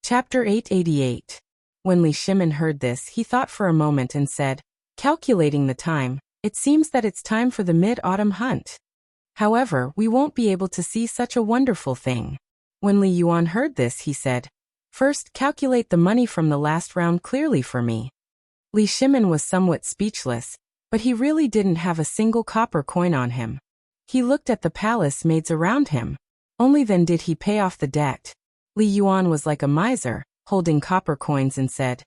Chapter 888. When Li Shimin heard this, he thought for a moment and said, calculating the time, it seems that it's time for the mid-autumn hunt. However, we won't be able to see such a wonderful thing. When Li Yuan heard this, he said, first, calculate the money from the last round clearly for me. Li Shimin was somewhat speechless, but he really didn't have a single copper coin on him. He looked at the palace maids around him. Only then did he pay off the debt. Li Yuan was like a miser, holding copper coins, and said,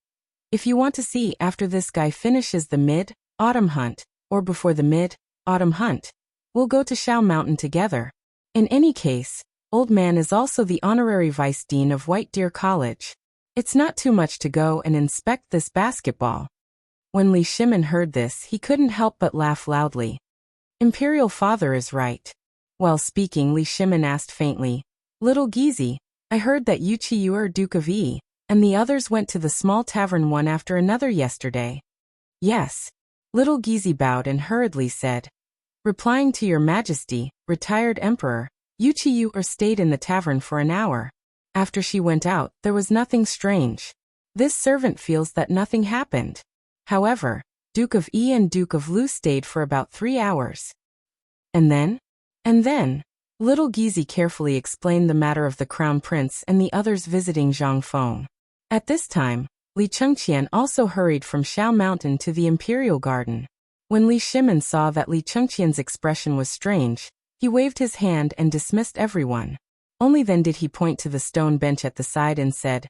if you want to see after this guy finishes the mid-autumn hunt, or before the mid-autumn hunt, we'll go to Shao Mountain together. In any case, old man is also the honorary vice dean of White Deer College. It's not too much to go and inspect this basketball. When Li Shimin heard this, he couldn't help but laugh loudly. Imperial father is right. While speaking, Li Shimin asked faintly, Little Gizi, I heard that Yu Qiuer, Duke of Yi, and the others went to the small tavern one after another yesterday. Yes. Little Gizi bowed and hurriedly said, replying to your majesty, retired emperor, Yu Qiuer stayed in the tavern for an hour. After she went out, there was nothing strange. This servant feels that nothing happened. However, Duke of Yi and Duke of Lu stayed for about 3 hours. And then? Little Gizi carefully explained the matter of the crown prince and the others visiting Zhangfeng. At this time, Li Chengqian also hurried from Shao Mountain to the Imperial Garden. When Li Shimin saw that Li Chengqian's expression was strange, he waved his hand and dismissed everyone. Only then did he point to the stone bench at the side and said,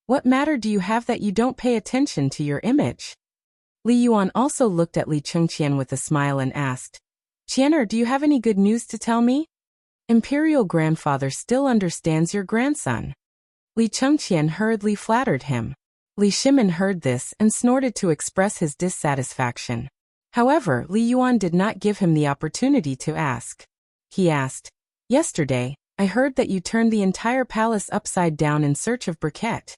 what matter do you have that you don't pay attention to your image? Li Yuan also looked at Li Chengqian with a smile and asked, Qianer, do you have any good news to tell me? Imperial grandfather still understands your grandson. Li Chengqian hurriedly flattered him. Li Shimin heard this and snorted to express his dissatisfaction. However, Li Yuan did not give him the opportunity to ask. He asked, yesterday, I heard that you turned the entire palace upside down in search of briquette.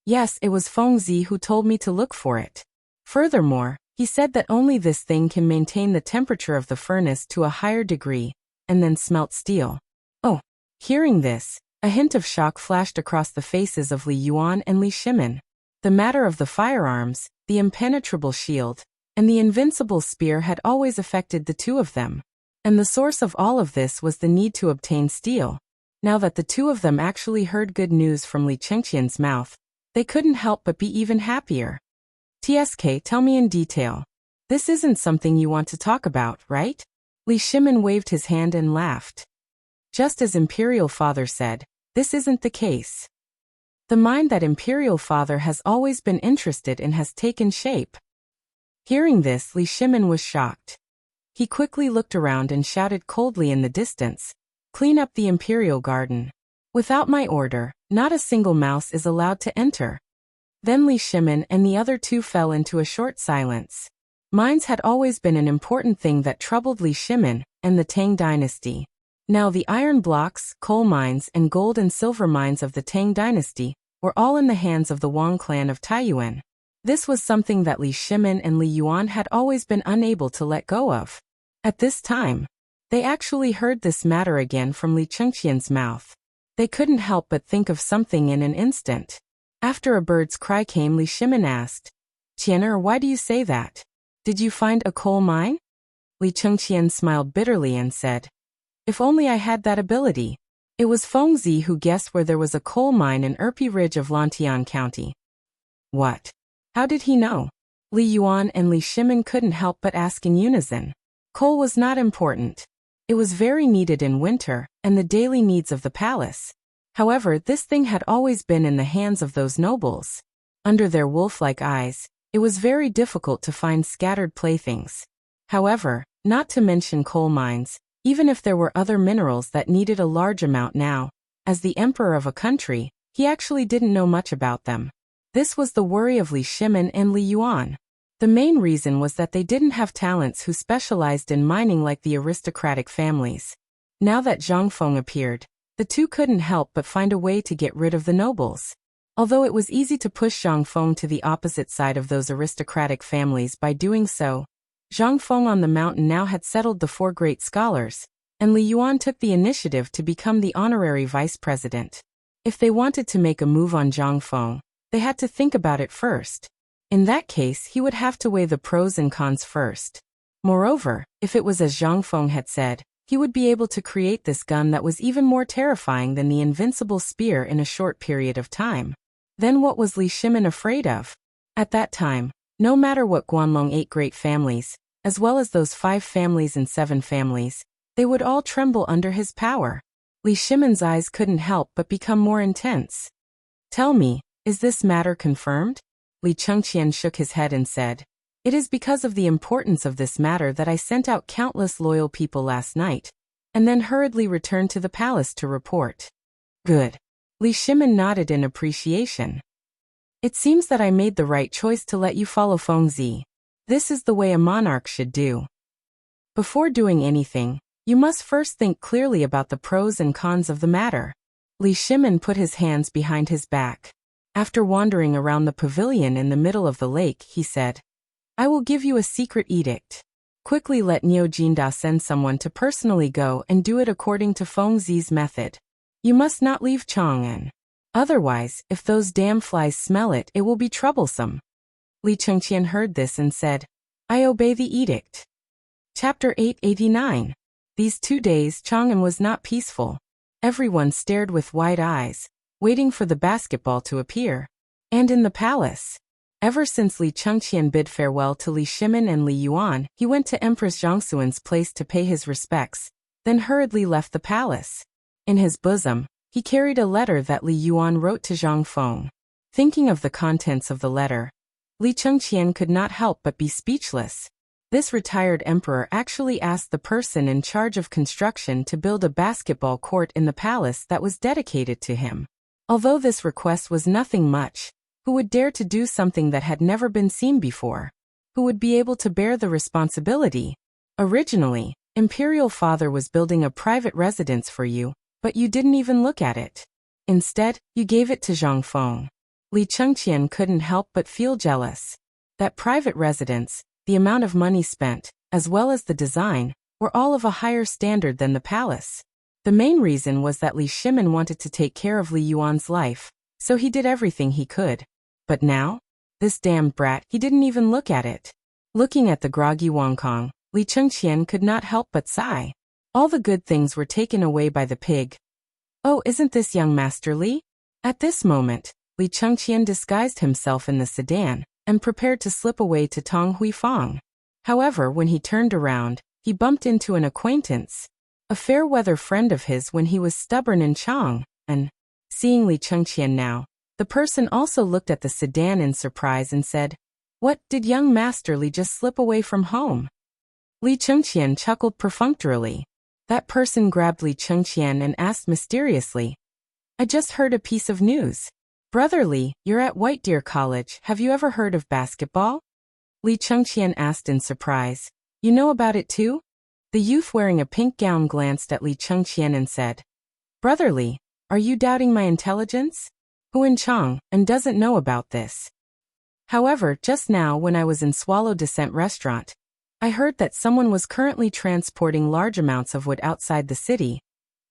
Yes, it was Feng Zi who told me to look for it. Furthermore, he said that only this thing can maintain the temperature of the furnace to a higher degree, and then smelt steel. Oh! Hearing this, a hint of shock flashed across the faces of Li Yuan and Li Shimin. The matter of the firearms, the impenetrable shield, and the invincible spear had always affected the two of them. And the source of all of this was the need to obtain steel. Now that the two of them actually heard good news from Li Chengqian's mouth, they couldn't help but be even happier. TSK, tell me in detail. This isn't something you want to talk about, right? Li Shimin waved his hand and laughed. Just as Imperial Father said, this isn't the case. The mind that Imperial Father has always been interested in has taken shape. Hearing this, Li Shimin was shocked. He quickly looked around and shouted coldly in the distance, clean up the Imperial Garden. Without my order, not a single mouse is allowed to enter. Then Li Shimin and the other two fell into a short silence. Mines had always been an important thing that troubled Li Shimin and the Tang dynasty. Now the iron blocks, coal mines, and gold and silver mines of the Tang dynasty were all in the hands of the Wang clan of Taiyuan. This was something that Li Shimin and Li Yuan had always been unable to let go of. At this time, they actually heard this matter again from Li Chengqian's mouth. They couldn't help but think of something in an instant. After a bird's cry came, Li Shimin asked, Qianer, why do you say that? Did you find a coal mine? Li Chengqian smiled bitterly and said, if only I had that ability. It was Feng Zi who guessed where there was a coal mine in Erpi Ridge of Lantian County. What? How did he know? Li Yuan and Li Shimin couldn't help but ask in unison. Coal was not important. It was very needed in winter and the daily needs of the palace. However, this thing had always been in the hands of those nobles. Under their wolf-like eyes, it was very difficult to find scattered playthings. However, not to mention coal mines, even if there were other minerals that needed a large amount now, as the emperor of a country, he actually didn't know much about them. This was the worry of Li Shimin and Li Yuan. The main reason was that they didn't have talents who specialized in mining like the aristocratic families. Now that Zhangfeng appeared, the two couldn't help but find a way to get rid of the nobles. Although it was easy to push Zhangfeng to the opposite side of those aristocratic families by doing so, Zhangfeng on the mountain now had settled the 4 great scholars, and Li Yuan took the initiative to become the honorary vice president. If they wanted to make a move on Zhang Feng, they had to think about it first. In that case, he would have to weigh the pros and cons first. Moreover, if it was as Zhang Feng had said, he would be able to create this gun that was even more terrifying than the invincible spear in a short period of time. Then what was Li Shimin afraid of? At that time, no matter what Guanlong 8 great families, as well as those 5 families and 7 families, they would all tremble under his power. Li Shimin's eyes couldn't help but become more intense. Tell me, is this matter confirmed? Li Chengqian shook his head and said, it is because of the importance of this matter that I sent out countless loyal people last night, and then hurriedly returned to the palace to report. Good. Li Shimin nodded in appreciation. It seems that I made the right choice to let you follow Feng Zi. This is the way a monarch should do. Before doing anything, you must first think clearly about the pros and cons of the matter. Li Shimin put his hands behind his back. After wandering around the pavilion in the middle of the lake, he said, I will give you a secret edict. Quickly let Niu Jinda send someone to personally go and do it according to Feng Zi's method. You must not leave Chang'an. Otherwise, if those damn flies smell it, it will be troublesome. Li Chengqian heard this and said, I obey the edict. Chapter 889. These 2 days Chang'an was not peaceful. Everyone stared with wide eyes, waiting for the basketball to appear. And in the palace. Ever since Li Chengqian bid farewell to Li Shimin and Li Yuan, he went to Empress Zhangsuan's place to pay his respects, then hurriedly left the palace. In his bosom, he carried a letter that Li Yuan wrote to Zhang Feng. Thinking of the contents of the letter, Li Chengqian could not help but be speechless. This retired emperor actually asked the person in charge of construction to build a basketball court in the palace that was dedicated to him. Although this request was nothing much, who would dare to do something that had never been seen before? Who would be able to bear the responsibility? Originally, Imperial Father was building a private residence for you, but you didn't even look at it. Instead, you gave it to Zhang Feng. Li Chengqian couldn't help but feel jealous. That private residence, the amount of money spent, as well as the design, were all of a higher standard than the palace. The main reason was that Li Shimin wanted to take care of Li Yuan's life, so he did everything he could. But now? This damned brat, he didn't even look at it. Looking at the groggy Wang Kong, Li Chengqian could not help but sigh. All the good things were taken away by the pig. Oh, isn't this young Master Li? At this moment, Li Chengqian disguised himself in the sedan and prepared to slip away to Tong Huifang. However, when he turned around, he bumped into an acquaintance, a fair-weather friend of his when he was stubborn in Chang, and, seeing Li Chengqian now, the person also looked at the sedan in surprise and said, What, did young Master Li just slip away from home? Li Chengqian chuckled perfunctorily. That person grabbed Li Chengqian and asked mysteriously, I just heard a piece of news. Brother Li, you're at White Deer College, have you ever heard of basketball? Li Chengqian asked in surprise, You know about it too? The youth wearing a pink gown glanced at Li Chengqian and said, Brother Li, are you doubting my intelligence? Who in Chang, and doesn't know about this? However, just now when I was in Swallow Descent restaurant, I heard that someone was currently transporting large amounts of wood outside the city,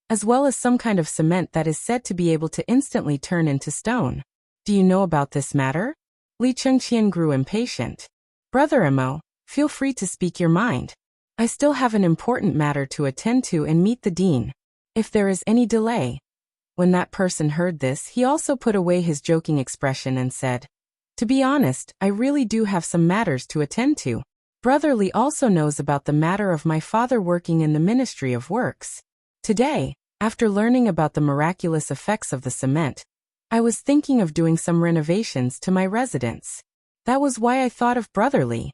as well as some kind of cement that is said to be able to instantly turn into stone. Do you know about this matter? Li Chengqian grew impatient. Brother Mo, feel free to speak your mind. I still have an important matter to attend to and meet the dean. If there is any delay. When that person heard this, he also put away his joking expression and said, To be honest, I really do have some matters to attend to. Brother Li also knows about the matter of my father working in the Ministry of Works. Today, after learning about the miraculous effects of the cement, I was thinking of doing some renovations to my residence. That was why I thought of Brother Li.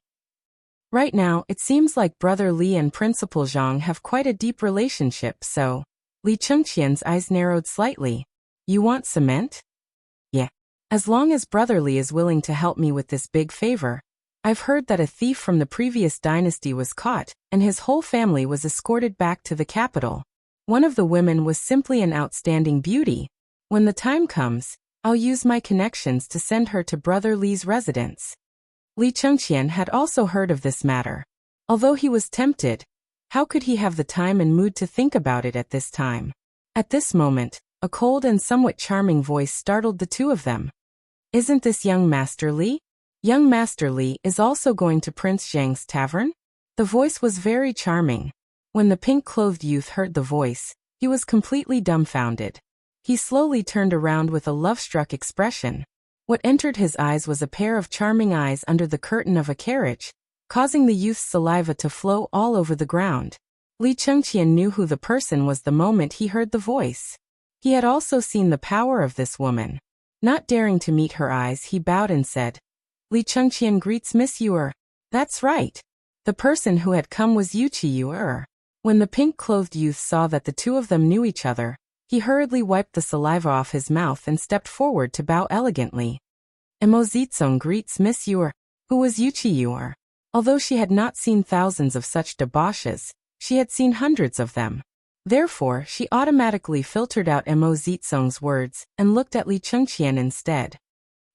Right now, it seems like Brother Li and Principal Zhang have quite a deep relationship, so... Li Chengqian's eyes narrowed slightly. You want cement? Yeah. As long as Brother Li is willing to help me with this big favor. I've heard that a thief from the previous dynasty was caught, and his whole family was escorted back to the capital. One of the women was simply an outstanding beauty. When the time comes, I'll use my connections to send her to Brother Li's residence. Li Chengqian had also heard of this matter. Although he was tempted, how could he have the time and mood to think about it at this time? At this moment, A cold and somewhat charming voice startled the two of them. Isn't this young Master Li? Young Master Li is also going to Prince Zhang's tavern? The voice was very charming. When the pink-clothed youth heard the voice, he was completely dumbfounded. He slowly turned around with a love-struck expression. What entered his eyes was a pair of charming eyes under the curtain of a carriage, causing the youth's saliva to flow all over the ground. Li Chengqian knew who the person was the moment he heard the voice. He had also seen the power of this woman. Not daring to meet her eyes, he bowed and said, Li Chengqian greets Miss Yuer. That's right. The person who had come was Yuqi Yuer. When the pink-clothed youth saw that the two of them knew each other, he hurriedly wiped the saliva off his mouth and stepped forward to bow elegantly. Mo Zizong greets Miss Yuer, who was Yuqi Yuer. Although she had not seen thousands of such debauches, she had seen hundreds of them. Therefore, she automatically filtered out Mo Zizong's words and looked at Li Chengqian instead.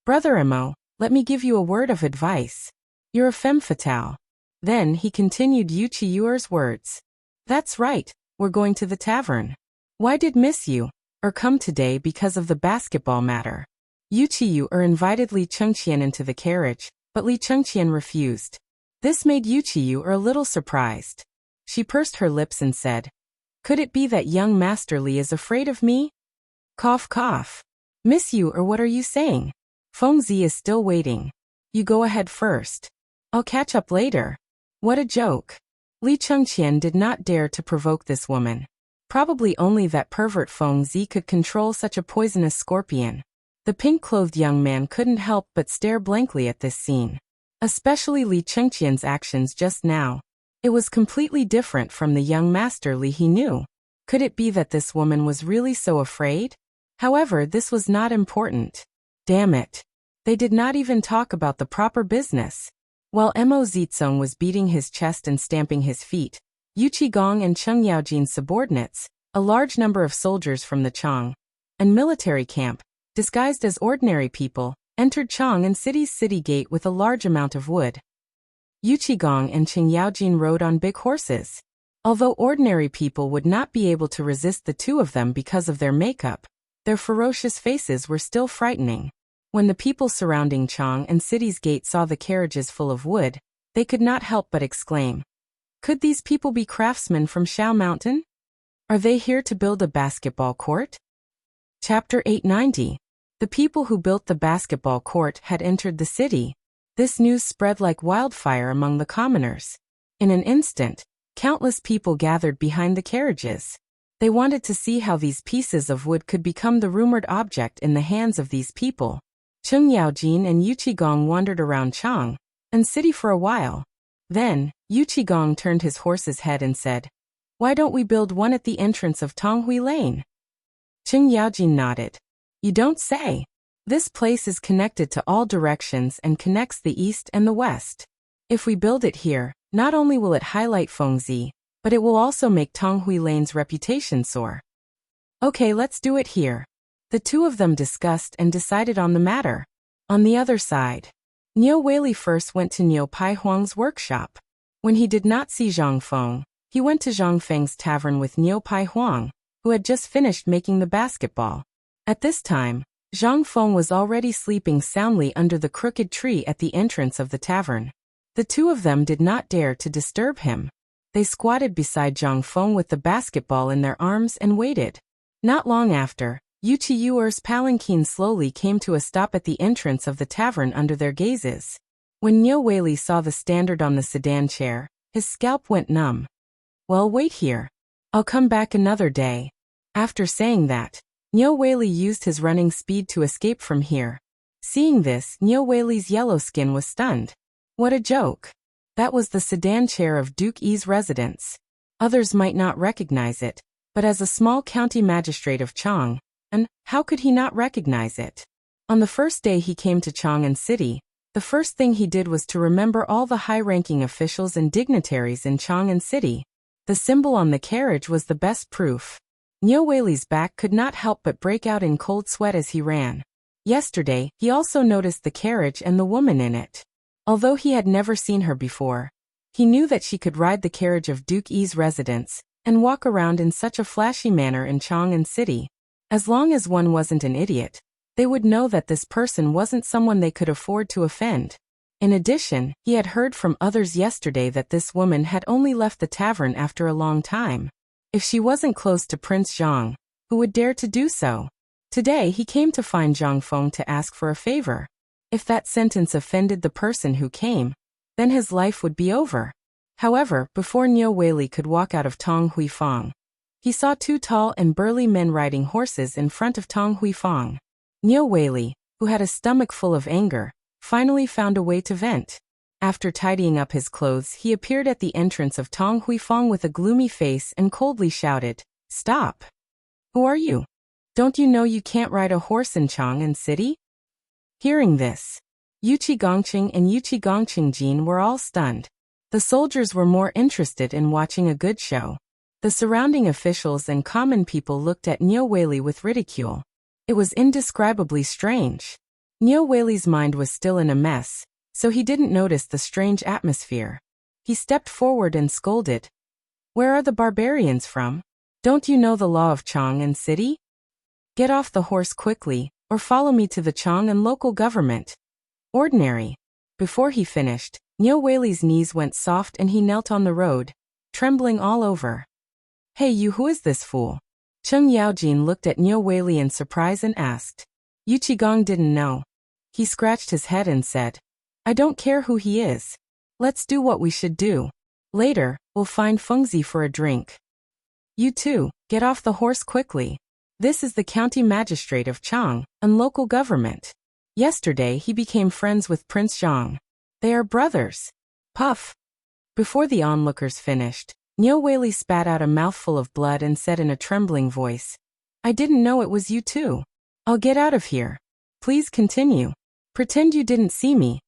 Brother Mo, let me give you a word of advice. You're a femme fatale. Then he continued Yuqi Yuer's words. That's right, we're going to the tavern. Why did Miss Yuer come today? Because of the basketball matter. Yuqi Yuer invited Li Chengqian into the carriage, but Li Chengqian refused. This made Yuqi Yuer a little surprised. She pursed her lips and said, Could it be that young Master Li is afraid of me? Cough cough. Miss Yuer, what are you saying? Feng Zi is still waiting. You go ahead first. I'll catch up later. What a joke. Li Chengqian did not dare to provoke this woman. Probably only that pervert Feng Zi could control such a poisonous scorpion. The pink-clothed young man couldn't help but stare blankly at this scene. Especially Li Chengqian's actions just now. It was completely different from the young Master Li he knew. Could it be that this woman was really so afraid? However, this was not important. Damn it. They did not even talk about the proper business. While Mo Zizong was beating his chest and stamping his feet, Yu Qigong and Cheng Yaojin's subordinates, a large number of soldiers from the Chang and military camp, disguised as ordinary people, entered Chang'an City's city gate with a large amount of wood. Yu Qigong and Cheng Yaojin rode on big horses. Although ordinary people would not be able to resist the two of them because of their makeup, their ferocious faces were still frightening. When the people surrounding Chang'an City's gate saw the carriages full of wood, they could not help but exclaim, Could these people be craftsmen from Shao Mountain? Are they here to build a basketball court? Chapter 890. The people who built the basketball court had entered the city. This news spread like wildfire among the commoners. In an instant, countless people gathered behind the carriages. They wanted to see how these pieces of wood could become the rumored object in the hands of these people. Cheng Yaojin and Yu Qigong wandered around Chang'an City for a while. Then, Yu Qigong turned his horse's head and said, Why don't we build one at the entrance of Tonghui Lane? Cheng Yaojin nodded. You don't say. This place is connected to all directions and connects the east and the west. If we build it here, not only will it highlight Feng Zi, but it will also make Tonghui Lane's reputation soar. Okay, let's do it here. The two of them discussed and decided on the matter. On the other side, Niu Weili first went to Niu Pai Huang's workshop. When he did not see Zhang Feng, he went to Zhang Feng's tavern with Niu Pai Huang, who had just finished making the basketball. At this time, Zhang Feng was already sleeping soundly under the crooked tree at the entrance of the tavern. The two of them did not dare to disturb him. They squatted beside Zhang Feng with the basketball in their arms and waited. Not long after, Yuqi Yuer's palanquin slowly came to a stop at the entrance of the tavern under their gazes. When Niu Weili saw the standard on the sedan chair, his scalp went numb. Well, wait here. I'll come back another day. After saying that, Niu Weili used his running speed to escape from here. Seeing this, Niu Weili's yellow skin was stunned. What a joke. That was the sedan chair of Duke Yi's residence. Others might not recognize it, but as a small county magistrate of Chang'an, how could he not recognize it? On the first day he came to Chang'an City, the first thing he did was to remember all the high-ranking officials and dignitaries in Chang'an City. The symbol on the carriage was the best proof. Niu Weili's back could not help but break out in cold sweat as he ran. Yesterday, he also noticed the carriage and the woman in it. Although he had never seen her before, he knew that she could ride the carriage of Duke Yi's residence and walk around in such a flashy manner in Chang'an City. As long as one wasn't an idiot, they would know that this person wasn't someone they could afford to offend. In addition, he had heard from others yesterday that this woman had only left the tavern after a long time. If she wasn't close to Prince Zhang, who would dare to do so? Today he came to find Zhang Feng to ask for a favor. If that sentence offended the person who came, then his life would be over. However, before Niu Weili could walk out of Tong Huifang, he saw two tall and burly men riding horses in front of Tong Huifang. Niu Weili, who had a stomach full of anger, finally found a way to vent. After tidying up his clothes, he appeared at the entrance of Tong Huifang with a gloomy face and coldly shouted, "Stop! Who are you? Don't you know you can't ride a horse in Chang'an City?" Hearing this, Yuqi Gongqing and Yuqi Gongqingjin were all stunned. The soldiers were more interested in watching a good show. The surrounding officials and common people looked at Niu Weili with ridicule. It was indescribably strange. Niu Weili's mind was still in a mess, so he didn't notice the strange atmosphere. He stepped forward and scolded, "Where are the barbarians from? Don't you know the law of Chang'an City? Get off the horse quickly, or follow me to the Chang'an local government." Ordinary. Before he finished, Niu Weili's knees went soft and he knelt on the road, trembling all over. "Hey you, who is this fool?" Cheng Yaojin looked at Niu Weili in surprise and asked. Yuqigong didn't know. He scratched his head and said, "I don't care who he is. Let's do what we should do. Later, we'll find Fengzi for a drink. You two, get off the horse quickly. This is the county magistrate of Chang, and local government. Yesterday he became friends with Prince Zhang. They are brothers." Puff. Before the onlookers finished, Niu Weili spat out a mouthful of blood and said in a trembling voice, "I didn't know it was you two. I'll get out of here. Please continue. Pretend you didn't see me."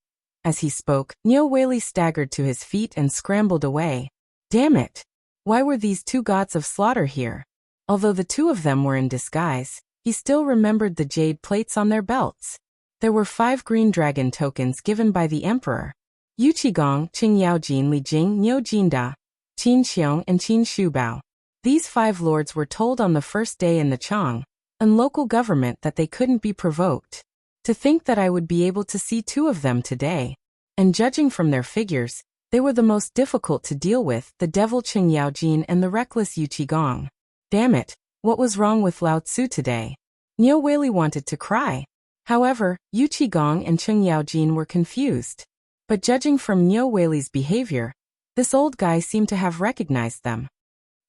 As he spoke, Niu Weili staggered to his feet and scrambled away. Damn it! Why were these two gods of slaughter here? Although the two of them were in disguise, he still remembered the jade plates on their belts. There were 5 green dragon tokens given by the emperor. Yuqigong, Qing Yaojin, Li Jing, Niu Jinda, Qin Xiong and Qin Shubao. These 5 lords were told on the first day in the Chang and local government that they couldn't be provoked. To think that I would be able to see 2 of them today. And judging from their figures, they were the most difficult to deal with, the devil Qing Yaojin and the reckless Yuqigong. Damn it, what was wrong with Lao Tzu today? Niu Weili wanted to cry. However, Yuqigong and Qing Yaojin were confused. But judging from Niu Weili's behavior, this old guy seemed to have recognized them.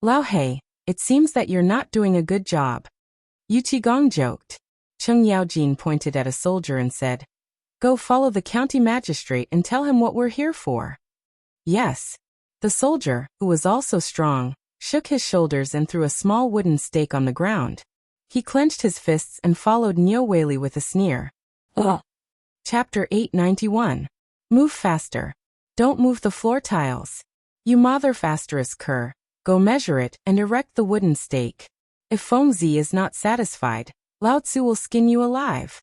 "Lao He, it seems that you're not doing a good job," Yuqigong joked. Qing Yaojin pointed at a soldier and said, "Go follow the county magistrate and tell him what we're here for." Yes. The soldier, who was also strong, shook his shoulders and threw a small wooden stake on the ground. He clenched his fists and followed Niu Weili with a sneer. Ugh. Chapter 891. Move faster. Don't move the floor tiles. You mother asterisk cur. Go measure it and erect the wooden stake. If Fengzi is not satisfied, Lao Tzu will skin you alive.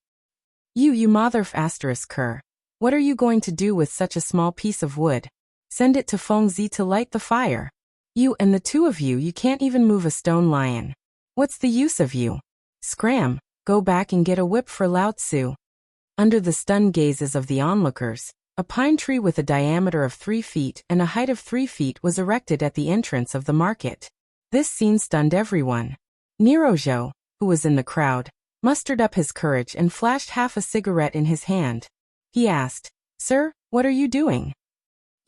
You mother asterisk cur. What are you going to do with such a small piece of wood? Send it to Fengzi to light the fire. You and the 2 of you can't even move a stone lion. What's the use of you? Scram, go back and get a whip for Lao Tzu. Under the stunned gazes of the onlookers, a pine tree with a diameter of 3 feet and a height of 3 feet was erected at the entrance of the market. This scene stunned everyone. Nirozhou, who was in the crowd, mustered up his courage and flashed half a cigarette in his hand. He asked, "Sir, what are you doing?"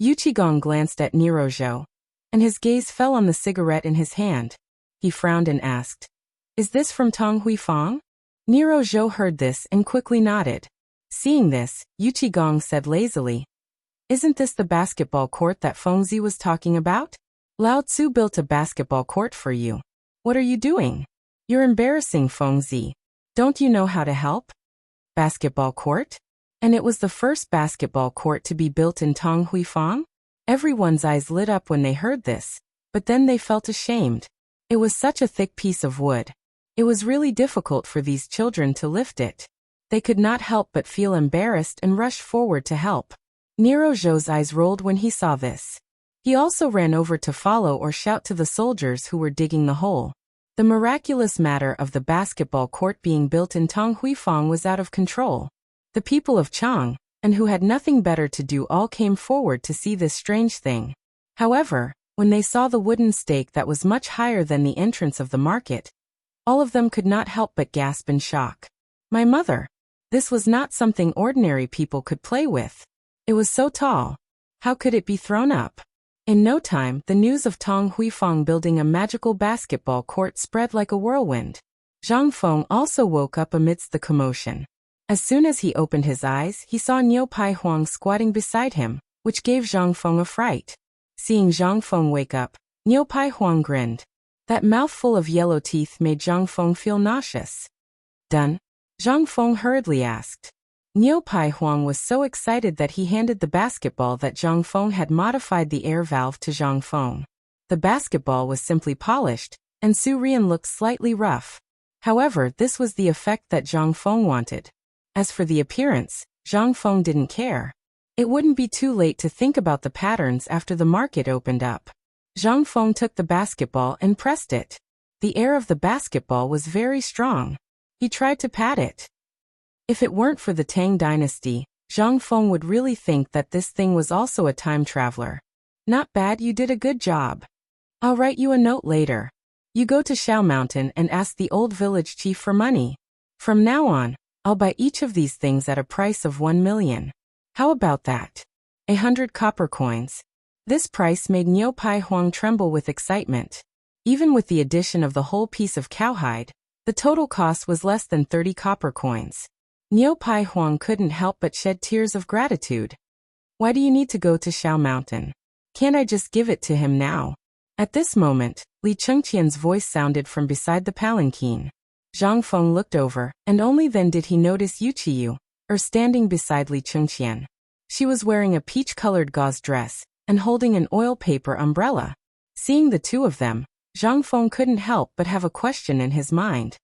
Yuqigong glanced at Nirozhou, and his gaze fell on the cigarette in his hand. He frowned and asked, "Is this from Tong Huifang?" Nirozhou heard this and quickly nodded. Seeing this, Yuqigong said lazily, "Isn't this the basketball court that Fengzi was talking about? Lao Tzu built a basketball court for you. What are you doing? You're embarrassing Fengzi. Don't you know how to help?" Basketball court? And it was the first basketball court to be built in Tong Huifang? Everyone's eyes lit up when they heard this, but then they felt ashamed. It was such a thick piece of wood. It was really difficult for these children to lift it. They could not help but feel embarrassed and rushed forward to help. Nirozhou's eyes rolled when he saw this. He also ran over to follow or shout to the soldiers who were digging the hole. The miraculous matter of the basketball court being built in Tang was out of control. The people of Chang, and who had nothing better to do, all came forward to see this strange thing. However, when they saw the wooden stake that was much higher than the entrance of the market, all of them could not help but gasp in shock. My mother! This was not something ordinary people could play with. It was so tall. How could it be thrown up? In no time, the news of Tang Huifang building a magical basketball court spread like a whirlwind. Zhang Feng also woke up amidst the commotion. As soon as he opened his eyes, he saw Niu Pai Huang squatting beside him, which gave Zhang Feng a fright. Seeing Zhang Feng wake up, Niu Pai Huang grinned. That mouthful of yellow teeth made Zhang Feng feel nauseous. Done? Zhang Feng hurriedly asked. Niu Pai Huang was so excited that he handed the basketball that Zhang Feng had modified the air valve to Zhang Feng. The basketball was simply polished, and Su Rian looked slightly rough. However, this was the effect that Zhang Feng wanted. As for the appearance, Zhang Feng didn't care. It wouldn't be too late to think about the patterns after the market opened up. Zhang Feng took the basketball and pressed it. The air of the basketball was very strong. He tried to pat it. If it weren't for the Tang dynasty, Zhang Feng would really think that this thing was also a time traveler. Not bad, you did a good job. I'll write you a note later. You go to Shao Mountain and ask the old village chief for money. From now on, I'll buy each of these things at a price of 1 million. How about that? 100 copper coins. This price made Niu Pai Huang tremble with excitement. Even with the addition of the whole piece of cowhide, the total cost was less than 30 copper coins. Niu Pai Huang couldn't help but shed tears of gratitude. Why do you need to go to Shao Mountain? Can't I just give it to him now? At this moment, Li Chengqian's voice sounded from beside the palanquin. Zhang Feng looked over, and only then did he notice Yu Qiyu, standing beside Li Chengqian. She was wearing a peach-colored gauze dress, and holding an oil paper umbrella. Seeing the two of them, Zhang Feng couldn't help but have a question in his mind.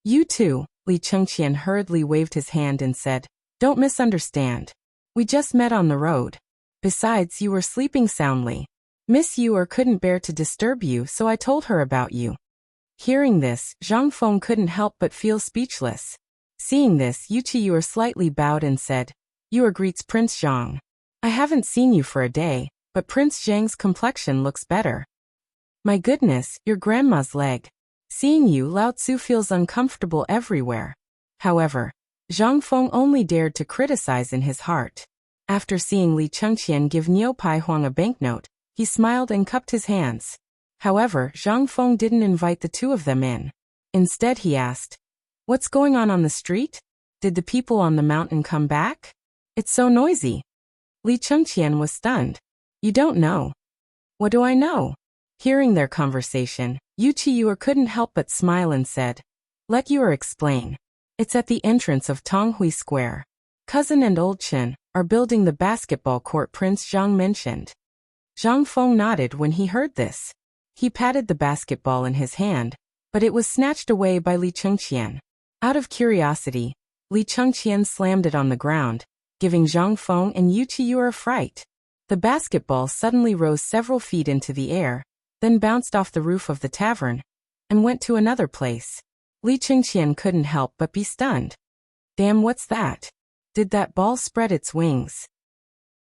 You too, Li Chengqian hurriedly waved his hand and said, don't misunderstand. We just met on the road. Besides, you were sleeping soundly. Miss Yu couldn't bear to disturb you, so I told her about you. Hearing this, Zhang Feng couldn't help but feel speechless. Seeing this, Yu Qiyu slightly bowed and said, You greets Prince Zhang. I haven't seen you for a day, but Prince Zhang's complexion looks better. My goodness, your grandma's leg. Seeing you, Lao Tzu feels uncomfortable everywhere. However, Zhang Feng only dared to criticize in his heart. After seeing Li Chengqian give Niu Pai Huang a banknote, he smiled and cupped his hands. However, Zhang Feng didn't invite the two of them in. Instead he asked, What's going on the street? Did the people on the mountain come back? It's so noisy. Li Chengqian was stunned. You don't know. What do I know? Hearing their conversation, Yu Qiyu couldn't help but smile and said, Let Yu explain. It's at the entrance of Tonghui Square. Cousin and old Chen are building the basketball court Prince Zhang mentioned. Zhang Feng nodded when he heard this. He patted the basketball in his hand, but it was snatched away by Li Chengqian. Out of curiosity, Li Chengqian slammed it on the ground, giving Zhang Feng and Yu Qiyu a fright. The basketball suddenly rose several feet into the air, then bounced off the roof of the tavern, and went to another place. Li Chengqian couldn't help but be stunned. Damn, what's that? Did that ball spread its wings?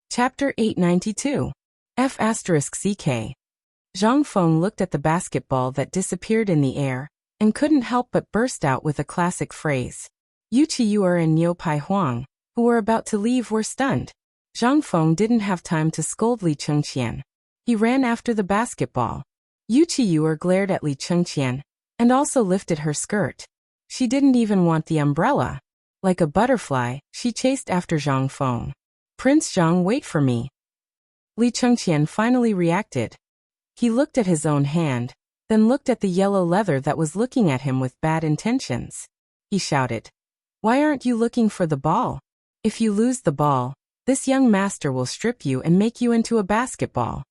Chapter 892. F***CK. Zhang Feng looked at the basketball that disappeared in the air, and couldn't help but burst out with a classic phrase. Yu Qiyu and Niu Pai Huang, who were about to leave, were stunned. Zhang Feng didn't have time to scold Li Chengqian. He ran after the basketball. Yu Qiyu glared at Li Chengqian, and also lifted her skirt. She didn't even want the umbrella. Like a butterfly, she chased after Zhang Feng. Prince Zhang, wait for me. Li Chengqian finally reacted. He looked at his own hand, then looked at the yellow leather that was looking at him with bad intentions. He shouted, Why aren't you looking for the ball? If you lose the ball, this young master will strip you and make you into a basketball.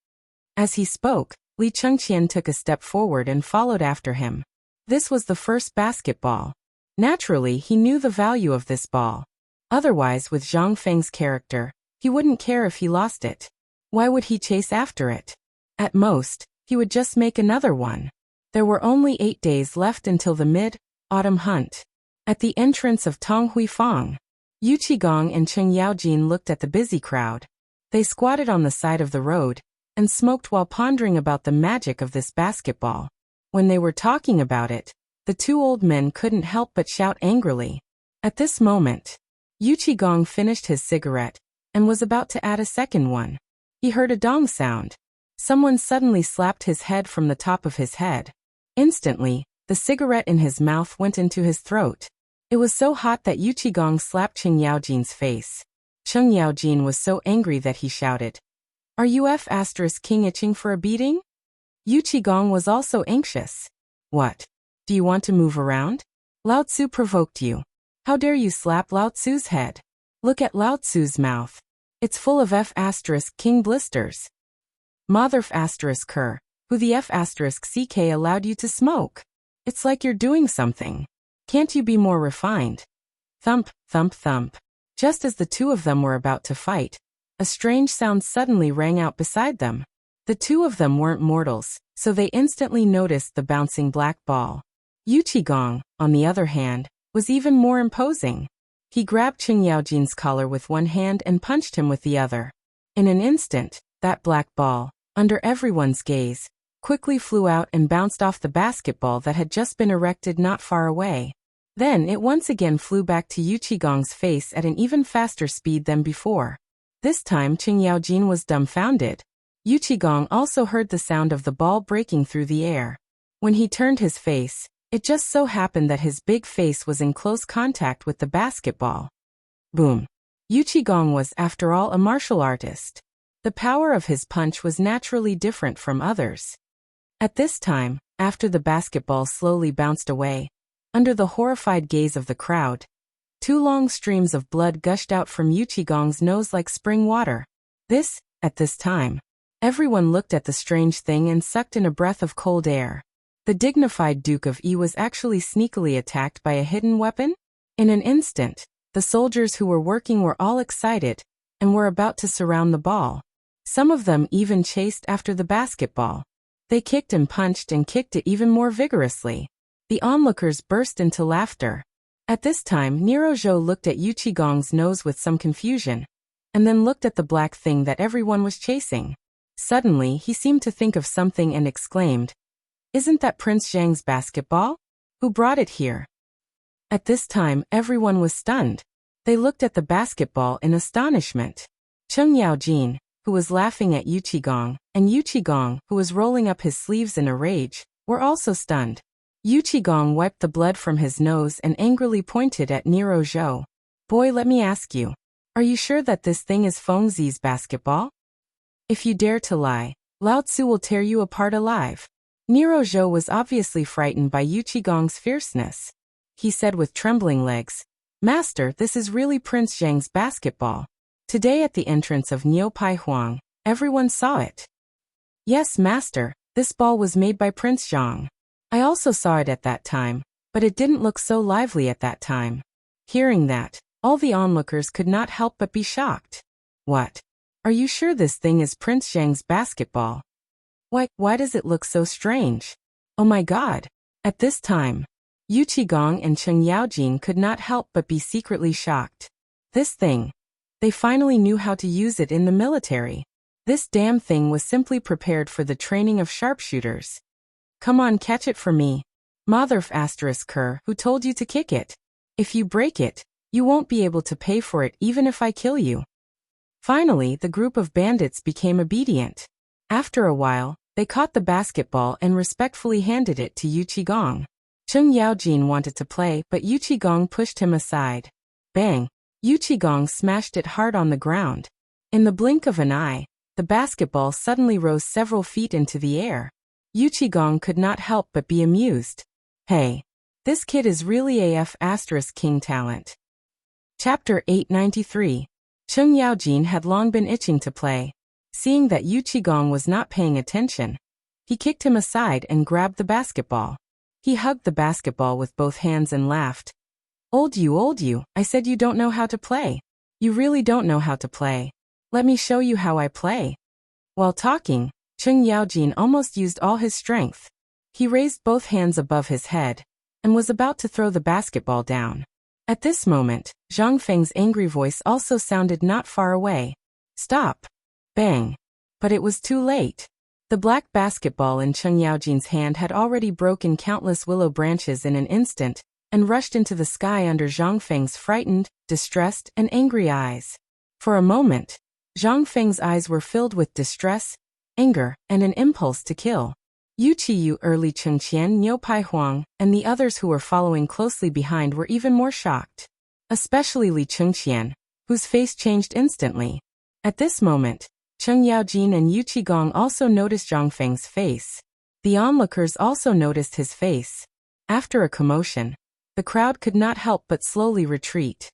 As he spoke, Li Chengqian took a step forward and followed after him. This was the first basketball. Naturally, he knew the value of this ball. Otherwise, with Zhang Feng's character, he wouldn't care if he lost it. Why would he chase after it? At most, he would just make another one. There were only 8 days left until the mid-autumn hunt. At the entrance of Tong Huifang, Yu Qigong and Cheng Yaojin looked at the busy crowd. They squatted on the side of the road and smoked while pondering about the magic of this basketball. When they were talking about it, the two old men couldn't help but shout angrily. At this moment, Yu Qigong finished his cigarette and was about to add a second one. He heard a dong sound. Someone suddenly slapped his head from the top of his head. Instantly, the cigarette in his mouth went into his throat. It was so hot that Yu Qigong slapped Cheng Yaojin's face. Cheng Yaojin was so angry that he shouted, "Are you King itching for a beating?" Yu Qigong was also anxious. "What? Do you want to move around? Lao Tzu provoked you. How dare you slap Lao Tzu's head? Look at Lao Tzu's mouth. It's full of King blisters. Mother Ker, who the CK allowed you to smoke. It's like you're doing something. Can't you be more refined?" Thump, thump, thump. Just as the two of them were about to fight, a strange sound suddenly rang out beside them. The two of them weren't mortals, so they instantly noticed the bouncing black ball. Yu Qigong, on the other hand, was even more imposing. He grabbed Cheng Yaojin's collar with one hand and punched him with the other. In an instant, that black ball, under everyone's gaze, quickly flew out and bounced off the basketball that had just been erected not far away. Then it once again flew back to Yu Qigong's face at an even faster speed than before. This time Cheng Yaojin was dumbfounded. Yu Qigong also heard the sound of the ball breaking through the air. When he turned his face, it just so happened that his big face was in close contact with the basketball. Boom! Yu Qigong was, after all, a martial artist. The power of his punch was naturally different from others. At this time, after the basketball slowly bounced away, under the horrified gaze of the crowd, 2 long streams of blood gushed out from Yu Qigong's nose like spring water. At this time, everyone looked at the strange thing and sucked in a breath of cold air. The dignified Duke of Yi was actually sneakily attacked by a hidden weapon? In an instant, the soldiers who were working were all excited and were about to surround the ball. Some of them even chased after the basketball. They kicked and punched and kicked it even more vigorously. The onlookers burst into laughter. At this time Nero Zhou looked at Yu Qigong's nose with some confusion, and then looked at the black thing that everyone was chasing. Suddenly he seemed to think of something and exclaimed, "Isn't that Prince Zhang's basketball? Who brought it here?" At this time everyone was stunned. They looked at the basketball in astonishment. Cheng Yaojin, who was laughing at Yu Qigong, and Yu Qigong, who was rolling up his sleeves in a rage, were also stunned. Yu Qigong wiped the blood from his nose and angrily pointed at Nero Zhou. "Boy, let me ask you, are you sure that this thing is Feng Zi's basketball? If you dare to lie, Lao Tzu will tear you apart alive." Nero Zhou was obviously frightened by Yu Qigong's fierceness. He said with trembling legs, "Master, this is really Prince Zhang's basketball. Today at the entrance of Niu Pai Huang, everyone saw it." "Yes, Master, this ball was made by Prince Zhang. I also saw it at that time, but it didn't look so lively at that time." Hearing that, all the onlookers could not help but be shocked. "What? Are you sure this thing is Prince Zhang's basketball? Why does it look so strange? Oh my God!" At this time, Yu Qigong and Cheng Yaojin could not help but be secretly shocked. This thing. They finally knew how to use it in the military. This damn thing was simply prepared for the training of sharpshooters. "Come on, catch it for me. Mother Ker, who told you to kick it? If you break it, you won't be able to pay for it even if I kill you." Finally, the group of bandits became obedient. After a while, they caught the basketball and respectfully handed it to Yu Qigong. Cheng Yaojin wanted to play, but Yu Qigong pushed him aside. Bang! Yu Qigong smashed it hard on the ground. In the blink of an eye, the basketball suddenly rose several feet into the air. Yu Qigong could not help but be amused. Hey, this kid is really King talent. Chapter 893. Cheng Yaojin had long been itching to play. Seeing that Yu Qigong was not paying attention, he kicked him aside and grabbed the basketball. He hugged the basketball with both hands and laughed. Old you, I said you don't know how to play. You really don't know how to play. Let me show you how I play." While talking, Cheng Yaojin almost used all his strength. He raised both hands above his head and was about to throw the basketball down. At this moment, Zhang Feng's angry voice also sounded not far away. Stop! Bang! But it was too late. The black basketball in Cheng Yaojin's hand had already broken countless willow branches in an instant and rushed into the sky under Zhang Feng's frightened, distressed, and angry eyes. For a moment, Zhang Feng's eyes were filled with distress, anger, and an impulse to kill. Yu Qiyu, Li Chengqian, Niu Pai Huang, and the others who were following closely behind were even more shocked. Especially Li Chengqian, whose face changed instantly. At this moment, Cheng Yaojin and Yu Qigong also noticed Zhang Feng's face. The onlookers also noticed his face. After a commotion, the crowd could not help but slowly retreat.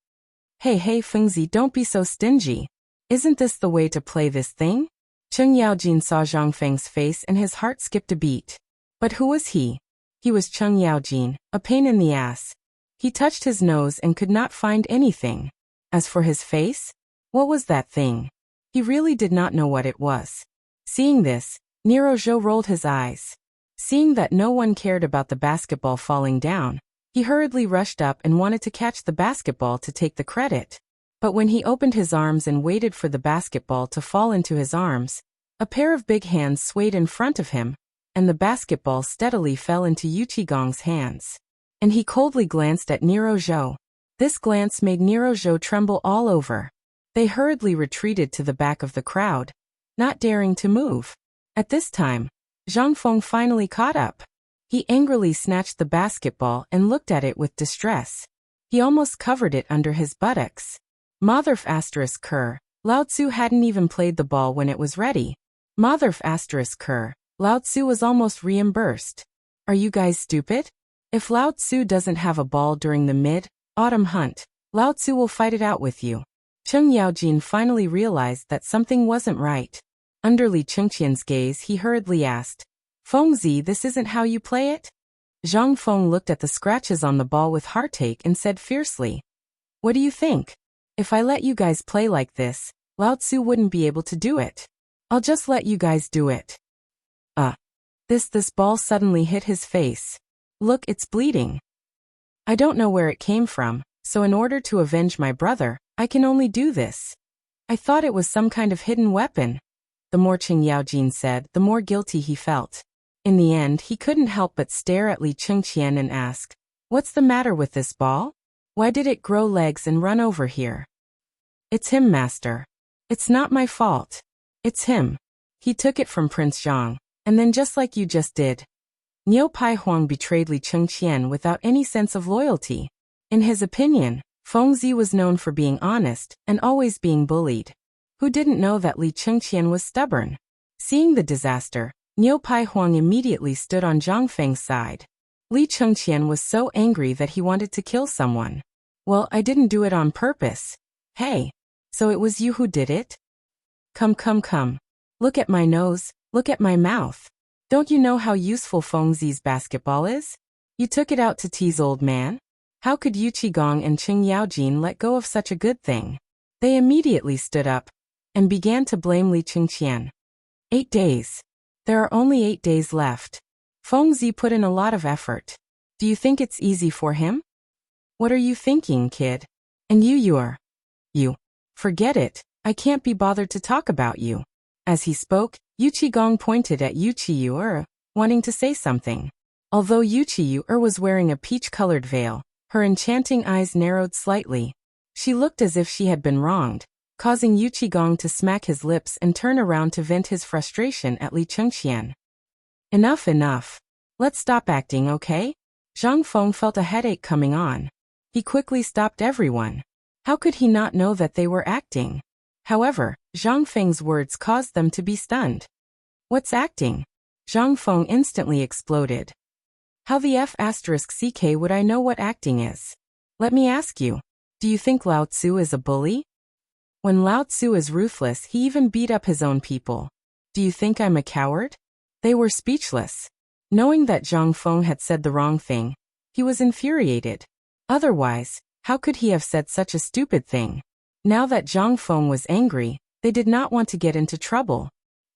Hey Fengzi, don't be so stingy. Isn't this the way to play this thing? Cheng Yaojin saw Zhang Feng's face and his heart skipped a beat. But who was he? He was Cheng Yaojin, a pain in the ass. He touched his nose and could not find anything. As for his face, what was that thing? He really did not know what it was. Seeing this, Nero Zhou rolled his eyes. Seeing that no one cared about the basketball falling down, he hurriedly rushed up and wanted to catch the basketball to take the credit. But when he opened his arms and waited for the basketball to fall into his arms, a pair of big hands swayed in front of him, and the basketball steadily fell into Yu Qigong's hands. And he coldly glanced at Nero Zhou. This glance made Nero Zhou tremble all over. They hurriedly retreated to the back of the crowd, not daring to move. At this time, Zhang Feng finally caught up. He angrily snatched the basketball and looked at it with distress. He almost covered it under his buttocks. Motherf asterisk Ker, Lao Tzu hadn't even played the ball when it was ready. Motherf asterisk Ker, Lao Tzu was almost reimbursed. Are you guys stupid? If Lao Tzu doesn't have a ball during the mid-autumn hunt, Lao Tzu will fight it out with you. Cheng Yaojin finally realized that something wasn't right. Under Li Chengqian's gaze, he hurriedly asked, Fengzi, this isn't how you play it? Zhang Feng looked at the scratches on the ball with heartache and said fiercely, What do you think? If I let you guys play like this, Lao Tzu wouldn't be able to do it. I'll just let you guys do it. This ball suddenly hit his face. Look, it's bleeding. I don't know where it came from, so in order to avenge my brother, I can only do this. I thought it was some kind of hidden weapon. The more Cheng Yaojin said, the more guilty he felt. In the end, he couldn't help but stare at Li Chengqian and ask, What's the matter with this ball? Why did it grow legs and run over here? It's him, master. It's not my fault. It's him. He took it from Prince Zhang, and then just like you just did. Niu Pai Huang betrayed Li Chengqian without any sense of loyalty. In his opinion, Fengzi was known for being honest and always being bullied. Who didn't know that Li Chengqian was stubborn? Seeing the disaster, Niu Pai Huang immediately stood on Zhang Feng's side. Li Chengqian was so angry that he wanted to kill someone. Well, I didn't do it on purpose. Hey, so it was you who did it? Come. Look at my nose, look at my mouth. Don't you know how useful Fengzi's basketball is? You took it out to tease old man? How could Yu Qigong and Cheng Yaojin let go of such a good thing? They immediately stood up and began to blame Li Chengqian. 8 days. There are only 8 days left. Fengzi put in a lot of effort. Do you think it's easy for him? What are you thinking, kid? And you. Forget it, I can't be bothered to talk about you. As he spoke, Yu Qigong pointed at Yu Qiyu, wanting to say something. Although Yu Qiyu was wearing a peach-colored veil, her enchanting eyes narrowed slightly. She looked as if she had been wronged, causing Yu Qigong to smack his lips and turn around to vent his frustration at Li Chengqian. Enough. Let's stop acting, okay? Zhang Feng felt a headache coming on. He quickly stopped everyone. How could he not know that they were acting? However, Zhang Feng's words caused them to be stunned. What's acting? Zhang Feng instantly exploded. How the F***ck would I know what acting is? Let me ask you, do you think Lao Tzu is a bully? When Lao Tzu is ruthless, he even beat up his own people. Do you think I'm a coward? They were speechless. Knowing that Zhang Feng had said the wrong thing, he was infuriated. Otherwise, how could he have said such a stupid thing? Now that Zhang Feng was angry, they did not want to get into trouble.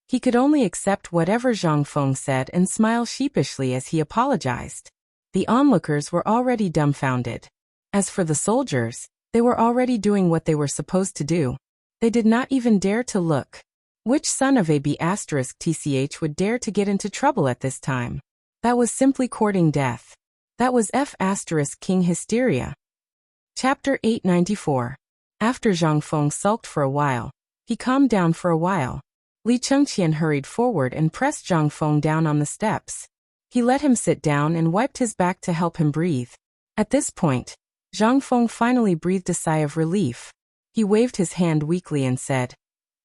He could only accept whatever Zhang Feng said and smile sheepishly as he apologized. The onlookers were already dumbfounded. As for the soldiers, they were already doing what they were supposed to do. They did not even dare to look. Which son of a B***TCH would dare to get into trouble at this time? That was simply courting death. That was King hysteria. Chapter 894. After Zhang Feng sulked for a while, he calmed down for a while. Li Chengqian hurried forward and pressed Zhang Feng down on the steps. He let him sit down and wiped his back to help him breathe. At this point, Zhang Feng finally breathed a sigh of relief. He waved his hand weakly and said,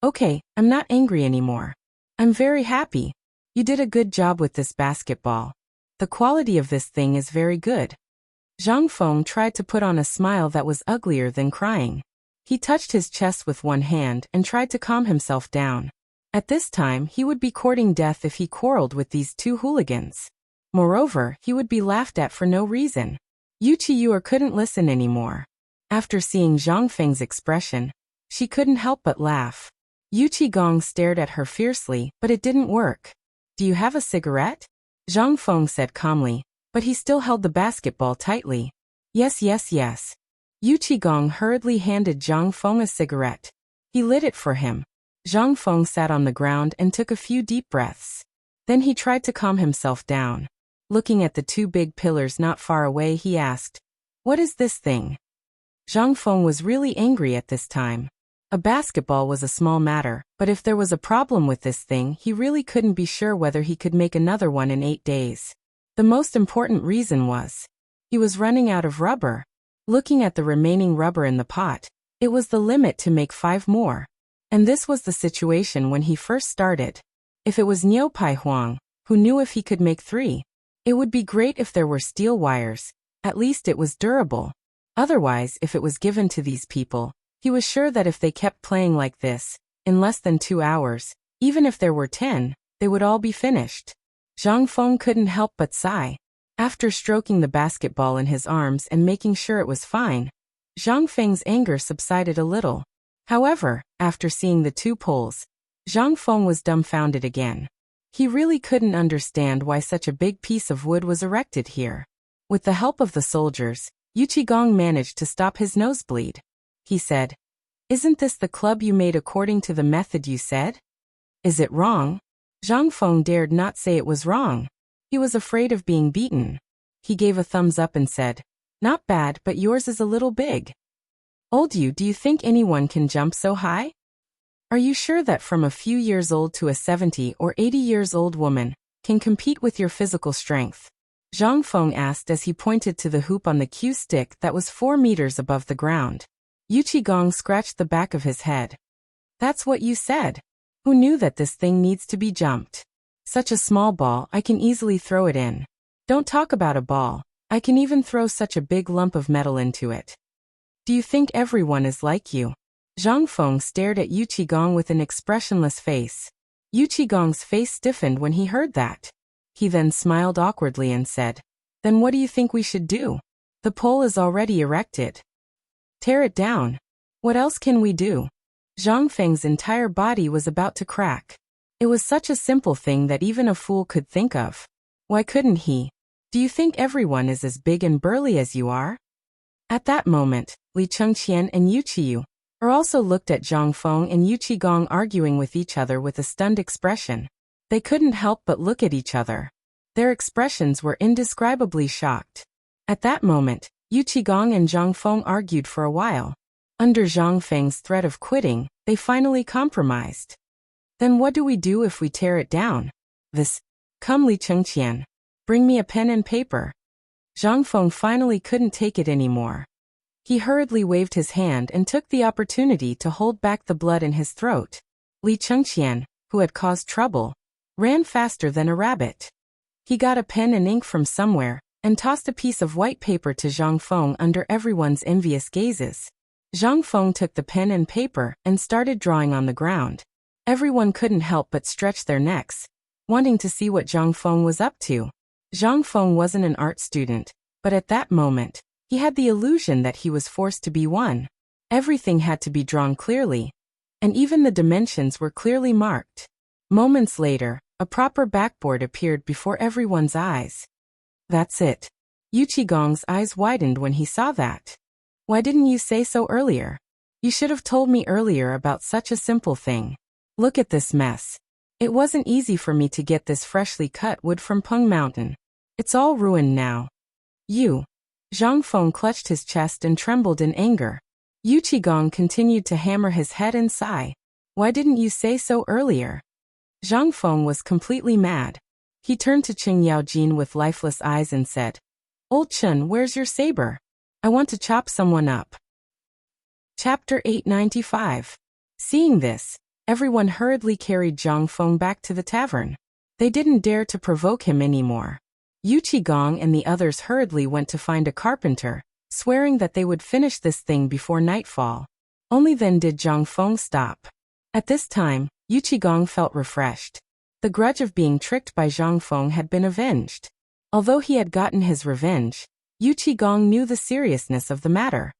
"Okay, I'm not angry anymore. I'm very happy. You did a good job with this basketball. The quality of this thing is very good." Zhang Feng tried to put on a smile that was uglier than crying. He touched his chest with one hand and tried to calm himself down. At this time, he would be courting death if he quarreled with these two hooligans. Moreover, he would be laughed at for no reason. Yuchi couldn't listen anymore. After seeing Zhang Feng's expression, she couldn't help but laugh. Yuchi Gong stared at her fiercely, but it didn't work. "Do you have a cigarette?" Zhang Feng said calmly, but he still held the basketball tightly. Yes. Yuchi Gong hurriedly handed Zhang Feng a cigarette. He lit it for him. Zhang Feng sat on the ground and took a few deep breaths. Then he tried to calm himself down. Looking at the two big pillars not far away, he asked, "What is this thing?" Zhang Feng was really angry at this time. A basketball was a small matter, but if there was a problem with this thing, he really couldn't be sure whether he could make another one in 8 days. The most important reason was, he was running out of rubber. Looking at the remaining rubber in the pot, it was the limit to make 5 more. And this was the situation when he first started. If it was Niu Pai Huang, who knew if he could make 3, it would be great if there were steel wires. At least it was durable. Otherwise, if it was given to these people, he was sure that if they kept playing like this, in less than 2 hours, even if there were 10, they would all be finished. Zhang Feng couldn't help but sigh. After stroking the basketball in his arms and making sure it was fine, Zhang Feng's anger subsided a little. However, after seeing the 2 poles, Zhang Feng was dumbfounded again. He really couldn't understand why such a big piece of wood was erected here. With the help of the soldiers, Yuchi Gong managed to stop his nosebleed. He said, "Isn't this the club you made according to the method you said? Is it wrong?" Zhang Feng dared not say it was wrong. He was afraid of being beaten. He gave a thumbs up and said, "Not bad, but yours is a little big. Do you think anyone can jump so high? Are you sure that from a few years old to a 70 or 80 years old woman can compete with your physical strength?" Zhang Feng asked as he pointed to the hoop on the cue stick that was 4 meters above the ground. Yuchi Gong scratched the back of his head. "That's what you said. Who knew that this thing needs to be jumped? Such a small ball, I can easily throw it in. Don't talk about a ball, I can even throw such a big lump of metal into it. Do you think everyone is like you?" Zhang Feng stared at Yuchi Gong with an expressionless face. Yuchi Gong's face stiffened when he heard that. He then smiled awkwardly and said, "Then what do you think we should do? The pole is already erected. Tear it down. What else can we do?" Zhang Feng's entire body was about to crack. It was such a simple thing that even a fool could think of. Why couldn't he? Do you think everyone is as big and burly as you are? At that moment, Li Chengqian and Yuchi also looked at Zhang Feng and Yuchi Gong arguing with each other with a stunned expression. They couldn't help but look at each other. Their expressions were indescribably shocked. At that moment, Yuchi Gong and Zhang Feng argued for a while. Under Zhang Feng's threat of quitting, they finally compromised. "Then what do we do if we tear it down?" Come Li Chengqian. Bring me a pen and paper." Zhang Feng finally couldn't take it anymore. He hurriedly waved his hand and took the opportunity to hold back the blood in his throat. Li Chengqian, who had caused trouble, ran faster than a rabbit. He got a pen and ink from somewhere, and tossed a piece of white paper to Zhang Feng under everyone's envious gazes. Zhang Feng took the pen and paper and started drawing on the ground. Everyone couldn't help but stretch their necks, wanting to see what Zhang Feng was up to. Zhang Feng wasn't an art student, but at that moment, he had the illusion that he was forced to be one. Everything had to be drawn clearly, and even the dimensions were clearly marked. Moments later, a proper backboard appeared before everyone's eyes. That's it. Yuqigong's eyes widened when he saw that. Why didn't you say so earlier? You should have told me earlier about such a simple thing. Look at this mess. It wasn't easy for me to get this freshly cut wood from Peng Mountain. It's all ruined now. You. Zhang Feng clutched his chest and trembled in anger. Yuqigong continued to hammer his head and sigh. Why didn't you say so earlier? Zhang Feng was completely mad. He turned to Qing Yaojin with lifeless eyes and said, Old Chen, where's your saber? I want to chop someone up. Chapter 895. Seeing this, everyone hurriedly carried Zhang Feng back to the tavern. They didn't dare to provoke him anymore. Yuqigong and the others hurriedly went to find a carpenter, swearing that they would finish this thing before nightfall. Only then did Zhang Feng stop. At this time, Yuqigong felt refreshed. The grudge of being tricked by Zhang Feng had been avenged. Although he had gotten his revenge, Yuqigong knew the seriousness of the matter.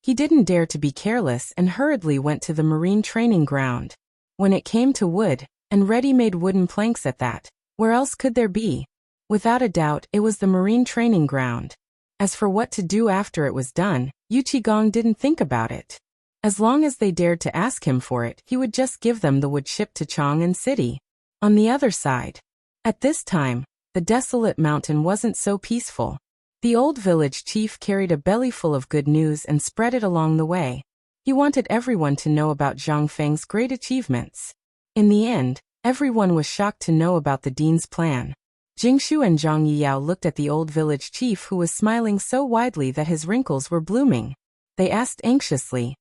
He didn't dare to be careless and hurriedly went to the marine training ground. When it came to wood, and ready-made wooden planks at that, where else could there be? Without a doubt, it was the marine training ground. As for what to do after it was done, Yuqigong didn't think about it. As long as they dared to ask him for it, he would just give them the wood shipped to Chang'an City. On the other side, at this time, the desolate mountain wasn't so peaceful. The old village chief carried a bellyful of good news and spread it along the way. He wanted everyone to know about Zhang Feng's great achievements. In the end, everyone was shocked to know about the dean's plan. Jingshu and Zhang Yiyao looked at the old village chief who was smiling so widely that his wrinkles were blooming. They asked anxiously,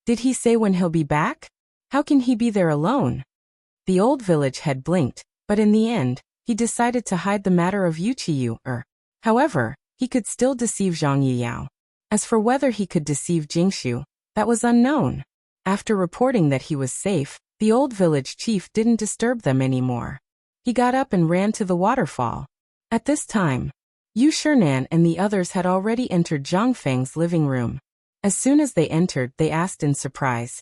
Did he say when he'll be back? How can he be there alone? The old village head blinked, but in the end, he decided to hide the matter of Yuqiyu. However, he could still deceive Zhang Yiyao. As for whether he could deceive Jingshu, that was unknown. After reporting that he was safe, the old village chief didn't disturb them anymore. He got up and ran to the waterfall. At this time, Yu Shernan and the others had already entered Zhang Feng's living room. As soon as they entered, they asked in surprise,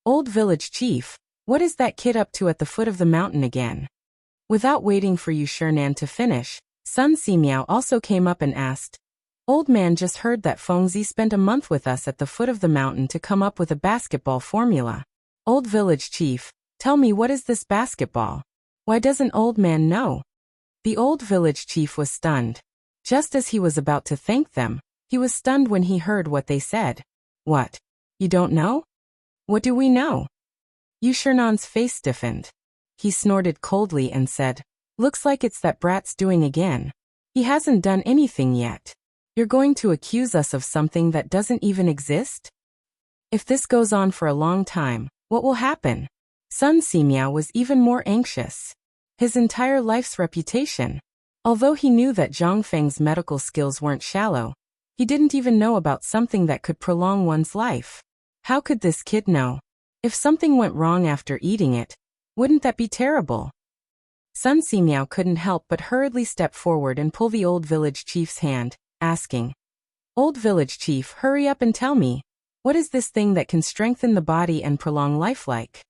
Old village chief, what is that kid up to at the foot of the mountain again? Without waiting for Yu Shernan to finish, Sun Simiao also came up and asked, Old man just heard that Fengzi spent a month with us at the foot of the mountain to come up with a basketball formula. Old village chief, tell me, what is this basketball? Why doesn't old man know? The old village chief was stunned. Just as he was about to thank them, he was stunned when he heard what they said. What? You don't know? What do we know? Yu Shernan's face stiffened. He snorted coldly and said, Looks like it's that brat's doing again. He hasn't done anything yet. You're going to accuse us of something that doesn't even exist? If this goes on for a long time, what will happen? Sun Simiao was even more anxious. His entire life's reputation. Although he knew that Zhang Feng's medical skills weren't shallow, he didn't even know about something that could prolong one's life. How could this kid know? If something went wrong after eating it, wouldn't that be terrible? Sun Simiao couldn't help but hurriedly step forward and pull the old village chief's hand, asking, Old village chief, hurry up and tell me, what is this thing that can strengthen the body and prolong life like?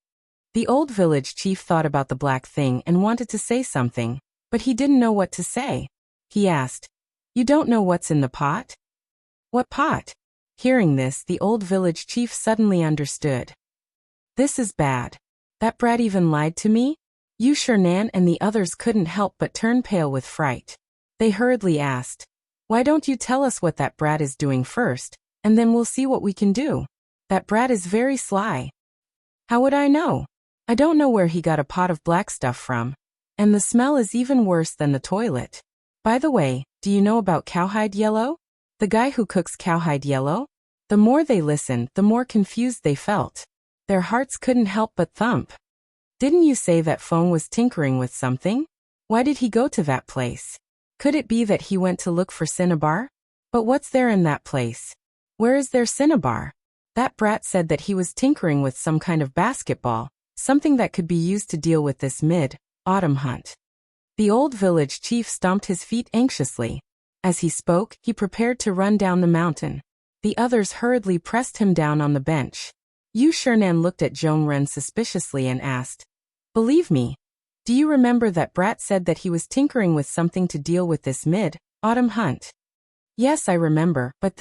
The old village chief thought about the black thing and wanted to say something, but he didn't know what to say. He asked, You don't know what's in the pot? What pot? Hearing this, the old village chief suddenly understood. This is bad. That brat even lied to me? Yu Shernan and the others couldn't help but turn pale with fright. They hurriedly asked, Why don't you tell us what that brat is doing first, and then we'll see what we can do. That brat is very sly. How would I know? I don't know where he got a pot of black stuff from. And the smell is even worse than the toilet. By the way, do you know about cowhide yellow? The guy who cooks cowhide yellow? The more they listened, the more confused they felt. Their hearts couldn't help but thump. Didn't you say that Feng was tinkering with something? Why did he go to that place? Could it be that he went to look for cinnabar? But what's there in that place? Where is there cinnabar? That brat said that he was tinkering with some kind of basketball, something that could be used to deal with this mid-autumn hunt. The old village chief stomped his feet anxiously. As he spoke, he prepared to run down the mountain. The others hurriedly pressed him down on the bench. Yu Shernan looked at Zhong Ren suspiciously and asked, Believe me, Do you remember that brat said that he was tinkering with something to deal with this mid-autumn hunt? Yes, I remember, but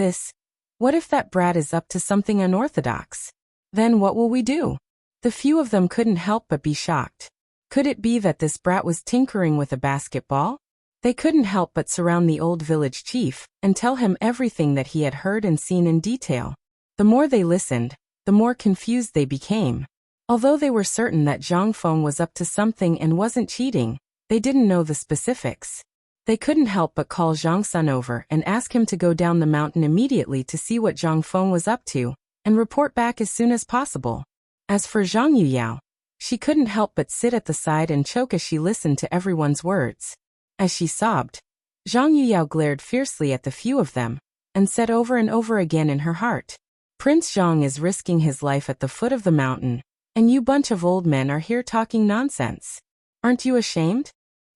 what if that brat is up to something unorthodox? Then what will we do? The few of them couldn't help but be shocked. Could it be that this brat was tinkering with a basketball? They couldn't help but surround the old village chief and tell him everything that he had heard and seen in detail. The more they listened, the more confused they became. Although they were certain that Zhang Feng was up to something and wasn't cheating, they didn't know the specifics. They couldn't help but call Zhang Sun over and ask him to go down the mountain immediately to see what Zhang Feng was up to, and report back as soon as possible. As for Zhang Yuyao, she couldn't help but sit at the side and choke as she listened to everyone's words. As she sobbed, Zhang Yuyao glared fiercely at the few of them, and said over and over again in her heart, "Prince Zhang is risking his life at the foot of the mountain, and you bunch of old men are here talking nonsense. Aren't you ashamed?"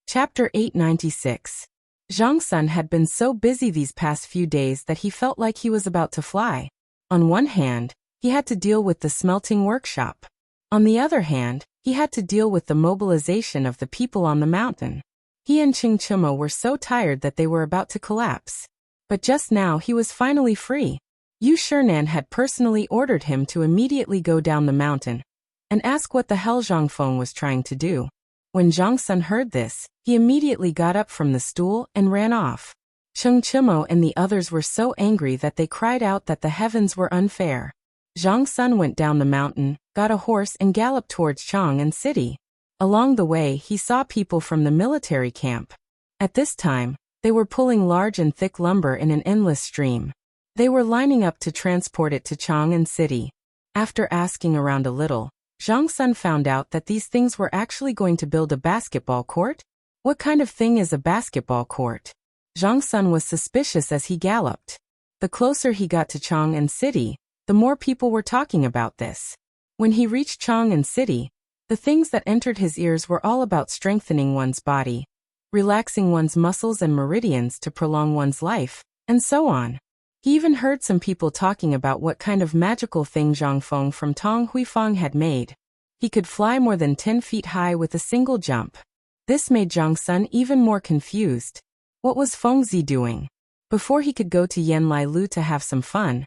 Chapter 896. Zhang Sun had been so busy these past few days that he felt like he was about to fly. On one hand, he had to deal with the smelting workshop. On the other hand, he had to deal with the mobilization of the people on the mountain. He and Ching Chimo were so tired that they were about to collapse. But just now he was finally free. Yu Shernan had personally ordered him to immediately go down the mountain and ask what the hell Zhang Feng was trying to do. When Zhang Sun heard this, he immediately got up from the stool and ran off. Cheng Chimo and the others were so angry that they cried out that the heavens were unfair. Zhang Sun went down the mountain, got a horse and galloped towards Chang'an City. Along the way he saw people from the military camp. At this time, they were pulling large and thick lumber in an endless stream. They were lining up to transport it to Chang'an City. After asking around a little, Zhang Sun found out that these things were actually going to build a basketball court. What kind of thing is a basketball court? Zhang Sun was suspicious as he galloped. The closer he got to Chang'an City, the more people were talking about this. When he reached Chang'an City, the things that entered his ears were all about strengthening one's body, relaxing one's muscles and meridians to prolong one's life, and so on. He even heard some people talking about what kind of magical thing Zhang Feng from Tong Huifang had made. He could fly more than 10 feet high with a single jump. This made Zhang Sun even more confused. What was Feng Zi doing? Before he could go to Yanlai Lu to have some fun,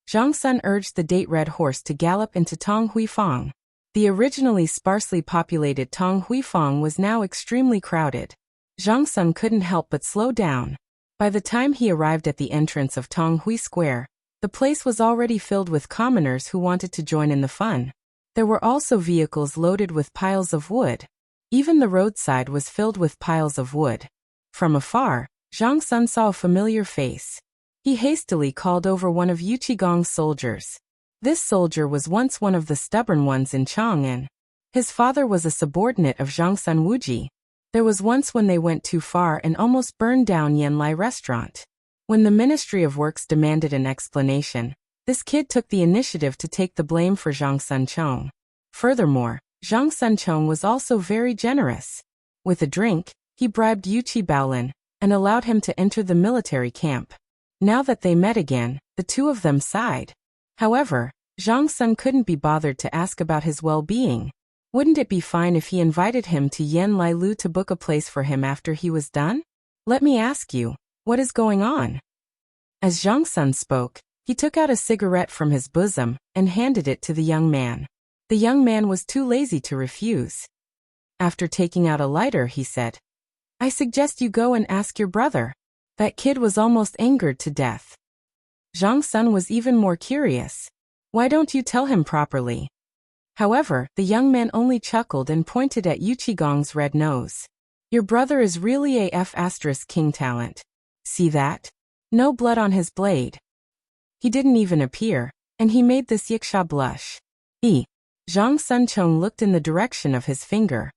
Zhang Sun urged the date red horse to gallop into Tong Huifang. The originally sparsely populated Tong Huifang was now extremely crowded. Zhang Sun couldn't help but slow down. By the time he arrived at the entrance of Tong Hui Square, the place was already filled with commoners who wanted to join in the fun. There were also vehicles loaded with piles of wood. Even the roadside was filled with piles of wood. From afar, Zhang Sun saw a familiar face. He hastily called over one of Yu Qigong's soldiers. This soldier was once one of the stubborn ones in Chang'an. His father was a subordinate of Zhang Sun Wuji. There was once when they went too far and almost burned down Yanlai restaurant. When the Ministry of Works demanded an explanation, this kid took the initiative to take the blame for Zhang Sun Chong. Furthermore, Zhang Sun Chong was also very generous. With a drink, he bribed Yu Qi Baolin and allowed him to enter the military camp. Now that they met again, the two of them sighed. However, Zhang Sun couldn't be bothered to ask about his well-being. Wouldn't it be fine if he invited him to Yanlai Lu to book a place for him after he was done? Let me ask you, what is going on? As Zhang Sun spoke, he took out a cigarette from his bosom and handed it to the young man. The young man was too lazy to refuse. After taking out a lighter, he said, "I suggest you go and ask your brother." That kid was almost angered to death. Zhang Sun was even more curious. Why don't you tell him properly? However, the young man only chuckled and pointed at Yu Qigong's red nose. Your brother is really a F** king talent. See that? No blood on his blade. He didn't even appear, and he made this Yiksha blush. Zhang Sun Chong looked in the direction of his finger.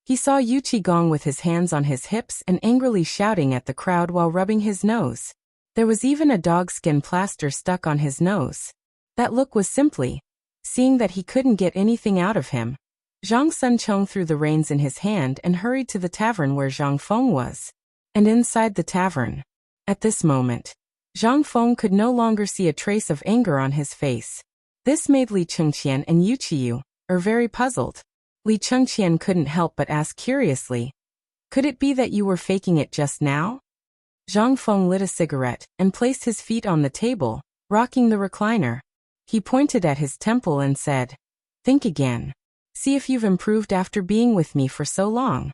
He saw Yu Qigong with his hands on his hips and angrily shouting at the crowd while rubbing his nose. There was even a dogskin plaster stuck on his nose. That look was simply, seeing that he couldn't get anything out of him, Zhang Sun Chong threw the reins in his hand and hurried to the tavern where Zhang Feng was. And inside the tavern, at this moment, Zhang Feng could no longer see a trace of anger on his face. This made Li Chengqian and Yu Qiyu very puzzled. Li Chengqian couldn't help but ask curiously. Could it be that you were faking it just now? Zhang Feng lit a cigarette and placed his feet on the table, rocking the recliner. He pointed at his temple and said, Think again. See if you've improved after being with me for so long.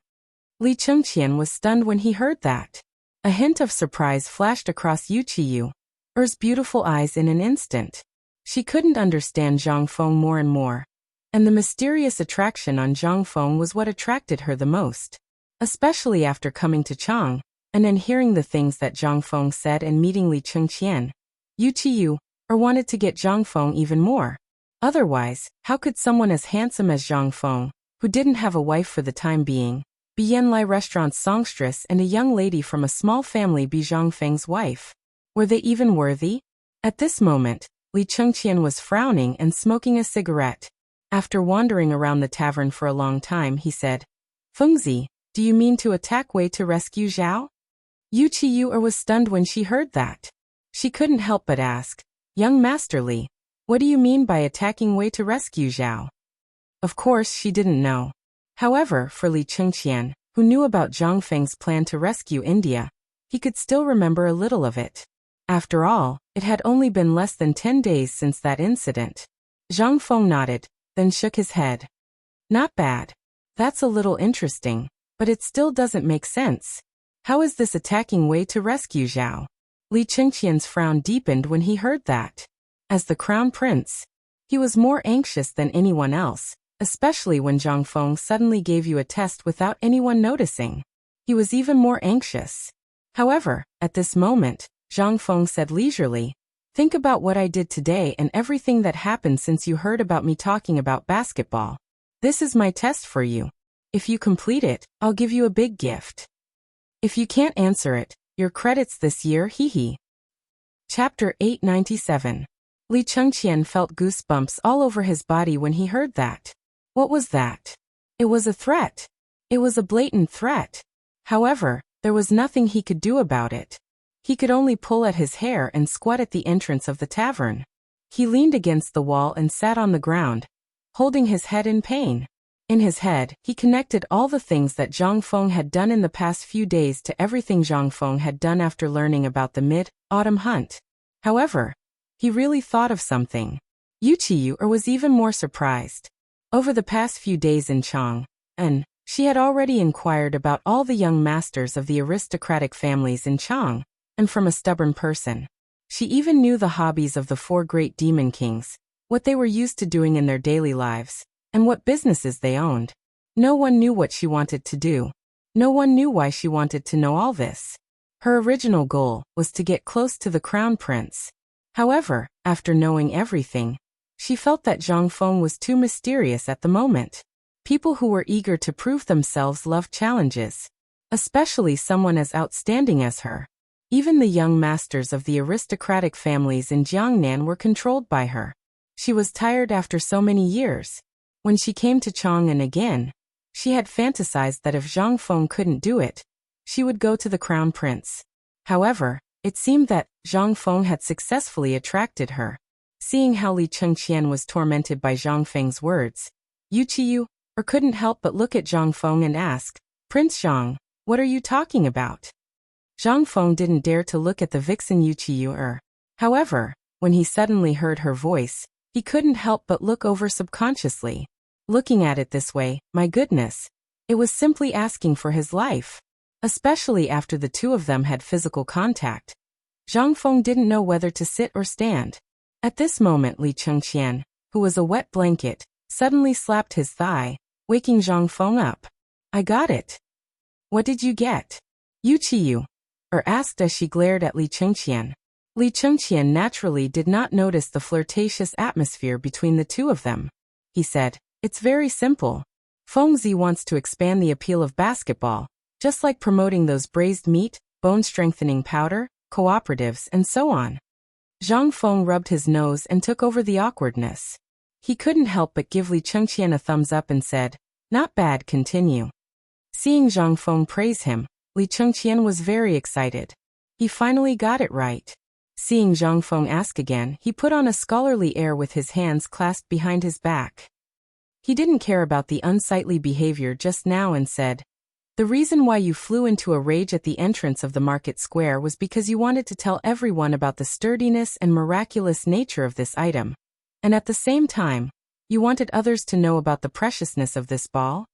Li Chengqian was stunned when he heard that. A hint of surprise flashed across Yu Qiu's beautiful eyes in an instant. She couldn't understand Zhang Feng more and more, and the mysterious attraction on Zhang Feng was what attracted her the most. Especially after coming to Chang, and then hearing the things that Zhang Feng said and meeting Li Chengqian, Yu Qiu wanted to get Zhang Feng even more. Otherwise, how could someone as handsome as Zhang Feng, who didn't have a wife for the time being, be Yanlai Restaurant's songstress, and a young lady from a small family be Zhang Feng's wife? Were they even worthy? At this moment, Li Chengqian was frowning and smoking a cigarette. After wandering around the tavern for a long time, he said, Fengzi, do you mean to attack Wei to rescue Zhao? Yu Qiu was stunned when she heard that. She couldn't help but ask, Young Master Li, what do you mean by attacking Wei to rescue Zhao? Of course she didn't know. However, for Li Chengqian, who knew about Zhang Feng's plan to rescue India, he could still remember a little of it. After all, it had only been less than 10 days since that incident. Zhang Feng nodded, then shook his head. Not bad. That's a little interesting, but it still doesn't make sense. How is this attacking Wei to rescue Zhao? Li Chengqian's frown deepened when he heard that. As the crown prince, he was more anxious than anyone else, especially when Zhang Feng suddenly gave you a test without anyone noticing. He was even more anxious. However, at this moment, Zhang Feng said leisurely, Think about what I did today and everything that happened since you heard about me talking about basketball. This is my test for you. If you complete it, I'll give you a big gift. If you can't answer it, your credits this year, hee. Chapter 897. Li Chengqian felt goosebumps all over his body when he heard that. What was that? It was a threat. It was a blatant threat. However, there was nothing he could do about it. He could only pull at his hair and squat at the entrance of the tavern. He leaned against the wall and sat on the ground, holding his head in pain. In his head, he connected all the things that Zhang Feng had done in the past few days to everything Zhang Feng had done after learning about the mid-autumn hunt. However, he really thought of something. Yu Qiu was even more surprised. Over the past few days in Chang, she had already inquired about all the young masters of the aristocratic families in Chang, and from a stubborn person. She even knew the hobbies of the 4 great demon kings, what they were used to doing in their daily lives, and what businesses they owned. No one knew what she wanted to do. No one knew why she wanted to know all this. Her original goal was to get close to the crown prince. However, after knowing everything, she felt that Zhang Feng was too mysterious at the moment. People who were eager to prove themselves loved challenges, especially someone as outstanding as her. Even the young masters of the aristocratic families in Jiangnan were controlled by her. She was tired after so many years. When she came to Chang'an again, she had fantasized that if Zhang Feng couldn't do it, she would go to the crown prince. However, it seemed that Zhang Feng had successfully attracted her. Seeing how Li Chengqian was tormented by Zhang Feng's words, Yu Qiu couldn't help but look at Zhang Feng and ask, Prince Zhang, what are you talking about? Zhang Feng didn't dare to look at the vixen Yu Qiu. However, when he suddenly heard her voice, he couldn't help but look over subconsciously. Looking at it this way, my goodness, it was simply asking for his life. Especially after the two of them had physical contact. Zhang Feng didn't know whether to sit or stand. At this moment Li Chengqian, who was a wet blanket, suddenly slapped his thigh, waking Zhang Feng up. I got it. What did you get? Yu Qiu asked as she glared at Li Chengqian. Li Chengqian naturally did not notice the flirtatious atmosphere between the two of them. He said, It's very simple. Fengzi wants to expand the appeal of basketball, just like promoting those braised meat, bone-strengthening powder, cooperatives, and so on. Zhang Feng rubbed his nose and took over the awkwardness. He couldn't help but give Li Chengqian a thumbs up and said, Not bad, continue. Seeing Zhang Feng praise him, Li Chengqian was very excited. He finally got it right. Seeing Zhang Feng ask again, he put on a scholarly air with his hands clasped behind his back. He didn't care about the unsightly behavior just now and said, "The reason why you flew into a rage at the entrance of the market square was because you wanted to tell everyone about the sturdiness and miraculous nature of this item. And at the same time, you wanted others to know about the preciousness of this ball?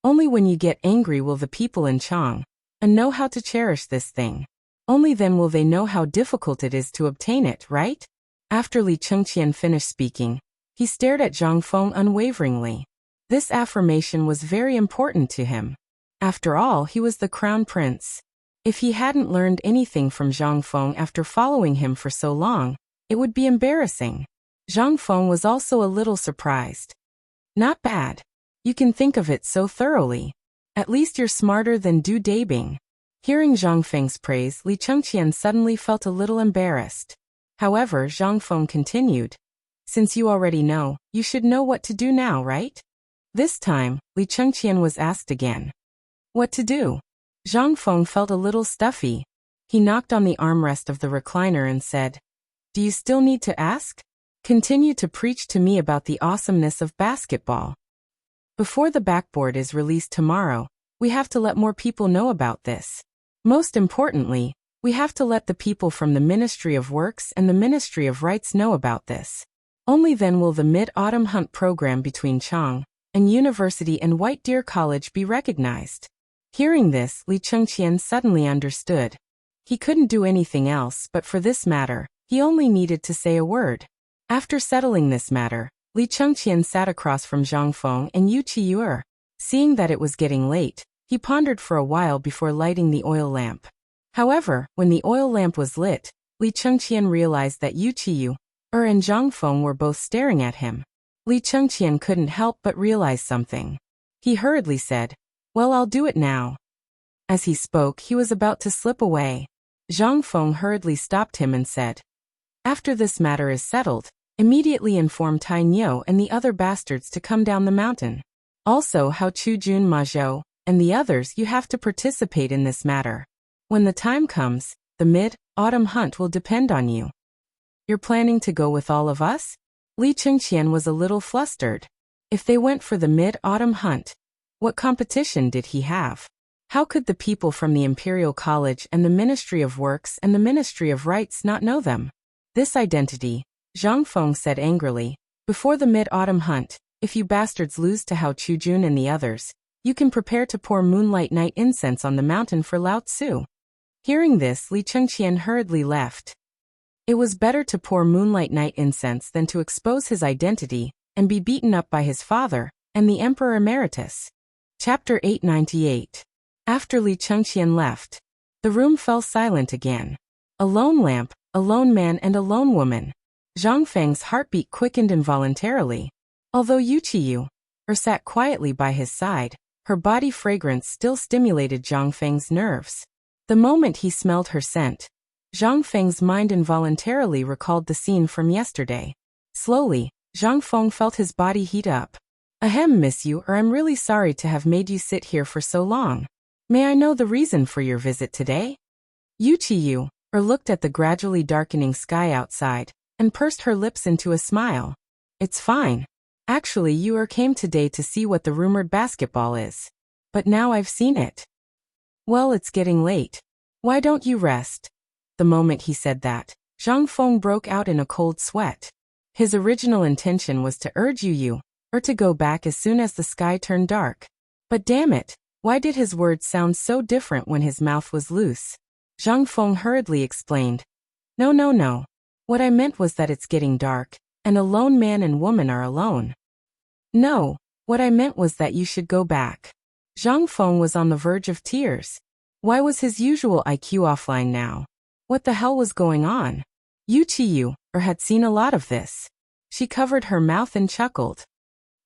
Only when you get angry will the people in Chang and know how to cherish this thing. Only then will they know how difficult it is to obtain it, right?" After Li Chengqian finished speaking, he stared at Zhang Feng unwaveringly. This affirmation was very important to him. After all, he was the crown prince. If he hadn't learned anything from Zhang Feng after following him for so long, it would be embarrassing. Zhang Feng was also a little surprised. "Not bad. You can think of it so thoroughly. At least you're smarter than Du Dabing." Hearing Zhang Feng's praise, Li Chengqian suddenly felt a little embarrassed. However, Zhang Feng continued, "Since you already know, you should know what to do now, right?" This time, Li Chengqian was asked again. What to do? Zhang Feng felt a little stuffy. He knocked on the armrest of the recliner and said, "Do you still need to ask? Continue to preach to me about the awesomeness of basketball. Before the backboard is released tomorrow, we have to let more people know about this. Most importantly, we have to let the people from the Ministry of Works and the Ministry of Rights know about this. Only then will the Mid-Autumn Hunt program between Chang and University and White Deer College be recognized." Hearing this, Li Chengqian suddenly understood. He couldn't do anything else, but for this matter, he only needed to say a word. After settling this matter, Li Chengqian sat across from Zhang Feng and Yu Qiyuer. Seeing that it was getting late, he pondered for a while before lighting the oil lamp. However, when the oil lamp was lit, Li Chengqian realized that Yu Qiyuer and Zhang Feng were both staring at him. Li Chengqian couldn't help but realize something. He hurriedly said, "Well, I'll do it now." As he spoke, he was about to slip away. Zhang Feng hurriedly stopped him and said, "After this matter is settled, immediately inform Tai Niu and the other bastards to come down the mountain. Also Hao Chujun Ma Zhou and the others, you have to participate in this matter. When the time comes, the mid-autumn hunt will depend on you." "You're planning to go with all of us?" Li Chengqian was a little flustered. If they went for the mid-autumn hunt, what competition did he have? How could the people from the Imperial College and the Ministry of Works and the Ministry of Rights not know them? This identity, Zhang Feng said angrily, "Before the mid-autumn hunt, if you bastards lose to Hao Chujun and the others, you can prepare to pour moonlight night incense on the mountain for Lao Tzu." Hearing this, Li Chengqian hurriedly left. It was better to pour moonlight night incense than to expose his identity and be beaten up by his father and the Emperor Emeritus. Chapter 898. After Li Chengqian left, the room fell silent again. A lone lamp, a lone man and a lone woman. Zhang Feng's heartbeat quickened involuntarily. Although Yu Qiyuer sat quietly by his side, her body fragrance still stimulated Zhang Feng's nerves. The moment he smelled her scent, Zhang Feng's mind involuntarily recalled the scene from yesterday. Slowly, Zhang Feng felt his body heat up. "Ahem, Miss Yu, I'm really sorry to have made you sit here for so long. May I know the reason for your visit today?" Yu Qiyuer looked at the gradually darkening sky outside and pursed her lips into a smile. "It's fine. Actually, you came today to see what the rumored basketball is. But now I've seen it." "Well, it's getting late. Why don't you rest?" The moment he said that, Zhang Feng broke out in a cold sweat. His original intention was to urge Yu to go back as soon as the sky turned dark. But damn it, why did his words sound so different when his mouth was loose? Zhang Feng hurriedly explained, No. What I meant was that it's getting dark, and a lone man and woman are alone." "No, what I meant was that you should go back." Zhang Feng was on the verge of tears. Why was his usual IQ offline now? What the hell was going on? Yu Qiyuer had seen a lot of this. She covered her mouth and chuckled.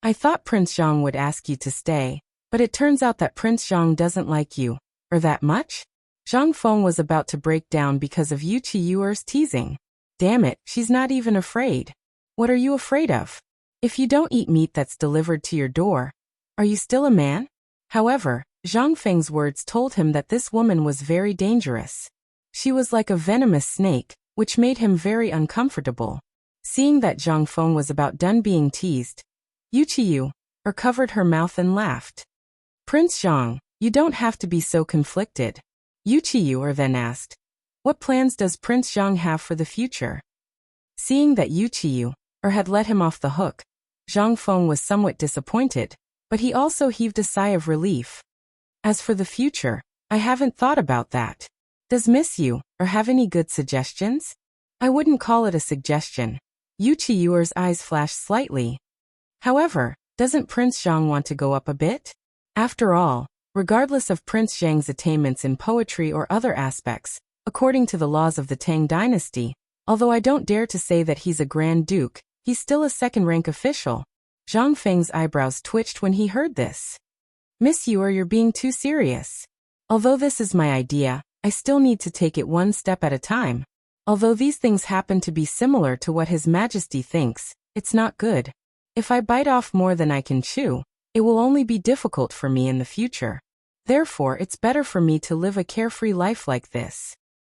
"I thought Prince Zhang would ask you to stay, but it turns out that Prince Zhang doesn't like you, or that much?" Zhang Feng was about to break down because of Yu Qiyuer's teasing. Damn it, she's not even afraid. What are you afraid of? If you don't eat meat that's delivered to your door, are you still a man? However, Zhang Feng's words told him that this woman was very dangerous. She was like a venomous snake, which made him very uncomfortable. Seeing that Zhang Feng was about done being teased, Yu Qiyuer or covered her mouth and laughed. Prince Zhang, you don't have to be so conflicted. Yu Qiyu then asked. What plans does Prince Zhang have for the future? Seeing that Yu Qiyu had let him off the hook, Zhang Feng was somewhat disappointed, but he also heaved a sigh of relief. As for the future, I haven't thought about that. Does Miss Yu have any good suggestions? I wouldn't call it a suggestion. Yu Qiyu's eyes flashed slightly. However, doesn't Prince Zhang want to go up a bit? After all, regardless of Prince Zhang's attainments in poetry or other aspects, according to the laws of the Tang dynasty, although I don't dare to say that he's a Grand Duke, he's still a second-rank official. Zhang Feng's eyebrows twitched when he heard this. Miss Yu, you're being too serious. Although this is my idea, I still need to take it one step at a time. Although these things happen to be similar to what His Majesty thinks, it's not good. If I bite off more than I can chew, it will only be difficult for me in the future. Therefore, it's better for me to live a carefree life like this.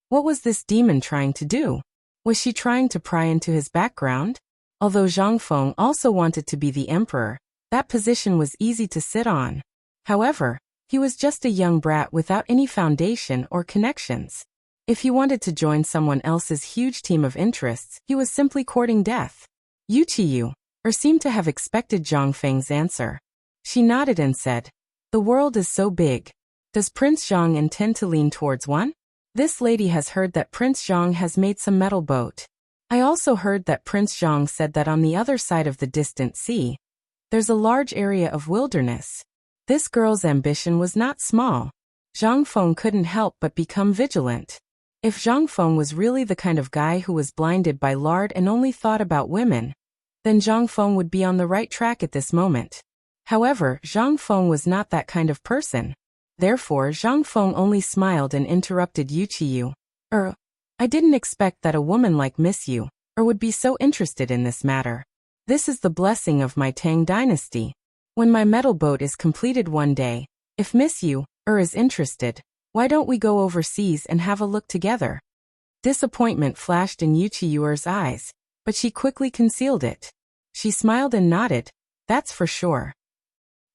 What was this demon trying to do? Was she trying to pry into his background? Although Zhang Feng also wanted to be the emperor, that position was easy to sit on. However, he was just a young brat without any foundation or connections. If he wanted to join someone else's huge team of interests, he was simply courting death. Yu Qiyu seemed to have expected Zhang Feng's answer. She nodded and said, The world is so big. Does Prince Zhang intend to lean towards one? This lady has heard that Prince Zhang has made some metal boat. I also heard that Prince Zhang said that on the other side of the distant sea, there's a large area of wilderness. This girl's ambition was not small. Zhang Feng couldn't help but become vigilant. If Zhang Feng was really the kind of guy who was blinded by lard and only thought about women, then Zhang Feng would be on the right track at this moment. However, Zhang Feng was not that kind of person. Therefore, Zhang Feng only smiled and interrupted Yu Qiyu. I didn't expect that a woman like Miss Yu would be so interested in this matter. This is the blessing of my Tang dynasty. When my metal boat is completed one day, if Miss Yu is interested, why don't we go overseas and have a look together? Disappointment flashed in Yu Qiyu's eyes, but she quickly concealed it. She smiled and nodded, that's for sure.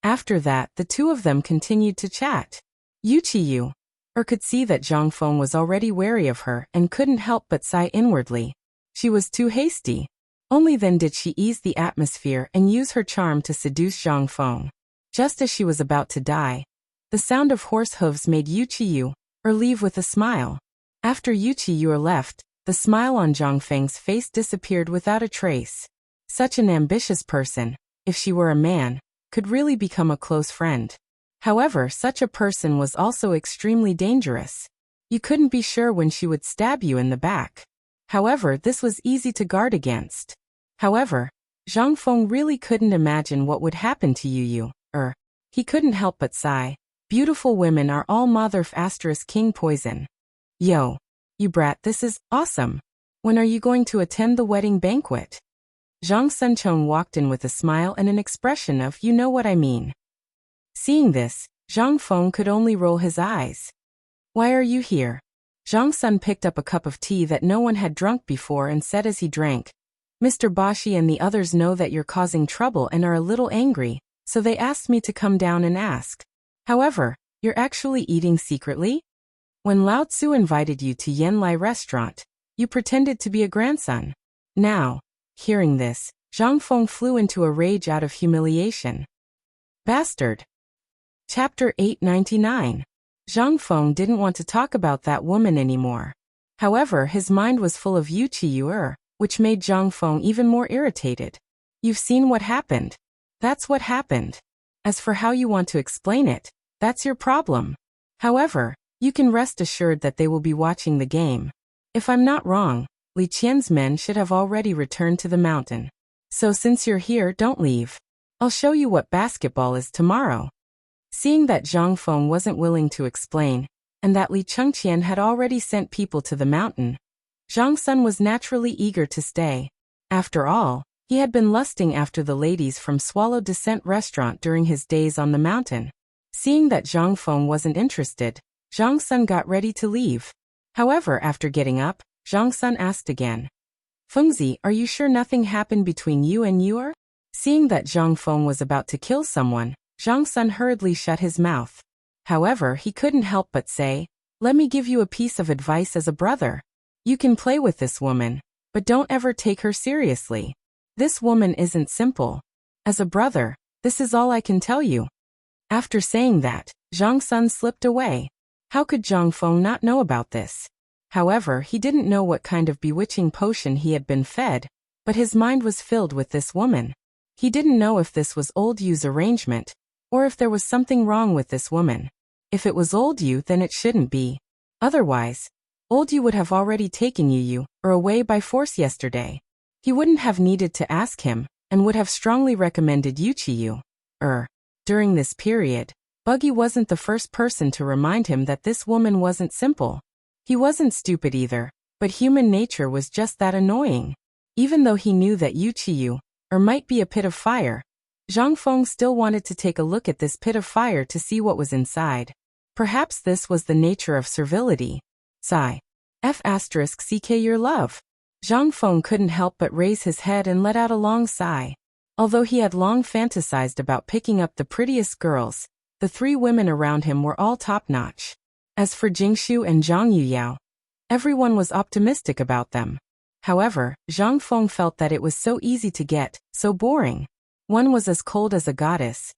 After that, the two of them continued to chat. Yu Qiyu could see that Zhang Feng was already wary of her and couldn't help but sigh inwardly. She was too hasty. Only then did she ease the atmosphere and use her charm to seduce Zhang Feng. Just as she was about to die, the sound of horse hooves made Yu Qiyu leave with a smile. After Yu Qiyu left, the smile on Zhang Feng's face disappeared without a trace. Such an ambitious person, if she were a man, could really become a close friend. However, such a person was also extremely dangerous. You couldn't be sure when she would stab you in the back. However, this was easy to guard against. However, Zhang Feng really couldn't imagine what would happen to Yu Yu. He couldn't help but sigh. Beautiful women are all mother * king poison. Yo, you brat, this is awesome. When are you going to attend the wedding banquet? Zhang Suncheng walked in with a smile and an expression of you know what I mean. Seeing this, Zhang Feng could only roll his eyes. Why are you here? Zhang Sun picked up a cup of tea that no one had drunk before and said as he drank, Mr. Bashi and the others know that you're causing trouble and are a little angry, so they asked me to come down and ask. However, you're actually eating secretly? When Lao Tzu invited you to Yanlai restaurant, you pretended to be a grandson. Now, hearing this, Zhang Feng flew into a rage out of humiliation. Bastard. Chapter 899. Zhang Feng didn't want to talk about that woman anymore. However, his mind was full of Yu Qiyu, which made Zhang Feng even more irritated. You've seen what happened. That's what happened. As for how you want to explain it, that's your problem. However, you can rest assured that they will be watching the game. If I'm not wrong, Li Qian's men should have already returned to the mountain. So since you're here, don't leave. I'll show you what basketball is tomorrow. Seeing that Zhang Feng wasn't willing to explain, and that Li Chengqian had already sent people to the mountain, Zhang Sun was naturally eager to stay. After all, he had been lusting after the ladies from Swallow Descent restaurant during his days on the mountain. Seeing that Zhang Feng wasn't interested, Zhang Sun got ready to leave. However, after getting up, Zhang Sun asked again, Fengzi, are you sure nothing happened between you and Yuer? Seeing that Zhang Feng was about to kill someone, Zhang Sun hurriedly shut his mouth. However, he couldn't help but say, "Let me give you a piece of advice as a brother. You can play with this woman, but don't ever take her seriously. This woman isn't simple. As a brother, this is all I can tell you." After saying that, Zhang Sun slipped away. How could Zhang Feng not know about this? However, he didn't know what kind of bewitching potion he had been fed, but his mind was filled with this woman. He didn't know if this was Old Yu's arrangement, or if there was something wrong with this woman. If it was Old Yu, then it shouldn't be. Otherwise, Old Yu would have already taken Yu away by force yesterday. He wouldn't have needed to ask him, and would have strongly recommended Yu. During this period, Buggy wasn't the first person to remind him that this woman wasn't simple. He wasn't stupid either, but human nature was just that annoying. Even though he knew that Yu might be a pit of fire, Zhang Feng still wanted to take a look at this pit of fire to see what was inside. Perhaps this was the nature of servility. Sigh. F***ck your love. Zhang Feng couldn't help but raise his head and let out a long sigh. Although he had long fantasized about picking up the prettiest girls, the three women around him were all top-notch. As for Jingshu and Zhang Yuyao, everyone was optimistic about them. However, Zhang Feng felt that it was so easy to get, so boring. One was as cold as a goddess,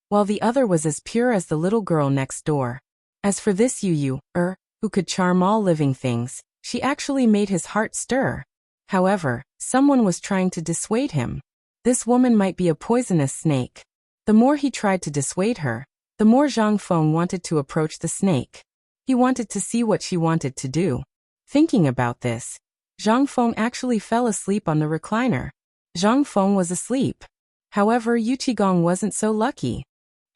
while the other was as pure as the little girl next door. As for this Yu, who could charm all living things, she actually made his heart stir. However, someone was trying to dissuade him. This woman might be a poisonous snake. The more he tried to dissuade her, the more Zhang Feng wanted to approach the snake. He wanted to see what she wanted to do. Thinking about this, Zhang Feng actually fell asleep on the recliner. Zhang Feng was asleep. However, Yu Qigong wasn't so lucky.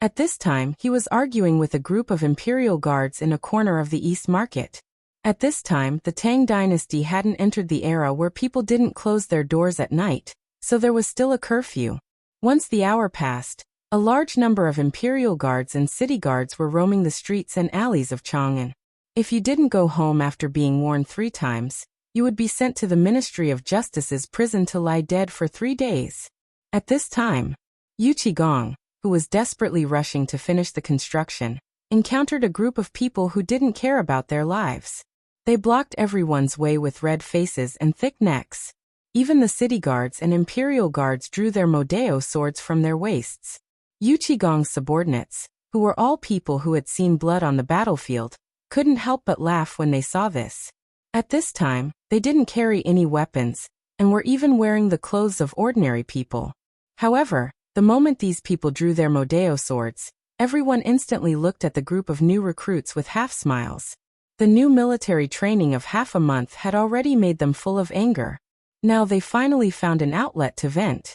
At this time, he was arguing with a group of imperial guards in a corner of the East Market. At this time, the Tang dynasty hadn't entered the era where people didn't close their doors at night, so there was still a curfew. Once the hour passed, a large number of imperial guards and city guards were roaming the streets and alleys of Chang'an. If you didn't go home after being warned 3 times, you would be sent to the Ministry of Justice's prison to lie dead for 3 days. At this time, Yu Qigong, who was desperately rushing to finish the construction, encountered a group of people who didn't care about their lives. They blocked everyone's way with red faces and thick necks. Even the city guards and imperial guards drew their Modeo swords from their waists. Yu Qigong's subordinates, who were all people who had seen blood on the battlefield, couldn't help but laugh when they saw this. At this time, they didn't carry any weapons, and were even wearing the clothes of ordinary people. However, the moment these people drew their Modeo swords, everyone instantly looked at the group of new recruits with half-smiles. The new military training of half a month had already made them full of anger. Now they finally found an outlet to vent.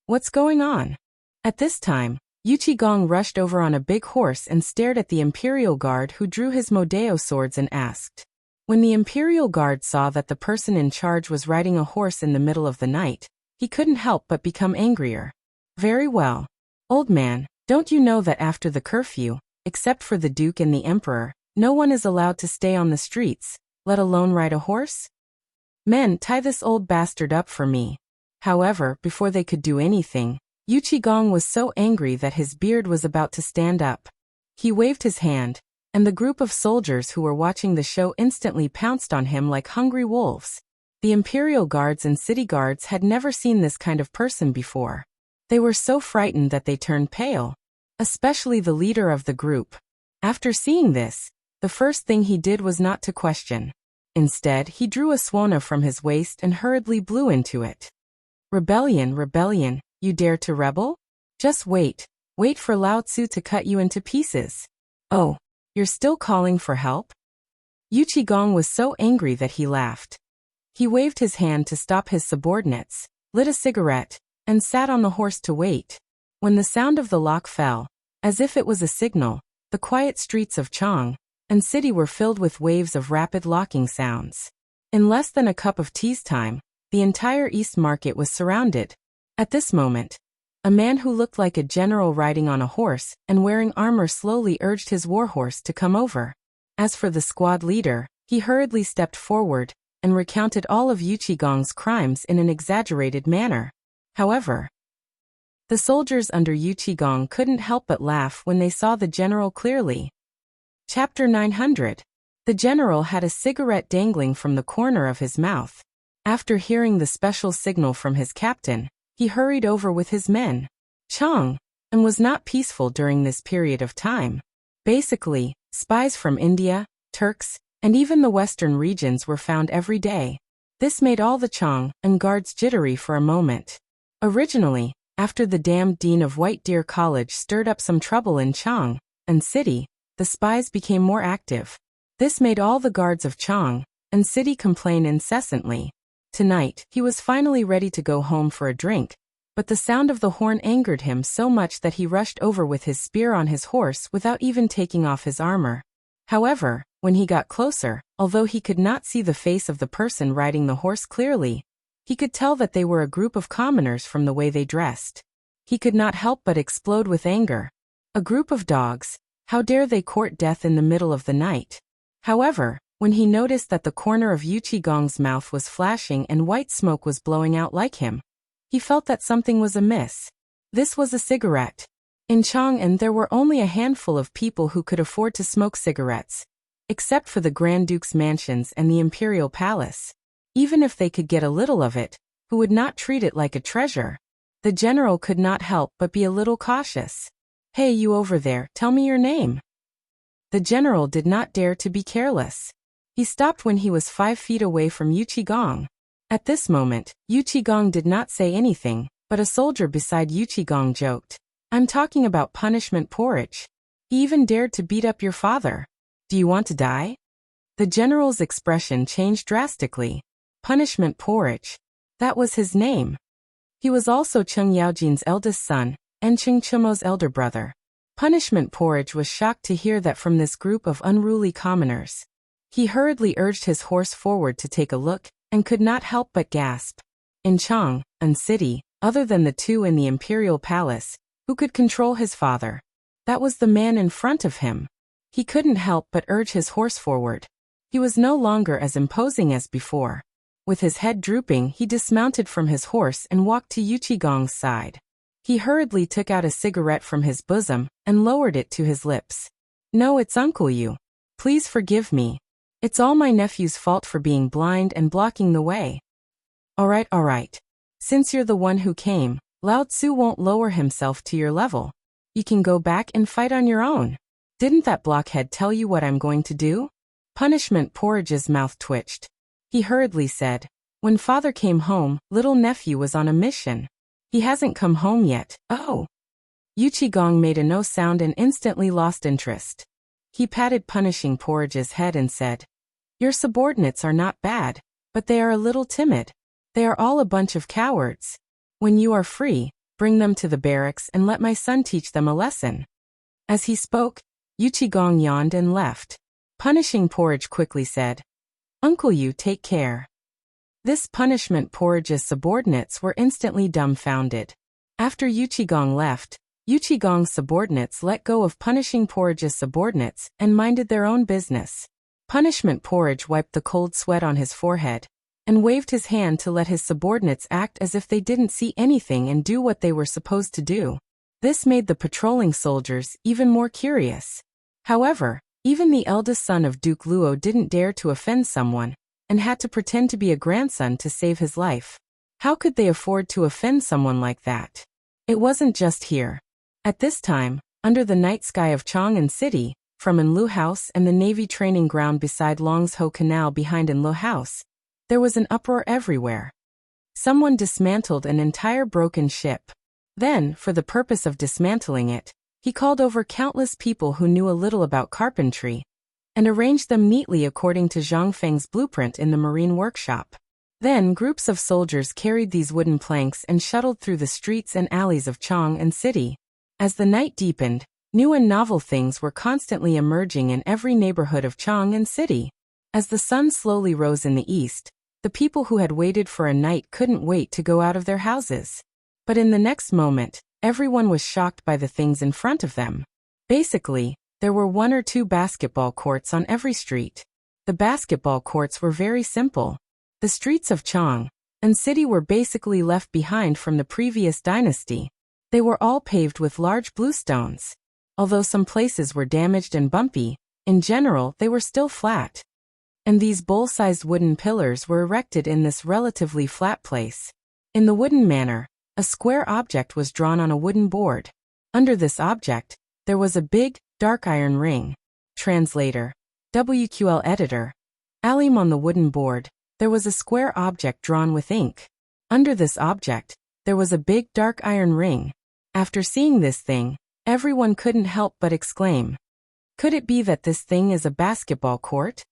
What's going on? At this time, Yu Qigong rushed over on a big horse and stared at the imperial guard who drew his Modeo swords and asked. When the imperial guard saw that the person in charge was riding a horse in the middle of the night, he couldn't help but become angrier. Very well. Old man, don't you know that after the curfew, except for the Duke and the Emperor, no one is allowed to stay on the streets, let alone ride a horse? Men, tie this old bastard up for me. However, before they could do anything, Yu Qigong was so angry that his beard was about to stand up. He waved his hand, and the group of soldiers who were watching the show instantly pounced on him like hungry wolves. The imperial guards and city guards had never seen this kind of person before. They were so frightened that they turned pale. Especially the leader of the group. After seeing this, the first thing he did was not to question. Instead, he drew a swana from his waist and hurriedly blew into it. Rebellion, rebellion, you dare to rebel? Just wait for Lao Tzu to cut you into pieces. Oh, you're still calling for help? Yu Qigong was so angry that he laughed. He waved his hand to stop his subordinates, lit a cigarette, and sat on the horse to wait. When the sound of the lock fell, as if it was a signal, the quiet streets of Chang and city were filled with waves of rapid locking sounds. In less than a cup of tea's time, the entire East Market was surrounded. At this moment, a man who looked like a general riding on a horse and wearing armor slowly urged his warhorse to come over. As for the squad leader, he hurriedly stepped forward and recounted all of Yu Qigong's crimes in an exaggerated manner. However, The soldiers under Yuqigong couldn't help but laugh when they saw the general clearly. Chapter 900. The general had a cigarette dangling from the corner of his mouth. After hearing the special signal from his captain, he hurried over with his men. Chang and was not peaceful during this period of time. Basically, spies from India, Turks, and even the western regions were found every day. This made all the Chang and guards jittery for a moment. Originally, after the damned dean of White Deer College stirred up some trouble in Chang and City, the spies became more active. This made all the guards of Chang and City complain incessantly. Tonight, he was finally ready to go home for a drink, but the sound of the horn angered him so much that he rushed over with his spear on his horse without even taking off his armor. However, when he got closer, although he could not see the face of the person riding the horse clearly, he could tell that they were a group of commoners from the way they dressed. He could not help but explode with anger. A group of dogs, how dare they court death in the middle of the night? However, when he noticed that the corner of Yuqigong's mouth was flashing and white smoke was blowing out like him, he felt that something was amiss. This was a cigarette. In Chang'an there were only a handful of people who could afford to smoke cigarettes, except for the Grand Duke's mansions and the Imperial Palace. Even if they could get a little of it, who would not treat it like a treasure? The general could not help but be a little cautious. "Hey, you over there, tell me your name." The general did not dare to be careless. He stopped when he was 5 feet away from Yuqigong. At this moment, Yuqigong did not say anything, but a soldier beside Yuqigong joked, "I'm talking about punishment porridge. He even dared to beat up your father. Do you want to die?" The general's expression changed drastically. Punishment porridge. That was his name. He was also Cheng Yaojin's eldest son, and Cheng Chumo's elder brother. Punishment porridge was shocked to hear that from this group of unruly commoners. He hurriedly urged his horse forward to take a look, and could not help but gasp. In Chang'an City, other than the two in the Imperial Palace, who could control his father? That was the man in front of him. He couldn't help but urge his horse forward. He was no longer as imposing as before. With his head drooping, he dismounted from his horse and walked to Yuqigong's side. He hurriedly took out a cigarette from his bosom and lowered it to his lips. "No, it's Uncle Yu. Please forgive me. It's all my nephew's fault for being blind and blocking the way." All right. Since you're the one who came, Lao Tzu won't lower himself to your level. You can go back and fight on your own. Didn't that blockhead tell you what I'm going to do?" Punishment porridge's mouth twitched. He hurriedly said, "When father came home, little nephew was on a mission. He hasn't come home yet." "Oh." Yuqigong made a no sound and instantly lost interest. He patted punishing porridge's head and said, "Your subordinates are not bad, but they are a little timid. They are all a bunch of cowards. When you are free, bring them to the barracks and let my son teach them a lesson." As he spoke, Yuqigong yawned and left. Punishing porridge quickly said, "Uncle Yu, take care." This punishment porridge's subordinates were instantly dumbfounded. After Yuqigong left, Yuqigong's subordinates let go of punishing porridge's subordinates and minded their own business. Punishment porridge wiped the cold sweat on his forehead and waved his hand to let his subordinates act as if they didn't see anything and do what they were supposed to do. This made the patrolling soldiers even more curious. However, even the eldest son of Duke Luo didn't dare to offend someone, and had to pretend to be a grandson to save his life. How could they afford to offend someone like that? It wasn't just here. At this time, under the night sky of Chang'an City, from Anlu House and the Navy training ground beside Longsho Canal behind Anlu House, there was an uproar everywhere. Someone dismantled an entire broken ship. Then, for the purpose of dismantling it, he called over countless people who knew a little about carpentry, and arranged them neatly according to Zhang Feng's blueprint in the marine workshop. Then groups of soldiers carried these wooden planks and shuttled through the streets and alleys of Chang'an City. As the night deepened, new and novel things were constantly emerging in every neighborhood of Chang'an City. As the sun slowly rose in the east, the people who had waited for a night couldn't wait to go out of their houses. But in the next moment, everyone was shocked by the things in front of them. Basically, there were 1 or 2 basketball courts on every street. The basketball courts were very simple. The streets of Chang'an City were basically left behind from the previous dynasty. They were all paved with large blue stones. Although some places were damaged and bumpy, in general they were still flat. And these bowl-sized wooden pillars were erected in this relatively flat place. In the wooden manner, a square object was drawn on a wooden board. Under this object, there was a big, dark iron ring. Translator. WQL editor. Alim on the wooden board, there was a square object drawn with ink. Under this object, there was a big, dark iron ring. After seeing this thing, everyone couldn't help but exclaim. Could it be that this thing is a basketball court?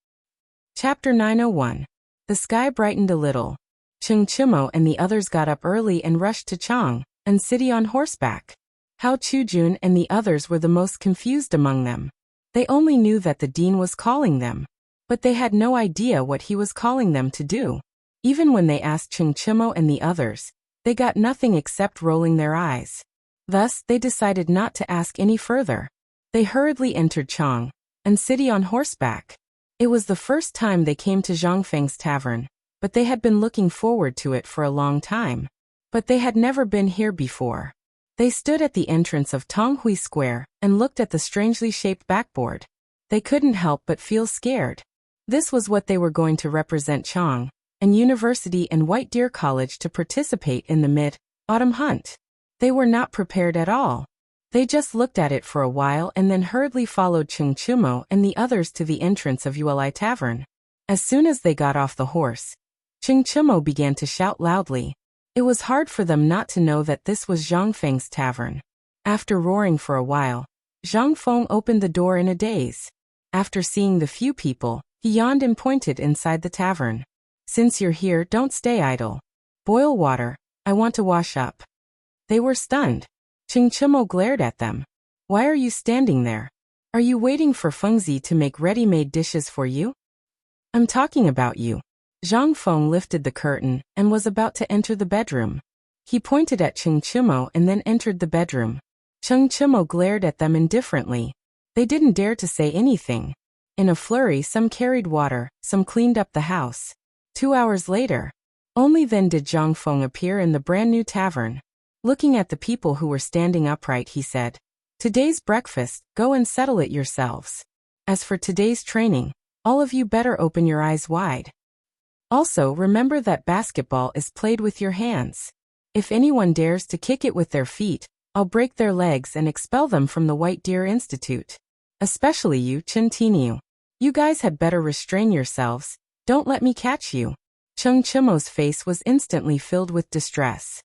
Chapter 901. The sky brightened a little. Cheng Chimo and the others got up early and rushed to Chang, and city on horseback. Hao Chujun and the others were the most confused among them. They only knew that the dean was calling them, but they had no idea what he was calling them to do. Even when they asked Cheng Chimo and the others, they got nothing except rolling their eyes. Thus, they decided not to ask any further. They hurriedly entered Chang, and city on horseback. It was the first time they came to Zhang Feng's tavern, but they had been looking forward to it for a long time. But they had never been here before. They stood at the entrance of Tonghui Square and looked at the strangely shaped backboard. They couldn't help but feel scared. This was what they were going to represent Chang, and University and White Deer College to participate in the mid-autumn hunt. They were not prepared at all. They just looked at it for a while and then hurriedly followed Cheng Chimo and the others to the entrance of Uli Tavern. As soon as they got off the horse, Cheng Chimo began to shout loudly. It was hard for them not to know that this was Zhang Feng's tavern. After roaring for a while, Zhang Feng opened the door in a daze. After seeing the few people, he yawned and pointed inside the tavern. Since you're here, don't stay idle. Boil water, I want to wash up. They were stunned. Cheng Chimo glared at them. Why are you standing there? Are you waiting for Fengzi to make ready-made dishes for you? I'm talking about you. Zhang Feng lifted the curtain and was about to enter the bedroom. He pointed at Cheng Chimo and then entered the bedroom. Cheng Chimo glared at them indifferently. They didn't dare to say anything. In a flurry, some carried water, some cleaned up the house. 2 hours later, only then did Zhang Feng appear in the brand-new tavern. Looking at the people who were standing upright, he said, Today's breakfast, go and settle it yourselves. As for today's training, all of you better open your eyes wide. Also, remember that basketball is played with your hands. If anyone dares to kick it with their feet, I'll break their legs and expel them from the White Deer Institute. Especially you, Chen Tiniu. You guys had better restrain yourselves. Don't let me catch you. Cheng Chimo's face was instantly filled with distress.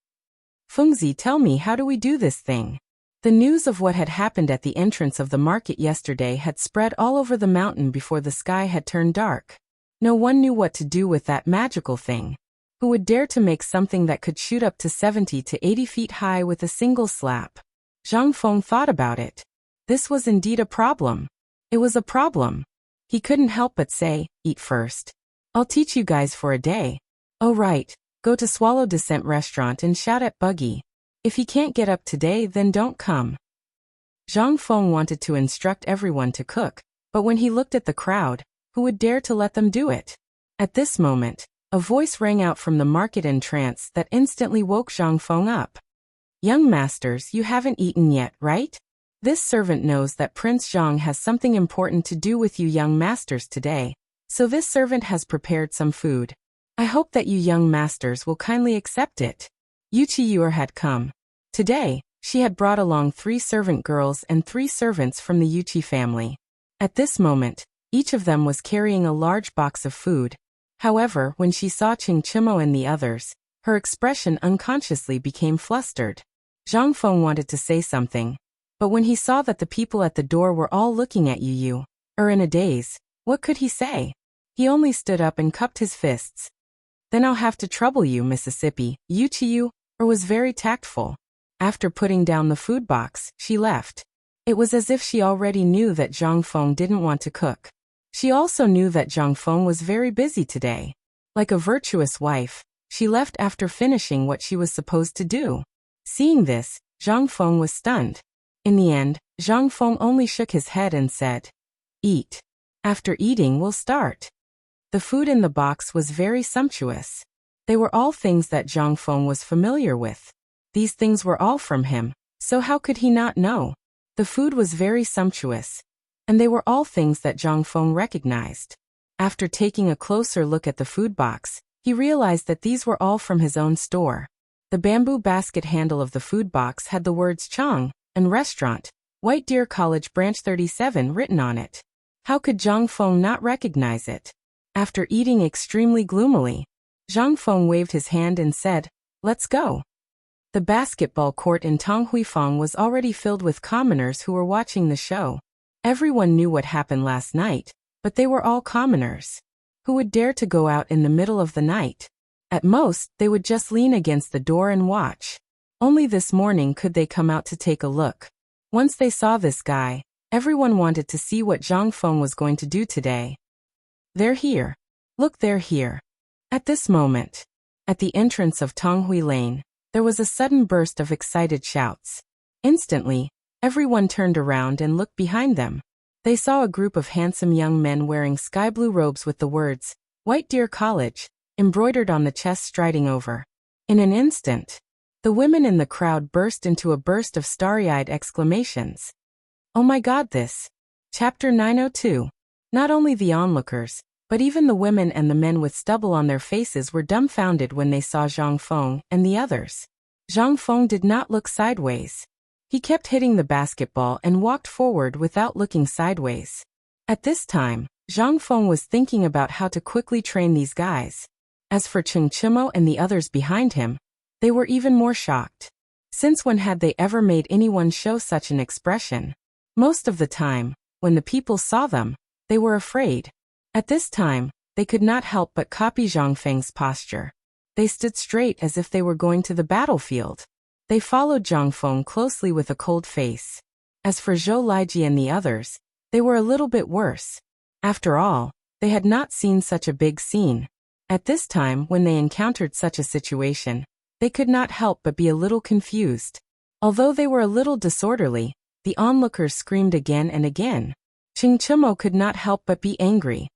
Fengzi, tell me, how do we do this thing? The news of what had happened at the entrance of the market yesterday had spread all over the mountain before the sky had turned dark. No one knew what to do with that magical thing. Who would dare to make something that could shoot up to 70 to 80 feet high with a single slap? Zhang Feng thought about it. This was indeed a problem. It was a problem. He couldn't help but say, eat first. I'll teach you guys for a day. Oh right, go to Swallow Descent restaurant and shout at Buggy. If he can't get up today, then don't come. Zhang Feng wanted to instruct everyone to cook, but when he looked at the crowd, who would dare to let them do it? At this moment, a voice rang out from the market entrance that instantly woke Zhang Feng up. Young masters, you haven't eaten yet, right? This servant knows that Prince Zhang has something important to do with you young masters today, so this servant has prepared some food. I hope that you young masters will kindly accept it. Yuchi Yuer had come. Today, she had brought along 3 servant girls and 3 servants from the Yuchi family. At this moment, each of them was carrying a large box of food. However, when she saw Cheng Chimo and the others, her expression unconsciously became flustered. Zhang Feng wanted to say something, but when he saw that the people at the door were all looking at Yu in a daze, what could he say? He only stood up and cupped his fists. Then I'll have to trouble you, Mississippi. Yuchi was very tactful. After putting down the food box, she left. It was as if she already knew that Zhang Feng didn't want to cook. She also knew that Zhang Feng was very busy today. Like a virtuous wife, she left after finishing what she was supposed to do. Seeing this, Zhang Feng was stunned. In the end, Zhang Feng only shook his head and said, Eat. After eating, we'll start. The food in the box was very sumptuous. They were all things that Zhang Feng was familiar with. These things were all from him, So how could he not know? The food was very sumptuous, and they were all things that Zhang Feng recognized. After taking a closer look at the food box, he realized that these were all from his own store. The bamboo basket handle of the food box had the words Chang and Restaurant, White Deer College Branch 37 written on it. How could Zhang Feng not recognize it? After eating extremely gloomily, Zhang Feng waved his hand and said, "Let's go." The basketball court in Tonghuifang was already filled with commoners who were watching the show. Everyone knew what happened last night, but they were all commoners. Who would dare to go out in the middle of the night? At most, they would just lean against the door and watch. Only this morning could they come out to take a look. Once they saw this guy, everyone wanted to see what Zhang Feng was going to do today. "They're here. Look, they're here." At this moment, at the entrance of Tonghui Lane, there was a sudden burst of excited shouts. Instantly, everyone turned around and looked behind them. They saw a group of handsome young men wearing sky blue robes with the words, White Deer College, embroidered on the chest striding over. In an instant, the women in the crowd burst into a burst of starry-eyed exclamations. "Oh my God, this!" Chapter 902. Not only the onlookers, but even the women and the men with stubble on their faces were dumbfounded when they saw Zhang Feng and the others. Zhang Feng did not look sideways. He kept hitting the basketball and walked forward without looking sideways. At this time, Zhang Feng was thinking about how to quickly train these guys. As for Cheng Chimo and the others behind him, they were even more shocked. Since when had they ever made anyone show such an expression? Most of the time, when the people saw them, they were afraid. At this time, they could not help but copy Zhang Feng's posture. They stood straight as if they were going to the battlefield. They followed Zhang Feng closely with a cold face. As for Zhou Laiji and the others, they were a little bit worse. After all, they had not seen such a big scene. At this time, when they encountered such a situation, they could not help but be a little confused. Although they were a little disorderly, the onlookers screamed again and again. Cheng Chimo could not help but be angry.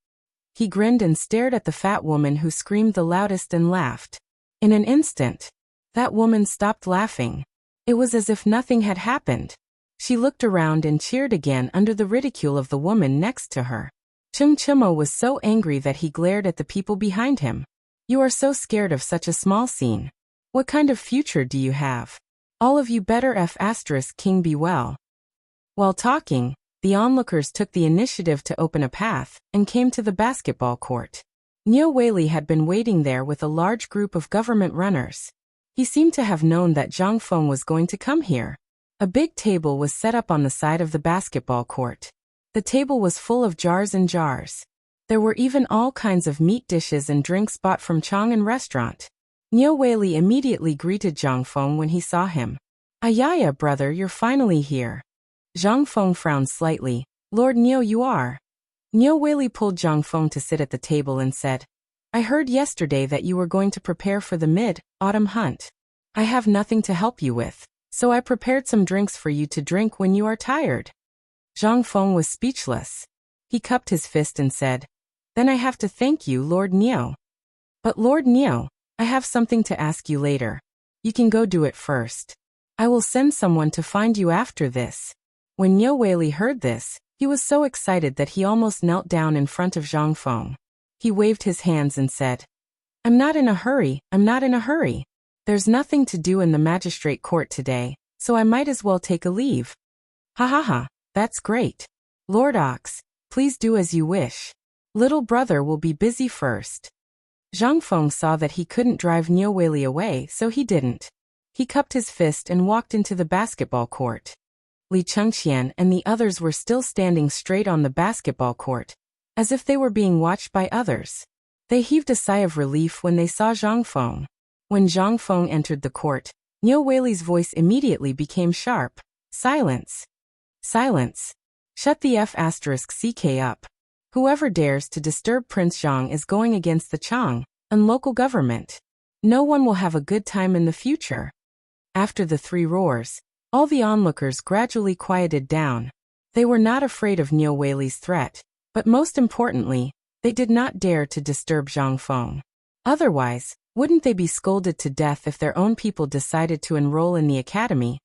He grinned and stared at the fat woman who screamed the loudest and laughed. In an instant, that woman stopped laughing. It was as if nothing had happened. She looked around and cheered again under the ridicule of the woman next to her. Cheng Chimo was so angry that he glared at the people behind him. "You are so scared of such a small scene. What kind of future do you have? All of you better King be well." While talking, the onlookers took the initiative to open a path and came to the basketball court. Niu Weili had been waiting there with a large group of government runners. He seemed to have known that Zhang Feng was going to come here. A big table was set up on the side of the basketball court. The table was full of jars and jars. There were even all kinds of meat dishes and drinks bought from Chang and Restaurant. Niu Weili immediately greeted Zhang Feng when he saw him. "Ayaya, brother, you're finally here." Zhang Feng frowned slightly. "Lord Niu, you are." Niu Weili pulled Zhang Feng to sit at the table and said, "I heard yesterday that you were going to prepare for the mid-autumn hunt. I have nothing to help you with, so I prepared some drinks for you to drink when you are tired." Zhang Feng was speechless. He cupped his fist and said, "Then I have to thank you, Lord Niu." "But Lord Niu, I have something to ask you later. You can go do it first. I will send someone to find you after this." When Niu Weili heard this, he was so excited that he almost knelt down in front of Zhang Feng. He waved his hands and said, I'm not in a hurry. There's nothing to do in the magistrate court today, so I might as well take a leave." "Ha ha ha, that's great. Lord Ox, please do as you wish. Little brother will be busy first." Zhang Feng saw that he couldn't drive Niu Weili away, so he didn't. He cupped his fist and walked into the basketball court. Li Chengqian and the others were still standing straight on the basketball court, as if they were being watched by others. They heaved a sigh of relief when they saw Zhang Feng. When Zhang Feng entered the court, Niu Weili's voice immediately became sharp. "Silence. Silence. Shut the *CK up. Whoever dares to disturb Prince Zhang is going against the Chang and local government. No one will have a good time in the future." After the three roars, all the onlookers gradually quieted down. They were not afraid of Niu Weili's threat, but most importantly, they did not dare to disturb Zhang Feng. Otherwise, wouldn't they be scolded to death if their own people decided to enroll in the academy?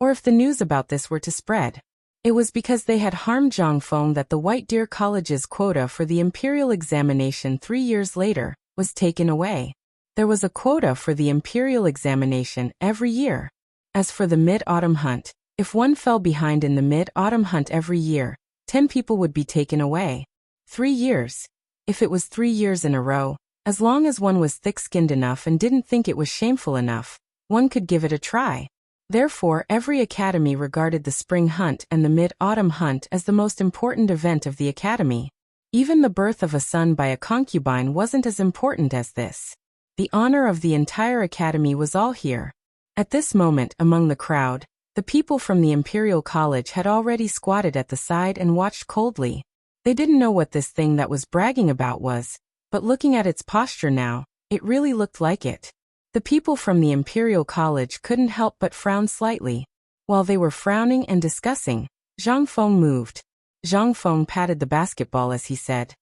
or if the news about this were to spread. It was because they had harmed Zhang Feng that the White Deer College's quota for the imperial examination 3 years later was taken away. There was a quota for the imperial examination every year. As for the mid-autumn hunt, if one fell behind in the mid-autumn hunt every year, 10 people would be taken away. 3 years. If it was 3 years in a row, as long as one was thick-skinned enough and didn't think it was shameful enough, one could give it a try. Therefore, every academy regarded the spring hunt and the mid-autumn hunt as the most important event of the academy. Even the birth of a son by a concubine wasn't as important as this. The honor of the entire academy was all here. At this moment, among the crowd, the people from the Imperial College had already squatted at the side and watched coldly. They didn't know what this thing that was bragging about was, but looking at its posture now, it really looked like it. The people from the Imperial College couldn't help but frown slightly. While they were frowning and discussing, Zhang Feng moved. Zhang Feng patted the basketball as he said,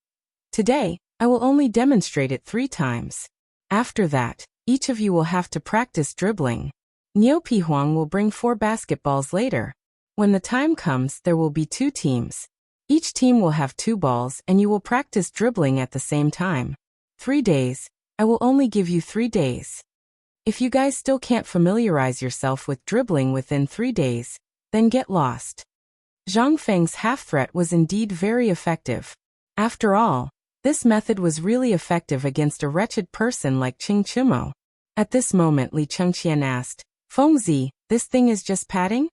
"Today, I will only demonstrate it 3 times. After that, each of you will have to practice dribbling. Niu Pihuang will bring 4 basketballs later. When the time comes, there will be 2 teams. Each team will have 2 balls and you will practice dribbling at the same time. 3 days. I will only give you 3 days. If you guys still can't familiarize yourself with dribbling within 3 days, then get lost." Zhang Feng's half-threat was indeed very effective. After all, this method was really effective against a wretched person like Qing Chimo. At this moment Li Chengqian asked, "Fengzi, this thing is just patting?"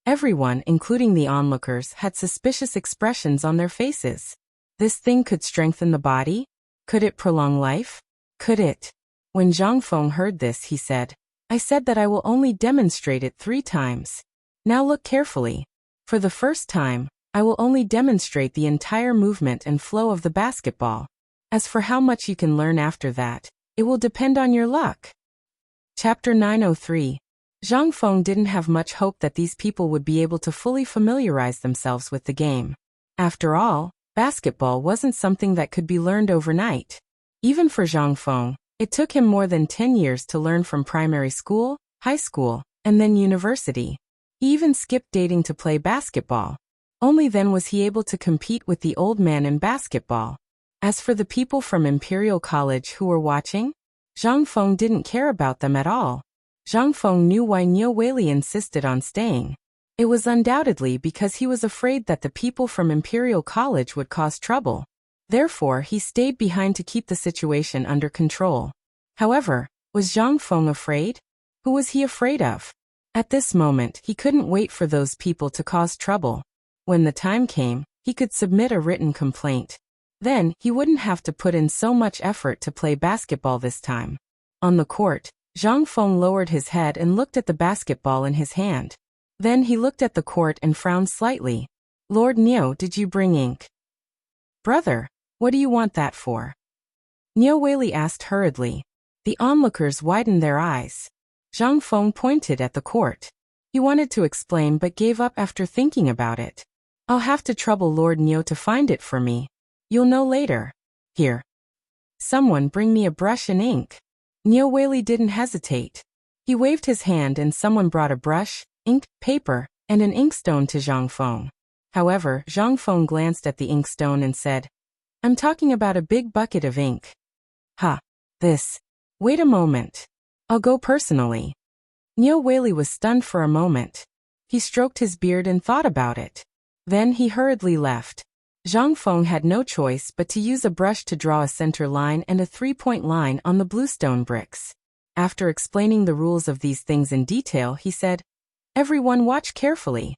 Everyone, including the onlookers, had suspicious expressions on their faces. This thing could strengthen the body? Could it prolong life? Could it? When Zhang Feng heard this, he said, "I said that I will only demonstrate it 3 times. Now look carefully. For the first time, I will only demonstrate the entire movement and flow of the basketball. As for how much you can learn after that, it will depend on your luck." Chapter 903. Zhang Feng didn't have much hope that these people would be able to fully familiarize themselves with the game. After all, basketball wasn't something that could be learned overnight. Even for Zhang Feng, it took him more than 10 years to learn from primary school, high school, and then university. He even skipped dating to play basketball. Only then was he able to compete with the old man in basketball. As for the people from Imperial College who were watching, Zhang Feng didn't care about them at all. Zhang Feng knew why Niu Weili insisted on staying. It was undoubtedly because he was afraid that the people from Imperial College would cause trouble. Therefore, he stayed behind to keep the situation under control. However, was Zhang Feng afraid? Who was he afraid of? At this moment, he couldn't wait for those people to cause trouble. When the time came, he could submit a written complaint. Then, he wouldn't have to put in so much effort to play basketball this time. On the court, Zhang Feng lowered his head and looked at the basketball in his hand. Then he looked at the court and frowned slightly. "Lord Niu, did you bring ink?" "Brother, what do you want that for?" Niu Weili asked hurriedly. The onlookers widened their eyes. Zhang Feng pointed at the court. He wanted to explain but gave up after thinking about it. "I'll have to trouble Lord Niu to find it for me. You'll know later. Here. Someone bring me a brush and ink." Niu Weili didn't hesitate. He waved his hand and someone brought a brush, ink, paper, and an inkstone to Zhang Feng. However, Zhang Feng glanced at the inkstone and said, "I'm talking about a big bucket of ink." "Ha. This. Wait a moment. I'll go personally." Niu Weili was stunned for a moment. He stroked his beard and thought about it. Then he hurriedly left. Zhang Feng had no choice but to use a brush to draw a center line and a 3-point line on the bluestone bricks. After explaining the rules of these things in detail, he said, "Everyone watch carefully."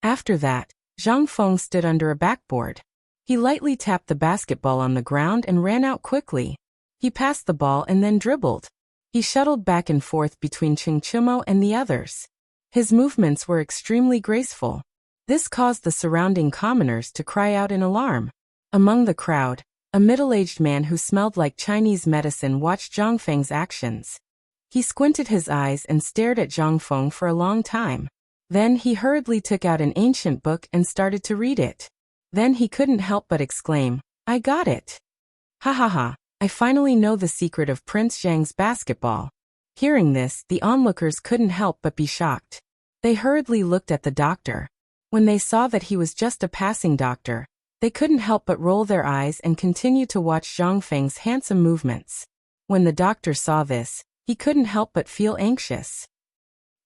After that, Zhang Feng stood under a backboard. He lightly tapped the basketball on the ground and ran out quickly. He passed the ball and then dribbled. He shuttled back and forth between Qing Chimo and the others. His movements were extremely graceful. This caused the surrounding commoners to cry out in alarm. Among the crowd, a middle-aged man who smelled like Chinese medicine watched Zhang Feng's actions. He squinted his eyes and stared at Zhang Feng for a long time. Then he hurriedly took out an ancient book and started to read it. Then he couldn't help but exclaim, "I got it! Ha ha ha, I finally know the secret of Prince Zhang's basketball." Hearing this, the onlookers couldn't help but be shocked. They hurriedly looked at the doctor. When they saw that he was just a passing doctor, they couldn't help but roll their eyes and continue to watch Zhang Feng's handsome movements. When the doctor saw this, he couldn't help but feel anxious.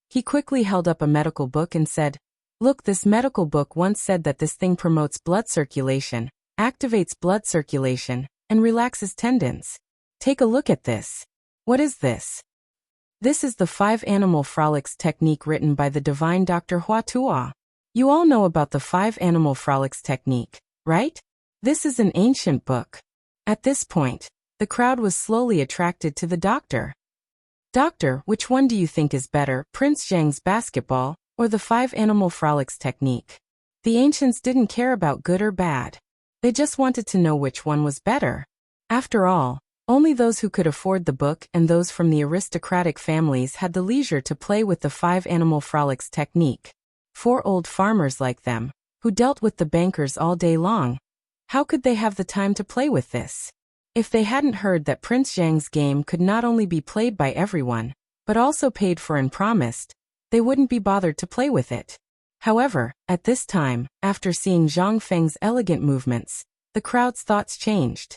He quickly held up a medical book and said, "Look, this medical book once said that this thing promotes blood circulation, activates blood circulation, and relaxes tendons. Take a look at this. What is this?" This is the 5 animal frolics technique written by the divine Dr. Hua Tuo. You all know about the 5 animal frolics technique, right? This is an ancient book. At this point, the crowd was slowly attracted to the doctor. "Doctor, which one do you think is better, Prince Zhang's basketball, or the 5 animal frolics technique?" The ancients didn't care about good or bad. They just wanted to know which one was better. After all, only those who could afford the book and those from the aristocratic families had the leisure to play with the 5 animal frolics technique. 4 old farmers like them, who dealt with the bankers all day long, how could they have the time to play with this? If they hadn't heard that Prince Zhang's game could not only be played by everyone, but also paid for and promised, they wouldn't be bothered to play with it. However, at this time, after seeing Zhang Feng's elegant movements, the crowd's thoughts changed.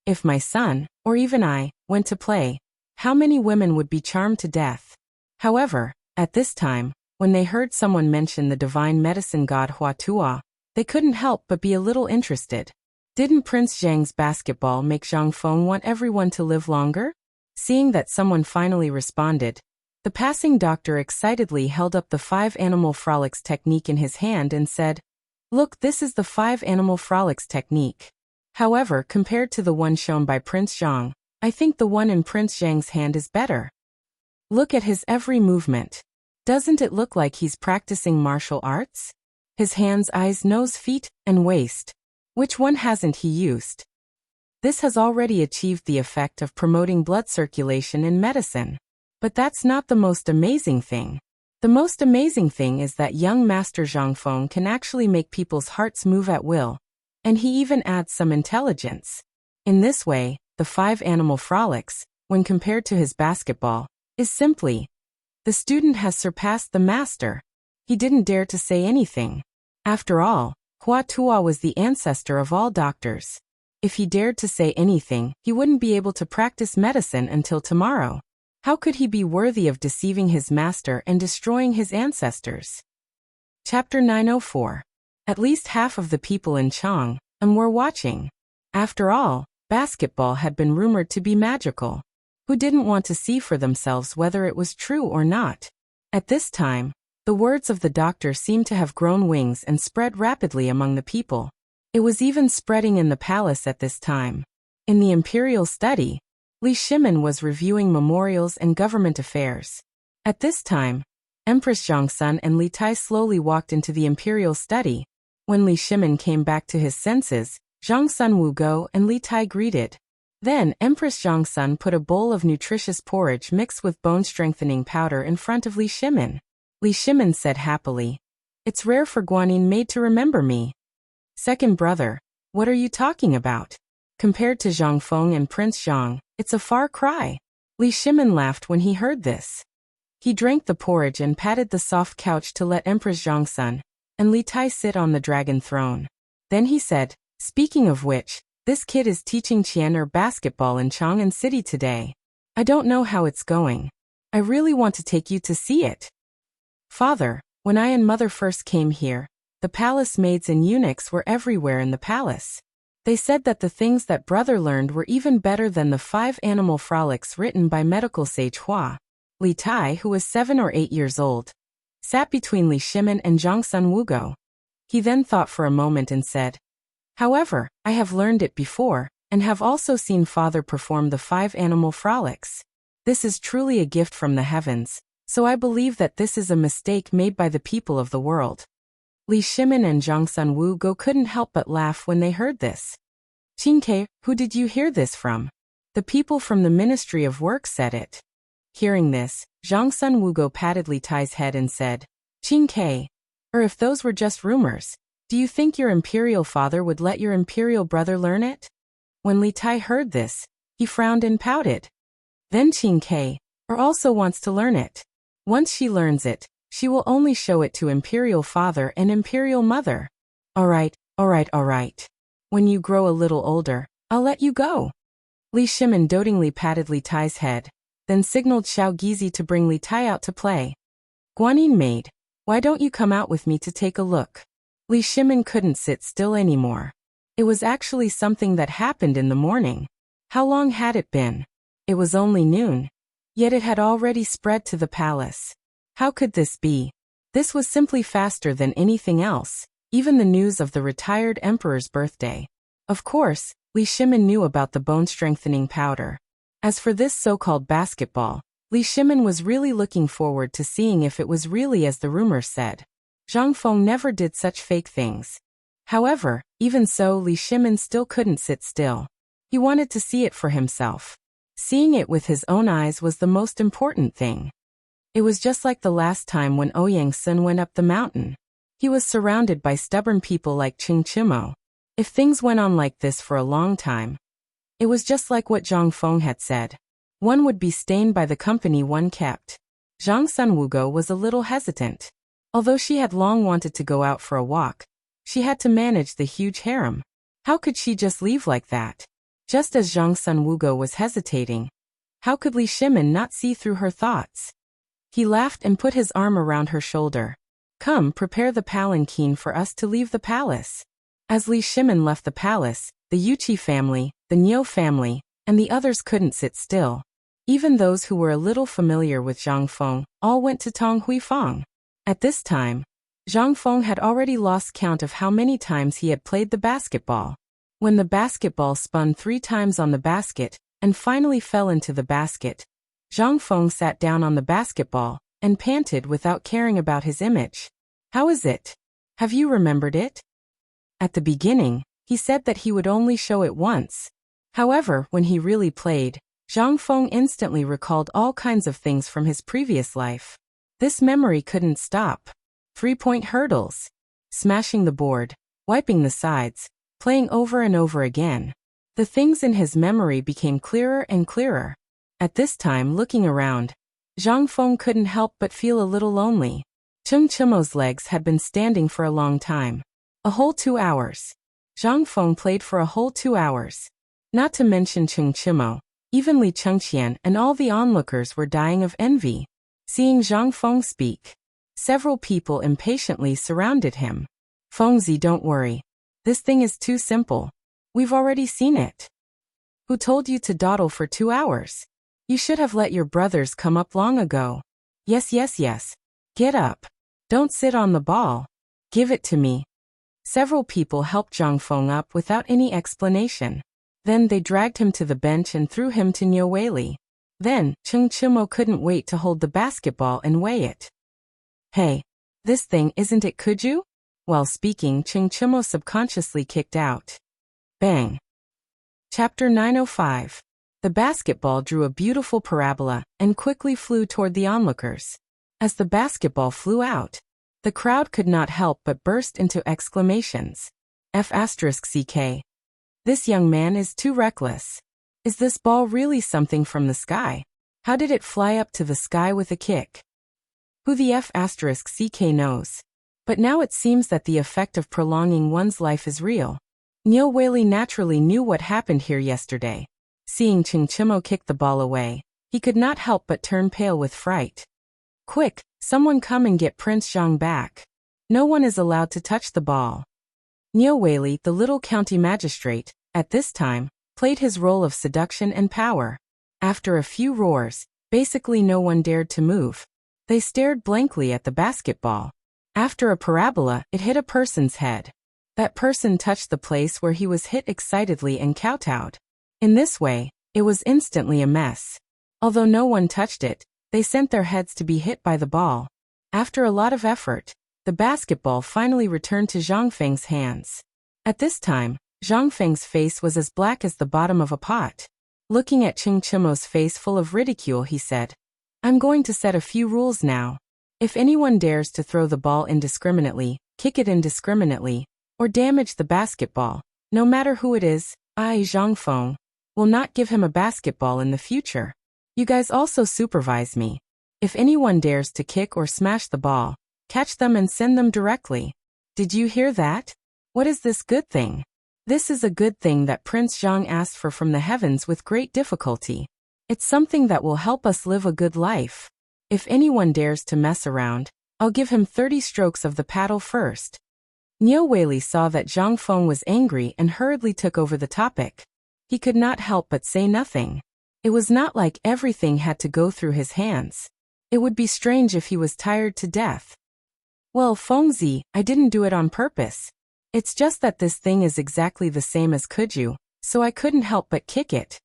If my son, or even I, went to play, how many women would be charmed to death? However, at this time, when they heard someone mention the divine medicine god Hua Tuo, they couldn't help but be a little interested. Didn't Prince Zhang's basketball make Zhang Feng want everyone to live longer? Seeing that someone finally responded, the passing doctor excitedly held up the 5 animal frolics technique in his hand and said, "Look, this is the 5 animal frolics technique. However, compared to the one shown by Prince Zhang, I think the one in Prince Zhang's hand is better. Look at his every movement. Doesn't it look like he's practicing martial arts? His hands, eyes, nose, feet, and waist. Which one hasn't he used? This has already achieved the effect of promoting blood circulation in medicine. But that's not the most amazing thing. The most amazing thing is that young Master Zhang Feng can actually make people's hearts move at will. And he even adds some intelligence. In this way, the 5 animal frolics, when compared to his basketball, is simply, the student has surpassed the master. He didn't dare to say anything. After all, Hua Tuo was the ancestor of all doctors. If he dared to say anything, he wouldn't be able to practice medicine until tomorrow. How could he be worthy of deceiving his master and destroying his ancestors? Chapter 904. At least half of the people in Chang were watching. After all, basketball had been rumored to be magical. Who didn't want to see for themselves whether it was true or not? At this time, the words of the doctor seemed to have grown wings and spread rapidly among the people. It was even spreading in the palace at this time. In the imperial study, Li Shimin was reviewing memorials and government affairs. At this time, Empress Zhongsun and Li Tai slowly walked into the imperial study. When Li Shimin came back to his senses, Zhongsun Wugo and Li Tai greeted. Then Empress Zhongsun put a bowl of nutritious porridge mixed with bone-strengthening powder in front of Li Shimin. Li Shimin said happily, "It's rare for Guanyin maid to remember me." "Second brother, what are you talking about? Compared to Zhang Feng and Prince Zhang, it's a far cry." Li Shimin laughed when he heard this. He drank the porridge and patted the soft couch to let Empress Zhongsun and Li Tai sit on the dragon throne. Then he said, "Speaking of which, this kid is teaching Qian basketball in Chang'an City today. I don't know how it's going. I really want to take you to see it." "Father, when I and mother first came here, the palace maids and eunuchs were everywhere in the palace. They said that the things that brother learned were even better than the 5 animal frolics written by medical sage Hua." Li Tai, who was 7 or 8 years old, sat between Li Shimin and Zhongsun Wugo. He then thought for a moment and said, "However, I have learned it before, and have also seen father perform the 5 animal frolics. This is truly a gift from the heavens, so I believe that this is a mistake made by the people of the world." Li Shimin and Zhongsun Wugo couldn't help but laugh when they heard this. "Qingke, who did you hear this from?" "The people from the Ministry of Work said it." Hearing this, Zhongsun Wugo patted Li Tai's head and said, "Qingke, or if those were just rumors, do you think your imperial father would let your imperial brother learn it?" When Li Tai heard this, he frowned and pouted. Then Qingke, or also wants to learn it. Once she learns it, She will only show it to Imperial Father and Imperial Mother. Alright. When you grow a little older, I'll let you go. Li Shimin dotingly patted Li Tai's head, then signaled Xiao Gizi to bring Li Tai out to play. Guanyin maid, why don't you come out with me to take a look? Li Shimin couldn't sit still anymore. It was actually something that happened in the morning. How long had it been? It was only noon. Yet it had already spread to the palace. How could this be? This was simply faster than anything else, even the news of the retired emperor's birthday. Of course, Li Shimin knew about the bone-strengthening powder. As for this so-called basketball, Li Shimin was really looking forward to seeing if it was really as the rumors said. Zhang Feng never did such fake things. However, even so, Li Shimin still couldn't sit still. He wanted to see it for himself. Seeing it with his own eyes was the most important thing. It was just like the last time when Ouyang Sun went up the mountain. He was surrounded by stubborn people like Qing Chimo. If things went on like this for a long time, it was just like what Zhang Feng had said. One would be stained by the company one kept. Zhang Sunwugo was a little hesitant. Although she had long wanted to go out for a walk, she had to manage the huge harem. How could she just leave like that? Just as Zhang Sunwugo was hesitating, how could Li Shimin not see through her thoughts? He laughed and put his arm around her shoulder. Come, prepare the palanquin for us to leave the palace. As Li Shimin left the palace, the Yuqi family, the Niu family, and the others couldn't sit still. Even those who were a little familiar with Zhang Feng all went to Tong Huifang. At this time, Zhang Feng had already lost count of how many times he had played the basketball. When the basketball spun 3 times on the basket and finally fell into the basket, Zhang Feng sat down on the basketball and panted without caring about his image. How is it? Have you remembered it? At the beginning, he said that he would only show it once. However, when he really played, Zhang Feng instantly recalled all kinds of things from his previous life. This memory couldn't stop. 3-point hurdles, smashing the board, wiping the sides, playing over and over again. The things in his memory became clearer and clearer. At this time, looking around, Zhang Feng couldn't help but feel a little lonely. Cheng Chimo's legs had been standing for a long time. A whole 2 hours. Zhang Feng played for a whole 2 hours. Not to mention Cheng Chimo, even Li Chengqian and all the onlookers were dying of envy. Seeing Zhang Feng speak, several people impatiently surrounded him. Fengzi, don't worry. This thing is too simple. We've already seen it. Who told you to dawdle for 2 hours? You should have let your brothers come up long ago. Yes. Get up. Don't sit on the ball. Give it to me. Several people helped Zhang Feng up without any explanation. Then they dragged him to the bench and threw him to Niu Weili. Then, Cheng Chimo couldn't wait to hold the basketball and weigh it. Hey, this thing, isn't it, could you? While speaking, Cheng Chimo subconsciously kicked out. Bang. Chapter 905. The basketball drew a beautiful parabola and quickly flew toward the onlookers. As the basketball flew out, the crowd could not help but burst into exclamations. F***ck. This young man is too reckless. Is this ball really something from the sky? How did it fly up to the sky with a kick? Who the F***ck knows? But now it seems that the effect of prolonging one's life is real. Niu Weili naturally knew what happened here yesterday. Seeing Cheng Chimo kick the ball away, he could not help but turn pale with fright. Quick, someone come and get Prince Zhang back. No one is allowed to touch the ball. Niu Weili, the little county magistrate, at this time, played his role of seduction and power. After a few roars, basically no one dared to move. They stared blankly at the basketball. After a parabola, it hit a person's head. That person touched the place where he was hit excitedly and kowtowed. In this way, it was instantly a mess. Although no one touched it, they sent their heads to be hit by the ball. After a lot of effort, the basketball finally returned to Zhang Feng's hands. At this time, Zhang Feng's face was as black as the bottom of a pot. Looking at Cheng Chimo's face full of ridicule, he said, I'm going to set a few rules now. If anyone dares to throw the ball indiscriminately, kick it indiscriminately, or damage the basketball, no matter who it is, I, Zhang Feng, will not give him a basketball in the future. You guys also supervise me. If anyone dares to kick or smash the ball, catch them and send them directly. Did you hear that? What is this good thing? This is a good thing that Prince Zhang asked for from the heavens with great difficulty. It's something that will help us live a good life. If anyone dares to mess around, I'll give him 30 strokes of the paddle first. Niu Weili saw that Zhang Feng was angry and hurriedly took over the topic. He could not help but say nothing. It was not like everything had to go through his hands. It would be strange if he was tired to death. Well, Fengzi, I didn't do it on purpose. It's just that this thing is exactly the same as Kuju, so I couldn't help but kick it.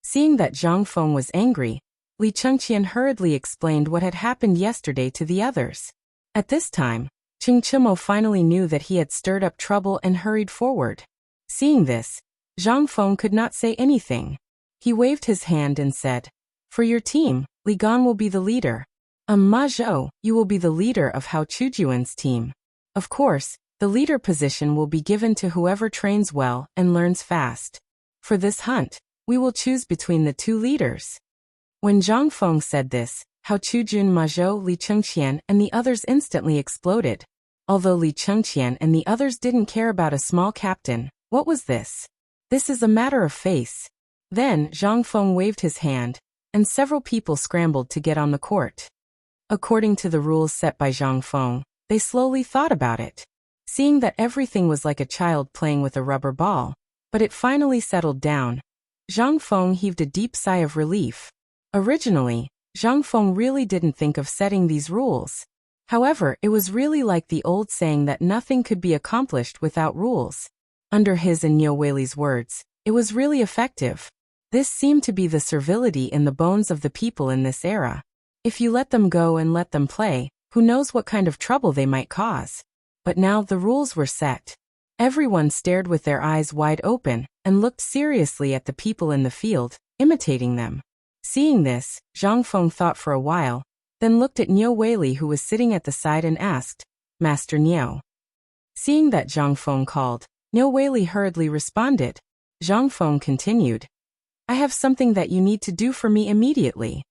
Seeing that Zhang Feng was angry, Li Chengqian hurriedly explained what had happened yesterday to the others. At this time, Qing Chimo finally knew that he had stirred up trouble and hurried forward. Seeing this, Zhang Feng could not say anything. He waved his hand and said, "For your team, Li Gan will be the leader. Ma Zhou, you will be the leader of Hao Chujuan's team. Of course, the leader position will be given to whoever trains well and learns fast. For this hunt, we will choose between the two leaders." When Zhang Feng said this, Hao Chujun, Ma Zhou, Li Chengqian, and the others instantly exploded. Although Li Chengqian and the others didn't care about a small captain, what was this? This is a matter of face. Then Zhang Feng waved his hand, and several people scrambled to get on the court. According to the rules set by Zhang Feng, they slowly thought about it. Seeing that everything was like a child playing with a rubber ball, but it finally settled down, Zhang Feng heaved a deep sigh of relief. Originally, Zhang Feng really didn't think of setting these rules. However, it was really like the old saying that nothing could be accomplished without rules. Under his and Niu Weili's words, it was really effective. This seemed to be the servility in the bones of the people in this era. If you let them go and let them play, who knows what kind of trouble they might cause. But now the rules were set. Everyone stared with their eyes wide open and looked seriously at the people in the field, imitating them. Seeing this, Zhang Feng thought for a while, then looked at Niu Weili who was sitting at the side and asked, "Master Niu." Seeing that Zhang Feng called, Niu Weili hurriedly responded. Zhang Feng continued, "I have something that you need to do for me immediately."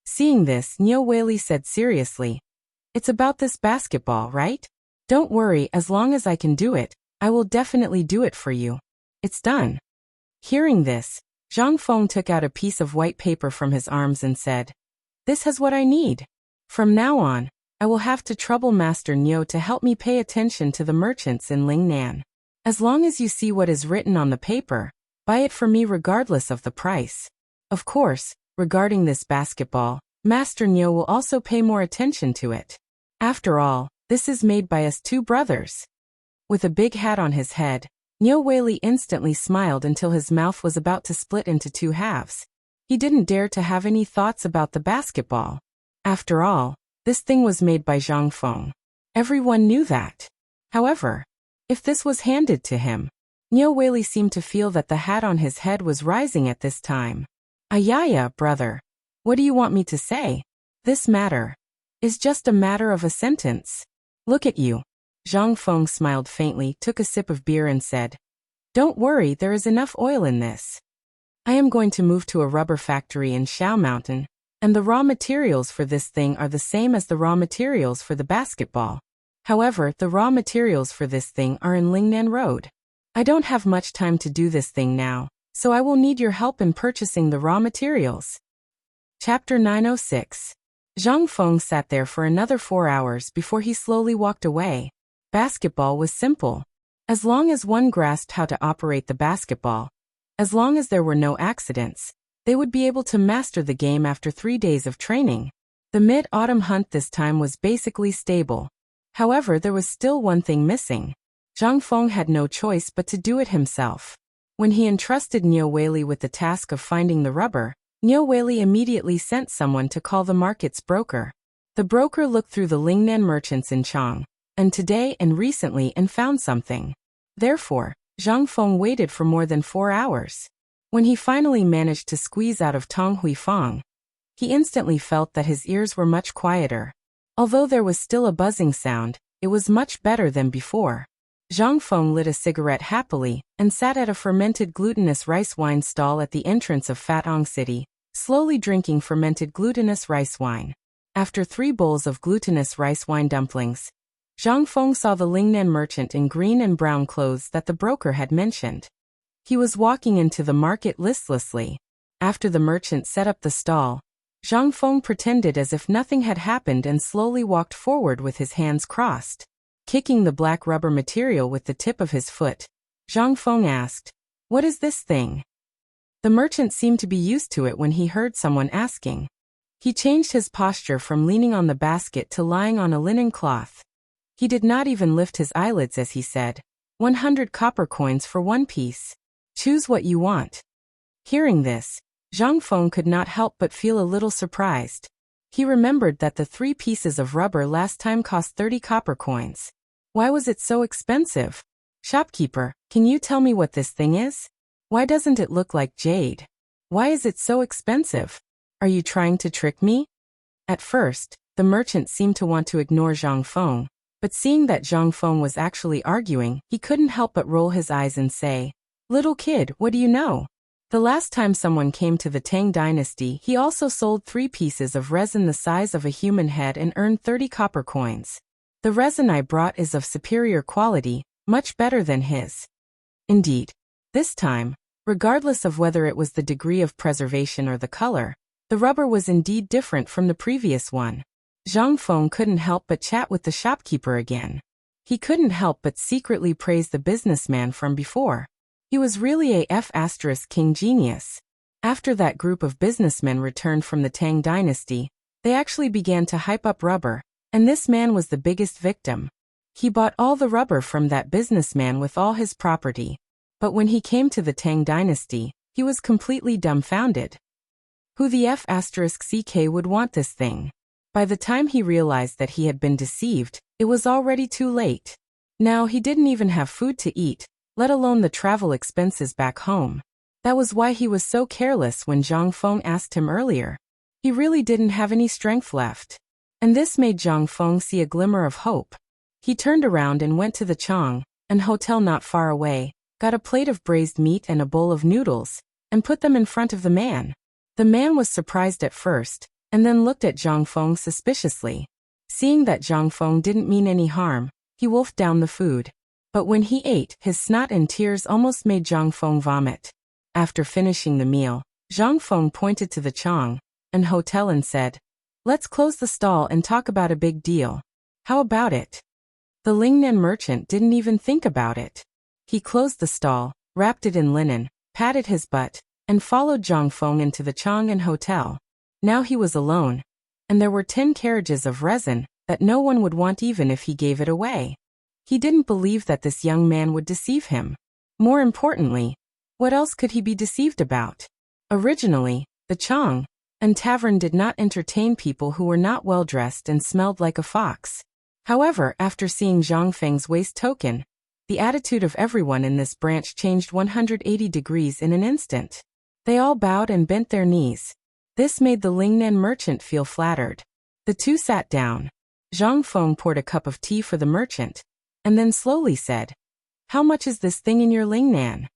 Seeing this, Niu Weili said seriously, "It's about this basketball, right? Don't worry, as long as I can do it, I will definitely do it for you. It's done." Hearing this, Zhang Feng took out a piece of white paper from his arms and said, "This has what I need. From now on, I will have to trouble Master Niu to help me pay attention to the merchants in Lingnan. As long as you see what is written on the paper, buy it for me regardless of the price. Of course, regarding this basketball, Master Niu will also pay more attention to it. After all, this is made by us two brothers." With a big hat on his head, Niu Weili instantly smiled until his mouth was about to split into two halves. He didn't dare to have any thoughts about the basketball. After all, this thing was made by Zhang Feng. Everyone knew that. However, if this was handed to him, Niu Weili seemed to feel that the hat on his head was rising at this time. "Ayaya, brother. What do you want me to say? This matter is just a matter of a sentence. Look at you." Zhang Feng smiled faintly, took a sip of beer and said, "Don't worry, there is enough oil in this. I am going to move to a rubber factory in Shao Mountain, and the raw materials for this thing are the same as the raw materials for the basketball. However, the raw materials for this thing are in Lingnan Road. I don't have much time to do this thing now, so I will need your help in purchasing the raw materials." Chapter 906. Zhang Feng sat there for another 4 hours before he slowly walked away. Basketball was simple. As long as one grasped how to operate the basketball, as long as there were no accidents, they would be able to master the game after 3 days of training. The mid-autumn hunt this time was basically stable. However, there was still one thing missing. Zhang Feng had no choice but to do it himself. When he entrusted Niu Weili with the task of finding the rubber, Niu Weili immediately sent someone to call the market's broker. The broker looked through the Lingnan merchants in Chang, and today and recently, and found something. Therefore, Zhang Feng waited for more than 4 hours. When he finally managed to squeeze out of Tang Huifang, he instantly felt that his ears were much quieter. Although there was still a buzzing sound, it was much better than before. Zhang Feng lit a cigarette happily and sat at a fermented glutinous rice wine stall at the entrance of Fatong City, slowly drinking fermented glutinous rice wine. After 3 bowls of glutinous rice wine dumplings, Zhang Feng saw the Lingnan merchant in green and brown clothes that the broker had mentioned. He was walking into the market listlessly. After the merchant set up the stall, Zhang Feng pretended as if nothing had happened and slowly walked forward with his hands crossed. Kicking the black rubber material with the tip of his foot, Zhang Feng asked, "What is this thing?" The merchant seemed to be used to it when he heard someone asking. He changed his posture from leaning on the basket to lying on a linen cloth. He did not even lift his eyelids as he said, 100 copper coins for 1 piece. Choose what you want. Hearing this, Zhang Feng could not help but feel a little surprised. He remembered that the 3 pieces of rubber last time cost 30 copper coins. Why was it so expensive? Shopkeeper, can you tell me what this thing is? Why doesn't it look like jade? Why is it so expensive? Are you trying to trick me? At first, the merchant seemed to want to ignore Zhang Feng, but seeing that Zhang Feng was actually arguing, he couldn't help but roll his eyes and say, "Little kid, what do you know? The last time someone came to the Tang dynasty, he also sold 3 pieces of resin the size of a human head and earned 30 copper coins. The resin I brought is of superior quality, much better than his." Indeed, this time, regardless of whether it was the degree of preservation or the color, the rubber was indeed different from the previous one. Zhang Feng couldn't help but chat with the shopkeeper again. He couldn't help but secretly praise the businessman from before. He was really a F***king genius. After that group of businessmen returned from the Tang dynasty, they actually began to hype up rubber, and this man was the biggest victim. He bought all the rubber from that businessman with all his property. But when he came to the Tang dynasty, he was completely dumbfounded. Who the F***ck would want this thing? By the time he realized that he had been deceived, it was already too late. Now he didn't even have food to eat, let alone the travel expenses back home. That was why he was so careless when Zhang Feng asked him earlier. He really didn't have any strength left. And this made Zhang Feng see a glimmer of hope. He turned around and went to the Chang, an hotel not far away, got a plate of braised meat and a bowl of noodles, and put them in front of the man. The man was surprised at first, and then looked at Zhang Feng suspiciously. Seeing that Zhang Feng didn't mean any harm, he wolfed down the food. But when he ate, his snot and tears almost made Zhang Feng vomit. After finishing the meal, Zhang Feng pointed to the Chang, an hotel, and said, "Let's close the stall and talk about a big deal. How about it?" The Lingnan merchant didn't even think about it. He closed the stall, wrapped it in linen, patted his butt, and followed Zhang Feng into the Chang'an hotel. Now he was alone, and there were 10 carriages of resin that no one would want even if he gave it away. He didn't believe that this young man would deceive him. More importantly, what else could he be deceived about? Originally, the Chang'an tavern did not entertain people who were not well dressed and smelled like a fox. However, after seeing Zhang Feng's waist token, the attitude of everyone in this branch changed 180 degrees in an instant. They all bowed and bent their knees. This made the Lingnan merchant feel flattered. The two sat down. Zhang Feng poured a cup of tea for the merchant, and then slowly said, "How much is this thing in your Lingnan?"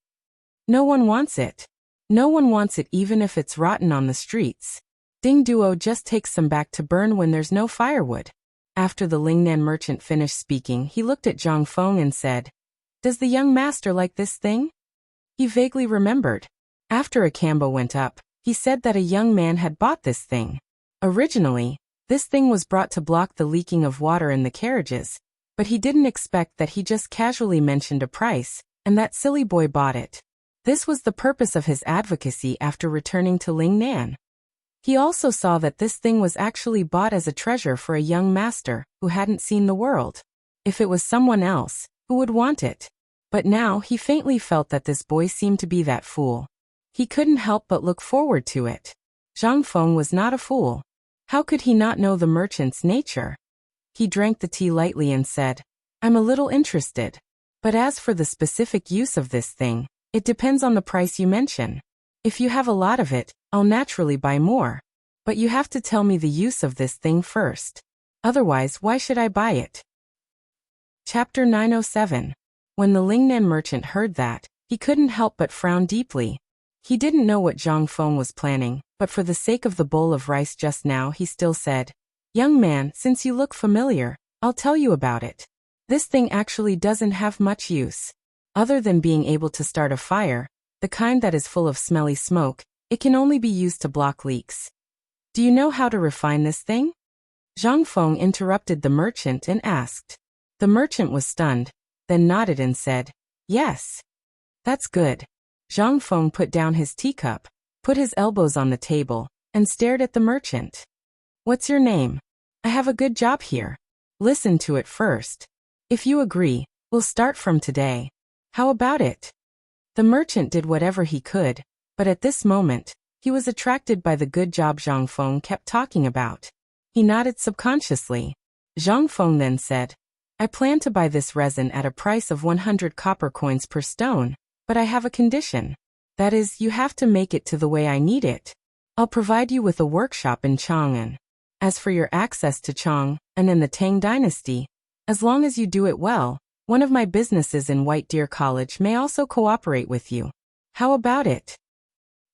"No one wants it. No one wants it even if it's rotten on the streets. Ding Duo just takes some back to burn when there's no firewood." After the Lingnan merchant finished speaking, he looked at Zhang Feng and said, "Does the young master like this thing?" He vaguely remembered. After a Kambo went up, he said that a young man had bought this thing. Originally, this thing was brought to block the leaking of water in the carriages, but he didn't expect that he just casually mentioned a price, and that silly boy bought it. This was the purpose of his advocacy after returning to Lingnan. He also saw that this thing was actually bought as a treasure for a young master who hadn't seen the world. If it was someone else, who would want it? But now he faintly felt that this boy seemed to be that fool. He couldn't help but look forward to it. Zhang Feng was not a fool. How could he not know the merchant's nature? He drank the tea lightly and said, "I'm a little interested. But as for the specific use of this thing, it depends on the price you mention. If you have a lot of it, I'll naturally buy more. But you have to tell me the use of this thing first. Otherwise, why should I buy it?" Chapter 907. When the Lingnan merchant heard that, he couldn't help but frown deeply. He didn't know what Zhang Feng was planning, but for the sake of the bowl of rice just now he still said, Young man, since you look familiar, I'll tell you about it. This thing actually doesn't have much use. Other than being able to start a fire, the kind that is full of smelly smoke, it can only be used to block leaks. Do you know how to refine this thing? Zhang Feng interrupted the merchant and asked. The merchant was stunned, then nodded and said, yes. That's good. Zhang Feng put down his teacup, put his elbows on the table, and stared at the merchant. What's your name? I have a good job here. Listen to it first. If you agree, we'll start from today. How about it? The merchant did whatever he could, but at this moment, he was attracted by the good job Zhang Feng kept talking about. He nodded subconsciously. Zhang Feng then said, I plan to buy this resin at a price of 100 copper coins per stone, but I have a condition. That is, you have to make it to the way I need it. I'll provide you with a workshop in Chang'an. As for your access to Chang, and in the Tang dynasty, as long as you do it well, one of my businesses in White Deer College may also cooperate with you. How about it?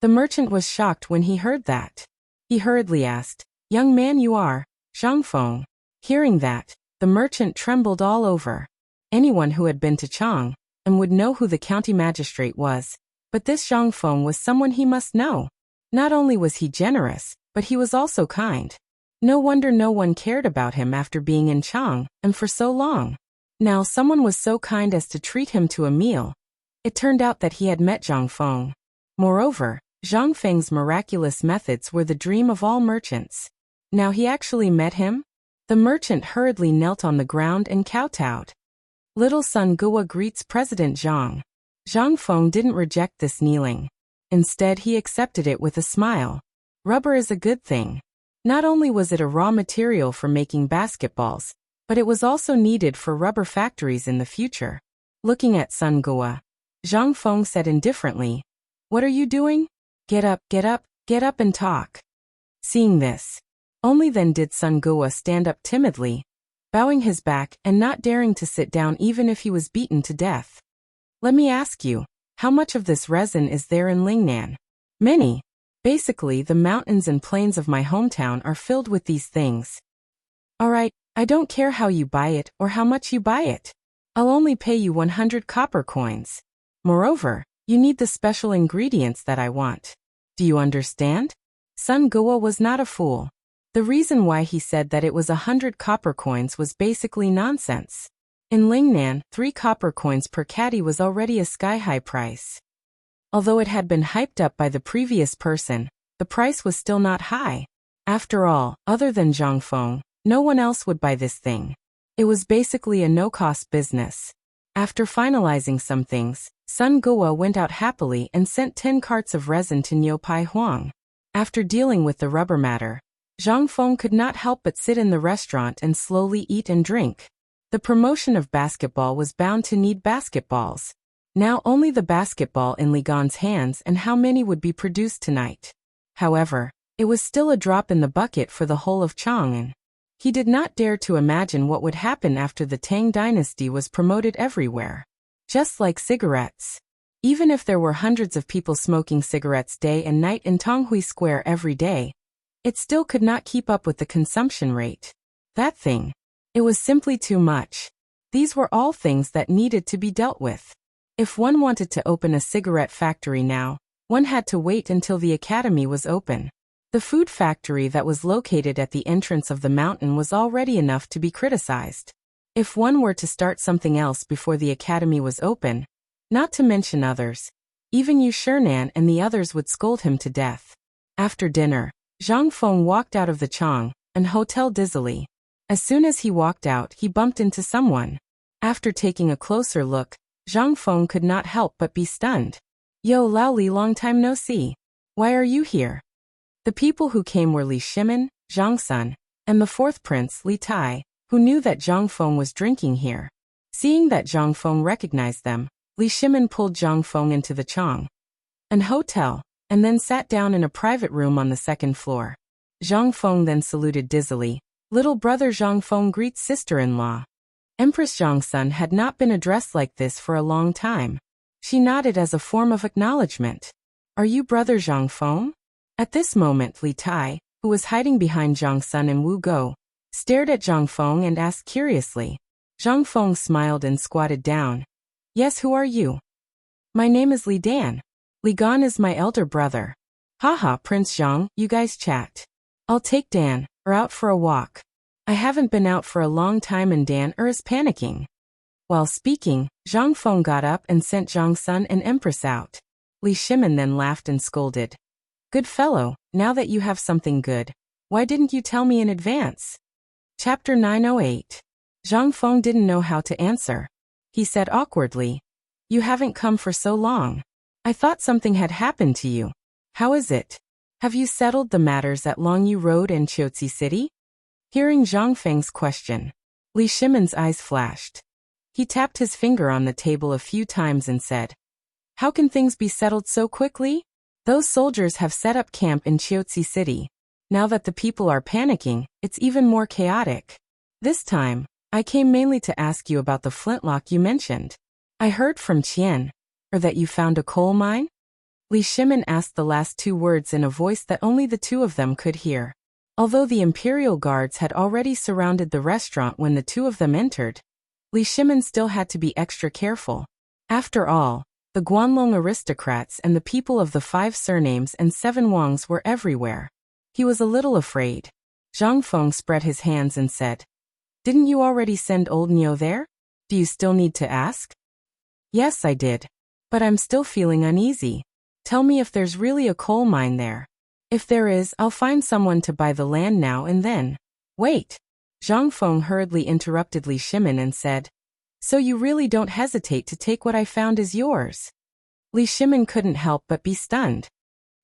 The merchant was shocked when he heard that. He hurriedly asked, Young man you are, Zhang Feng. Hearing that, the merchant trembled all over. Anyone who had been to Chang and would know who the county magistrate was, but this Zhang Feng was someone he must know. Not only was he generous, but he was also kind. No wonder no one cared about him after being in Chang and for so long. Now someone was so kind as to treat him to a meal. It turned out that he had met Zhang Feng. Moreover, Zhang Feng's miraculous methods were the dream of all merchants. Now he actually met him? The merchant hurriedly knelt on the ground and kowtowed. Little son Gua greets President Zhang. Zhang Feng didn't reject this kneeling. Instead he accepted it with a smile. Rubber is a good thing. Not only was it a raw material for making basketballs, but it was also needed for rubber factories in the future. Looking at Sun Gua, Zhang Feng said indifferently, What are you doing? Get up, get up, get up and talk. Seeing this, only then did Sun Gua stand up timidly, bowing his back and not daring to sit down even if he was beaten to death. Let me ask you, how much of this resin is there in Lingnan? Many. Basically, the mountains and plains of my hometown are filled with these things. Alright, I don't care how you buy it or how much you buy it. I'll only pay you 100 copper coins. Moreover, you need the special ingredients that I want. Do you understand? Sun Gua was not a fool. The reason why he said that it was 100 copper coins was basically nonsense. In Lingnan, 3 copper coins per caddy was already a sky-high price. Although it had been hyped up by the previous person, the price was still not high. After all, other than Zhang Feng, no one else would buy this thing. It was basically a no-cost business. After finalizing some things, Sun Gua went out happily and sent 10 carts of resin to Niu Pai Huang. After dealing with the rubber matter, Zhang Feng could not help but sit in the restaurant and slowly eat and drink. The promotion of basketball was bound to need basketballs. Now only the basketball in Li Gan's hands and how many would be produced tonight. However, it was still a drop in the bucket for the whole of Chang'an. He did not dare to imagine what would happen after the Tang dynasty was promoted everywhere. Just like cigarettes. Even if there were hundreds of people smoking cigarettes day and night in Tonghui Square every day, it still could not keep up with the consumption rate. That thing. It was simply too much. These were all things that needed to be dealt with. If one wanted to open a cigarette factory now, one had to wait until the academy was open. The food factory that was located at the entrance of the mountain was already enough to be criticized. If one were to start something else before the academy was open, not to mention others, even Yu Shernan and the others would scold him to death. After dinner, Zhang Feng walked out of the Chang and hotel dizzily. As soon as he walked out, he bumped into someone. After taking a closer look, Zhang Feng could not help but be stunned. Yo Lao Li, long time no see. Why are you here? The people who came were Li Shimin, Zhang Sun, and the fourth prince, Li Tai, who knew that Zhang Feng was drinking here. Seeing that Zhang Feng recognized them, Li Shimin pulled Zhang Feng into the Chang, an hotel, and then sat down in a private room on the second floor. Zhang Feng then saluted dizzily. Little brother Zhang Feng greets sister-in-law. Empress Zhang Sun had not been addressed like this for a long time. She nodded as a form of acknowledgement. Are you brother Zhang Feng? At this moment Li Tai, who was hiding behind Zhang Sun and Wu Go, stared at Zhang Feng and asked curiously. Zhang Feng smiled and squatted down. Yes, who are you? My name is Li Dan. Li Gan is my elder brother. Haha, Prince Zhang, you guys chat. I'll take Dan, out for a walk. I haven't been out for a long time and Dan is panicking. While speaking, Zhang Feng got up and sent Zhang Sun and Empress out. Li Shimin then laughed and scolded. Good fellow, now that you have something good, why didn't you tell me in advance? Chapter 908. Zhang Feng didn't know how to answer. He said awkwardly, You haven't come for so long. I thought something had happened to you. How is it? Have you settled the matters at Longyu Road and Chiotzi City? Hearing Zhang Feng's question, Li Shimin's eyes flashed. He tapped his finger on the table a few times and said, How can things be settled so quickly? Those soldiers have set up camp in Chiotzi City. Now that the people are panicking, it's even more chaotic. This time, I came mainly to ask you about the flintlock you mentioned. I heard from Qian, that you found a coal mine? Li Shimin asked the last two words in a voice that only the two of them could hear. Although the Imperial Guards had already surrounded the restaurant when the two of them entered, Li Shimin still had to be extra careful. After all, the Guanlong aristocrats and the people of the 5 surnames and 7 Wangs were everywhere. He was a little afraid. Zhang Feng spread his hands and said, Didn't you already send old Niu there? Do you still need to ask? Yes, I did. But I'm still feeling uneasy. Tell me if there's really a coal mine there. If there is, I'll find someone to buy the land now and then. Wait. Zhang Feng hurriedly interrupted Li Shimin and said, So you really don't hesitate to take what I found as yours? Li Shimin couldn't help but be stunned.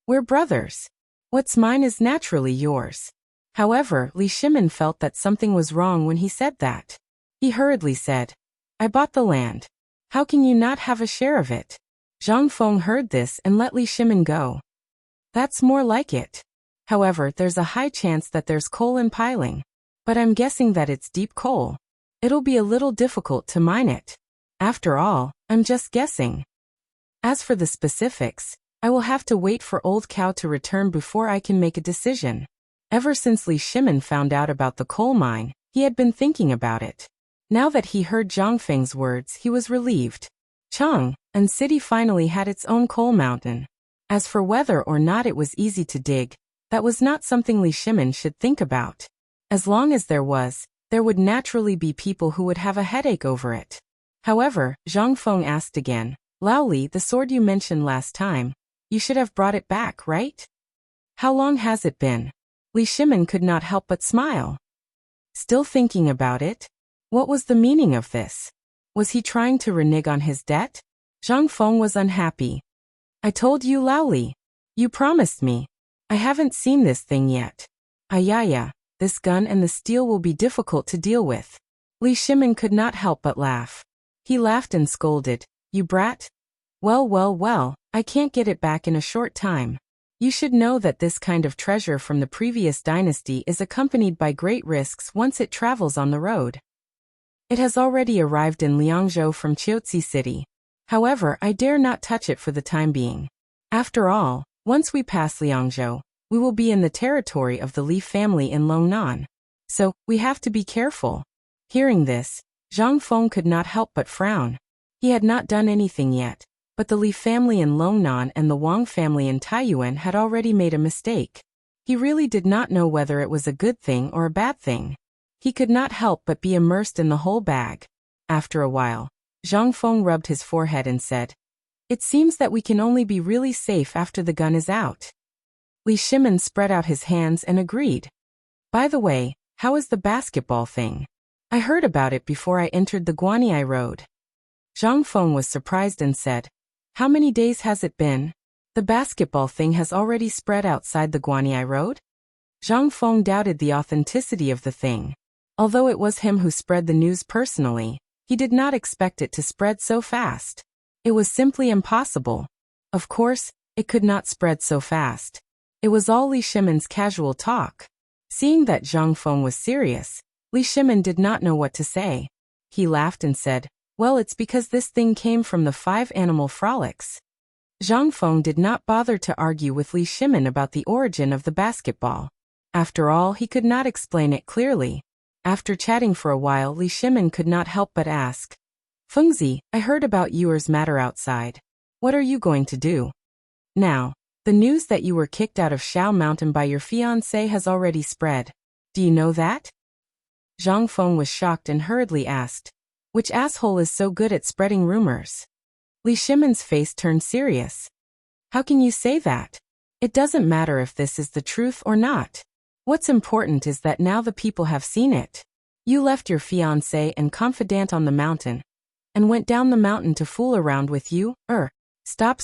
We're brothers. What's mine is naturally yours. However, Li Shimin felt that something was wrong when he said that. He hurriedly said, I bought the land. How can you not have a share of it? Zhang Feng heard this and let Li Shimin go. That's more like it. However, there's a high chance that there's coal in piling. But I'm guessing that it's deep coal. It'll be a little difficult to mine it. After all, I'm just guessing. As for the specifics, I will have to wait for Old Cow to return before I can make a decision. Ever since Li Shimin found out about the coal mine, he had been thinking about it. Now that he heard Zhang Feng's words, he was relieved. Chang'an City finally had its own coal mountain. As for whether or not it was easy to dig, that was not something Li Shimin should think about. As long as there would naturally be people who would have a headache over it. However, Zhang Feng asked again, Lao Li, the sword you mentioned last time, you should have brought it back, right? How long has it been? Li Shimin could not help but smile. Still thinking about it? What was the meaning of this? Was he trying to renege on his debt? Zhang Feng was unhappy. I told you, Lao Li. You promised me. I haven't seen this thing yet. Ayaya, this gun and the steel will be difficult to deal with. Li Shimin could not help but laugh. He laughed and scolded, You brat? Well, I can't get it back in a short time. You should know that this kind of treasure from the previous dynasty is accompanied by great risks once it travels on the road. It has already arrived in Liangzhou from Chiotzi City. However, I dare not touch it for the time being. After all, once we pass Liangzhou, we will be in the territory of the Li family in Longnan. So, we have to be careful. Hearing this, Zhang Feng could not help but frown. He had not done anything yet, but the Li family in Longnan and the Wang family in Taiyuan had already made a mistake. He really did not know whether it was a good thing or a bad thing. He could not help but be immersed in the whole bag. After a while, Zhang Feng rubbed his forehead and said, It seems that we can only be really safe after the gun is out. Li Shimin spread out his hands and agreed. By the way, how is the basketball thing? I heard about it before I entered the Guanyi Road. Zhang Feng was surprised and said, How many days has it been? The basketball thing has already spread outside the Guanyi Road? Zhang Feng doubted the authenticity of the thing. Although it was him who spread the news personally, he did not expect it to spread so fast. It was simply impossible. Of course, it could not spread so fast. It was all Li Shimin's casual talk. Seeing that Zhang Feng was serious, Li Shimin did not know what to say. He laughed and said, Well, it's because this thing came from the 5 animal frolics. Zhang Feng did not bother to argue with Li Shimin about the origin of the basketball. After all, he could not explain it clearly. After chatting for a while, Li Shimin could not help but ask, Fengzi, I heard about yours matter outside. What are you going to do? Now, the news that you were kicked out of Shao Mountain by your fiancé has already spread. Do you know that? Zhang Feng was shocked and hurriedly asked, which asshole is so good at spreading rumors? Li Shimin's face turned serious. How can you say that? It doesn't matter if this is the truth or not. What's important is that now the people have seen it. You left your fiancé and confidant on the mountain, and went down the mountain to fool around with you, Stop.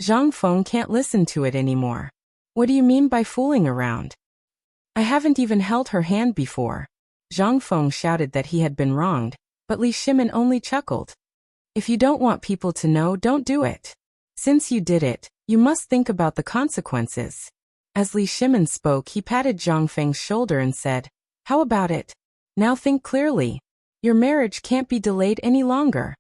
Zhang Feng can't listen to it anymore. What do you mean by fooling around? I haven't even held her hand before. Zhang Feng shouted that he had been wronged, but Li Shimin only chuckled. If you don't want people to know, don't do it. Since you did it, you must think about the consequences. As Li Shimin spoke, he patted Zhang Feng's shoulder and said, How about it? Now think clearly. Your marriage can't be delayed any longer.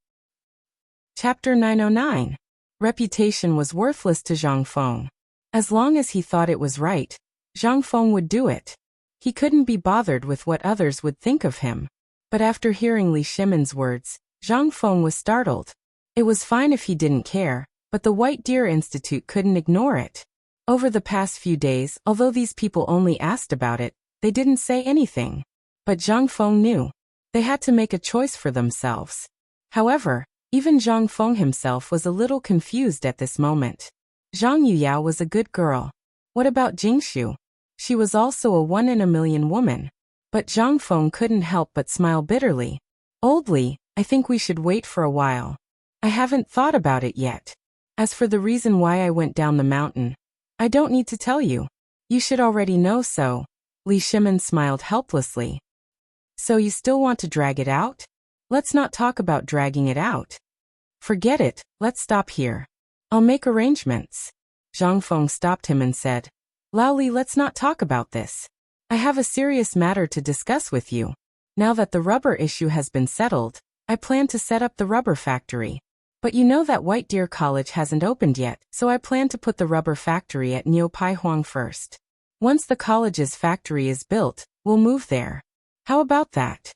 Chapter 909. Reputation was worthless to Zhang Feng. As long as he thought it was right, Zhang Feng would do it. He couldn't be bothered with what others would think of him. But after hearing Li Shimin's words, Zhang Feng was startled. It was fine if he didn't care, but the White Deer Institute couldn't ignore it. Over the past few days, although these people only asked about it, they didn't say anything. But Zhang Feng knew. They had to make a choice for themselves. However, even Zhang Feng himself was a little confused at this moment. Zhang Yuyao was a good girl. What about Jingshu? She was also a one-in-a-million woman. But Zhang Feng couldn't help but smile bitterly. Old Li, I think we should wait for a while. I haven't thought about it yet. As for the reason why I went down the mountain, I don't need to tell you. You should already know so. Li Shimin smiled helplessly. So you still want to drag it out? Let's not talk about dragging it out. Forget it, let's stop here. I'll make arrangements. Zhang Feng stopped him and said, Lao Li, let's not talk about this. I have a serious matter to discuss with you. Now that the rubber issue has been settled, I plan to set up the rubber factory. But you know that White Deer College hasn't opened yet, so I plan to put the rubber factory at Niu Pai Huang first. Once the college's factory is built, we'll move there. How about that?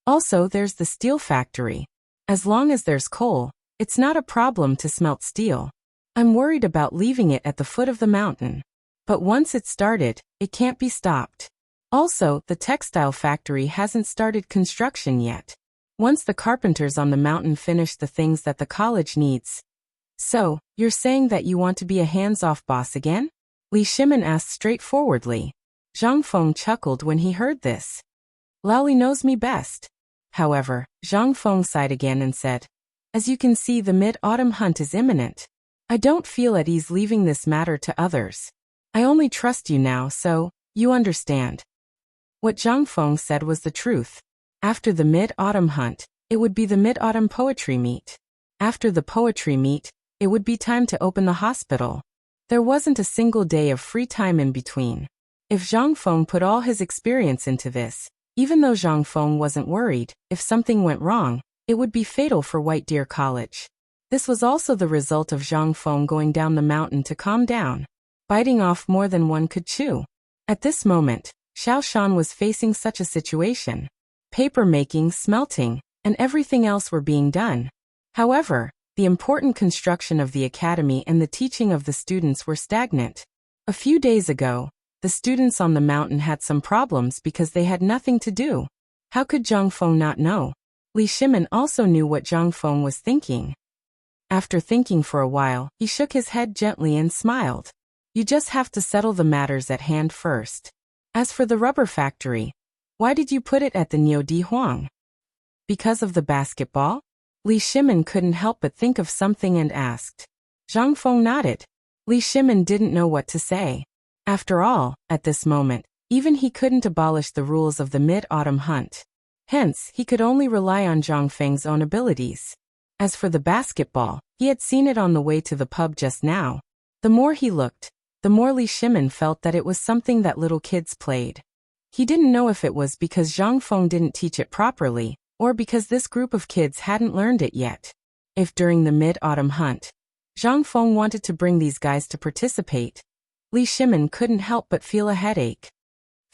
Also, there's the steel factory. As long as there's coal, it's not a problem to smelt steel. I'm worried about leaving it at the foot of the mountain. But once it's started, it can't be stopped. Also, the textile factory hasn't started construction yet. Once the carpenters on the mountain finish the things that the college needs. So, you're saying that you want to be a hands-off boss again? Li Shimin asked straightforwardly. Zhang Feng chuckled when he heard this. Lao Li knows me best. However, Zhang Feng sighed again and said, As you can see, the mid-autumn hunt is imminent. I don't feel at ease leaving this matter to others. I only trust you now, so, you understand. What Zhang Feng said was the truth. After the mid-autumn hunt, it would be the mid-autumn poetry meet. After the poetry meet, it would be time to open the hospital. There wasn't a single day of free time in between. If Zhang Feng put all his experience into this, even though Zhang Feng wasn't worried, if something went wrong, it would be fatal for White Deer College. This was also the result of Zhang Feng going down the mountain to calm down, biting off more than one could chew. At this moment, Xiaoshan was facing such a situation. Paper making, smelting, and everything else were being done. However, the important construction of the academy and the teaching of the students were stagnant. A few days ago, the students on the mountain had some problems because they had nothing to do. How could Zhang Feng not know? Li Shimin also knew what Zhang Feng was thinking. After thinking for a while, he shook his head gently and smiled. You just have to settle the matters at hand first. As for the rubber factory, why did you put it at the Niu Di Huang? Because of the basketball? Li Shimin couldn't help but think of something and asked. Zhang Feng nodded. Li Shimin didn't know what to say. After all, at this moment, even he couldn't abolish the rules of the mid-autumn hunt. Hence, he could only rely on Zhang Feng's own abilities. As for the basketball, he had seen it on the way to the pub just now. The more he looked, the more Li Shimin felt that it was something that little kids played. He didn't know if it was because Zhang Feng didn't teach it properly, or because this group of kids hadn't learned it yet. If during the mid-autumn hunt, Zhang Feng wanted to bring these guys to participate, Li Shimin couldn't help but feel a headache.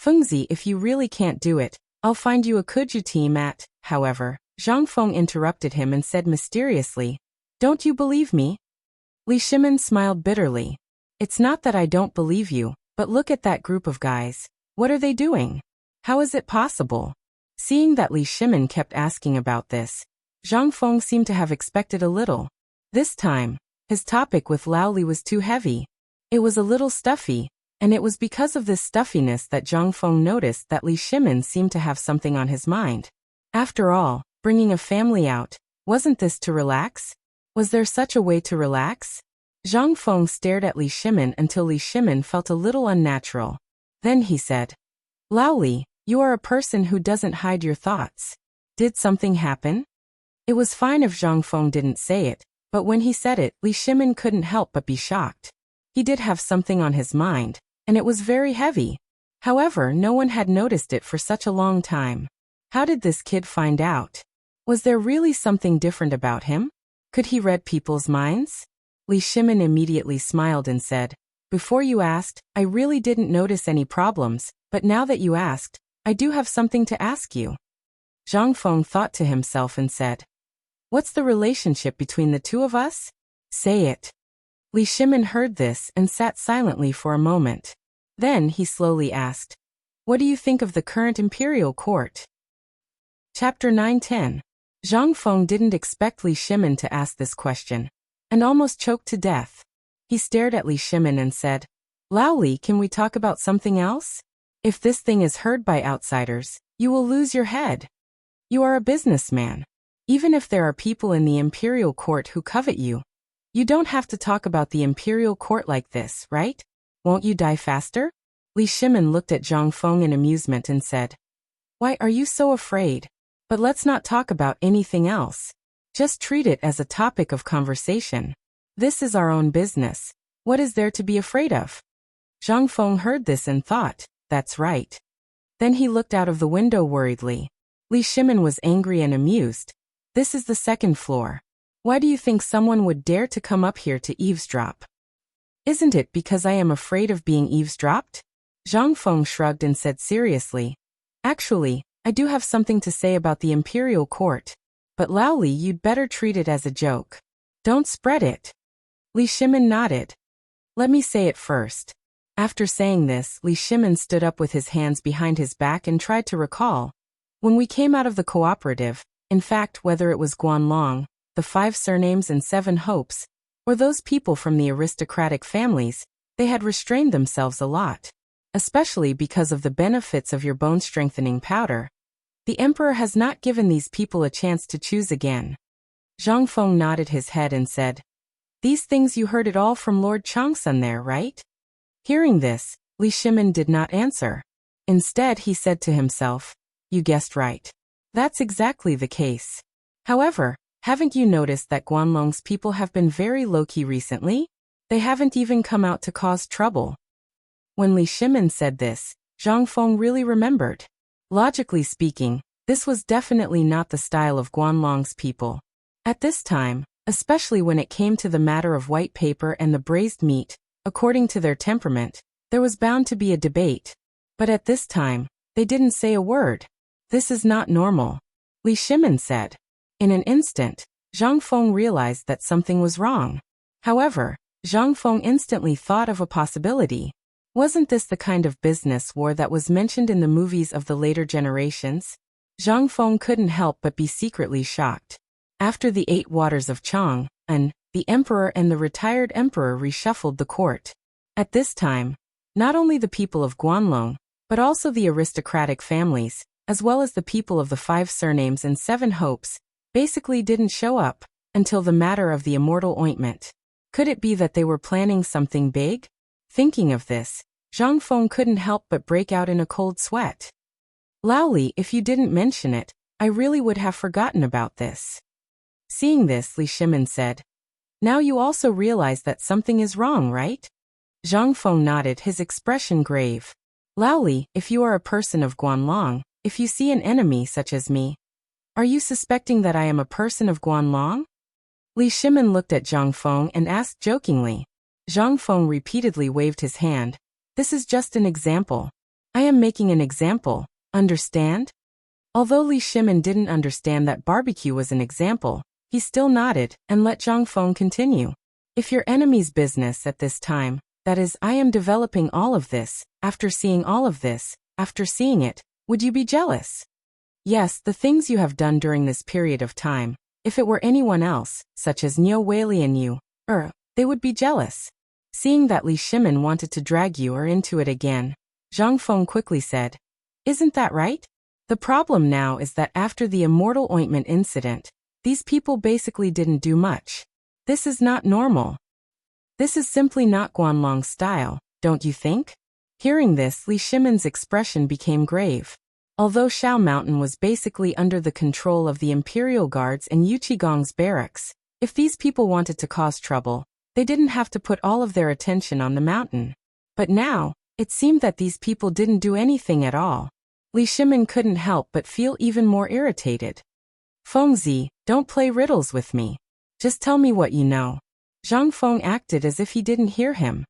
Fengzi, if you really can't do it, I'll find you a Kuju team at. However, Zhang Feng interrupted him and said mysteriously, don't you believe me? Li Shimin smiled bitterly. It's not that I don't believe you, but look at that group of guys. What are they doing? How is it possible? Seeing that Li Shimin kept asking about this, Zhang Feng seemed to have expected a little. This time, his topic with Lao Li was too heavy. It was a little stuffy, and it was because of this stuffiness that Zhang Feng noticed that Li Shimin seemed to have something on his mind. After all, bringing a family out, wasn't this to relax? Was there such a way to relax? Zhang Feng stared at Li Shimin until Li Shimin felt a little unnatural. Then he said, Lao Li, you are a person who doesn't hide your thoughts. Did something happen? It was fine if Zhang Feng didn't say it, but when he said it, Li Shimin couldn't help but be shocked. He did have something on his mind, and it was very heavy. However, no one had noticed it for such a long time. How did this kid find out? Was there really something different about him? Could he read people's minds? Li Shimin immediately smiled and said, before you asked, I really didn't notice any problems, but now that you asked, I do have something to ask you. Zhang Feng thought to himself and said, what's the relationship between the two of us? Say it. Li Shimin heard this and sat silently for a moment. Then he slowly asked, what do you think of the current imperial court? Chapter 9:10. Zhang Feng didn't expect Li Shimin to ask this question, and almost choked to death. He stared at Li Shimin and said, Lao Li, can we talk about something else? If this thing is heard by outsiders, you will lose your head. You are a businessman. Even if there are people in the imperial court who covet you, you don't have to talk about the imperial court like this, right? Won't you die faster? Li Shimin looked at Zhang Feng in amusement and said, why are you so afraid? But let's not talk about anything else. Just treat it as a topic of conversation. This is our own business. What is there to be afraid of? Zhang Feng heard this and thought, that's right. Then he looked out of the window worriedly. Li Shimin was angry and amused. This is the second floor. Why do you think someone would dare to come up here to eavesdrop? Isn't it because I am afraid of being eavesdropped? Zhang Feng shrugged and said seriously, actually, I do have something to say about the imperial court. But Lao Li, you'd better treat it as a joke. Don't spread it. Li Shimin nodded. Let me say it first. After saying this, Li Shimin stood up with his hands behind his back and tried to recall. When we came out of the cooperative, in fact, whether it was Guanlong, the 5 surnames and 7 hopes, or those people from the aristocratic families, they had restrained themselves a lot. Especially because of the benefits of your bone-strengthening powder. The emperor has not given these people a chance to choose again. Zhang Feng nodded his head and said, these things you heard it all from Lord Changsun there, right? Hearing this, Li Shimin did not answer. Instead, he said to himself, you guessed right. That's exactly the case. However, haven't you noticed that Guanlong's people have been very low-key recently? They haven't even come out to cause trouble. When Li Shimin said this, Zhang Feng really remembered. Logically speaking, this was definitely not the style of Guanlong's people. At this time, especially when it came to the matter of white paper and the braised meat, according to their temperament, there was bound to be a debate. But at this time, they didn't say a word. This is not normal, Li Shimin said. In an instant, Zhang Feng realized that something was wrong. However, Zhang Feng instantly thought of a possibility. Wasn't this the kind of business war that was mentioned in the movies of the later generations? Zhang Feng couldn't help but be secretly shocked. After the 8 waters of Chang, the emperor and the retired emperor reshuffled the court. At this time, not only the people of Guanlong, but also the aristocratic families, as well as the people of the 5 surnames and 7 hopes, basically didn't show up until the matter of the immortal ointment. Could it be that they were planning something big? Thinking of this, Zhang Feng couldn't help but break out in a cold sweat. Lao Li, if you didn't mention it, I really would have forgotten about this. Seeing this, Li Shimin said, now you also realize that something is wrong, right? Zhang Feng nodded, his expression grave. Lao Li, if you are a person of Guanlong, if you see an enemy such as me, are you suspecting that I am a person of Guanlong? Li Shimin looked at Zhang Feng and asked jokingly. Zhang Feng repeatedly waved his hand. This is just an example. I am making an example, understand? Although Li Shimin didn't understand that barbecue was an example, he still nodded and let Zhang Feng continue. If your enemy's business at this time, that is, I am developing all of this, after seeing all of this, after seeing it, would you be jealous? Yes, the things you have done during this period of time, if it were anyone else, such as Niu Weili and you, they would be jealous. Seeing that Li Shimin wanted to drag you into it again, Zhang Feng quickly said, isn't that right? The problem now is that after the immortal ointment incident, these people basically didn't do much. This is not normal. This is simply not Guanlong's style, don't you think? Hearing this, Li Shimin's expression became grave. Although Shao Mountain was basically under the control of the Imperial Guards and Yuqigong's barracks, if these people wanted to cause trouble, they didn't have to put all of their attention on the mountain. But now, it seemed that these people didn't do anything at all. Li Shimin couldn't help but feel even more irritated. Fengzi, don't play riddles with me. Just tell me what you know. Zhang Feng acted as if he didn't hear him.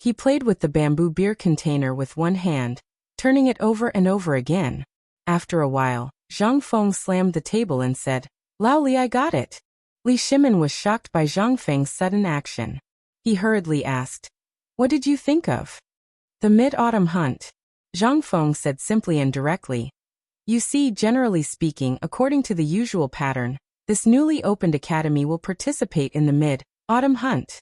He played with the bamboo beer container with one hand, turning it over and over again. After a while, Zhang Feng slammed the table and said, Lao Li, I got it. Li Shimin was shocked by Zhang Feng's sudden action. He hurriedly asked, what did you think of? The mid-autumn hunt. Zhang Feng said simply and directly. You see, generally speaking, according to the usual pattern, this newly opened academy will participate in the mid-autumn hunt.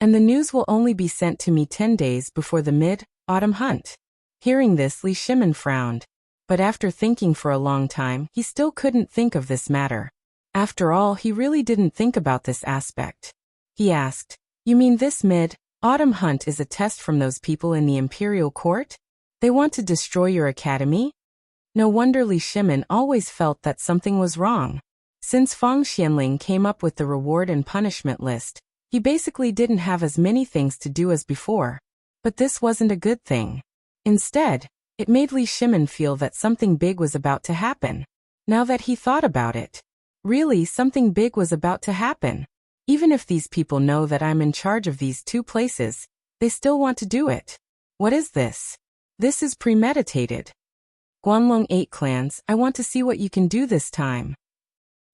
And the news will only be sent to me 10 days before the mid-autumn hunt. Hearing this, Li Shimin frowned. But after thinking for a long time, he still couldn't think of this matter. After all, he really didn't think about this aspect. He asked, you mean this mid-autumn hunt is a test from those people in the imperial court? They want to destroy your academy? No wonder Li Shimin always felt that something was wrong. Since Fang Xianling came up with the reward and punishment list, he basically didn't have as many things to do as before. But this wasn't a good thing. Instead, it made Li Shimin feel that something big was about to happen. Now that he thought about it, really something big was about to happen. Even if these people know that I'm in charge of these two places, they still want to do it. What is this? This is premeditated. Guanlong 8 clans, I want to see what you can do this time.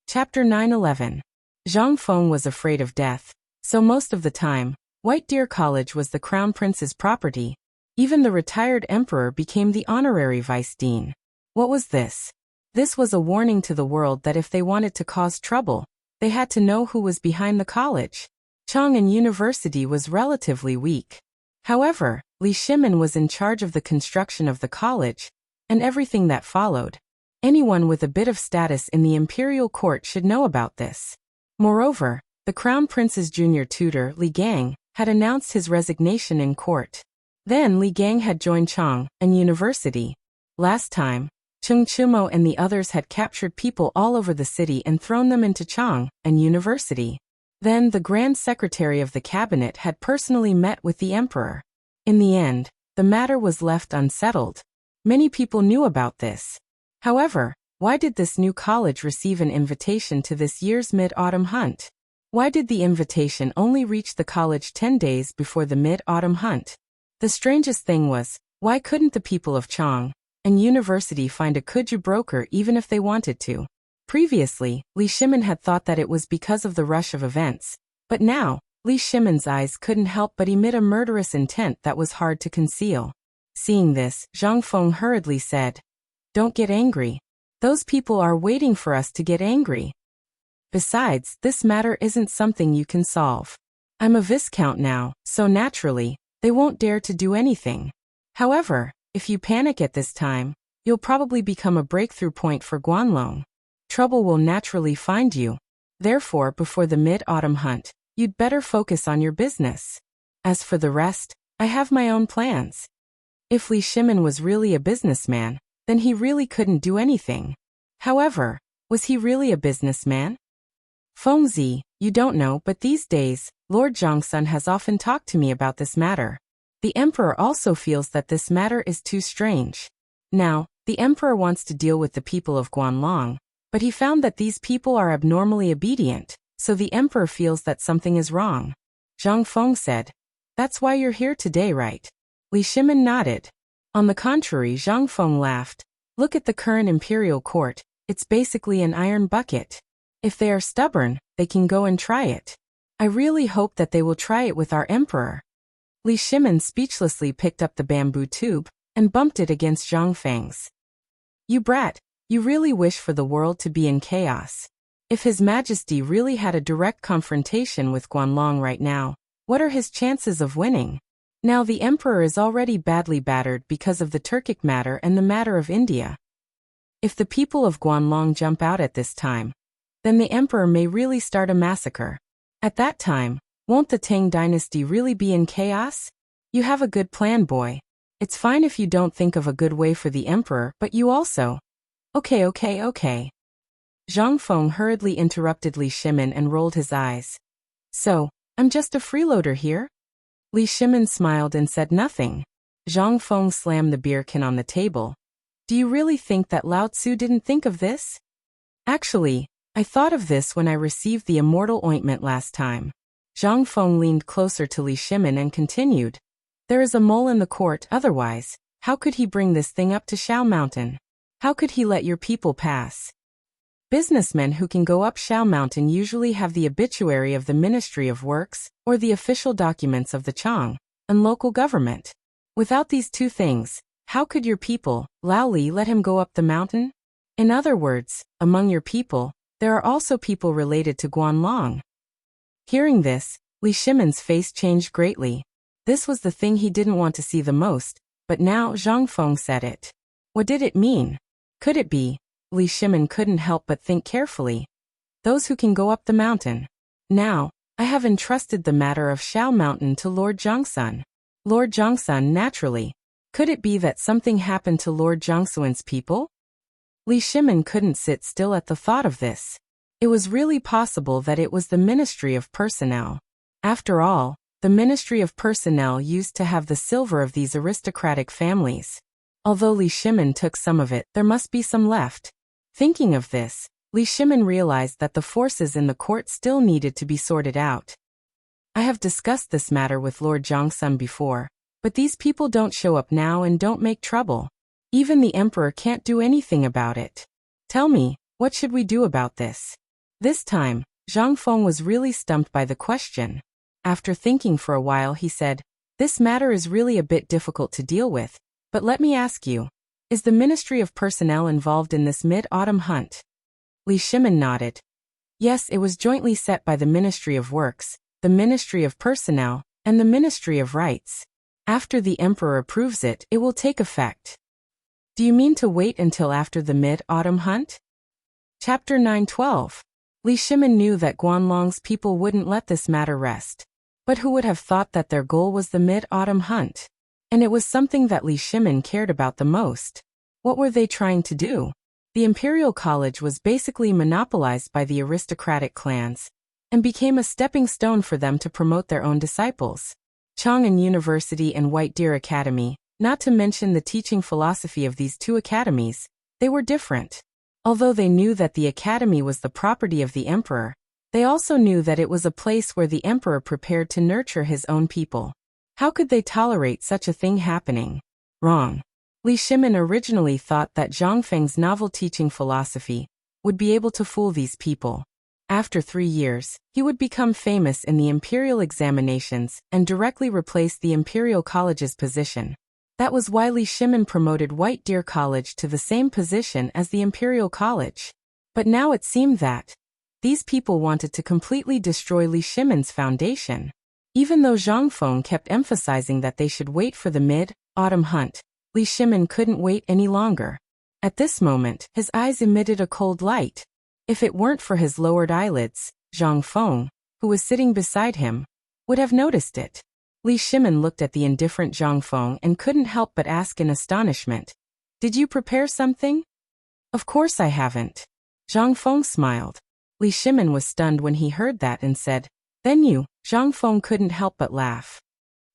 Chapter 9:11. Zhang Feng was afraid of death, so most of the time, White Deer College was the Crown Prince's property. Even the retired emperor became the honorary vice dean. What was this? This was a warning to the world that if they wanted to cause trouble, they had to know who was behind the college. Chang'an University was relatively weak. However, Li Shimin was in charge of the construction of the college, and everything that followed. Anyone with a bit of status in the imperial court should know about this. Moreover, the Crown Prince's junior tutor, Li Gang, had announced his resignation in court. Then Li Gang had joined Chang'an University. Last time, Cheng Chumo and the others had captured people all over the city and thrown them into Chang'an University. Then the Grand Secretary of the Cabinet had personally met with the emperor. In the end, the matter was left unsettled. Many people knew about this. However, why did this new college receive an invitation to this year's mid-autumn hunt? Why did the invitation only reach the college 10 days before the mid-autumn hunt? The strangest thing was, why couldn't the people of Chang'an University find a Kuju broker even if they wanted to? Previously, Li Shimin had thought that it was because of the rush of events, but now, Li Shimin's eyes couldn't help but emit a murderous intent that was hard to conceal. Seeing this, Zhang Feng hurriedly said, don't get angry. Those people are waiting for us to get angry. Besides, this matter isn't something you can solve. I'm a viscount now, so naturally, they won't dare to do anything. However, if you panic at this time, you'll probably become a breakthrough point for Guanlong. Trouble will naturally find you. Therefore, before the mid-autumn hunt, you'd better focus on your business. As for the rest, I have my own plans. If Li Shimin was really a businessman, then he really couldn't do anything. However, was he really a businessman? Fengzi, you don't know, but these days, Lord Zhongsun has often talked to me about this matter. The emperor also feels that this matter is too strange. Now, the emperor wants to deal with the people of Guanlong, but he found that these people are abnormally obedient, so the emperor feels that something is wrong. Zhang Feng said, that's why you're here today, right? Li Shimin nodded. On the contrary, Zhang Feng laughed. Look at the current imperial court, it's basically an iron bucket. If they are stubborn, they can go and try it. I really hope that they will try it with our emperor. Li Shimin speechlessly picked up the bamboo tube and bumped it against Zhang Feng's. You brat, you really wish for the world to be in chaos. If His Majesty really had a direct confrontation with Guanlong right now, what are his chances of winning? Now the emperor is already badly battered because of the Turkic matter and the matter of India. If the people of Guanlong jump out at this time, then the emperor may really start a massacre. At that time, won't the Tang dynasty really be in chaos? You have a good plan, boy. It's fine if you don't think of a good way for the emperor, but you also. Okay. Zhang Feng hurriedly interrupted Li Shimin and rolled his eyes. So, I'm just a freeloader here? Li Shimin smiled and said nothing. Zhang Feng slammed the beer can on the table. Do you really think that Lao Tzu didn't think of this? Actually, I thought of this when I received the immortal ointment last time. Zhang Feng leaned closer to Li Shimin and continued. There is a mole in the court, otherwise, how could he bring this thing up to Shao Mountain? How could he let your people pass? Businessmen who can go up Shao Mountain usually have the obituary of the Ministry of Works or the official documents of the Chang and local government. Without these two things, how could your people, Lao Li, let him go up the mountain? In other words, among your people, there are also people related to Guanlong. Hearing this, Li Shimin's face changed greatly. This was the thing he didn't want to see the most, but now Zhang Feng said it. What did it mean? Could it be? Li Shimin couldn't help but think carefully. Those who can go up the mountain. Now, I have entrusted the matter of Shao Mountain to Lord Zhongsun. Lord Zhongsun, naturally. Could it be that something happened to Lord Zhongsun's people? Li Shimin couldn't sit still at the thought of this. It was really possible that it was the Ministry of Personnel. After all, the Ministry of Personnel used to have the silver of these aristocratic families. Although Li Shimin took some of it, there must be some left. Thinking of this, Li Shimin realized that the forces in the court still needed to be sorted out. I have discussed this matter with Lord Zhongsun before, but these people don't show up now and don't make trouble. Even the emperor can't do anything about it. Tell me, what should we do about this? This time, Zhang Feng was really stumped by the question. After thinking for a while, he said, this matter is really a bit difficult to deal with, but let me ask you. Is the Ministry of Personnel involved in this mid-autumn hunt? Li Shimin nodded. Yes, it was jointly set by the Ministry of Works, the Ministry of Personnel, and the Ministry of Rights. After the Emperor approves it, it will take effect. Do you mean to wait until after the mid-autumn hunt? Chapter 9:12. Li Shimin knew that Guanlong's people wouldn't let this matter rest. But who would have thought that their goal was the mid-autumn hunt? And it was something that Li Shimin cared about the most. What were they trying to do? The Imperial College was basically monopolized by the aristocratic clans, and became a stepping stone for them to promote their own disciples. Chang'an University and White Deer Academy, not to mention the teaching philosophy of these two academies, they were different. Although they knew that the academy was the property of the emperor, they also knew that it was a place where the emperor prepared to nurture his own people. How could they tolerate such a thing happening? Wrong. Li Shimin originally thought that Zhang Feng's novel teaching philosophy would be able to fool these people. After 3 years, he would become famous in the imperial examinations and directly replace the Imperial College's position. That was why Li Shimin promoted White Deer College to the same position as the Imperial College. But now it seemed that these people wanted to completely destroy Li Shimin's foundation. Even though Zhang Feng kept emphasizing that they should wait for the mid-autumn hunt, Li Shimin couldn't wait any longer. At this moment, his eyes emitted a cold light. If it weren't for his lowered eyelids, Zhang Feng, who was sitting beside him, would have noticed it. Li Shimin looked at the indifferent Zhang Feng and couldn't help but ask in astonishment, "Did you prepare something?" "Of course I haven't." Zhang Feng smiled. Li Shimin was stunned when he heard that and said, "Then you," Zhang Feng couldn't help but laugh.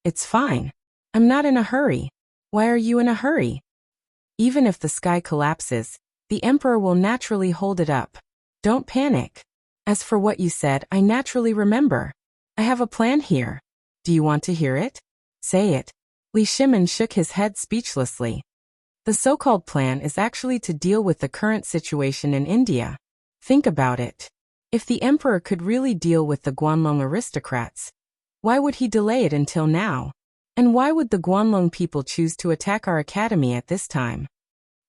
"It's fine. I'm not in a hurry." "Why are you in a hurry?" "Even if the sky collapses, the emperor will naturally hold it up. Don't panic. As for what you said, I naturally remember. I have a plan here. Do you want to hear it?" "Say it." Li Shimin shook his head speechlessly. The so-called plan is actually to deal with the current situation in India. Think about it. If the emperor could really deal with the Guanlong aristocrats, why would he delay it until now? And why would the Guanlong people choose to attack our academy at this time?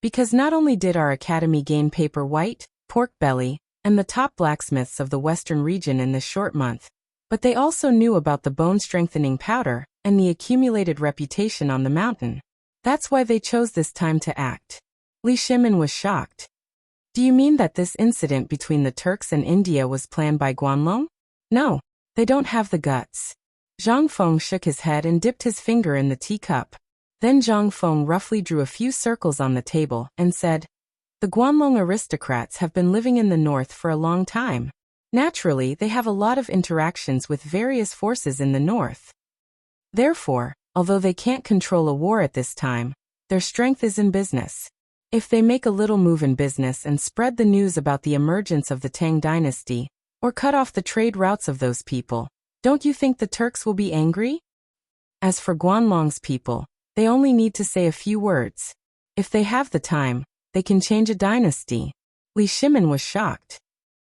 Because not only did our academy gain paper white, pork belly, and the top blacksmiths of the western region in this short month, but they also knew about the bone-strengthening powder and the accumulated reputation on the mountain. That's why they chose this time to act. Li Shimin was shocked. Do you mean that this incident between the Turks and India was planned by Guanlong? No, they don't have the guts. Zhang Feng shook his head and dipped his finger in the teacup. Then Zhang Feng roughly drew a few circles on the table and said, the Guanlong aristocrats have been living in the north for a long time. Naturally, they have a lot of interactions with various forces in the north. Therefore, although they can't control a war at this time, their strength is in business. If they make a little move in business and spread the news about the emergence of the Tang dynasty, or cut off the trade routes of those people, don't you think the Turks will be angry? As for Guanlong's people, they only need to say a few words. If they have the time, they can change a dynasty. Li Shimin was shocked.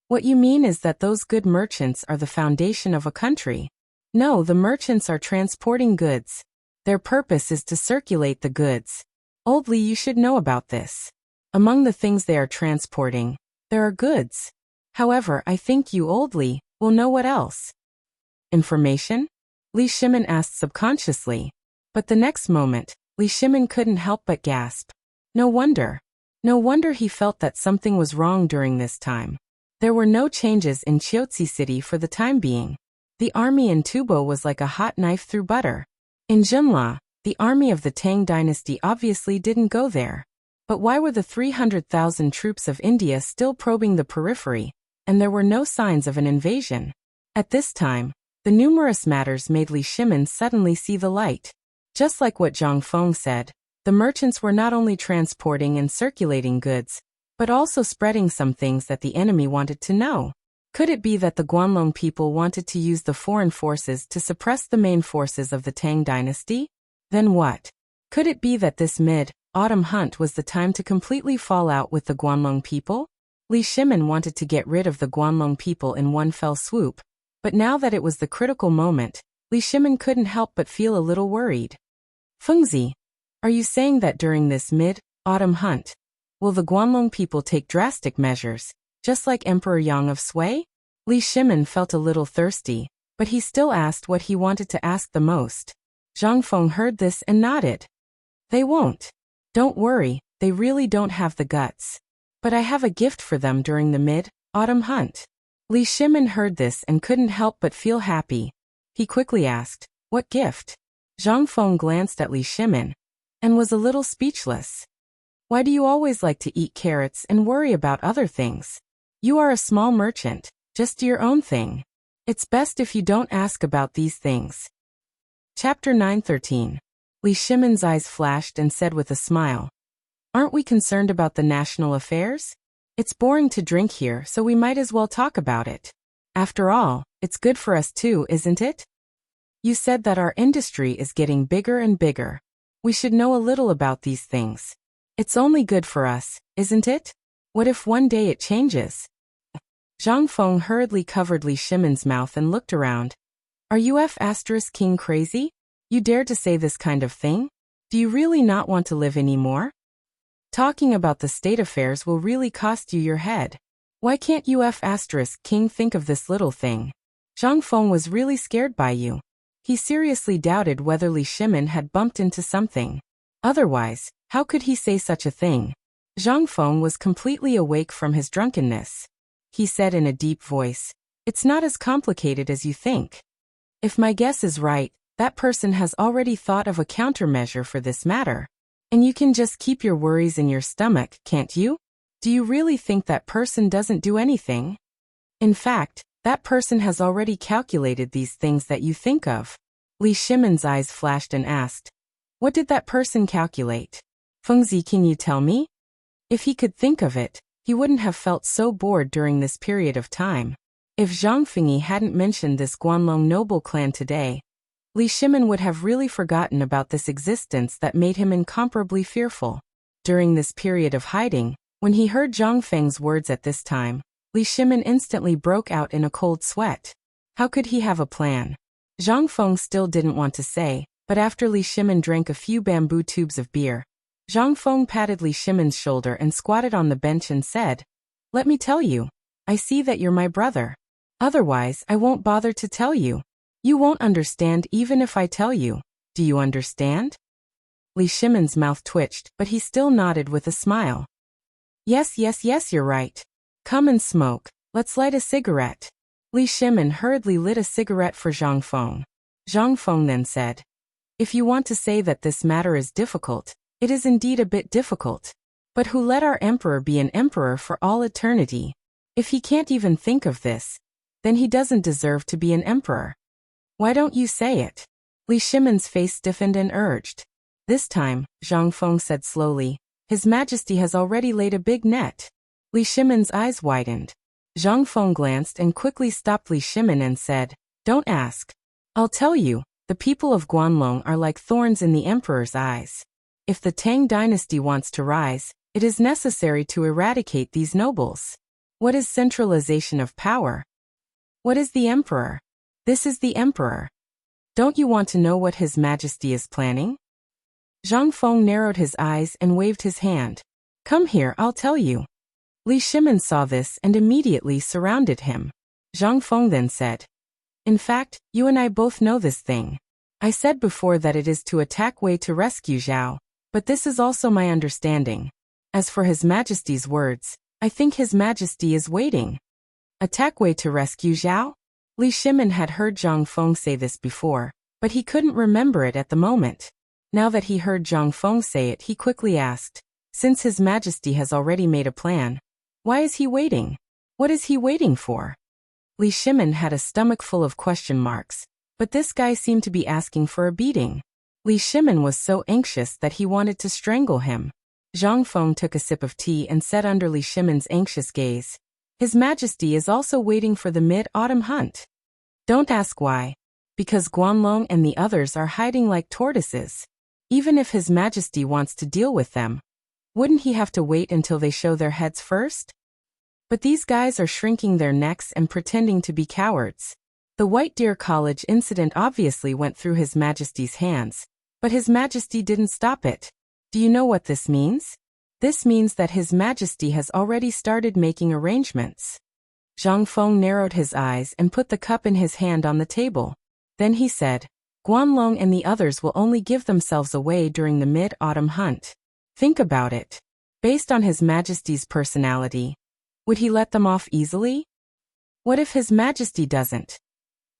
What you mean is that those good merchants are the foundation of a country? No, the merchants are transporting goods. Their purpose is to circulate the goods. Old Li, you should know about this. Among the things they are transporting, there are goods. However, I think you, Old Li, will know what else. Information? Li Shimin asked subconsciously. But the next moment, Li Shimin couldn't help but gasp. No wonder. No wonder he felt that something was wrong during this time. There were no changes in Chiotsi City for the time being. The army in Tubo was like a hot knife through butter. In Junla, the army of the Tang dynasty obviously didn't go there. But why were the 300,000 troops of India still probing the periphery, and there were no signs of an invasion? At this time, the numerous matters made Li Shimin suddenly see the light. Just like what Zhang Feng said, the merchants were not only transporting and circulating goods, but also spreading some things that the enemy wanted to know. Could it be that the Guanlong people wanted to use the foreign forces to suppress the main forces of the Tang dynasty? Then what? Could it be that this mid-autumn hunt was the time to completely fall out with the Guanlong people? Li Shimin wanted to get rid of the Guanlong people in one fell swoop, but now that it was the critical moment, Li Shimin couldn't help but feel a little worried. Fengzi, are you saying that during this mid-autumn hunt, will the Guanlong people take drastic measures, just like Emperor Yang of Sui? Li Shimin felt a little thirsty, but he still asked what he wanted to ask the most. Zhang Feng heard this and nodded. They won't. Don't worry, they really don't have the guts. But I have a gift for them during the mid-autumn hunt. Li Shimin heard this and couldn't help but feel happy. He quickly asked, what gift? Zhang Feng glanced at Li Shimin and was a little speechless. Why do you always like to eat carrots and worry about other things? You are a small merchant, just do your own thing. It's best if you don't ask about these things. Chapter 9:13. Li Shimin's eyes flashed and said with a smile, aren't we concerned about the national affairs? It's boring to drink here, so we might as well talk about it. After all, it's good for us too, isn't it? You said that our industry is getting bigger and bigger. We should know a little about these things. It's only good for us, isn't it? What if one day it changes? Zhang Feng hurriedly covered Li Shimin's mouth and looked around. Are you King crazy? You dare to say this kind of thing? Do you really not want to live anymore? Talking about the state affairs will really cost you your head. Why can't you King think of this little thing? Zhang Feng was really scared by you. He seriously doubted whether Li Shimin had bumped into something. Otherwise, how could he say such a thing? Zhang Feng was completely awake from his drunkenness. He said in a deep voice, it's not as complicated as you think. If my guess is right, that person has already thought of a countermeasure for this matter. And you can just keep your worries in your stomach, can't you? Do you really think that person doesn't do anything? In fact, that person has already calculated these things that you think of. Li Shimin's eyes flashed and asked, what did that person calculate? Fengzi, can you tell me? If he could think of it, he wouldn't have felt so bored during this period of time. If Zhang Fengyi hadn't mentioned this Guanlong noble clan today, Li Shimin would have really forgotten about this existence that made him incomparably fearful. During this period of hiding, when he heard Zhang Feng's words at this time, Li Shimin instantly broke out in a cold sweat. How could he have a plan? Zhang Feng still didn't want to say, but after Li Shimin drank a few bamboo tubes of beer, Zhang Feng patted Li Shimin's shoulder and squatted on the bench and said, "Let me tell you. I see that you're my brother. Otherwise, I won't bother to tell you. You won't understand even if I tell you. Do you understand?" Li Shimin's mouth twitched, but he still nodded with a smile. Yes, you're right. Come and smoke. Let's light a cigarette." Li Shimin hurriedly lit a cigarette for Zhang Feng. Zhang Feng then said, "If you want to say that this matter is difficult, it is indeed a bit difficult. But who let our emperor be an emperor for all eternity? If he can't even think of this, then he doesn't deserve to be an emperor. Why don't you say it?" Li Shimin's face stiffened and urged. This time, Zhang Feng said slowly, "His Majesty has already laid a big net." Li Shimin's eyes widened. Zhang Feng glanced and quickly stopped Li Shimin and said, "Don't ask. I'll tell you, the people of Guanlong are like thorns in the emperor's eyes. If the Tang dynasty wants to rise, it is necessary to eradicate these nobles. What is centralization of power? What is the emperor? This is the emperor. Don't you want to know what His Majesty is planning?" Zhang Feng narrowed his eyes and waved his hand. "Come here, I'll tell you." Li Shimin saw this and immediately surrounded him. Zhang Feng then said, "In fact, you and I both know this thing. I said before that it is to attack Wei to rescue Zhao, but this is also my understanding. As for His Majesty's words, I think His Majesty is waiting." Attack Wei to rescue Zhao? Li Shimin had heard Zhang Feng say this before, but he couldn't remember it at the moment. Now that he heard Zhang Feng say it, he quickly asked, "Since His Majesty has already made a plan, why is he waiting? What is he waiting for?" Li Shimin had a stomach full of question marks, but this guy seemed to be asking for a beating. Li Shimin was so anxious that he wanted to strangle him. Zhang Feng took a sip of tea and said under Li Shimin's anxious gaze, "His Majesty is also waiting for the mid-autumn hunt. Don't ask why. Because Guanlong and the others are hiding like tortoises. Even if His Majesty wants to deal with them, wouldn't he have to wait until they show their heads first? But these guys are shrinking their necks and pretending to be cowards. The White Deer College incident obviously went through His Majesty's hands, but His Majesty didn't stop it. Do you know what this means? This means that His Majesty has already started making arrangements." Zhang Feng narrowed his eyes and put the cup in his hand on the table. Then he said, "Guanlong and the others will only give themselves away during the mid-autumn hunt. Think about it. Based on His Majesty's personality, would he let them off easily? What if His Majesty doesn't?"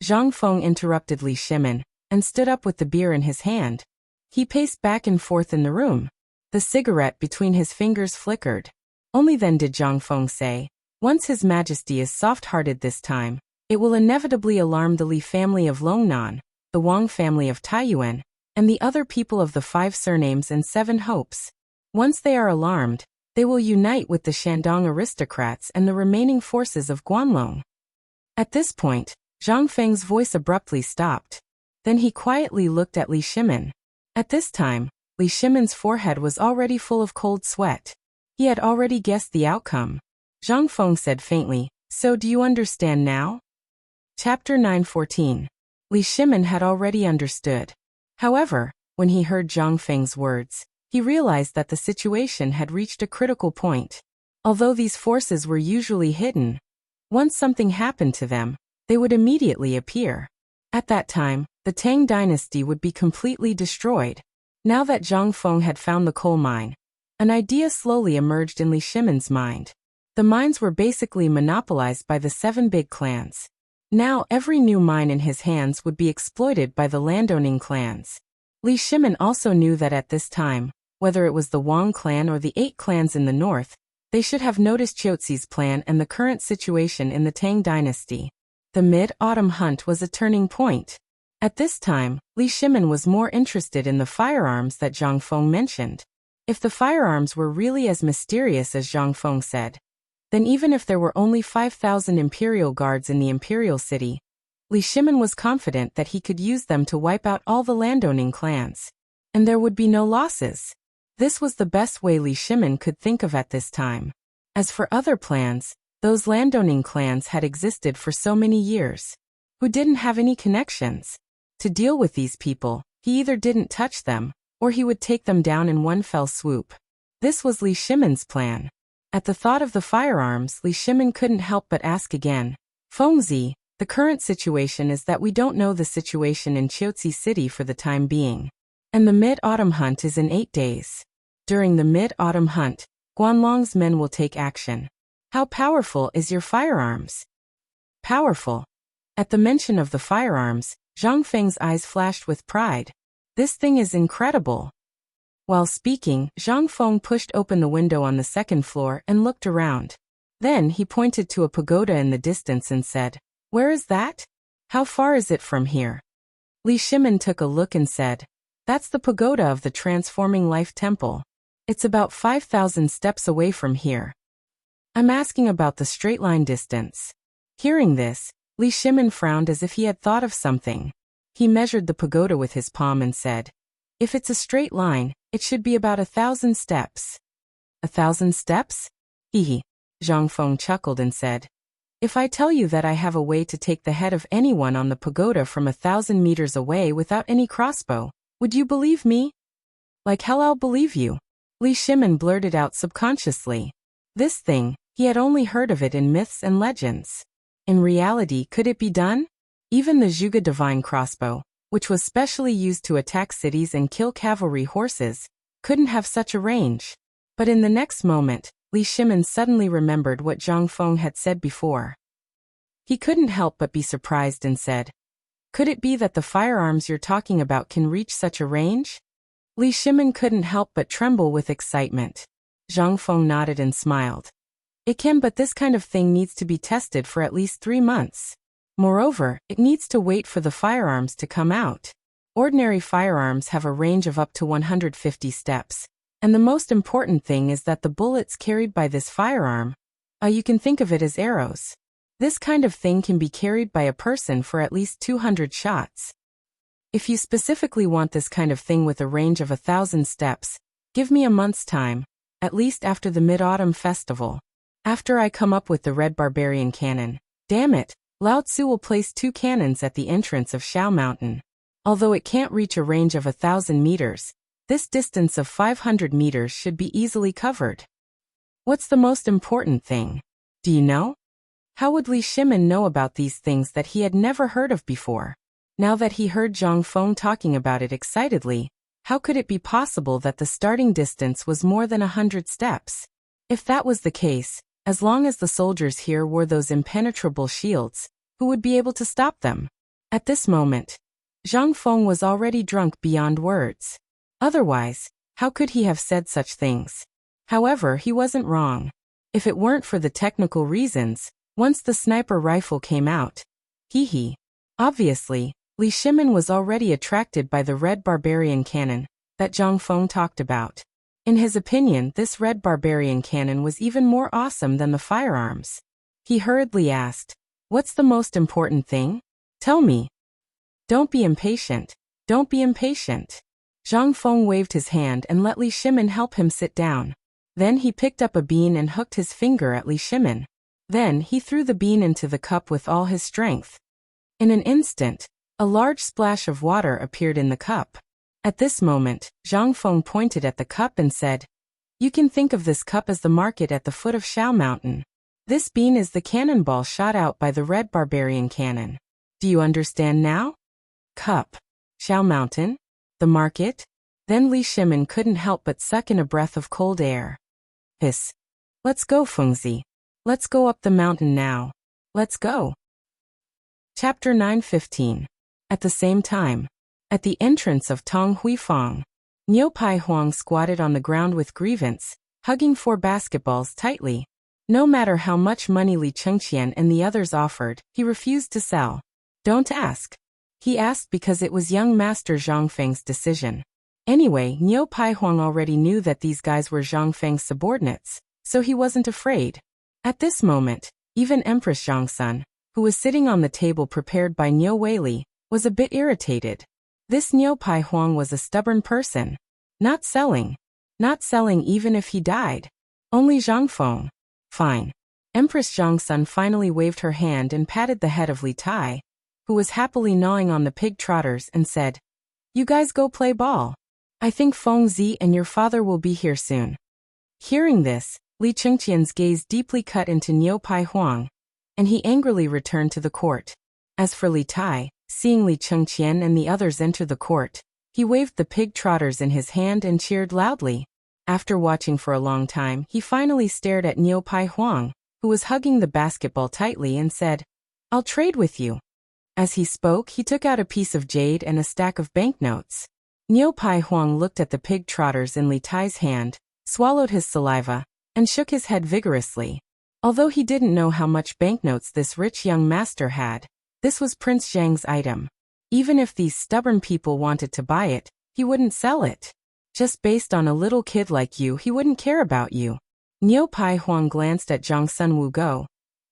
Zhang Feng interrupted Li Shimin and stood up with the beer in his hand. He paced back and forth in the room. The cigarette between his fingers flickered. Only then did Zhang Feng say, "Once His Majesty is soft-hearted this time, it will inevitably alarm the Li family of Longnan, the Wang family of Taiyuan, and the other people of the 5 surnames and 7 hopes. Once they are alarmed, they will unite with the Shandong aristocrats and the remaining forces of Guanlong." At this point, Zhang Feng's voice abruptly stopped. Then he quietly looked at Li Shimin. At this time, Li Shimin's forehead was already full of cold sweat. He had already guessed the outcome. Zhang Feng said faintly, "So do you understand now?" Chapter 9:14. Li Shimin had already understood. However, when he heard Zhang Feng's words, he realized that the situation had reached a critical point. Although these forces were usually hidden, once something happened to them, they would immediately appear. At that time, the Tang dynasty would be completely destroyed. Now that Zhang Feng had found the coal mine, an idea slowly emerged in Li Shimin's mind. The mines were basically monopolized by the 7 big clans. Now every new mine in his hands would be exploited by the landowning clans. Li Shimin also knew that at this time, whether it was the Wang clan or the 8 clans in the north, they should have noticed Qiuzi's plan and the current situation in the Tang dynasty. The mid-autumn hunt was a turning point. At this time, Li Shimin was more interested in the firearms that Zhang Feng mentioned. If the firearms were really as mysterious as Zhang Feng said, then even if there were only 5,000 imperial guards in the imperial city, Li Shimin was confident that he could use them to wipe out all the landowning clans. And there would be no losses. This was the best way Li Shimin could think of at this time. As for other plans, those landowning clans had existed for so many years. Who didn't have any connections? To deal with these people, he either didn't touch them, or he would take them down in one fell swoop. This was Li Shimin's plan. At the thought of the firearms, Li Shimin couldn't help but ask again. Fengzi, the current situation is that we don't know the situation in Qiuzi City for the time being. And the mid-autumn hunt is in 8 days. During the mid-autumn hunt, Guanlong's men will take action. How powerful is your firearms? Powerful. At the mention of the firearms, Zhang Feng's eyes flashed with pride. This thing is incredible. While speaking, Zhang Feng pushed open the window on the second floor and looked around. Then he pointed to a pagoda in the distance and said, "Where is that? How far is it from here?" Li Shimin took a look and said, "That's the pagoda of the Transforming Life Temple. It's about 5,000 steps away from here." "I'm asking about the straight line distance." Hearing this, Li Shimin frowned as if he had thought of something. He measured the pagoda with his palm and said, "If it's a straight line, it should be about 1,000 steps." 1,000 steps? Hee. Zhang Feng chuckled and said, "If I tell you that I have a way to take the head of anyone on the pagoda from 1,000 meters away without any crossbow, would you believe me?" "Like hell I'll believe you," Li Shimin blurted out subconsciously. This thing, he had only heard of it in myths and legends. In reality, could it be done? Even the Zhuge divine crossbow, which was specially used to attack cities and kill cavalry horses, couldn't have such a range. But in the next moment, Li Shimin suddenly remembered what Zhang Feng had said before. He couldn't help but be surprised and said, "Could it be that the firearms you're talking about can reach such a range?" Li Shimin couldn't help but tremble with excitement. Zhang Feng nodded and smiled. "It can, but this kind of thing needs to be tested for at least 3 months. Moreover, it needs to wait for the firearms to come out. Ordinary firearms have a range of up to 150 steps. And the most important thing is that the bullets carried by this firearm, you can think of it as arrows. This kind of thing can be carried by a person for at least 200 shots. If you specifically want this kind of thing with a range of 1,000 steps, give me a month's time, at least after the Mid-Autumn Festival. After I come up with the Red Barbarian Cannon. Damn it, Lao Tzu will place 2 cannons at the entrance of Shao Mountain. Although it can't reach a range of 1,000 meters, this distance of 500 meters should be easily covered. What's the most important thing? Do you know? How would Li Shimin know about these things that he had never heard of before? Now that he heard Zhang Feng talking about it excitedly, how could it be possible that the starting distance was more than 100 steps? If that was the case, as long as the soldiers here wore those impenetrable shields, who would be able to stop them? At this moment, Zhang Feng was already drunk beyond words. Otherwise, how could he have said such things? However, he wasn't wrong. If it weren't for the technical reasons, once the sniper rifle came out, Obviously, Li Shimin was already attracted by the Red Barbarian Cannon that Zhang Feng talked about. In his opinion, this Red Barbarian Cannon was even more awesome than the firearms. He hurriedly asked, "What's the most important thing? Tell me." "Don't be impatient. Don't be impatient." Zhang Feng waved his hand and let Li Shimin help him sit down. Then he picked up a bean and hooked his finger at Li Shimin. Then he threw the bean into the cup with all his strength. In an instant, a large splash of water appeared in the cup. At this moment, Zhang Feng pointed at the cup and said, "You can think of this cup as the market at the foot of Shao Mountain. This bean is the cannonball shot out by the Red Barbarian Cannon. Do you understand now?" Cup. Shao Mountain? The market? Then Li Shimin couldn't help but suck in a breath of cold air. Hiss. "Let's go, Fengzi. Let's go up the mountain now. Let's go." Chapter 9:15. At the same time, at the entrance of Tong Huifang, Niu Pai Huang squatted on the ground with grievance, hugging 4 basketballs tightly. No matter how much money Li Chengqian and the others offered, he refused to sell. Don't ask. He asked because it was young Master Zhang Feng's decision. Anyway, Niu Pai Huang already knew that these guys were Zhang Feng's subordinates, so he wasn't afraid. At this moment, even Empress Zhangsun, who was sitting on the table prepared by Niu Weili, was a bit irritated. This Niu Pai Huang was a stubborn person. Not selling. Not selling even if he died. Only Zhang Feng. Fine. Empress Zhang Sun finally waved her hand and patted the head of Li Tai, who was happily gnawing on the pig trotters, and said, "You guys go play ball. I think Feng Zi and your father will be here soon." Hearing this, Li Chengqian's gaze deeply cut into Niu Pai Huang, and he angrily returned to the court. As for Li Tai, seeing Li Chengqian and the others enter the court, he waved the pig trotters in his hand and cheered loudly. After watching for a long time, he finally stared at Niu Pai Huang, who was hugging the basketball tightly, and said, "I'll trade with you." As he spoke, he took out a piece of jade and a stack of banknotes. Niu Pai Huang looked at the pig trotters in Li Tai's hand, swallowed his saliva, and shook his head vigorously. Although he didn't know how much banknotes this rich young master had, this was Prince Zhang's item. Even if these stubborn people wanted to buy it, he wouldn't sell it. Just based on a little kid like you, he wouldn't care about you. Niu Pai Huang glanced at Zhang Sun Wugo,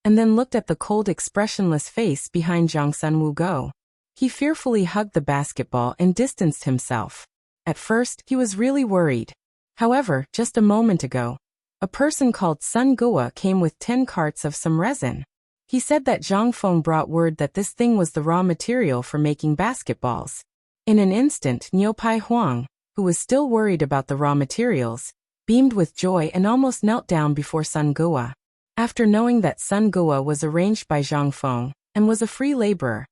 and then looked at the cold, expressionless face behind Zhang Sun Wugo. He fearfully hugged the basketball and distanced himself. At first, he was really worried. However, just a moment ago, a person called Sun Gua came with 10 carts of some resin. He said that Zhang Feng brought word that this thing was the raw material for making basketballs. In an instant, Niu Pai Huang, who was still worried about the raw materials, beamed with joy and almost knelt down before Sun Gua. After knowing that Sun Gua was arranged by Zhang Feng and was a free laborer,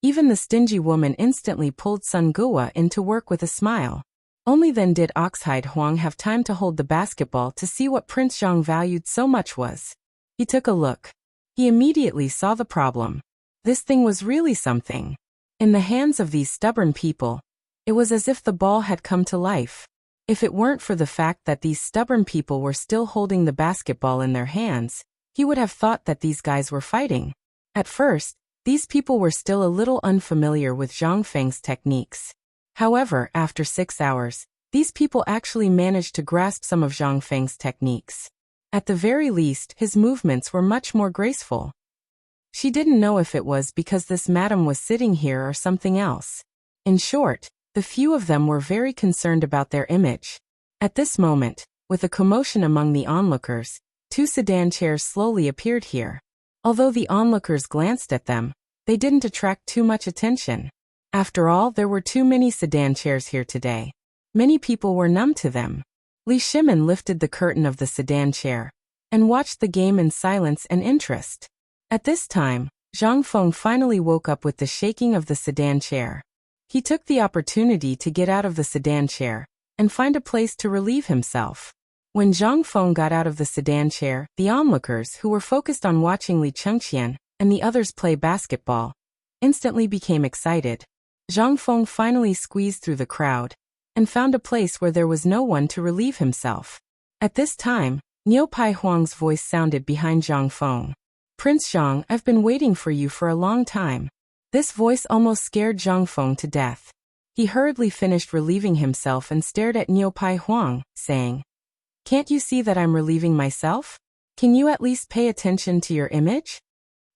even the stingy woman instantly pulled Sun Gua in to work with a smile. Only then did Oxhide Huang have time to hold the basketball to see what Prince Zhang valued so much was. He took a look. He immediately saw the problem. This thing was really something. In the hands of these stubborn people, it was as if the ball had come to life. If it weren't for the fact that these stubborn people were still holding the basketball in their hands, he would have thought that these guys were fighting. At first, these people were still a little unfamiliar with Zhang Feng's techniques. However, after 6 hours, these people actually managed to grasp some of Zhang Feng's techniques. At the very least, his movements were much more graceful. She didn't know if it was because this madam was sitting here or something else. In short, the few of them were very concerned about their image. At this moment, with a commotion among the onlookers, 2 sedan chairs slowly appeared here. Although the onlookers glanced at them, they didn't attract too much attention. After all, there were too many sedan chairs here today. Many people were numb to them. Li Shimin lifted the curtain of the sedan chair and watched the game in silence and interest. At this time, Zhang Feng finally woke up with the shaking of the sedan chair. He took the opportunity to get out of the sedan chair and find a place to relieve himself. When Zhang Feng got out of the sedan chair, the onlookers, who were focused on watching Li Chengqian and the others play basketball, instantly became excited. Zhang Feng finally squeezed through the crowd and found a place where there was no one to relieve himself. At this time, Niu Pai Huang's voice sounded behind Zhang Feng. "Prince Zhang, I've been waiting for you for a long time." This voice almost scared Zhang Feng to death. He hurriedly finished relieving himself and stared at Niu Pai Huang, saying, "Can't you see that I'm relieving myself? Can you at least pay attention to your image?"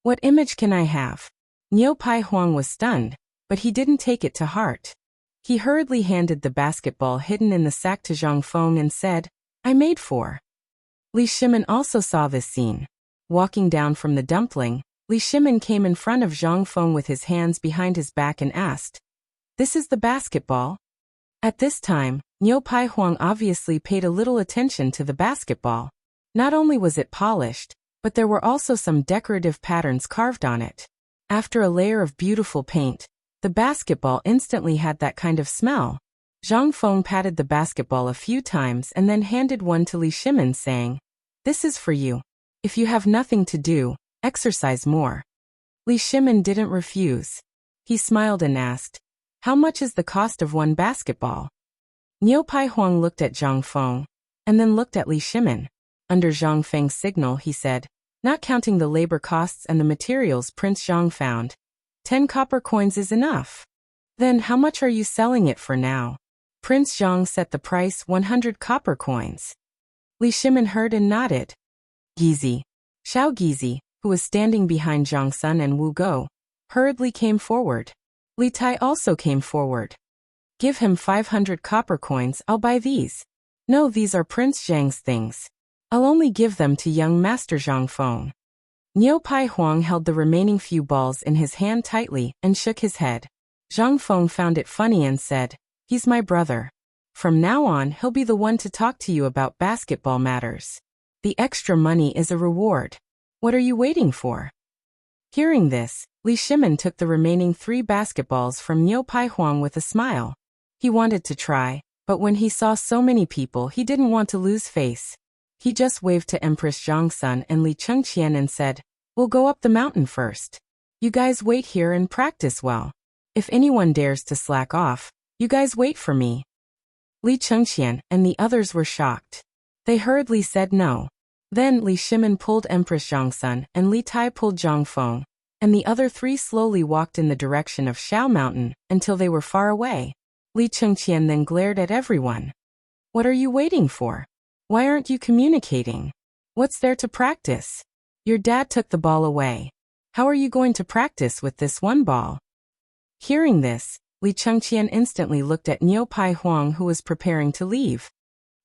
"What image can I have?" Niu Pai Huang was stunned, but he didn't take it to heart. He hurriedly handed the basketball hidden in the sack to Zhang Feng and said, "I made 4. Li Shimin also saw this scene. Walking down from the dumpling, Li Shimin came in front of Zhang Feng with his hands behind his back and asked, "This is the basketball?" At this time, Niu Pai Huang obviously paid a little attention to the basketball. Not only was it polished, but there were also some decorative patterns carved on it. After a layer of beautiful paint, the basketball instantly had that kind of smell. Zhang Feng patted the basketball a few times and then handed one to Li Shimin, saying, "This is for you. If you have nothing to do, exercise more." Li Shimin didn't refuse. He smiled and asked, "How much is the cost of one basketball?" Niu Pai Huang looked at Zhang Feng, and then looked at Li Shimin. Under Zhang Feng's signal, he said, "Not counting the labor costs and the materials Prince Zhang found, 10 copper coins is enough." "Then how much are you selling it for now?" Prince Zhang set the price 100 copper coins. Li Shimin heard and nodded. "Gizi. Xiao Gizi, who was standing behind Zhang Sun and Wu Go, hurriedly came forward. Li Tai also came forward. Give him 500 copper coins, I'll buy these. No, these are Prince Zhang's things. I'll only give them to young Master Zhang Feng. Niu Pai Huang held the remaining few balls in his hand tightly and shook his head. Zhang Feng found it funny and said, he's my brother. From now on, he'll be the one to talk to you about basketball matters. The extra money is a reward. What are you waiting for? Hearing this, Li Shimin took the remaining 3 basketballs from Niu Pai Huang with a smile. He wanted to try, but when he saw so many people he didn't want to lose face. He just waved to Empress Zhang Sun and Li Chengqian and said, we'll go up the mountain first. You guys wait here and practice well. If anyone dares to slack off, you guys wait for me. Li Chengqian and the others were shocked. They hurriedly said no. Then Li Shimin pulled Empress Zhang Sun and Li Tai pulled Zhang Feng, and the other 3 slowly walked in the direction of Shao Mountain until they were far away. Li Chengqian then glared at everyone. What are you waiting for? Why aren't you communicating? What's there to practice? Your dad took the ball away. How are you going to practice with this one ball? Hearing this, Li Chengqian instantly looked at Niu Pai Huang, who was preparing to leave.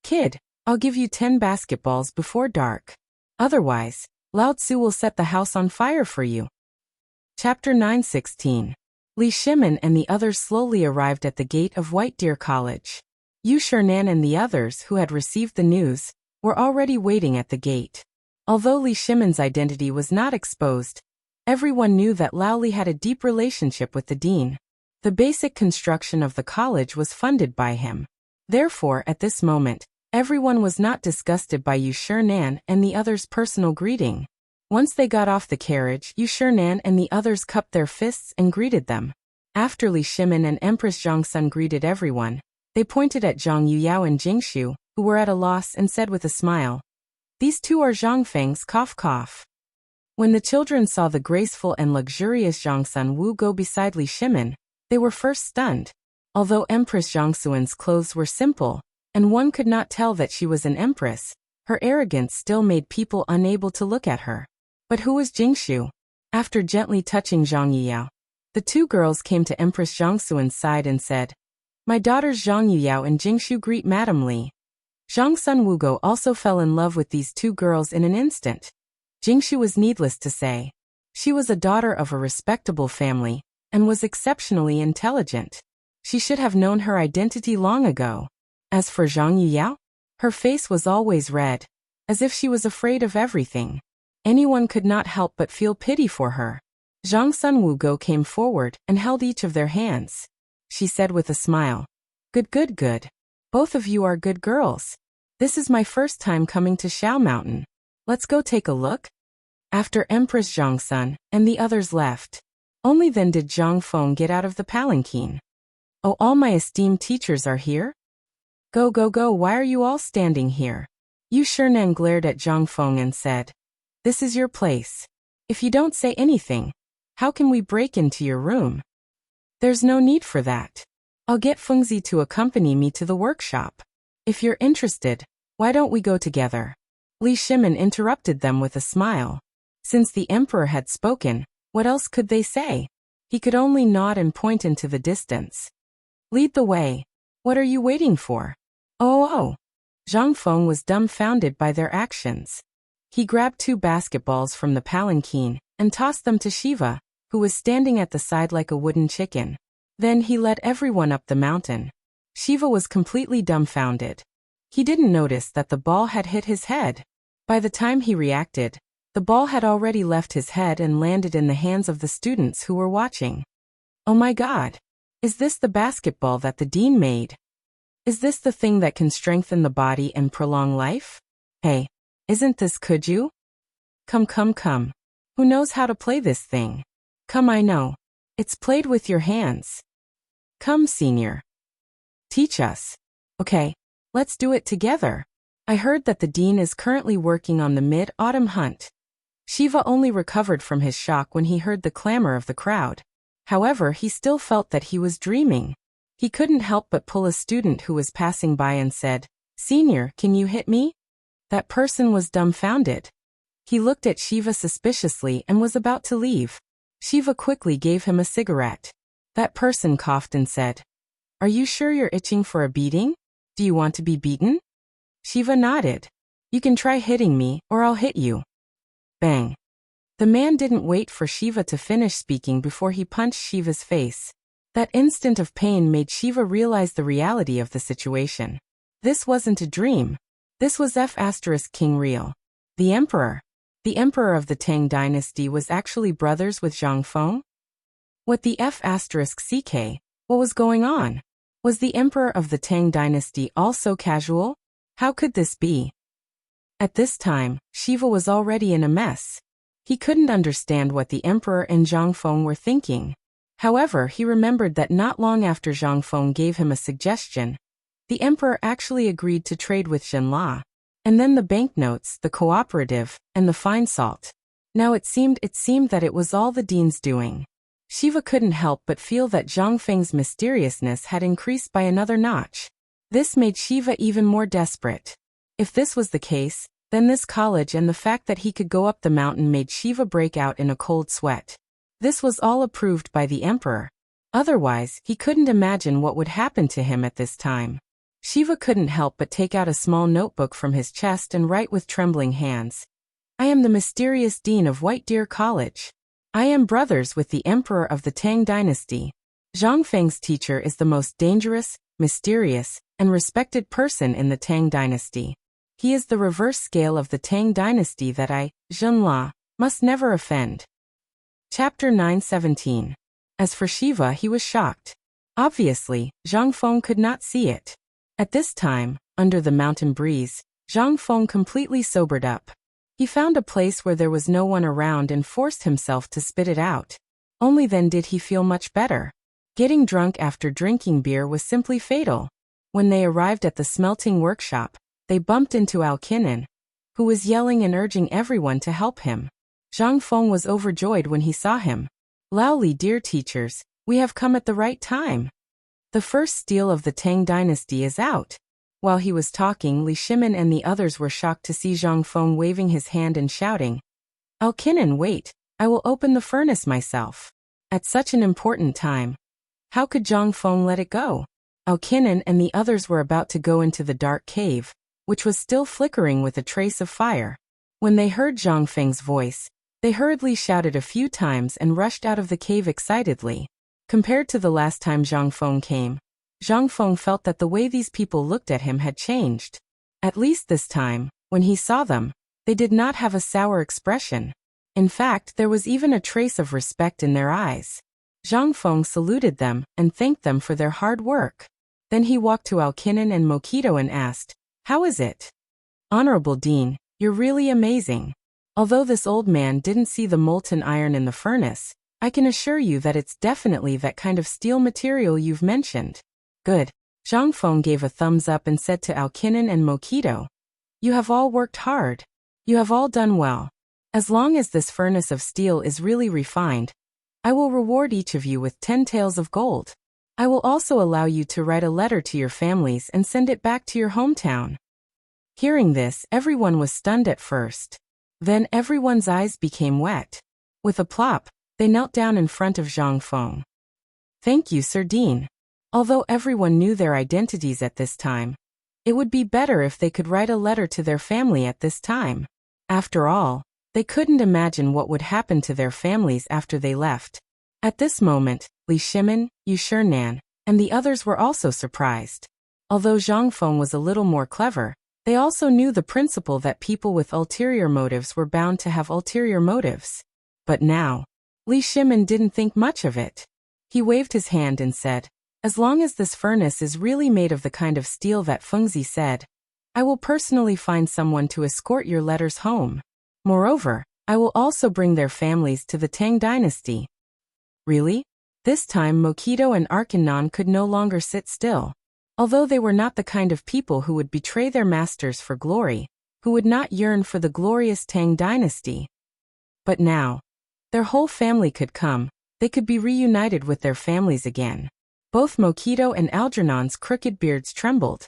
Kid, I'll give you 10 basketballs before dark. Otherwise, Lao Tzu will set the house on fire for you. Chapter 9:16. Li Shimin and the others slowly arrived at the gate of White Deer College. Yu Shernan and the others who had received the news were already waiting at the gate. Although Li Shimin's identity was not exposed, everyone knew that Lao Li had a deep relationship with the dean. The basic construction of the college was funded by him. Therefore, at this moment, everyone was not disgusted by Yu Shernan and the others' personal greeting. Once they got off the carriage, Yu Shernan and the others cupped their fists and greeted them. After Li Shimin and Empress Zhang Sun greeted everyone, they pointed at Zhang Yuyao and Jingshu, who were at a loss, and said with a smile, these 2 are Zhang Feng's cough. When the children saw the graceful and luxurious Zhang Sun Wu go beside Li Shimin, they were first stunned. Although Empress Zhang Suan's clothes were simple, and one could not tell that she was an empress, her arrogance still made people unable to look at her. But who was Jingshu? After gently touching Zhang Yuyao, the 2 girls came to Empress Zhang Suan's side and said, my daughters Zhang Yuyao and Jingshu greet Madam Li. Zhang Sun Wugo also fell in love with these 2 girls in an instant. Jingshu was needless to say. She was a daughter of a respectable family, and was exceptionally intelligent. She should have known her identity long ago. As for Zhang Yuyao, her face was always red, as if she was afraid of everything. Anyone could not help but feel pity for her. Zhang Sun Wugo came forward and held each of their hands. She said with a smile, Good. Both of you are good girls. This is my first time coming to Shao Mountain. Let's go take a look. After Empress Zhang Sun and the others left, only then did Zhang Feng get out of the palanquin. Oh, all my esteemed teachers are here? Go, why are you all standing here? Yu Shernan glared at Zhang Feng and said, this is your place. If you don't say anything, how can we break into your room? There's no need for that. I'll get Fengzi to accompany me to the workshop. If you're interested, why don't we go together? Li Shimin interrupted them with a smile. Since the emperor had spoken, what else could they say? He could only nod and point into the distance. Lead the way. What are you waiting for? Oh. Zhang Feng was dumbfounded by their actions. He grabbed 2 basketballs from the palanquin and tossed them to Shiva, who was standing at the side like a wooden chicken. Then he led everyone up the mountain. Shiva was completely dumbfounded. He didn't notice that the ball had hit his head. By the time he reacted, the ball had already left his head and landed in the hands of the students who were watching. Oh my God! Is this the basketball that the dean made? Is this the thing that can strengthen the body and prolong life? Hey, isn't this Kuju? Come. Who knows how to play this thing? Come, I know. It's played with your hands. Come, senior. Teach us. Okay, let's do it together. I heard that the dean is currently working on the mid-autumn hunt. Shiva only recovered from his shock when he heard the clamor of the crowd. However, he still felt that he was dreaming. He couldn't help but pull a student who was passing by and said, Senior, can you hit me? That person was dumbfounded. He looked at Shiva suspiciously and was about to leave. Shiva quickly gave him a cigarette. That person coughed and said, "Are you sure you're itching for a beating? Do you want to be beaten?" Shiva nodded. "You can try hitting me, or I'll hit you." Bang. The man didn't wait for Shiva to finish speaking before he punched Shiva's face. That instant of pain made Shiva realize the reality of the situation. This wasn't a dream. This was King real. The emperor. The emperor of the Tang dynasty was actually brothers with Zhang Feng? What the CK? What was going on? Was the emperor of the Tang dynasty also casual? How could this be? At this time, Shiva was already in a mess. He couldn't understand what the emperor and Zhang Feng were thinking. However, he remembered that not long after Zhang Feng gave him a suggestion, the emperor actually agreed to trade with Zhenla. And then the banknotes, the cooperative, and the fine salt. Now it seemed that it was all the dean's doing. Shiva couldn't help but feel that Zhang Feng's mysteriousness had increased by another notch. This made Shiva even more desperate. If this was the case, then this college and the fact that he could go up the mountain made Shiva break out in a cold sweat. This was all approved by the emperor. Otherwise, he couldn't imagine what would happen to him at this time. Shiva couldn't help but take out a small notebook from his chest and write with trembling hands. "I am the mysterious dean of White Deer College. I am brothers with the emperor of the Tang dynasty. Zhang Feng's teacher is the most dangerous, mysterious, and respected person in the Tang dynasty. He is the reverse scale of the Tang dynasty that I, Zhenla, must never offend." Chapter 9:17. As for Shiva, he was shocked. Obviously, Zhang Feng could not see it. At this time, under the mountain breeze, Zhang Feng completely sobered up. He found a place where there was no one around and forced himself to spit it out. Only then did he feel much better. Getting drunk after drinking beer was simply fatal. When they arrived at the smelting workshop, they bumped into Alkinen, who was yelling and urging everyone to help him. Zhang Feng was overjoyed when he saw him. "Laoli, dear teachers, we have come at the right time. The first steel of the Tang dynasty is out." While he was talking, Li Shimin and the others were shocked to see Zhang Feng waving his hand and shouting, "Alkinen, wait, I will open the furnace myself." At such an important time, how could Zhang Feng let it go? Alkinen and the others were about to go into the dark cave, which was still flickering with a trace of fire. When they heard Zhang Feng's voice, they hurriedly shouted a few times and rushed out of the cave excitedly. Compared to the last time Zhang Feng came, Zhang Feng felt that the way these people looked at him had changed. At least this time, when he saw them, they did not have a sour expression. In fact, there was even a trace of respect in their eyes. Zhang Feng saluted them and thanked them for their hard work. Then he walked to Alkinen and Mokito and asked, "How is it?" "Honorable Dean, you're really amazing. Although this old man didn't see the molten iron in the furnace, I can assure you that it's definitely that kind of steel material you've mentioned." "Good." Zhang Feng gave a thumbs up and said to Alkinen and Mokito, "You have all worked hard. You have all done well. As long as this furnace of steel is really refined, I will reward each of you with 10 taels of gold. I will also allow you to write a letter to your families and send it back to your hometown." Hearing this, everyone was stunned at first. Then everyone's eyes became wet. With a plop, they knelt down in front of Zhang Feng. "Thank you, Sir Dean." Although everyone knew their identities at this time, it would be better if they could write a letter to their family at this time. After all, they couldn't imagine what would happen to their families after they left. At this moment, Li Shimin, Yu Shernan, and the others were also surprised. Although Zhang Feng was a little more clever, they also knew the principle that people with ulterior motives were bound to have ulterior motives. But now, Li Shimin didn't think much of it. He waved his hand and said, "As long as this furnace is really made of the kind of steel that Fengzi said, I will personally find someone to escort your letters home. Moreover, I will also bring their families to the Tang dynasty." Really? This time Mokito and Arkanon could no longer sit still. Although they were not the kind of people who would betray their masters for glory, who would not yearn for the glorious Tang dynasty. But now, their whole family could come, they could be reunited with their families again. Both Mokito and Algernon's crooked beards trembled.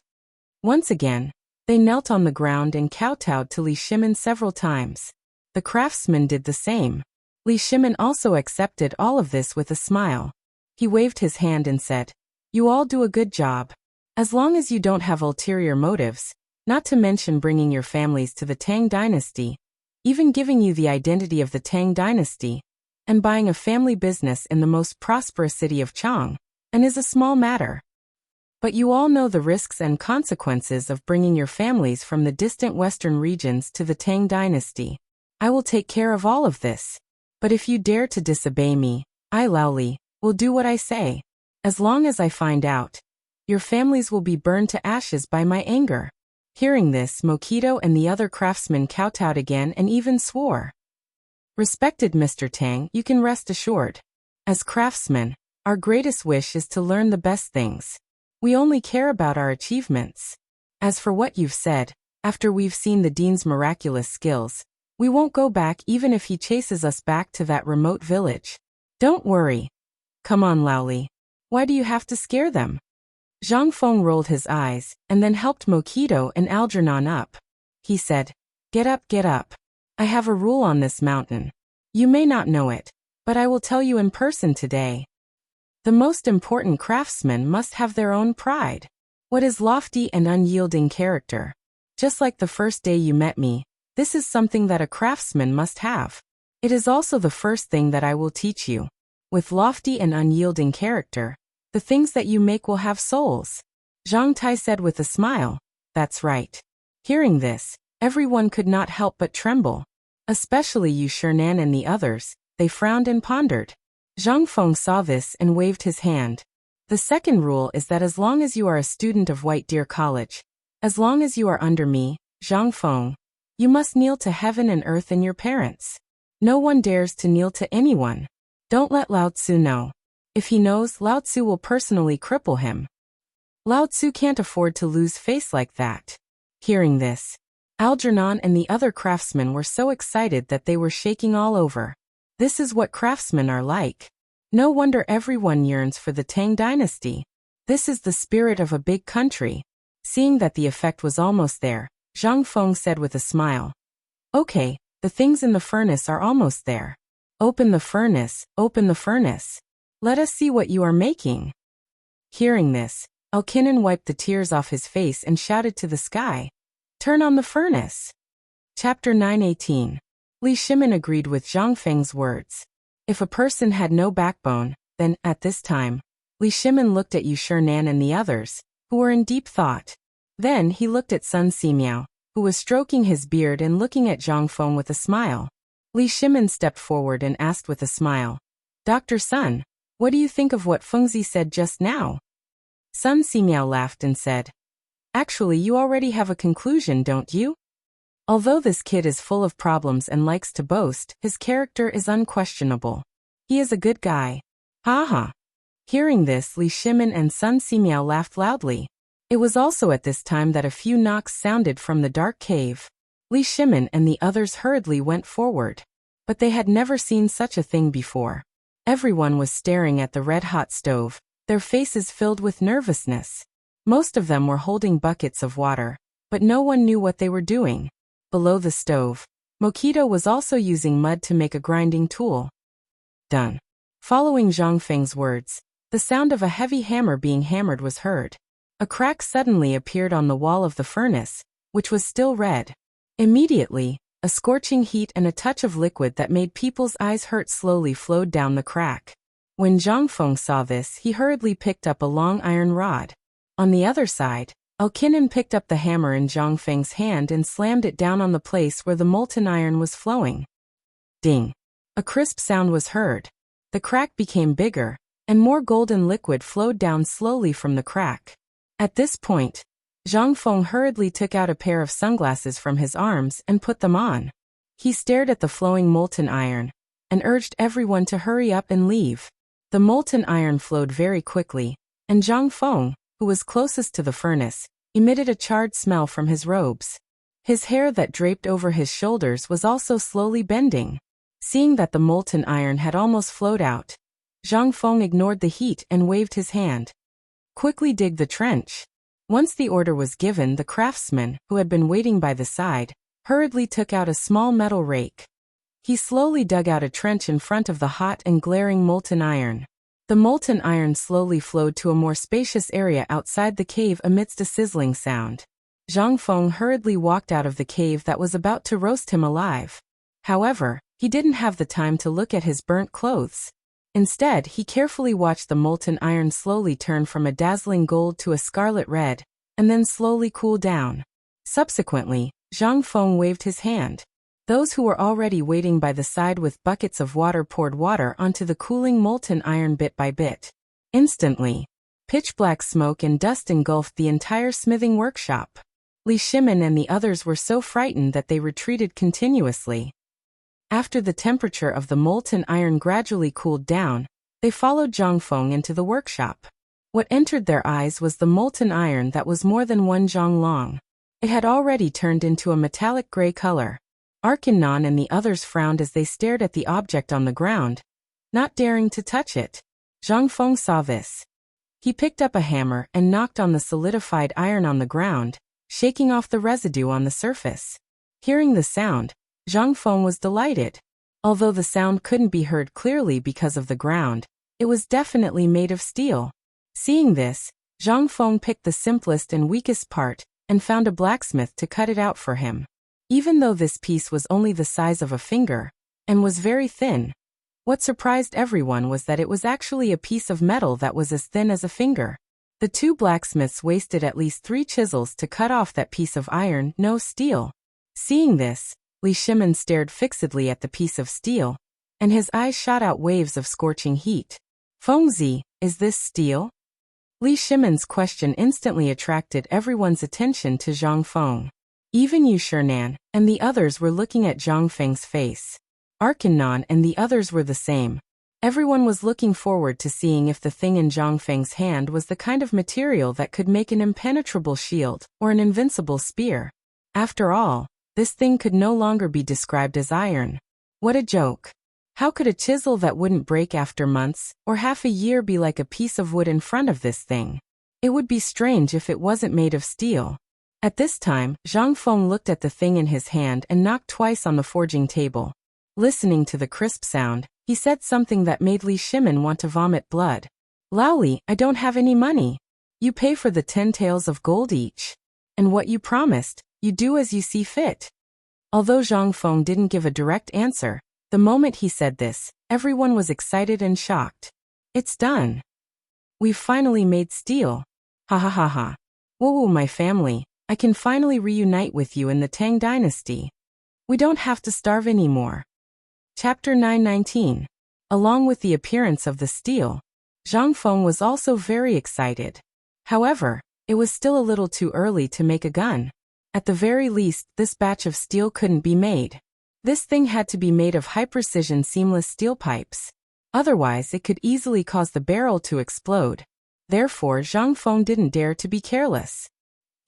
Once again, they knelt on the ground and kowtowed to Li Shimin several times. The craftsman did the same. Li Shimin also accepted all of this with a smile. He waved his hand and said, "You all do a good job. As long as you don't have ulterior motives, not to mention bringing your families to the Tang dynasty, even giving you the identity of the Tang dynasty, and buying a family business in the most prosperous city of Chang, and is a small matter. But you all know the risks and consequences of bringing your families from the distant western regions to the Tang dynasty. I will take care of all of this. But if you dare to disobey me, I, Laoli, will do what I say. As long as I find out, your families will be burned to ashes by my anger." Hearing this, Mokido and the other craftsmen kowtowed again and even swore. "Respected Mr. Tang, you can rest assured. As craftsmen, our greatest wish is to learn the best things. We only care about our achievements. As for what you've said, after we've seen the dean's miraculous skills, we won't go back even if he chases us back to that remote village. Don't worry. Come on, Laoli. Why do you have to scare them?" Zhang Feng rolled his eyes, and then helped Mokido and Algernon up. He said, Get up. I have a rule on this mountain. You may not know it, but I will tell you in person today. The most important craftsmen must have their own pride. What is lofty and unyielding character? Just like the first day you met me, this is something that a craftsman must have. It is also the first thing that I will teach you. With lofty and unyielding character, the things that you make will have souls. Zhang Tai said with a smile. That's right. Hearing this, everyone could not help but tremble. Especially Yu Shernan and the others, they frowned and pondered. Zhang Feng saw this and waved his hand. The second rule is that as long as you are a student of White Deer College, as long as you are under me, Zhang Feng, you must kneel to heaven and earth and your parents. No one dares to kneel to anyone. Don't let Lao Tzu know. If he knows, Lao Tzu will personally cripple him. Lao Tzu can't afford to lose face like that. Hearing this, Algernon and the other craftsmen were so excited that they were shaking all over. This is what craftsmen are like. No wonder everyone yearns for the Tang dynasty. This is the spirit of a big country. Seeing that the effect was almost there, Zhang Feng said with a smile. Okay, the things in the furnace are almost there. Open the furnace, open the furnace. Let us see what you are making. Hearing this, Elkinan wiped the tears off his face and shouted to the sky. Turn on the furnace. Chapter 9:18. Li Shimin agreed with Zhang Feng's words. If a person had no backbone, then, at this time, Li Shimin looked at Yu Shernan and the others, who were in deep thought. Then he looked at Sun Simiao, who was stroking his beard and looking at Zhang Feng with a smile. Li Shimin stepped forward and asked with a smile, Dr. Sun, what do you think of what Fengzi said just now? Sun Simiao laughed and said, Actually, you already have a conclusion, don't you? Although this kid is full of problems and likes to boast, his character is unquestionable. He is a good guy. Ha ha. Hearing this, Li Shimin and Sun Simiao laughed loudly. It was also at this time that a few knocks sounded from the dark cave. Li Shimin and the others hurriedly went forward. But they had never seen such a thing before. Everyone was staring at the red-hot stove, their faces filled with nervousness. Most of them were holding buckets of water, but no one knew what they were doing. Below the stove, Mokido was also using mud to make a grinding tool. Done. Following Zhang Feng's words, the sound of a heavy hammer being hammered was heard. A crack suddenly appeared on the wall of the furnace, which was still red. Immediately, a scorching heat and a touch of liquid that made people's eyes hurt slowly flowed down the crack. When Zhang Feng saw this, he hurriedly picked up a long iron rod. On the other side, Elkinan picked up the hammer in Zhang Feng's hand and slammed it down on the place where the molten iron was flowing. Ding! A crisp sound was heard. The crack became bigger, and more golden liquid flowed down slowly from the crack. At this point, Zhang Feng hurriedly took out a pair of sunglasses from his arms and put them on. He stared at the flowing molten iron, and urged everyone to hurry up and leave. The molten iron flowed very quickly, and Zhang Feng, who was closest to the furnace, emitted a charred smell from his robes. His hair that draped over his shoulders was also slowly bending. Seeing that the molten iron had almost flowed out, Zhang Feng ignored the heat and waved his hand. Quickly dig the trench. Once the order was given, the craftsman, who had been waiting by the side, hurriedly took out a small metal rake. He slowly dug out a trench in front of the hot and glaring molten iron. The molten iron slowly flowed to a more spacious area outside the cave amidst a sizzling sound. Zhang Feng hurriedly walked out of the cave that was about to roast him alive. However, he didn't have the time to look at his burnt clothes. Instead, he carefully watched the molten iron slowly turn from a dazzling gold to a scarlet red, and then slowly cool down. Subsequently, Zhang Feng waved his hand. Those who were already waiting by the side with buckets of water poured water onto the cooling molten iron bit by bit. Instantly, pitch-black smoke and dust engulfed the entire smithing workshop. Li Shimin and the others were so frightened that they retreated continuously. After the temperature of the molten iron gradually cooled down, they followed Zhang Feng into the workshop. What entered their eyes was the molten iron that was more than 1 zhang long. It had already turned into a metallic gray color. Arkanon and the others frowned as they stared at the object on the ground, not daring to touch it. Zhang Feng saw this. He picked up a hammer and knocked on the solidified iron on the ground, shaking off the residue on the surface. Hearing the sound, Zhang Feng was delighted. Although the sound couldn't be heard clearly because of the ground, it was definitely made of steel. Seeing this, Zhang Feng picked the simplest and weakest part and found a blacksmith to cut it out for him. Even though this piece was only the size of a finger and was very thin, what surprised everyone was that it was actually a piece of metal that was as thin as a finger. The two blacksmiths wasted at least 3 chisels to cut off that piece of iron, no steel. Seeing this, Li Shimin stared fixedly at the piece of steel, and his eyes shot out waves of scorching heat. Fengzi, is this steel? Li Shimin's question instantly attracted everyone's attention to Zhang Feng. Even Yu Shernan and the others were looking at Zhang Feng's face. Arkanon and the others were the same. Everyone was looking forward to seeing if the thing in Zhang Feng's hand was the kind of material that could make an impenetrable shield or an invincible spear. After all, this thing could no longer be described as iron. What a joke. How could a chisel that wouldn't break after months or half a year be like a piece of wood in front of this thing? It would be strange if it wasn't made of steel. At this time, Zhang Feng looked at the thing in his hand and knocked twice on the forging table. Listening to the crisp sound, he said something that made Li Shimin want to vomit blood. Laoli, I don't have any money. You pay for the 10 taels of gold each. And what you promised, you do as you see fit. Although Zhang Feng didn't give a direct answer, the moment he said this, everyone was excited and shocked. It's done. We've finally made steel. Ha ha ha ha. Whoa, my family, I can finally reunite with you in the Tang dynasty. We don't have to starve anymore. Chapter 919. Along with the appearance of the steel, Zhang Feng was also very excited. However, it was still a little too early to make a gun. At the very least, this batch of steel couldn't be made. This thing had to be made of high-precision seamless steel pipes. Otherwise, it could easily cause the barrel to explode. Therefore, Zhang Feng didn't dare to be careless.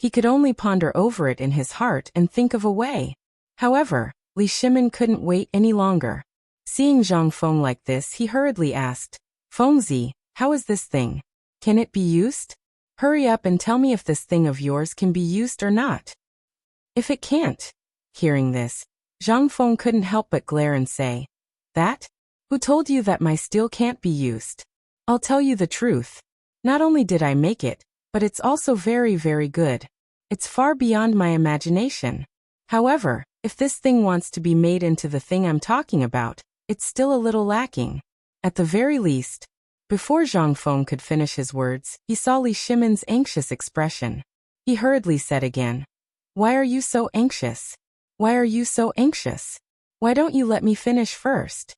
He could only ponder over it in his heart and think of a way. However, Li Shimin couldn't wait any longer. Seeing Zhang Feng like this, he hurriedly asked, Fengzi, how is this thing? Can it be used? Hurry up and tell me if this thing of yours can be used or not. If it can't. Hearing this, Zhang Feng couldn't help but glare and say, That? Who told you that my steel can't be used? I'll tell you the truth. Not only did I make it, but it's also very, very good. It's far beyond my imagination. However, if this thing wants to be made into the thing I'm talking about, it's still a little lacking. At the very least. Before Zhang Feng could finish his words, he saw Li Shimin's anxious expression. He hurriedly said again, Why are you so anxious? Why are you so anxious? Why don't you let me finish first?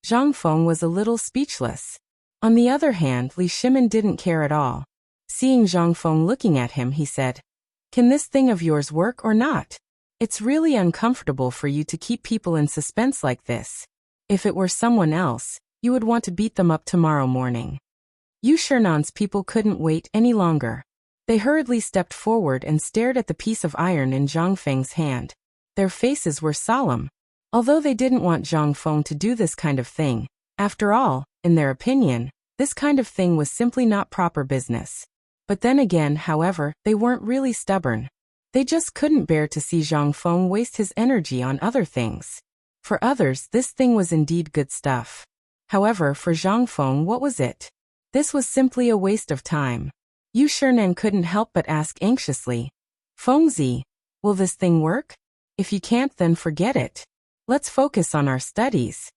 Zhang Feng was a little speechless. On the other hand, Li Shimin didn't care at all. Seeing Zhang Feng looking at him, he said, Can this thing of yours work or not? It's really uncomfortable for you to keep people in suspense like this. If it were someone else, you would want to beat them up tomorrow morning. Yu Shernan's people couldn't wait any longer. They hurriedly stepped forward and stared at the piece of iron in Zhang Feng's hand. Their faces were solemn. Although they didn't want Zhang Feng to do this kind of thing, after all, in their opinion, this kind of thing was simply not proper business. But then again, however, they weren't really stubborn. They just couldn't bear to see Zhang Feng waste his energy on other things. For others, this thing was indeed good stuff. However, for Zhang Feng, what was it? This was simply a waste of time. Yu Shinan couldn't help but ask anxiously, Fengzi, will this thing work? If you can't, then forget it. Let's focus on our studies.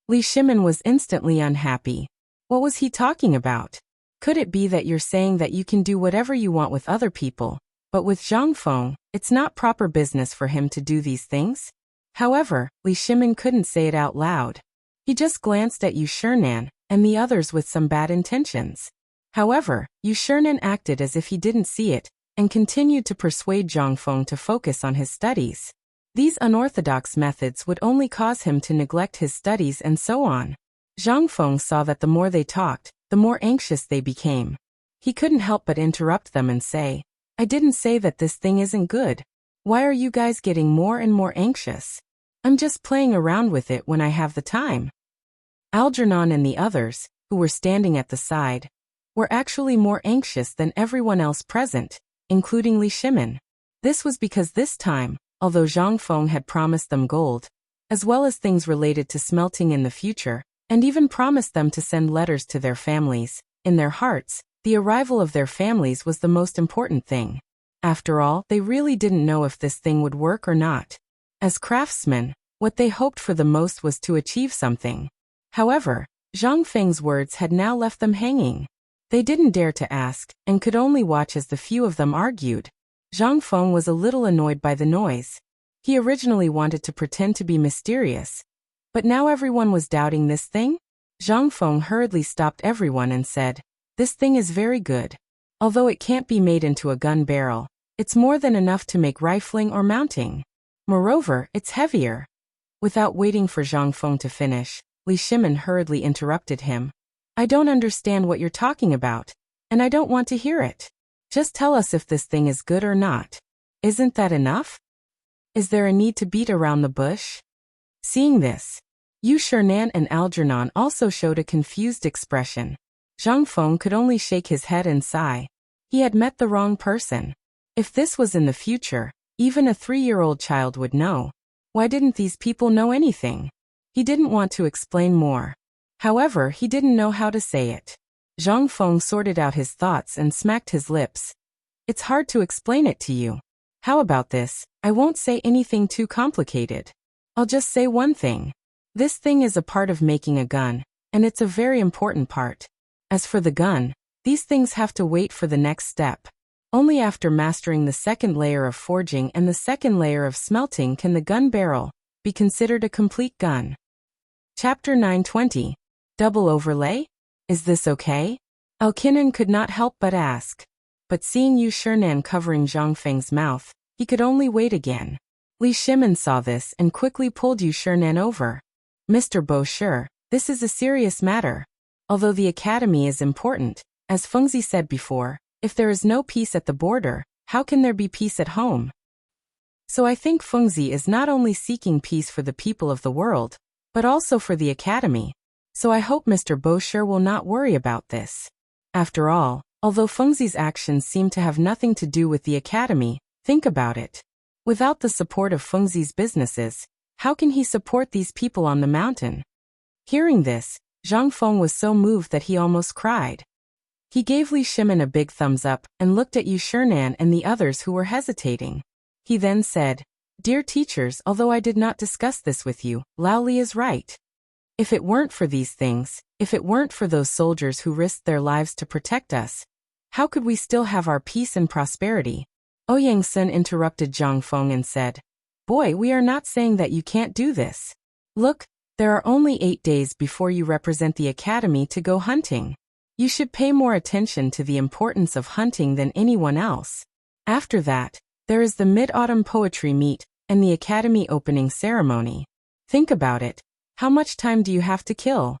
Li Shimin was instantly unhappy. What was he talking about? Could it be that you're saying that you can do whatever you want with other people, but with Zhang Feng, it's not proper business for him to do these things? However, Li Shimin couldn't say it out loud. He just glanced at Yu Shinan and the others with some bad intentions. However, Yu Shinan acted as if he didn't see it and continued to persuade Zhang Feng to focus on his studies. These unorthodox methods would only cause him to neglect his studies and so on. Zhang Feng saw that the more they talked, the more anxious they became. He couldn't help but interrupt them and say, I didn't say that this thing isn't good. Why are you guys getting more and more anxious? I'm just playing around with it when I have the time. Algernon and the others, who were standing at the side, were actually more anxious than everyone else present, including Li Shimin. This was because this time, although Zhang Feng had promised them gold, as well as things related to smelting in the future, and even promised them to send letters to their families, in their hearts, the arrival of their families was the most important thing. After all, they really didn't know if this thing would work or not. As craftsmen, what they hoped for the most was to achieve something. However, Zhang Feng's words had now left them hanging. They didn't dare to ask, and could only watch as the few of them argued. Zhang Feng was a little annoyed by the noise. He originally wanted to pretend to be mysterious. But now everyone was doubting this thing? Zhang Feng hurriedly stopped everyone and said, This thing is very good. Although it can't be made into a gun barrel, it's more than enough to make rifling or mounting. Moreover, it's heavier. Without waiting for Zhang Feng to finish, Li Shimin hurriedly interrupted him. I don't understand what you're talking about, and I don't want to hear it. Just tell us if this thing is good or not. Isn't that enough? Is there a need to beat around the bush? Seeing this, Yu Shinan and Algernon also showed a confused expression. Zhang Feng could only shake his head and sigh. He had met the wrong person. If this was in the future, even a 3-year-old child would know. Why didn't these people know anything? He didn't want to explain more. However, he didn't know how to say it. Zhang Feng sorted out his thoughts and smacked his lips. It's hard to explain it to you. How about this? I won't say anything too complicated. I'll just say one thing. This thing is a part of making a gun, and it's a very important part. As for the gun, these things have to wait for the next step. Only after mastering the second layer of forging and the second layer of smelting can the gun barrel be considered a complete gun. Chapter 920. Double overlay? Is this okay? Alkinan could not help but ask. But seeing Yu Shinan covering Zhang Feng's mouth, he could only wait again. Li Shimin saw this and quickly pulled Yu Shinan over. Mr. Bosher, this is a serious matter. Although the academy is important, as Fengzi said before, if there is no peace at the border, how can there be peace at home? So I think Fengzi is not only seeking peace for the people of the world, but also for the academy. So I hope Mr. Bosher will not worry about this. After all, although Fengzi's actions seem to have nothing to do with the academy, think about it. Without the support of Fengzi's businesses, how can he support these people on the mountain? Hearing this, Zhang Feng was so moved that he almost cried. He gave Li Shimin a big thumbs up and looked at Yu Shinan and the others who were hesitating. He then said, Dear teachers, although I did not discuss this with you, Lao Li is right. If it weren't for these things, if it weren't for those soldiers who risked their lives to protect us, how could we still have our peace and prosperity? Ouyang Sun interrupted Zhang Feng and said, Boy, we are not saying that you can't do this. Look, there are only 8 days before you represent the academy to go hunting. You should pay more attention to the importance of hunting than anyone else. After that, there is the Mid-Autumn Poetry Meet and the academy opening ceremony. Think about it. How much time do you have to kill?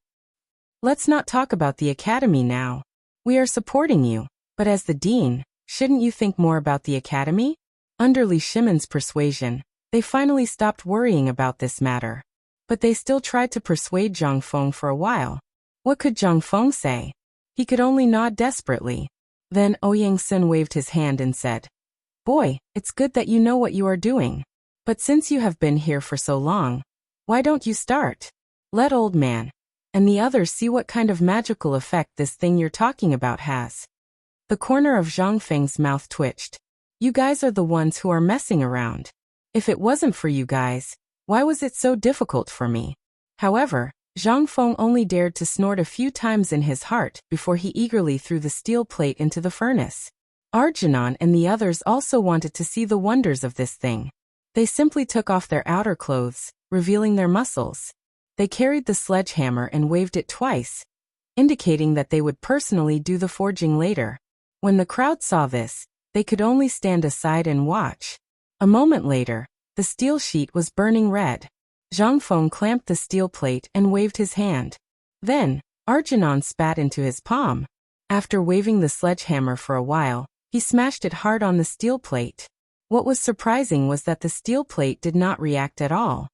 Let's not talk about the academy now. We are supporting you, but as the dean, shouldn't you think more about the academy? Under Li Shimin's persuasion, they finally stopped worrying about this matter. But they still tried to persuade Zhang Feng for a while. What could Zhang Feng say? He could only nod desperately. Then Ouyang Sun waved his hand and said, Boy, it's good that you know what you are doing. But since you have been here for so long, Why don't you start? Let old man and the others see what kind of magical effect this thing you're talking about has. The corner of Zhang Feng's mouth twitched. You guys are the ones who are messing around. If it wasn't for you guys, why was it so difficult for me? However, Zhang Feng only dared to snort a few times in his heart before he eagerly threw the steel plate into the furnace. Arjunan and the others also wanted to see the wonders of this thing. They simply took off their outer clothes, revealing their muscles. They carried the sledgehammer and waved it twice, indicating that they would personally do the forging later. When the crowd saw this, they could only stand aside and watch. A moment later, the steel sheet was burning red. Zhang Feng clamped the steel plate and waved his hand. Then, Arjunan spat into his palm. After waving the sledgehammer for a while, he smashed it hard on the steel plate. What was surprising was that the steel plate did not react at all.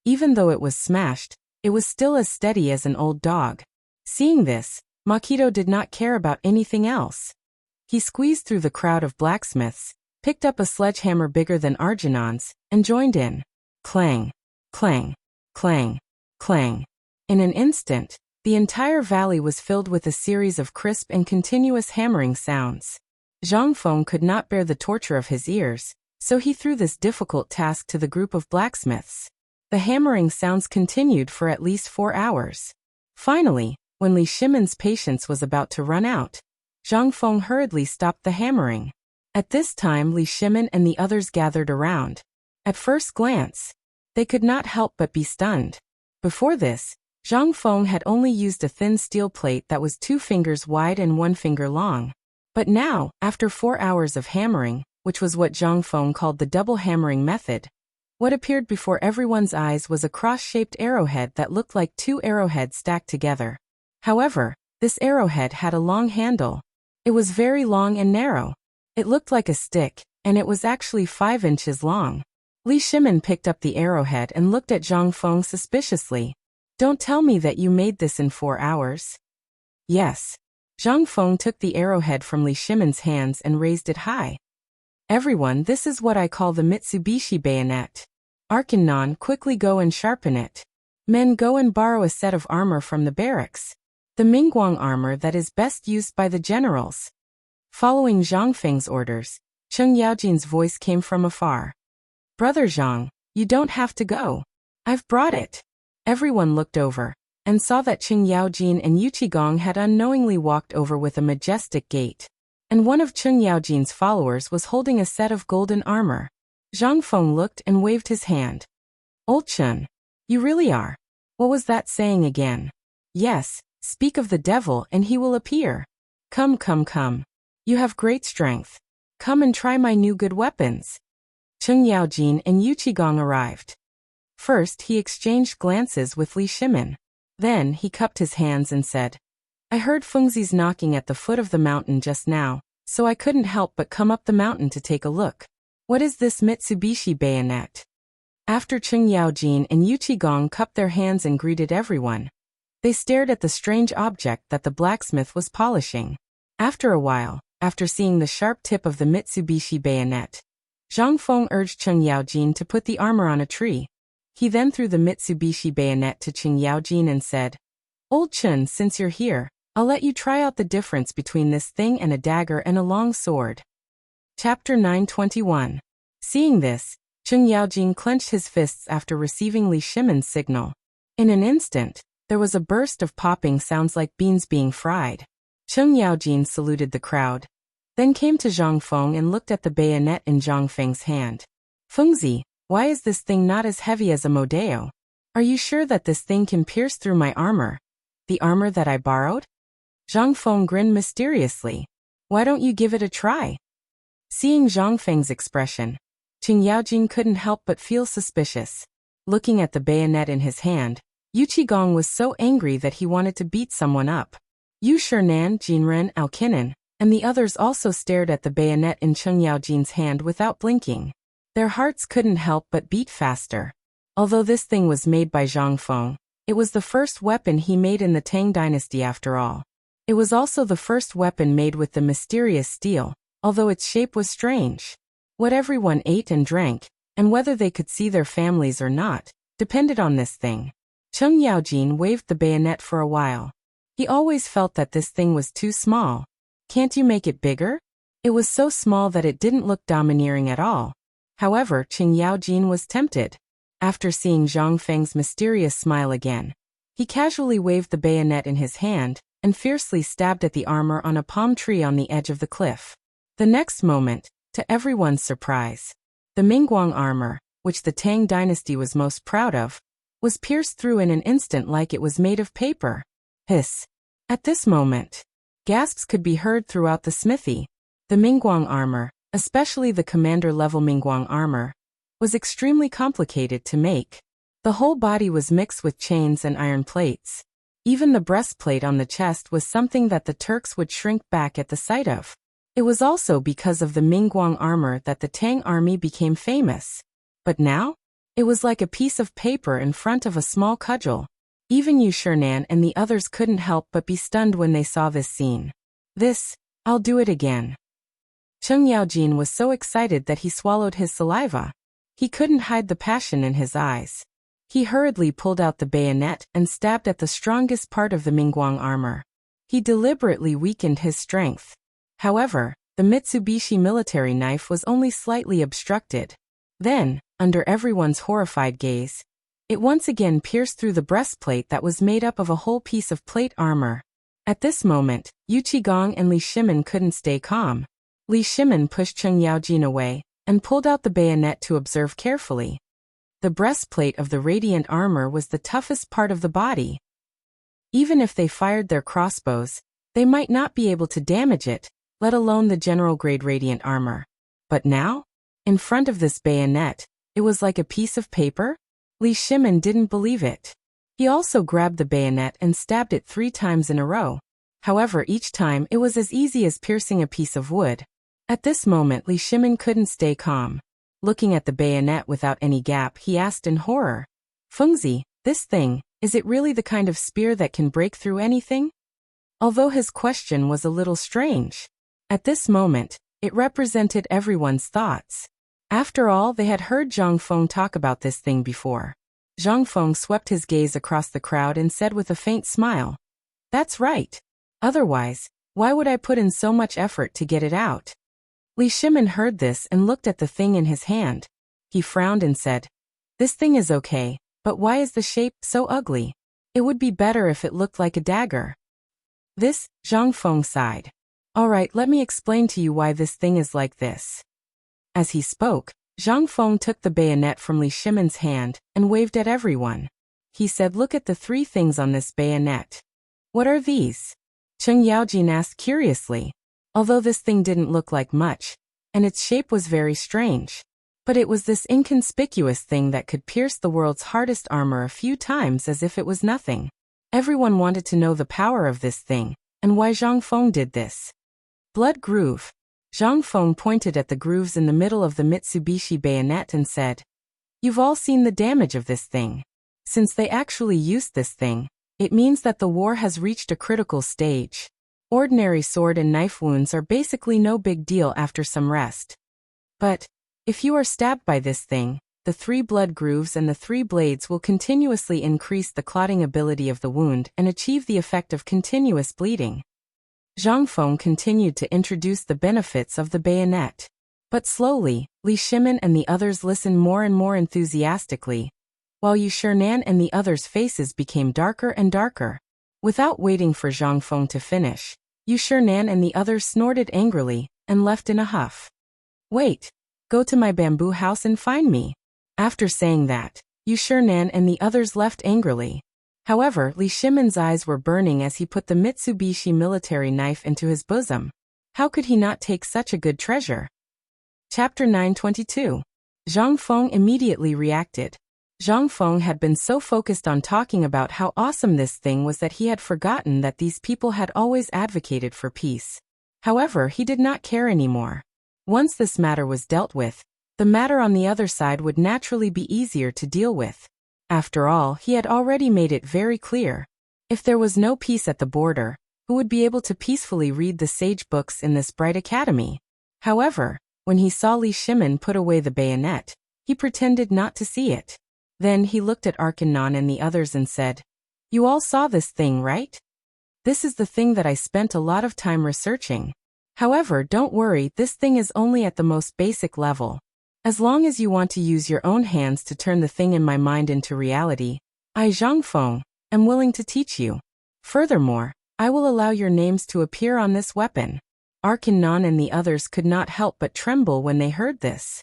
Even though it was smashed, it was still as steady as an old dog. Seeing this, Makito did not care about anything else. He squeezed through the crowd of blacksmiths, picked up a sledgehammer bigger than Arjunan's, and joined in. Clang, clang, clang, clang. In an instant, the entire valley was filled with a series of crisp and continuous hammering sounds. Zhang Feng could not bear the torture of his ears, so he threw this difficult task to the group of blacksmiths. The hammering sounds continued for at least 4 hours. Finally, when Li Shimon's patience was about to run out, Zhang Feng hurriedly stopped the hammering. At this time Li Shimon and the others gathered around. At first glance, they could not help but be stunned. Before this, Zhang Feng had only used a thin steel plate that was 2 fingers wide and 1 finger long. But now, after 4 hours of hammering, which was what Zhang Feng called the double hammering method, what appeared before everyone's eyes was a cross-shaped arrowhead that looked like 2 arrowheads stacked together. However, this arrowhead had a long handle. It was very long and narrow. It looked like a stick, and it was actually 5 inches long. Li Shimon picked up the arrowhead and looked at Zhang Feng suspiciously. Don't tell me that you made this in 4 hours. Yes. Zhang Feng took the arrowhead from Li Shimon's hands and raised it high. Everyone, this is what I call the Mitsubishi bayonet. Arkanon, quickly go and sharpen it. Men, go and borrow a set of armor from the barracks. The Mingguang armor that is best used by the generals. Following Zhang Feng's orders, Cheng Yaojin's voice came from afar. Brother Zhang, you don't have to go. I've brought it. Everyone looked over and saw that Cheng Yaojin and Yuqigong had unknowingly walked over with a majestic gait. And one of Cheng Yaojin's followers was holding a set of golden armor. Zhang Feng looked and waved his hand. Old Chen, you really are. What was that saying again? Yes, speak of the devil and he will appear. Come, come, come. You have great strength. Come and try my new good weapons. Cheng Yaojin and Yuqigong arrived. First, he exchanged glances with Li Shimon. Then, he cupped his hands and said, I heard Fengzi's knocking at the foot of the mountain just now, so I couldn't help but come up the mountain to take a look. What is this Mitsubishi bayonet? After Cheng Yaojin and Yuqigong cupped their hands and greeted everyone, they stared at the strange object that the blacksmith was polishing. After a while, after seeing the sharp tip of the Mitsubishi bayonet, Zhang Feng urged Cheng Yaojin to put the armor on a tree. He then threw the Mitsubishi bayonet to Cheng Yaojin and said, Old Chen, since you're here, I'll let you try out the difference between this thing and a dagger and a long sword. Chapter 921. Seeing this, Cheng Yaojin clenched his fists after receiving Li Shimon's signal. In an instant, there was a burst of popping sounds like beans being fried. Cheng Yaojin saluted the crowd, then came to Zhang Feng and looked at the bayonet in Zhang Feng's hand. Fengzi, why is this thing not as heavy as a Modeo? Are you sure that this thing can pierce through my armor? The armor that I borrowed? Zhang Feng grinned mysteriously. Why don't you give it a try? Seeing Zhang Feng's expression, Cheng Yaojin couldn't help but feel suspicious. Looking at the bayonet in his hand, Yuqigong was so angry that he wanted to beat someone up. Yu Shernan, Jinren, Alkinen, and the others also stared at the bayonet in Cheng Yaojin's hand without blinking. Their hearts couldn't help but beat faster. Although this thing was made by Zhang Feng, it was the first weapon he made in the Tang dynasty after all. It was also the first weapon made with the mysterious steel, although its shape was strange. What everyone ate and drank, and whether they could see their families or not, depended on this thing. Cheng Yaojin waved the bayonet for a while. He always felt that this thing was too small. Can't you make it bigger? It was so small that it didn't look domineering at all. However, Cheng Yaojin was tempted. After seeing Zhang Feng's mysterious smile again, he casually waved the bayonet in his hand and fiercely stabbed at the armor on a palm tree on the edge of the cliff. The next moment, to everyone's surprise, the Mingguang armor, which the Tang dynasty was most proud of, was pierced through in an instant like it was made of paper. Hiss! At this moment, gasps could be heard throughout the smithy. The Mingguang armor, especially the commander-level Mingguang armor, was extremely complicated to make. The whole body was mixed with chains and iron plates. Even the breastplate on the chest was something that the Turks would shrink back at the sight of. It was also because of the Mingguang armor that the Tang army became famous. But now? It was like a piece of paper in front of a small cudgel. Even Yu Shinan and the others couldn't help but be stunned when they saw this scene. I'll do it again. Cheng Yaojin was so excited that he swallowed his saliva. He couldn't hide the passion in his eyes. He hurriedly pulled out the bayonet and stabbed at the strongest part of the Mingguang armor. He deliberately weakened his strength. However, the Mitsubishi military knife was only slightly obstructed. Then, under everyone's horrified gaze, it once again pierced through the breastplate that was made up of a whole piece of plate armor. At this moment, Yu Qigong and Li Shimin couldn't stay calm. Li Shimin pushed Cheng Yaojin away and pulled out the bayonet to observe carefully. The breastplate of the radiant armor was the toughest part of the body. Even if they fired their crossbows, they might not be able to damage it, let alone the general-grade radiant armor. But now, in front of this bayonet, it was like a piece of paper? Li Shimin didn't believe it. He also grabbed the bayonet and stabbed it 3 times in a row. However, each time it was as easy as piercing a piece of wood. At this moment, Li Shimin couldn't stay calm. Looking at the bayonet without any gap, he asked in horror, "Fengzi, this thing, is it really the kind of spear that can break through anything?" Although his question was a little strange, at this moment, it represented everyone's thoughts. After all, they had heard Zhang Feng talk about this thing before. Zhang Feng swept his gaze across the crowd and said with a faint smile, "That's right. Otherwise, why would I put in so much effort to get it out?" Li Shimin heard this and looked at the thing in his hand. He frowned and said, "This thing is okay, but why is the shape so ugly? It would be better if it looked like a dagger." Zhang Feng sighed. "All right, let me explain to you why this thing is like this." As he spoke, Zhang Feng took the bayonet from Li Shimin's hand and waved at everyone. He said, "Look at the 3 things on this bayonet." "What are these?" Cheng Yaojin asked curiously. Although this thing didn't look like much, and its shape was very strange, but it was this inconspicuous thing that could pierce the world's hardest armor a few times as if it was nothing. Everyone wanted to know the power of this thing, and why Zhang Feng did this. "Blood groove." Zhang Feng pointed at the grooves in the middle of the Mitsubishi bayonet and said, "You've all seen the damage of this thing. Since they actually used this thing, it means that the war has reached a critical stage. Ordinary sword and knife wounds are basically no big deal after some rest. But, if you are stabbed by this thing, the 3 blood grooves and the 3 blades will continuously increase the clotting ability of the wound and achieve the effect of continuous bleeding." Zhang Feng continued to introduce the benefits of the bayonet. But slowly, Li Shimin and the others listened more and more enthusiastically, while Yu Shinan and the others' faces became darker and darker. Without waiting for Zhang Feng to finish, Yu Shinan and the others snorted angrily and left in a huff. "Wait, go to my bamboo house and find me." After saying that, Yu Shinan and the others left angrily. However, Li Shimin's eyes were burning as he put the Mitsubishi military knife into his bosom. How could he not take such a good treasure? Chapter 922. Zhang Feng immediately reacted. Zhang Feng had been so focused on talking about how awesome this thing was that he had forgotten that these people had always advocated for peace. However, he did not care anymore. Once this matter was dealt with, the matter on the other side would naturally be easier to deal with. After all, he had already made it very clear. If there was no peace at the border, who would be able to peacefully read the sage books in this bright academy? However, when he saw Li Shimin put away the bayonet, he pretended not to see it. Then he looked at Arkanon and the others and said, "You all saw this thing, right? This is the thing that I spent a lot of time researching. However, don't worry, this thing is only at the most basic level. As long as you want to use your own hands to turn the thing in my mind into reality, I, Zhangfeng, am willing to teach you. Furthermore, I will allow your names to appear on this weapon." Arkanon and the others could not help but tremble when they heard this.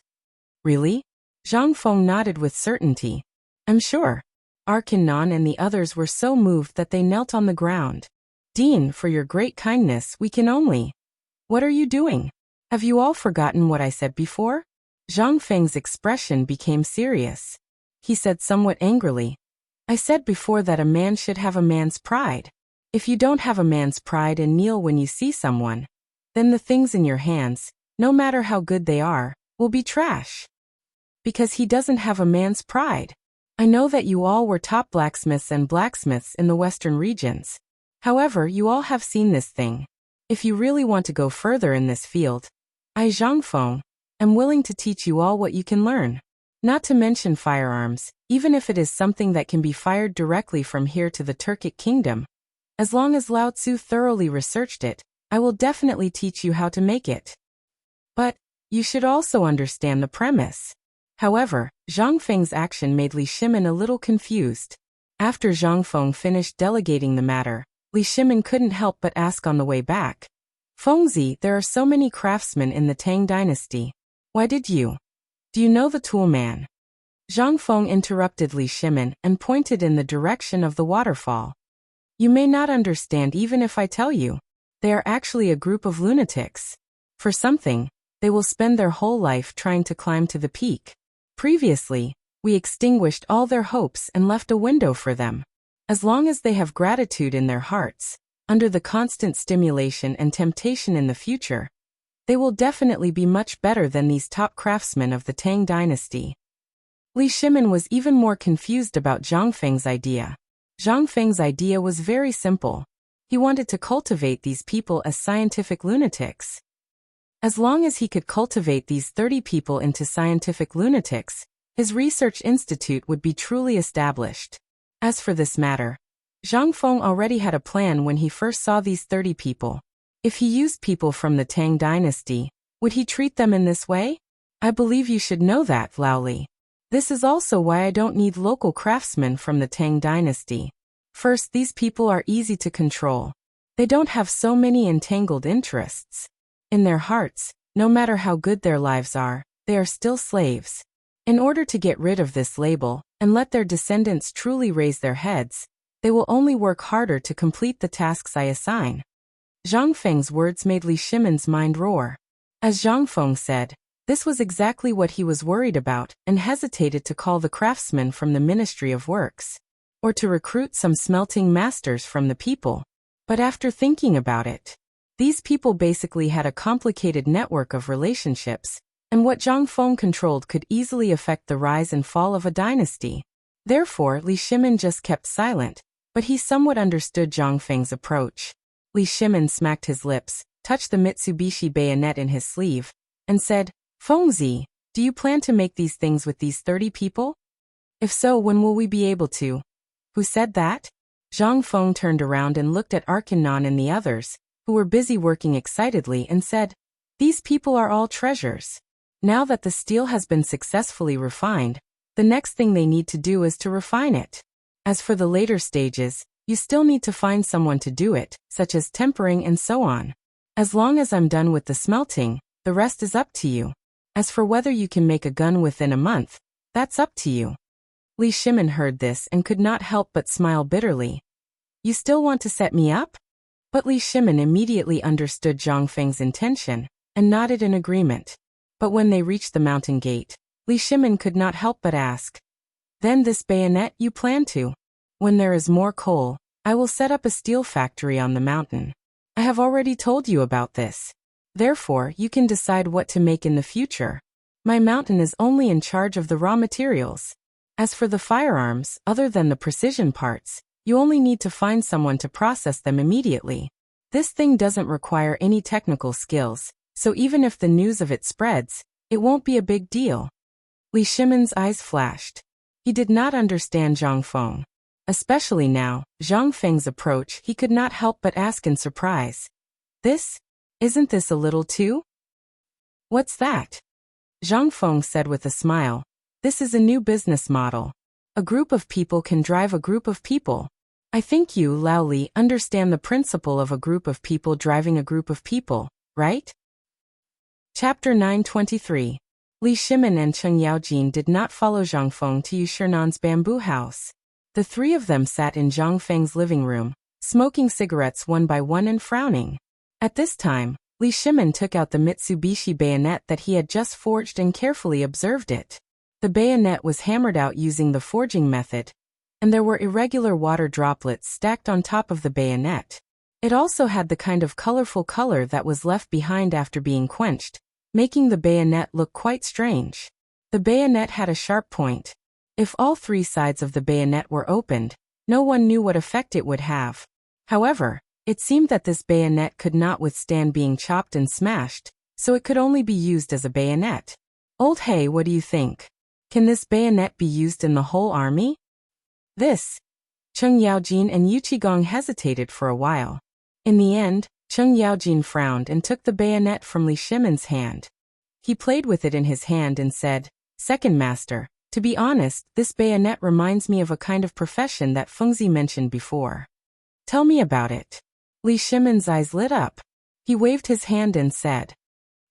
"Really?" Zhangfeng nodded with certainty. "I'm sure." Arkanon and the others were so moved that they knelt on the ground. "Dean, for your great kindness, we can only—" "What are you doing? Have you all forgotten what I said before?" Zhang Feng's expression became serious. He said somewhat angrily, "I said before that a man should have a man's pride. If you don't have a man's pride and kneel when you see someone, then the things in your hands, no matter how good they are, will be trash. Because he doesn't have a man's pride. I know that you all were top blacksmiths and blacksmiths in the western regions. However, you all have seen this thing. If you really want to go further in this field, I, Zhangfeng, am willing to teach you all what you can learn. Not to mention firearms, even if it is something that can be fired directly from here to the Turkic kingdom. As long as Lao Tzu thoroughly researched it, I will definitely teach you how to make it. But you should also understand the premise." However, Zhang Feng's action made Li Shimin a little confused. After Zhang Feng finished delegating the matter, Li Shimin couldn't help but ask on the way back, "Fengzi, there are so many craftsmen in the Tang dynasty. Why did you? Do you know the tool man?" Zhang Feng interrupted Li Shimin and pointed in the direction of the waterfall. "You may not understand even if I tell you. They are actually a group of lunatics. For something, they will spend their whole life trying to climb to the peak. Previously, we extinguished all their hopes and left a window for them. As long as they have gratitude in their hearts, under the constant stimulation and temptation in the future, they will definitely be much better than these top craftsmen of the Tang dynasty." Li Shimin was even more confused about Zhang Feng's idea. Zhang Feng's idea was very simple. He wanted to cultivate these people as scientific lunatics. As long as he could cultivate these 30 people into scientific lunatics, his research institute would be truly established. As for this matter, Zhang Feng already had a plan when he first saw these 30 people. If he used people from the Tang dynasty, would he treat them in this way? I believe you should know that, Lao Li. This is also why I don't need local craftsmen from the Tang dynasty. First, these people are easy to control. They don't have so many entangled interests. In their hearts, no matter how good their lives are, they are still slaves. In order to get rid of this label, and let their descendants truly raise their heads, they will only work harder to complete the tasks I assign." Zhang Feng's words made Li Shimin's mind roar. As Zhang Feng said, this was exactly what he was worried about and hesitated to call the craftsmen from the Ministry of Works, or to recruit some smelting masters from the people. But after thinking about it, these people basically had a complicated network of relationships, and what Zhang Feng controlled could easily affect the rise and fall of a dynasty. Therefore, Li Shimin just kept silent, but he somewhat understood Zhang Feng's approach. Li Shimin smacked his lips, touched the Mitsubishi bayonet in his sleeve, and said, "Fengzi, do you plan to make these things with these 30 people? If so, when will we be able to?" "Who said that?" Zhang Feng turned around and looked at Arkanon and the others, who were busy working excitedly, and said, "These people are all treasures. Now that the steel has been successfully refined, the next thing they need to do is to refine it. As for the later stages, you still need to find someone to do it, such as tempering and so on. As long as I'm done with the smelting, the rest is up to you. As for whether you can make a gun within a month, that's up to you." Li Shimin heard this and could not help but smile bitterly. "You still want to set me up?" But Li Shimin immediately understood Zhang Feng's intention, and nodded in agreement. But when they reached the mountain gate, Li Shimin could not help but ask, "Then this bayonet you plan to? When there is more coal, I will set up a steel factory on the mountain. I have already told you about this. Therefore, you can decide what to make in the future. My mountain is only in charge of the raw materials. As for the firearms, other than the precision parts, you only need to find someone to process them immediately. This thing doesn't require any technical skills, so even if the news of it spreads, it won't be a big deal." Li Shimin's eyes flashed. He did not understand Zhang Feng. Especially now, Zhang Feng's approach, he could not help but ask in surprise. Isn't this a little too? What's that? Zhang Feng said with a smile. This is a new business model. A group of people can drive a group of people. I think you, Lao Li, understand the principle of a group of people driving a group of people, right? Chapter 923. Li Shimin and Cheng Yaojin did not follow Zhang Feng to Yushirenan's bamboo house. The three of them sat in Zhang Feng's living room, smoking cigarettes one by one and frowning. At this time, Li Shimin took out the Mitsubishi bayonet that he had just forged and carefully observed it. The bayonet was hammered out using the forging method, and there were irregular water droplets stacked on top of the bayonet. It also had the kind of colorful color that was left behind after being quenched, making the bayonet look quite strange. The bayonet had a sharp point. If all three sides of the bayonet were opened, no one knew what effect it would have. However, it seemed that this bayonet could not withstand being chopped and smashed, so it could only be used as a bayonet. Old Hey, what do you think? Can this bayonet be used in the whole army? Cheng Yaojin and Yuqigong hesitated for a while. In the end, Cheng Yaojin frowned and took the bayonet from Li Shimin's hand. He played with it in his hand and said, "Second master, to be honest, this bayonet reminds me of a kind of profession that Fengzi mentioned before. Tell me about it." Li Shimin's eyes lit up. He waved his hand and said,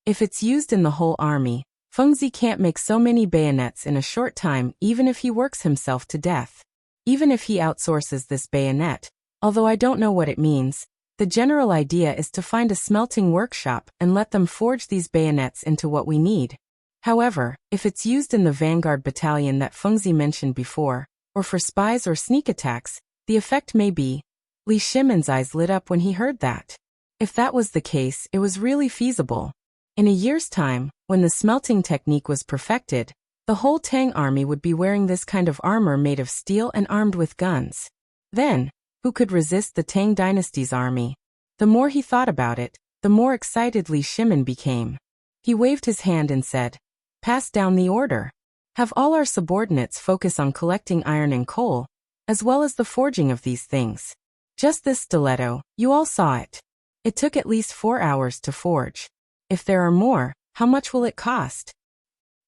"If it's used in the whole army, Fengzi can't make so many bayonets in a short time even if he works himself to death. Even if he outsources this bayonet, although I don't know what it means, the general idea is to find a smelting workshop and let them forge these bayonets into what we need. However, if it's used in the vanguard battalion that Fengzi mentioned before, or for spies or sneak attacks, the effect may be..." Li Shimin's eyes lit up when he heard that. If that was the case, it was really feasible. In a year's time, when the smelting technique was perfected, the whole Tang army would be wearing this kind of armor made of steel and armed with guns. Then, who could resist the Tang dynasty's army? The more he thought about it, the more excited Li Shimin became. He waved his hand and said, "Pass down the order. Have all our subordinates focus on collecting iron and coal, as well as the forging of these things. Just this stiletto, you all saw it. It took at least 4 hours to forge. If there are more, how much will it cost?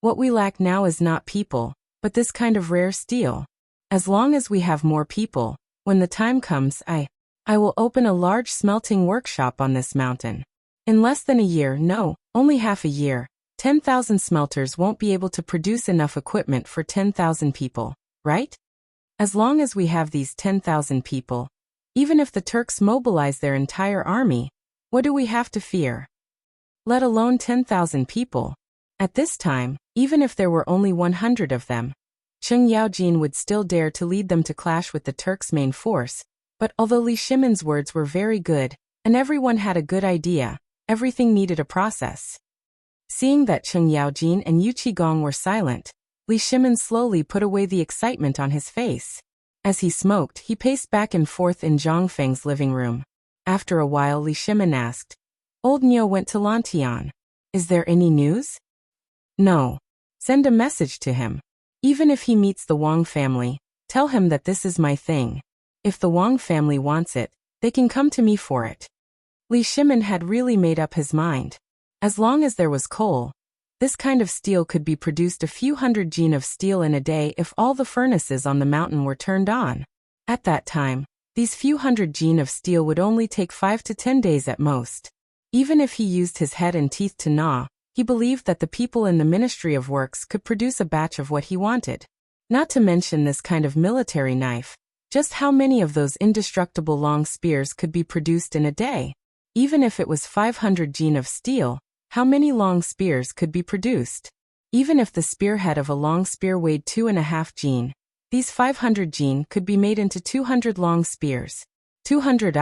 What we lack now is not people, but this kind of rare steel. As long as we have more people, when the time comes, I will open a large smelting workshop on this mountain. In less than a year, no, only half a year, 10,000 smelters won't be able to produce enough equipment for 10,000 people, right? As long as we have these 10,000 people, even if the Turks mobilize their entire army, what do we have to fear? Let alone 10,000 people. At this time, even if there were only 100 of them, Cheng Yaojin would still dare to lead them to clash with the Turks' main force. But although Li Shimin's words were very good, and everyone had a good idea, everything needed a process. Seeing that Cheng Yaojin and Yuqigong were silent, Li Shimin slowly put away the excitement on his face. As he smoked, he paced back and forth in Zhang Feng's living room. After a while, Li Shimin asked, "Old Nyo went to Lantian. Is there any news?" "No. Send a message to him. Even if he meets the Wang family, tell him that this is my thing. If the Wang family wants it, they can come to me for it." Li Shimin had really made up his mind. As long as there was coal, this kind of steel could be produced a few hundred jin of steel in a day if all the furnaces on the mountain were turned on. At that time, these few hundred jin of steel would only take 5 to 10 days at most. Even if he used his head and teeth to gnaw, he believed that the people in the Ministry of Works could produce a batch of what he wanted. Not to mention this kind of military knife. Just how many of those indestructible long spears could be produced in a day? Even if it was 500 jin of steel, how many long spears could be produced? Even if the spearhead of a long spear weighed 2.5 jin, these 500 jin could be made into 200 long spears. 200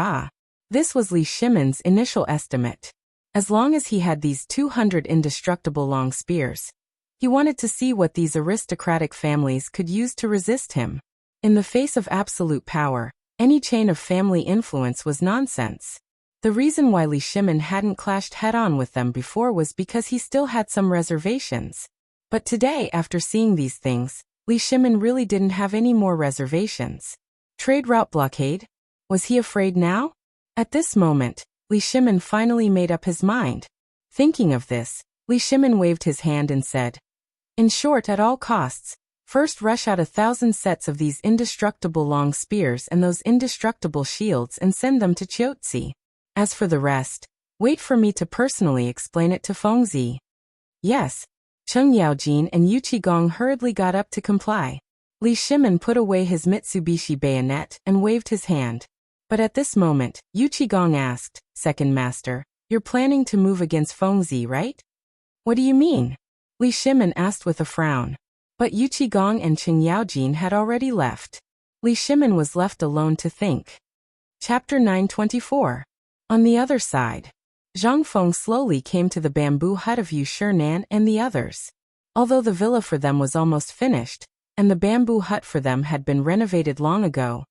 This was Li Shimin's initial estimate. As long as he had these 200 indestructible long spears, he wanted to see what these aristocratic families could use to resist him. In the face of absolute power, any chain of family influence was nonsense. The reason why Li Shimin hadn't clashed head-on with them before was because he still had some reservations. But today, after seeing these things, Li Shimin really didn't have any more reservations. Trade route blockade? Was he afraid now? At this moment, Li Shimin finally made up his mind. Thinking of this, Li Shimin waved his hand and said, "In short, at all costs, first rush out 1,000 sets of these indestructible long spears and those indestructible shields and send them to Chiotzi. As for the rest, wait for me to personally explain it to Fengzi." Yes. Cheng Yaojin and Yu Qigong hurriedly got up to comply. Li Shimin put away his Mitsubishi bayonet and waved his hand. But at this moment, Yu Qigong asked, "Second master, you're planning to move against Fengzi, right?" "What do you mean?" Li Shimin asked with a frown. But Yu Qigong and Cheng Yaojin had already left. Li Shimin was left alone to think. Chapter 924. On the other side. Zhang Feng slowly came to the bamboo hut of Yu Shinan and the others. Although the villa for them was almost finished, and the bamboo hut for them had been renovated long ago,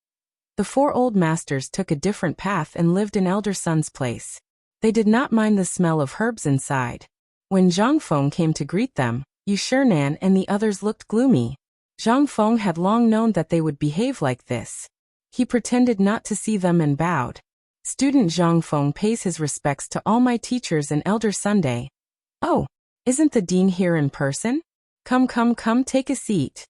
the four old masters took a different path and lived in elder son's place. They did not mind the smell of herbs inside. When Zhang Feng came to greet them, Yu Shinan and the others looked gloomy. Zhang Feng had long known that they would behave like this. He pretended not to see them and bowed. "Student Zhang Feng pays his respects to all my teachers and Elder Sunday." "Oh, isn't the dean here in person? Come, take a seat."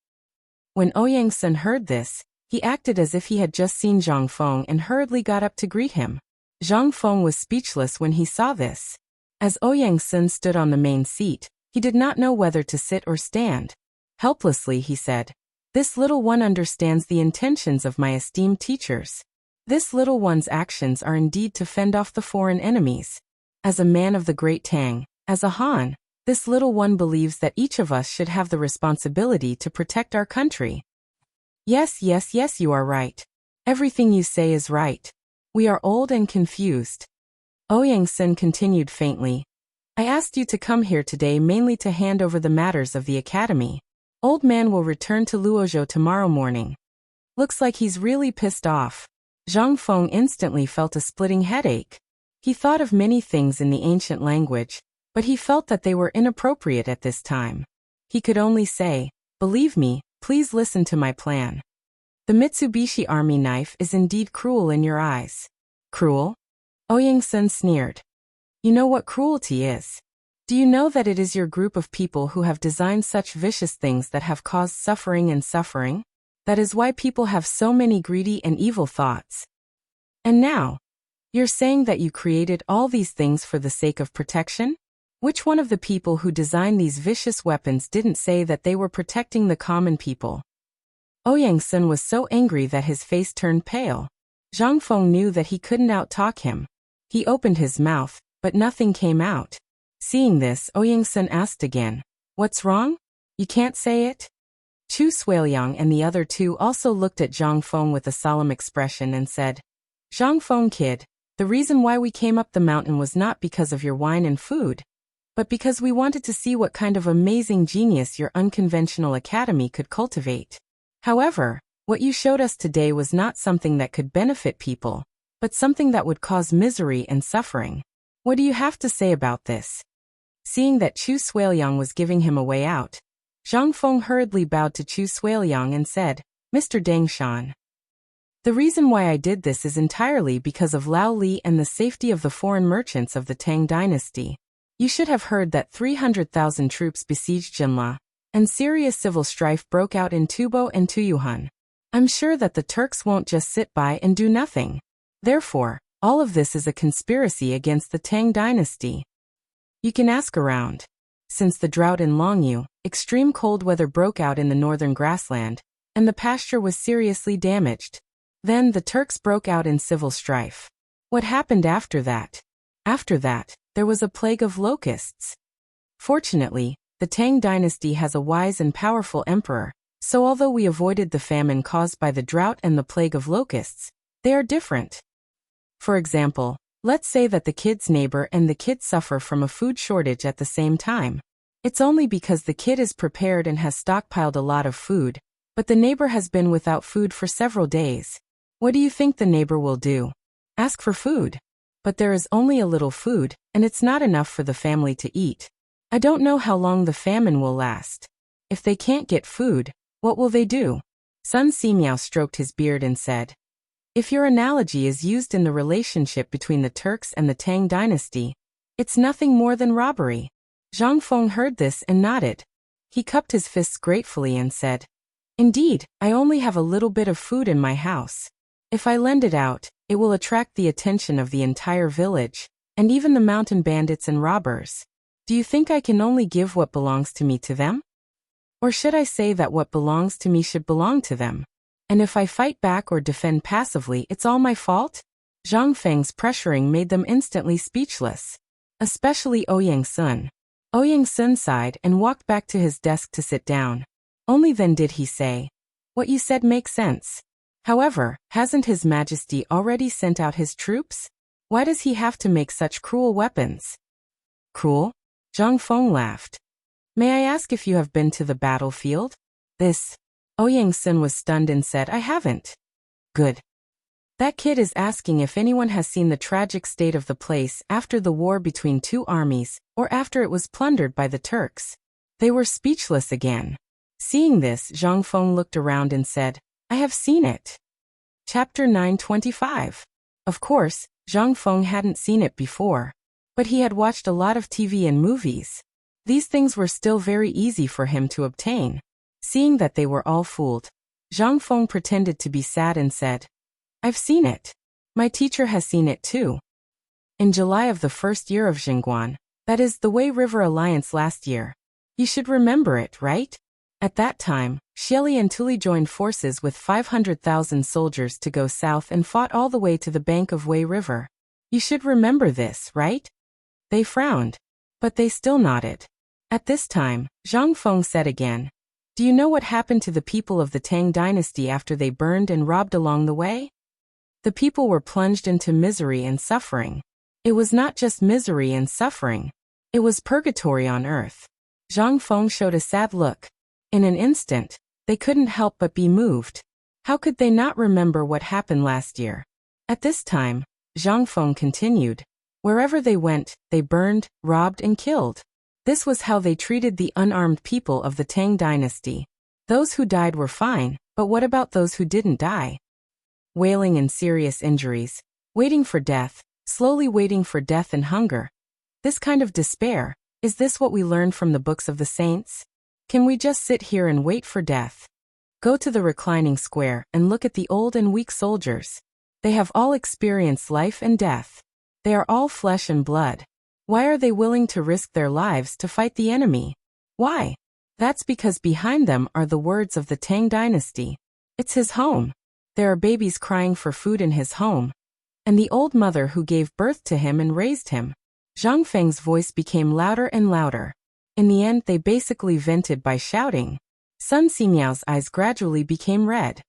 When Ouyang Sun heard this, he acted as if he had just seen Zhang Feng and hurriedly got up to greet him. Zhang Feng was speechless when he saw this. As Ouyang Sun stood on the main seat, he did not know whether to sit or stand. Helplessly he said, "This little one understands the intentions of my esteemed teachers. This little one's actions are indeed to fend off the foreign enemies. As a man of the great Tang, as a Han, this little one believes that each of us should have the responsibility to protect our country." Yes, you are right. Everything you say is right. We are old and confused." Ouyang Sun continued faintly. "I asked you to come here today mainly to hand over the matters of the academy. Old man will return to Luozhou tomorrow morning. Looks like he's really pissed off." Zhang Feng instantly felt a splitting headache. He thought of many things in the ancient language, but he felt that they were inappropriate at this time. He could only say, "Believe me, please listen to my plan. The Mitsubishi army knife is indeed cruel in your eyes." "Cruel?" Ouyang Sun sneered. "You know what cruelty is. Do you know that it is your group of people who have designed such vicious things that have caused suffering and suffering? That is why people have so many greedy and evil thoughts. And now, you're saying that you created all these things for the sake of protection? Which one of the people who designed these vicious weapons didn't say that they were protecting the common people?" Ouyang Sun was so angry that his face turned pale. Zhang Feng knew that he couldn't out-talk him. He opened his mouth, but nothing came out. Seeing this, Ouyang Sun asked again, "What's wrong? You can't say it?" Chu Suiliang and the other two also looked at Zhang Feng with a solemn expression and said, "Zhang Feng kid, the reason why we came up the mountain was not because of your wine and food, but because we wanted to see what kind of amazing genius your unconventional academy could cultivate. However, what you showed us today was not something that could benefit people, but something that would cause misery and suffering. What do you have to say about this?" Seeing that Chu Suiliang was giving him a way out, Zhang Feng hurriedly bowed to Chu Suiliang and said, "Mr. Deng Shan, the reason why I did this is entirely because of Lao Li and the safety of the foreign merchants of the Tang dynasty. You should have heard that 300,000 troops besieged Jinla, and serious civil strife broke out in Tubo and Tuyuhan. I'm sure that the Turks won't just sit by and do nothing. Therefore, all of this is a conspiracy against the Tang dynasty. You can ask around. Since the drought in Longyu, extreme cold weather broke out in the northern grassland, and the pasture was seriously damaged. Then the Turks broke out in civil strife. What happened after that? After that, there was a plague of locusts. Fortunately, the Tang dynasty has a wise and powerful emperor, so although we avoided the famine caused by the drought and the plague of locusts, they are different. For example, let's say that the kid's neighbor and the kid suffer from a food shortage at the same time. It's only because the kid is prepared and has stockpiled a lot of food, but the neighbor has been without food for several days. What do you think the neighbor will do? Ask for food. But there is only a little food, and it's not enough for the family to eat. I don't know how long the famine will last. If they can't get food, What will they do? Sun Simiao stroked his beard and said, if your analogy is used in the relationship between the Turks and the Tang dynasty, it's nothing more than robbery. Zhang Feng heard this and nodded. He cupped his fists gratefully and said, indeed, I only have a little bit of food in my house. If I lend it out, it will attract the attention of the entire village, and even the mountain bandits and robbers. Do you think I can only give what belongs to me to them? Or should I say that what belongs to me should belong to them? And if I fight back or defend passively, it's all my fault? Zhang Feng's pressuring made them instantly speechless. Especially Ouyang Sun. Ouyang Sun sighed and walked back to his desk to sit down. Only then did he say, what you said makes sense. However, hasn't His Majesty already sent out his troops? Why does he have to make such cruel weapons? Cruel? Zhang Feng laughed. May I ask if you have been to the battlefield? Ouyang Sun was stunned and said, I haven't. Good. That kid is asking if anyone has seen the tragic state of the place after the war between two armies, or after it was plundered by the Turks. They were speechless again. Seeing this, Zhang Feng looked around and said, I have seen it. Chapter 925. Of course, Zhang Feng hadn't seen it before. But he had watched a lot of TV and movies. These things were still very easy for him to obtain. Seeing that they were all fooled, Zhang Feng pretended to be sad and said, I've seen it. My teacher has seen it too. In July of the first year of Jingguan, that is the Wei River Alliance last year. You should remember it, right? At that time, Xieli and Tuli joined forces with 500,000 soldiers to go south and fought all the way to the bank of Wei River. You should remember this, right? They frowned, but they still nodded. At this time, Zhang Feng said again, do you know what happened to the people of the Tang dynasty after they burned and robbed along the way? The people were plunged into misery and suffering. It was not just misery and suffering. It was purgatory on earth. Zhang Feng showed a sad look. In an instant, they couldn't help but be moved. How could they not remember what happened last year? At this time, Zhang Feng continued, wherever they went, they burned, robbed and killed. This was how they treated the unarmed people of the Tang dynasty. Those who died were fine, but what about those who didn't die? Wailing and serious injuries, waiting for death, slowly waiting for death and hunger. This kind of despair, is this what we learned from the books of the saints? Can we just sit here and wait for death? Go to the reclining square and look at the old and weak soldiers. They have all experienced life and death. They are all flesh and blood. Why are they willing to risk their lives to fight the enemy? Why? That's because behind them are the words of the Tang dynasty. It's his home. There are babies crying for food in his home. And the old mother who gave birth to him and raised him. Zhang Feng's voice became louder and louder. In the end, they basically vented by shouting. Sun Simiao's eyes gradually became red.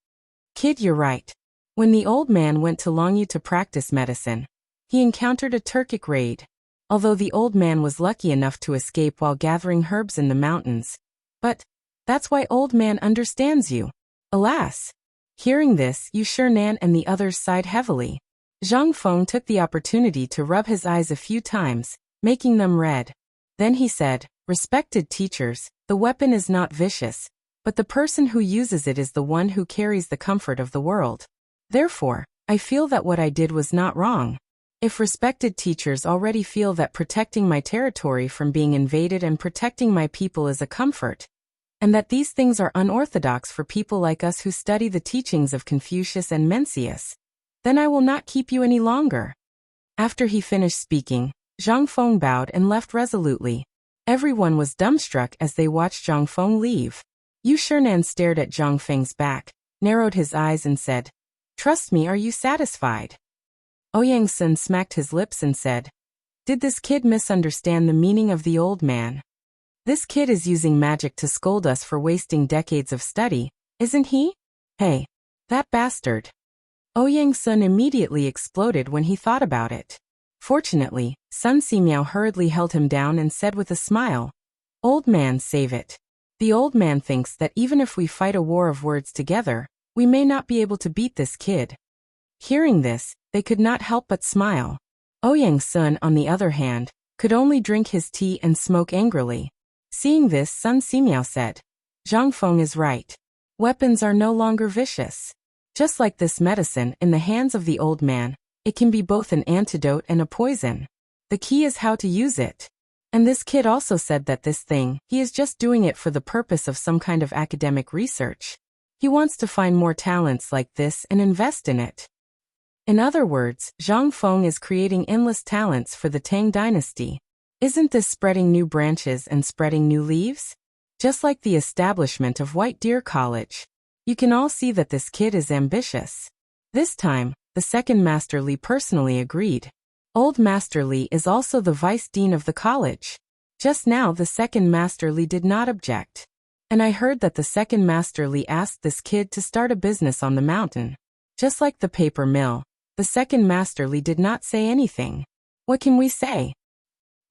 Kid, you're right. When the old man went to Longyu to practice medicine, he encountered a Turkic raid. Although the old man was lucky enough to escape while gathering herbs in the mountains. But that's why old man understands you. Alas! Hearing this, Yu Shinan and the others sighed heavily. Zhang Feng took the opportunity to rub his eyes a few times, making them red. Then he said, respected teachers, the weapon is not vicious, but the person who uses it is the one who carries the comfort of the world. Therefore, I feel that what I did was not wrong. If respected teachers already feel that protecting my territory from being invaded and protecting my people is a comfort, and that these things are unorthodox for people like us who study the teachings of Confucius and Mencius, then I will not keep you any longer. After he finished speaking, Zhang Feng bowed and left resolutely. Everyone was dumbstruck as they watched Zhang Feng leave. Yu Shinan stared at Zhang Feng's back, narrowed his eyes and said, trust me, are you satisfied? Ouyang Sun smacked his lips and said, did this kid misunderstand the meaning of the old man? This kid is using magic to scold us for wasting decades of study, isn't he? Hey, that bastard. Ouyang Sun immediately exploded when he thought about it. Fortunately, Sun Simiao hurriedly held him down and said with a smile, old man, save it. The old man thinks that even if we fight a war of words together, we may not be able to beat this kid. Hearing this, they could not help but smile. Ouyang Sun, on the other hand, could only drink his tea and smoke angrily. Seeing this, Sun Simiao said, Zhang Feng is right. Weapons are no longer vicious. Just like this medicine in the hands of the old man, it can be both an antidote and a poison. The key is how to use it. And this kid also said that this thing, he is just doing it for the purpose of some kind of academic research. He wants to find more talents like this and invest in it. In other words, Zhang Feng is creating endless talents for the Tang dynasty. Isn't this spreading new branches and spreading new leaves? Just like the establishment of White Deer College. You can all see that this kid is ambitious. This time, the second Master Li personally agreed. Old Master Li is also the vice dean of the college. Just now the second Master Li did not object. And I heard that the second Master Li asked this kid to start a business on the mountain. Just like the paper mill, the second Master Li did not say anything. What can we say?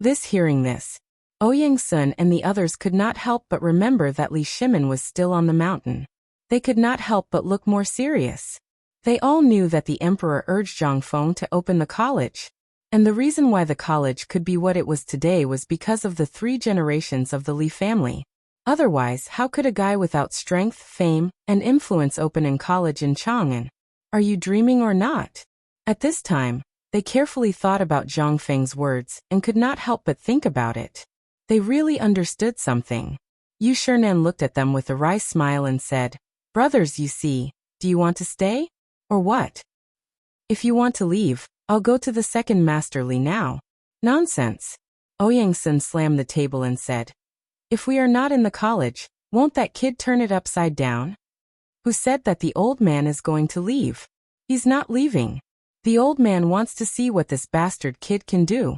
Hearing this, Ouyang Sun and the others could not help but remember that Li Shimin was still on the mountain. They could not help but look more serious. They all knew that the emperor urged Zhang Feng to open the college. And the reason why the college could be what it was today was because of the 3 generations of the Li family. Otherwise, how could a guy without strength, fame, and influence open a college in Chang'an? Are you dreaming or not? At this time, they carefully thought about Zhang Feng's words and could not help but think about it. They really understood something. Yu Shernan looked at them with a wry smile and said, "Brothers, you see, do you want to stay? Or what? If you want to leave, I'll go to the second Master Li now." "Nonsense." Ouyang Sun slammed the table and said, "If we are not in the college, won't that kid turn it upside down? Who said that the old man is going to leave? He's not leaving. The old man wants to see what this bastard kid can do."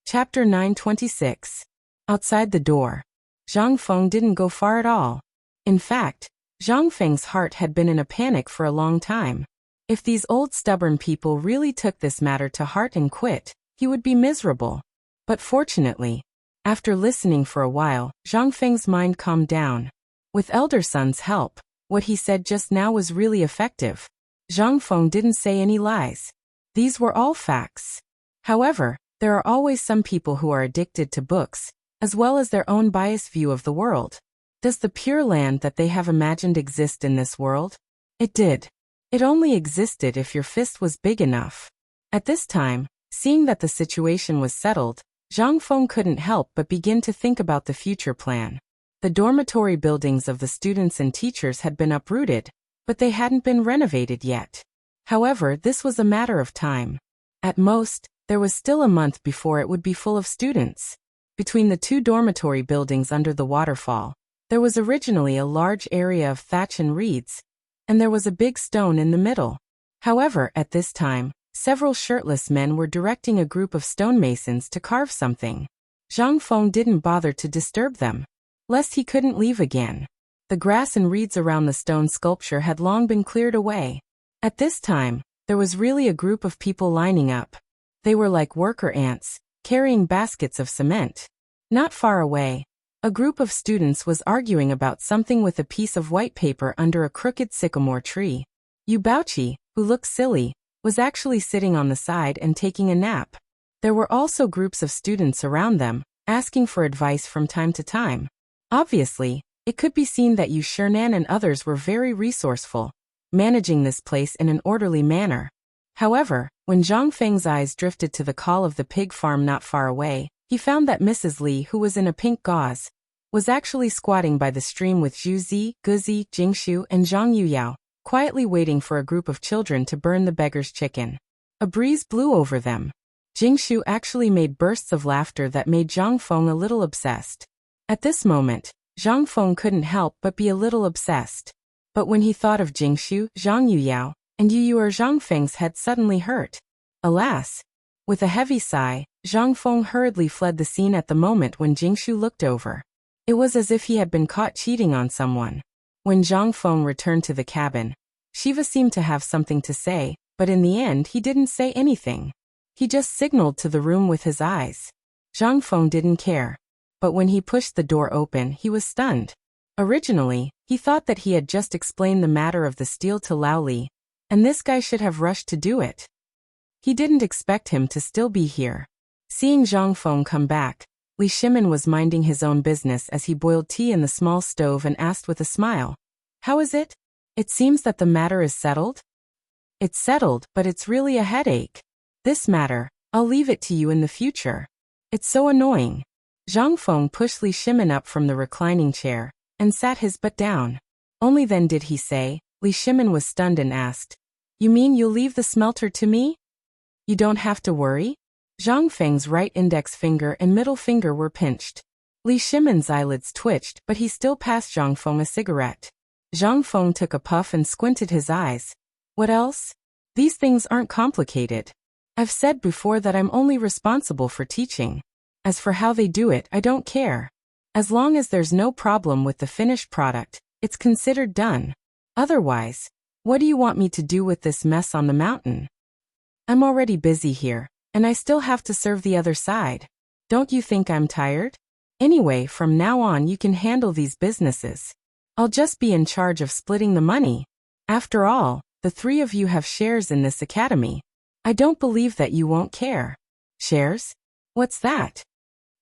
Chapter 926. Outside the door. Zhang Feng didn't go far at all. In fact, Zhang Feng's heart had been in a panic for a long time. If these old stubborn people really took this matter to heart and quit, he would be miserable. But fortunately, after listening for a while, Zhang Feng's mind calmed down. With elder son's help, what he said just now was really effective. Zhang Feng didn't say any lies. These were all facts. However, there are always some people who are addicted to books, as well as their own biased view of the world. Does the pure land that they have imagined exist in this world? It did. It only existed if your fist was big enough. At this time, seeing that the situation was settled, Zhang Feng couldn't help but begin to think about the future plan. The dormitory buildings of the students and teachers had been uprooted, but they hadn't been renovated yet. However, this was a matter of time. At most, there was still a month before it would be full of students. Between the 2 dormitory buildings under the waterfall, there was originally a large area of thatch and reeds, and there was a big stone in the middle. However, at this time, several shirtless men were directing a group of stonemasons to carve something. Zhang Feng didn't bother to disturb them, lest he couldn't leave again. The grass and reeds around the stone sculpture had long been cleared away. At this time, there was really a group of people lining up. They were like worker ants, carrying baskets of cement. Not far away, a group of students was arguing about something with a piece of white paper under a crooked sycamore tree. Yu Baoqi, who looked silly, was actually sitting on the side and taking a nap. There were also groups of students around them, asking for advice from time to time. Obviously, it could be seen that Yu Shernan and others were very resourceful, managing this place in an orderly manner. However, when Zhang Feng's eyes drifted to the call of the pig farm not far away, he found that Mrs. Li, who was in a pink gauze, was actually squatting by the stream with Zhu Zi, Guzi, Jingshu, and Zhang Yuyao, quietly waiting for a group of children to burn the beggar's chicken. A breeze blew over them. Jingshu actually made bursts of laughter that made Zhang Feng a little obsessed. At this moment, Zhang Feng couldn't help but be a little obsessed. But when he thought of Jingshu, Zhang Yuyao, and Yu Zhang Feng's head suddenly hurt. Alas! With a heavy sigh, Zhang Feng hurriedly fled the scene at the moment when Jingshu looked over. It was as if he had been caught cheating on someone. When Zhang Feng returned to the cabin, Shiva seemed to have something to say, but in the end he didn't say anything. He just signaled to the room with his eyes. Zhang Feng didn't care. But when he pushed the door open, he was stunned. Originally, he thought that he had just explained the matter of the steel to Lao Li, and this guy should have rushed to do it. He didn't expect him to still be here. Seeing Zhang Feng come back, Li Shimin was minding his own business as he boiled tea in the small stove and asked with a smile, How is it? It seems that the matter is settled? It's settled, but it's really a headache. This matter, I'll leave it to you in the future. It's so annoying. Zhang Feng pushed Li Shimin up from the reclining chair and sat his butt down. Only then did he say. Li Shimin was stunned and asked, "You mean you'll leave the smelter to me? You don't have to worry?" Zhang Feng's right index finger and middle finger were pinched. Li Shimin's eyelids twitched, but he still passed Zhang Feng a cigarette. Zhang Feng took a puff and squinted his eyes. What else? These things aren't complicated. I've said before that I'm only responsible for teaching. As for how they do it, I don't care. As long as there's no problem with the finished product, it's considered done. Otherwise, what do you want me to do with this mess on the mountain? I'm already busy here, and I still have to serve the other side. Don't you think I'm tired? Anyway, from now on you can handle these businesses. I'll just be in charge of splitting the money. After all, the three of you have shares in this academy. I don't believe that you won't care. Shares? What's that?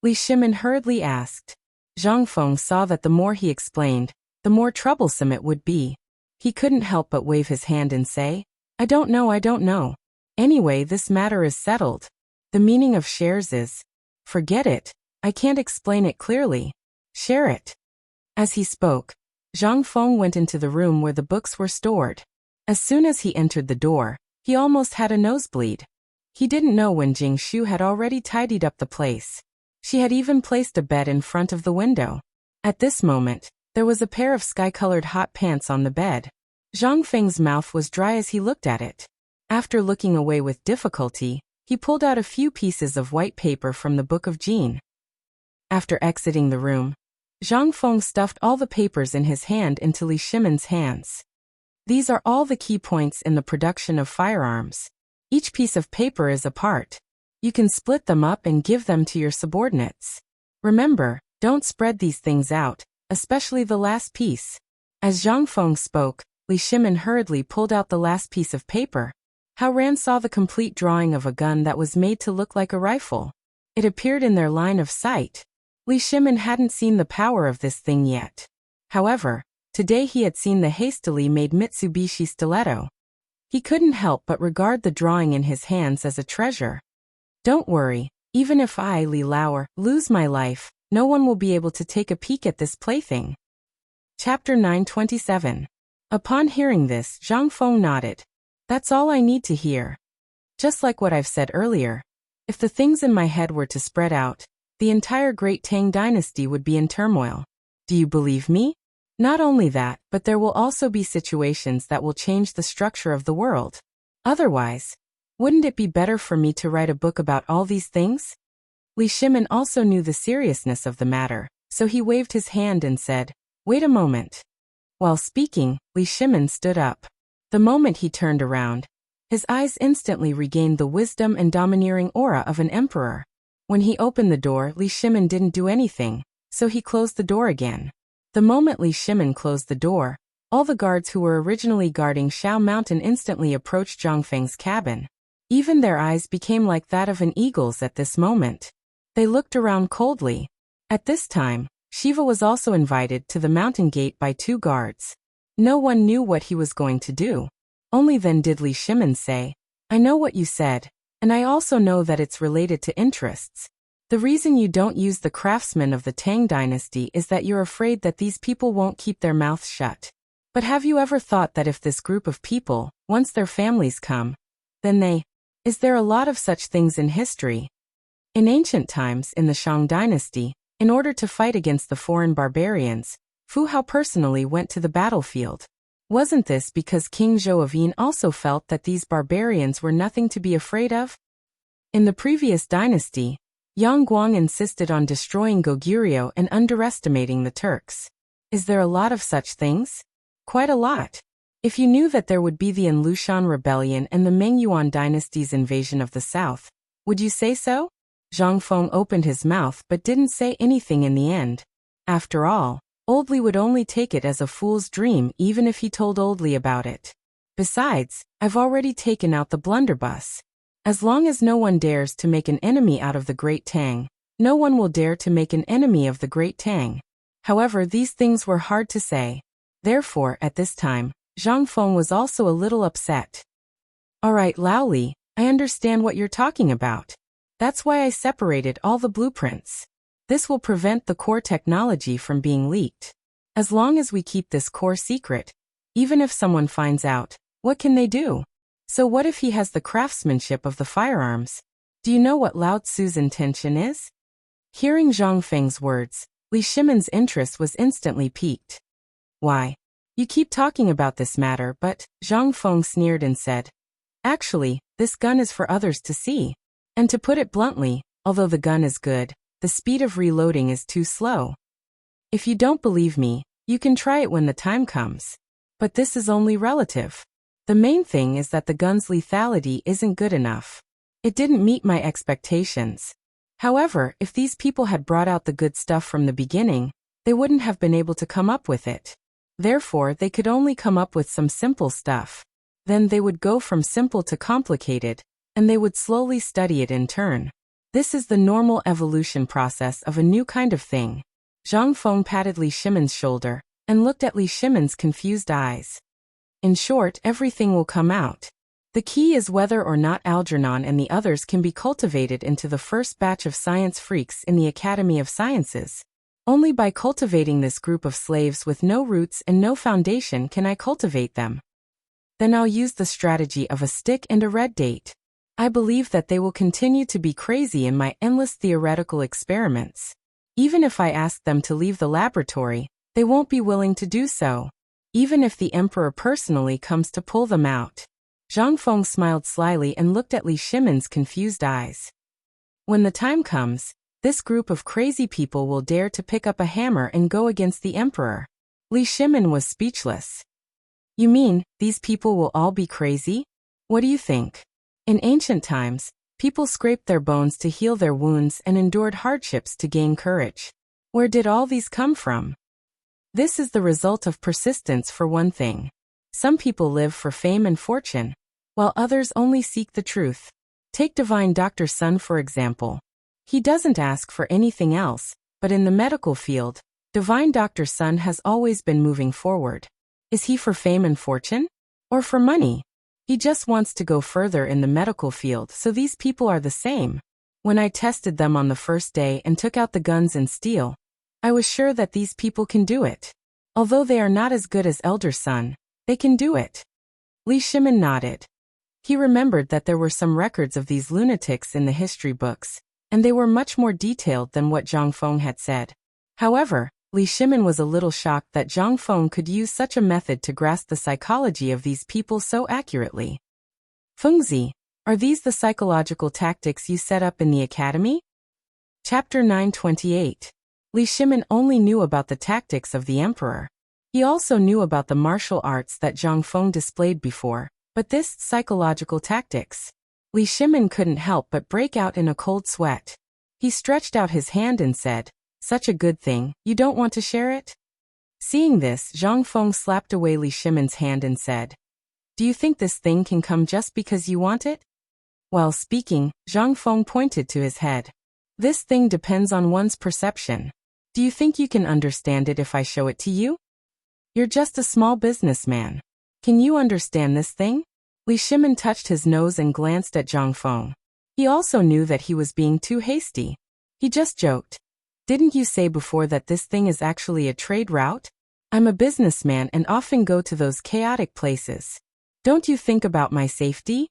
Li Shimin hurriedly asked. Zhang Feng saw that the more he explained, the more troublesome it would be. He couldn't help but wave his hand and say, I don't know. Anyway, this matter is settled. The meaning of shares is, forget it. I can't explain it clearly. Share it. As he spoke, Zhang Feng went into the room where the books were stored. As soon as he entered the door, he almost had a nosebleed. He didn't know when Jing Shu had already tidied up the place. She had even placed a bed in front of the window. At this moment, there was a pair of sky-colored hot pants on the bed. Zhang Feng's mouth was dry as he looked at it. After looking away with difficulty, he pulled out a few pieces of white paper from the Book of Jin. After exiting the room, Zhang Feng stuffed all the papers in his hand into Li Shimin's hands. These are all the key points in the production of firearms. Each piece of paper is a part. You can split them up and give them to your subordinates. Remember, don't spread these things out, especially the last piece. As Zhang Feng spoke, Li Shimin hurriedly pulled out the last piece of paper. Hao Ran saw the complete drawing of a gun that was made to look like a rifle. It appeared in their line of sight. Li Shimin hadn't seen the power of this thing yet. However, today he had seen the hastily made Mitsubishi stiletto. He couldn't help but regard the drawing in his hands as a treasure. Don't worry, even if I, Li Lauer, lose my life, no one will be able to take a peek at this plaything. Chapter 927. Upon hearing this, Zhang Feng nodded. That's all I need to hear. Just like what I've said earlier, if the things in my head were to spread out, the entire great Tang dynasty would be in turmoil. Do you believe me? Not only that, but there will also be situations that will change the structure of the world. Otherwise, wouldn't it be better for me to write a book about all these things? Li Shimin also knew the seriousness of the matter, so he waved his hand and said, Wait a moment. While speaking, Li Shimin stood up. The moment he turned around, his eyes instantly regained the wisdom and domineering aura of an emperor. When he opened the door, Li Shimin didn't do anything, so he closed the door again. The moment Li Shimin closed the door, all the guards who were originally guarding Shao Mountain instantly approached Zhang Feng's cabin. Even their eyes became like that of an eagle's at this moment. They looked around coldly. At this time, Shiva was also invited to the mountain gate by 2 guards. No one knew what he was going to do. Only then did Li Shimin say, I know what you said, and I also know that it's related to interests. The reason you don't use the craftsmen of the Tang dynasty is that you're afraid that these people won't keep their mouths shut. But have you ever thought that if this group of people, once their families come, then they... Is there a lot of such things in history? In ancient times, in the Shang dynasty, in order to fight against the foreign barbarians, Fu Hao personally went to the battlefield. Wasn't this because King Zhou of Yin also felt that these barbarians were nothing to be afraid of? In the previous dynasty, Yang Guang insisted on destroying Goguryeo and underestimating the Turks. Is there a lot of such things? Quite a lot. If you knew that there would be the Anlushan rebellion and the Meng Yuan dynasty's invasion of the south, would you say so? Zhang Feng opened his mouth but didn't say anything in the end. After all, Old Li would only take it as a fool's dream even if he told Old Li about it. Besides, I've already taken out the blunderbuss. As long as no one dares to make an enemy out of the Great Tang, no one will dare to make an enemy of the Great Tang. However, these things were hard to say. Therefore, at this time, Zhang Feng was also a little upset. Alright, Lao Li, I understand what you're talking about. That's why I separated all the blueprints. This will prevent the core technology from being leaked. As long as we keep this core secret, even if someone finds out, what can they do? So what if he has the craftsmanship of the firearms? Do you know what Lao Tzu's intention is? Hearing Zhang Feng's words, Li Shimon's interest was instantly piqued. Why? You keep talking about this matter, but, Zhang Feng sneered and said, actually, this gun is for others to see. And to put it bluntly, although the gun is good, the speed of reloading is too slow. If you don't believe me, you can try it when the time comes. But this is only relative. The main thing is that the gun's lethality isn't good enough. It didn't meet my expectations. However, if these people had brought out the good stuff from the beginning, they wouldn't have been able to come up with it. Therefore, they could only come up with some simple stuff. Then they would go from simple to complicated, and they would slowly study it in turn. This is the normal evolution process of a new kind of thing. Zhang Feng patted Li Shimon's shoulder, and looked at Li Shimon's confused eyes. In short, everything will come out. The key is whether or not Algernon and the others can be cultivated into the first batch of science freaks in the Academy of Sciences. Only by cultivating this group of slaves with no roots and no foundation can I cultivate them. Then I'll use the strategy of a stick and a red date. I believe that they will continue to be crazy in my endless theoretical experiments. Even if I ask them to leave the laboratory, they won't be willing to do so. Even if the emperor personally comes to pull them out. Zhang Feng smiled slyly and looked at Li Shimon's confused eyes. When the time comes, this group of crazy people will dare to pick up a hammer and go against the emperor. Li Shimon was speechless. You mean, these people will all be crazy? What do you think? In ancient times, people scraped their bones to heal their wounds and endured hardships to gain courage. Where did all these come from? This is the result of persistence for one thing. Some people live for fame and fortune, while others only seek the truth. Take Divine Dr. Sun for example. He doesn't ask for anything else, but in the medical field, Divine Dr. Sun has always been moving forward. Is he for fame and fortune? Or for money? He just wants to go further in the medical field, so these people are the same. When I tested them on the first day and took out the guns and steel, I was sure that these people can do it. Although they are not as good as Elder Sun, they can do it. Li Shimon nodded. He remembered that there were some records of these lunatics in the history books, and they were much more detailed than what Zhang Feng had said. However, Li Shimon was a little shocked that Zhang Feng could use such a method to grasp the psychology of these people so accurately. Fengzi, are these the psychological tactics you set up in the academy? Chapter 928. Li Shimen only knew about the tactics of the emperor. He also knew about the martial arts that Zhang Feng displayed before, but this psychological tactics. Li Shimen couldn't help but break out in a cold sweat. He stretched out his hand and said, "Such a good thing, you don't want to share it?" Seeing this, Zhang Feng slapped away Li Shimen's hand and said, "Do you think this thing can come just because you want it?" While speaking, Zhang Feng pointed to his head. "This thing depends on one's perception. Do you think you can understand it if I show it to you? You're just a small businessman. Can you understand this thing?" Li Shimen touched his nose and glanced at Zhang Feng. He also knew that he was being too hasty. He just joked. "Didn't you say before that this thing is actually a trade route? I'm a businessman and often go to those chaotic places. Don't you think about my safety?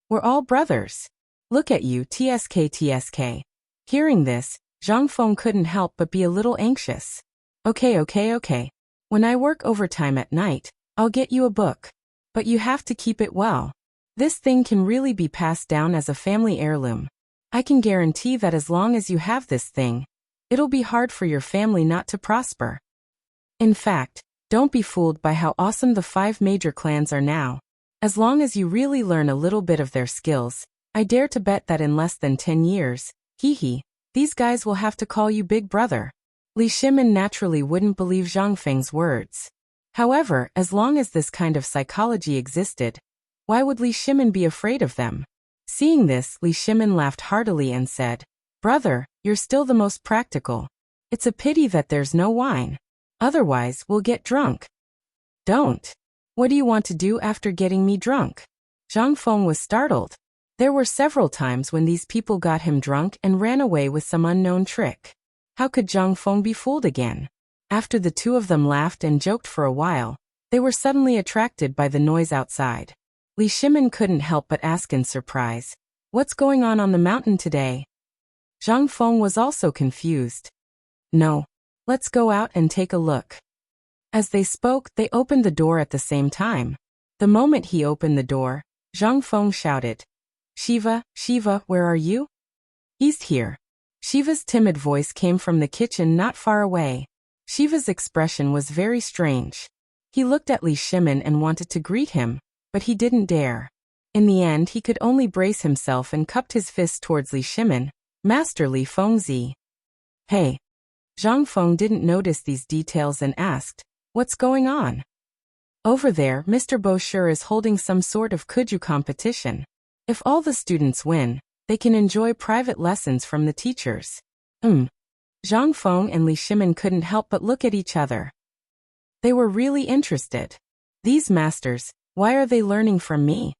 We're all brothers. Look at you, TSK. Hearing this, Zhang Feng couldn't help but be a little anxious. Okay. When I work overtime at night, I'll get you a book. But you have to keep it well. This thing can really be passed down as a family heirloom. I can guarantee that as long as you have this thing, it'll be hard for your family not to prosper. In fact, don't be fooled by how awesome the 5 major clans are now. As long as you really learn a little bit of their skills, I dare to bet that in less than 10 years, these guys will have to call you Big Brother." Li Shimen naturally wouldn't believe Zhang Feng's words. However, as long as this kind of psychology existed, why would Li Shimen be afraid of them? Seeing this, Li Shimen laughed heartily and said, "Brother, you're still the most practical. It's a pity that there's no wine. Otherwise, we'll get drunk." Don't. What do you want to do after getting me drunk? Zhang Feng was startled. There were several times when these people got him drunk and ran away with some unknown trick. How could Zhang Feng be fooled again? After the two of them laughed and joked for a while, they were suddenly attracted by the noise outside. Li Shimin couldn't help but ask in surprise, "What's going on the mountain today?" Zhang Feng was also confused. "No. Let's go out and take a look." As they spoke, they opened the door at the same time. The moment he opened the door, Zhang Feng shouted, "Shiva, Shiva, where are you?" "He's here." Shiva's timid voice came from the kitchen not far away. Shiva's expression was very strange. He looked at Li Shimin and wanted to greet him, but he didn't dare. In the end, he could only brace himself and cupped his fist towards Li Shimin. "Master Li Fengzi." "Hey." Zhang Feng didn't notice these details and asked, "What's going on?" "Over there, Mr. Bosher is holding some sort of kuju competition. If all the students win, they can enjoy private lessons from the teachers." Zhang Feng and Li Shimin couldn't help but look at each other. They were really interested. These masters, why are they learning from me?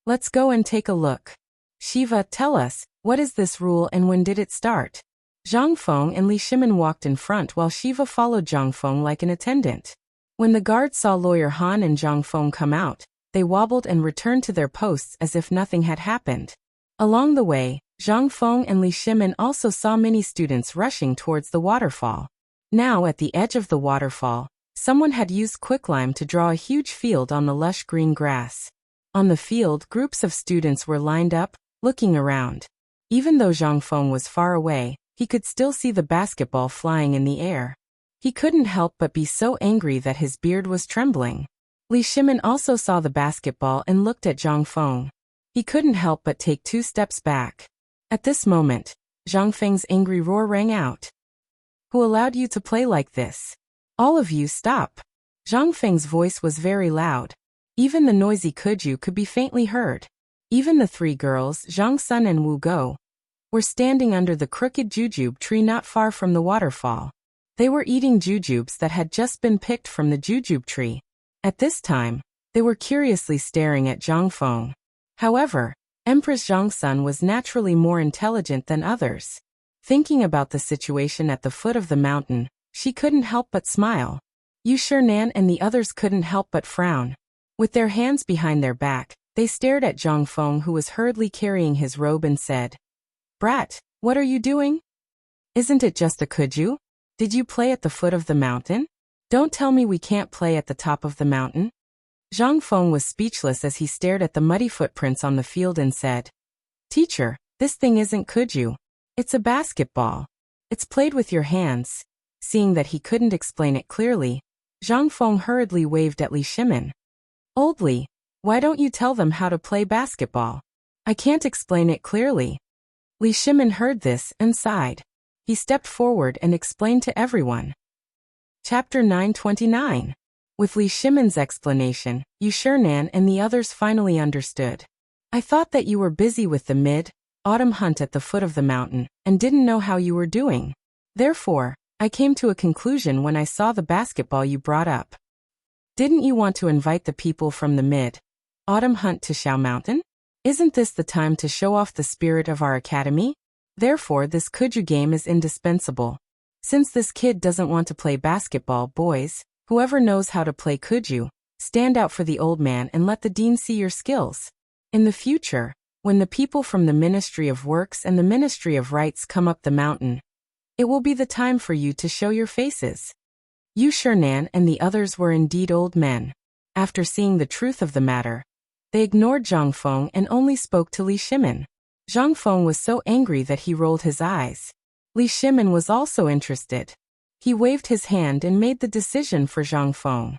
Let's go and take a look. Shiva, tell us, what is this rule and when did it start? Zhang Feng and Li Shimin walked in front while Shiva followed Zhang Feng like an attendant. When the guards saw Lawyer Han and Zhang Feng come out, they wobbled and returned to their posts as if nothing had happened. Along the way, Zhang Feng and Li Shimin also saw many students rushing towards the waterfall. Now at the edge of the waterfall, someone had used quicklime to draw a huge field on the lush green grass. On the field, groups of students were lined up, looking around. Even though Zhang Feng was far away, he could still see the basketball flying in the air. He couldn't help but be so angry that his beard was trembling. Li Shimin also saw the basketball and looked at Zhang Feng. He couldn't help but take 2 steps back. At this moment, Zhang Feng's angry roar rang out. "Who allowed you to play like this? All of you stop." Zhang Feng's voice was very loud. Even the noisy kuju could be faintly heard. Even the 3 girls, Zhang Sun and Wu Go, were standing under the crooked jujube tree not far from the waterfall. They were eating jujubes that had just been picked from the jujube tree. At this time, they were curiously staring at Zhang Feng. However, Empress Zhang Sun was naturally more intelligent than others. Thinking about the situation at the foot of the mountain, she couldn't help but smile. Yu Shinan and the others couldn't help but frown. With their hands behind their back, they stared at Zhang Feng, who was hurriedly carrying his robe, and said, "Brat, what are you doing? Isn't it just a kuju? Did you play at the foot of the mountain? Don't tell me we can't play at the top of the mountain." Zhang Feng was speechless as he stared at the muddy footprints on the field and said, "Teacher, this thing isn't kuju. It's a basketball. It's played with your hands." Seeing that he couldn't explain it clearly, Zhang Feng hurriedly waved at Li Shimin. "Old Li, why don't you tell them how to play basketball? I can't explain it clearly." Li Shimin heard this and sighed. He stepped forward and explained to everyone. Chapter 929. With Li Shimin's explanation, Yu Shinan and the others finally understood. "I thought that you were busy with the mid-autumn hunt at the foot of the mountain, and didn't know how you were doing. Therefore, I came to a conclusion when I saw the basketball you brought up. Didn't you want to invite the people from the mid-autumn hunt to Xiao Mountain? Isn't this the time to show off the spirit of our academy? Therefore, this kuju game is indispensable. Since this kid doesn't want to play basketball, boys, whoever knows how to play kuju, stand out for the old man and let the dean see your skills. In the future, when the people from the Ministry of Works and the Ministry of Rights come up the mountain, it will be the time for you to show your faces." Yu Shinan and the others were indeed old men. After seeing the truth of the matter, they ignored Zhang Feng and only spoke to Li Shimin. Zhang Feng was so angry that he rolled his eyes. Li Shimin was also interested. He waved his hand and made the decision for Zhang Feng.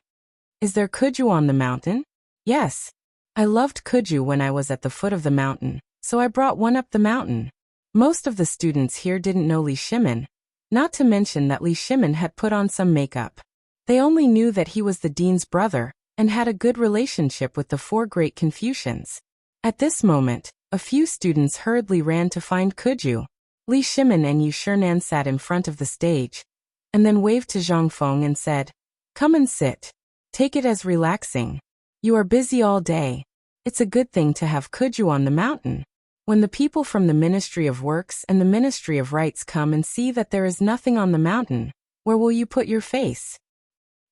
"Is there kuju on the mountain?" "Yes. I loved kuju when I was at the foot of the mountain, so I brought one up the mountain." Most of the students here didn't know Li Shimin, not to mention that Li Shimin had put on some makeup. They only knew that he was the dean's brother and had a good relationship with the 4 great Confucians. At this moment, a few students hurriedly ran to find kuju. Li Shimin and Yu Shinan sat in front of the stage, and then waved to Zhang Feng and said, "Come and sit." Take it as relaxing. You are busy all day. It's a good thing to have kuju on the mountain. When the people from the Ministry of Works and the Ministry of Rights come and see that there is nothing on the mountain, where will you put your face?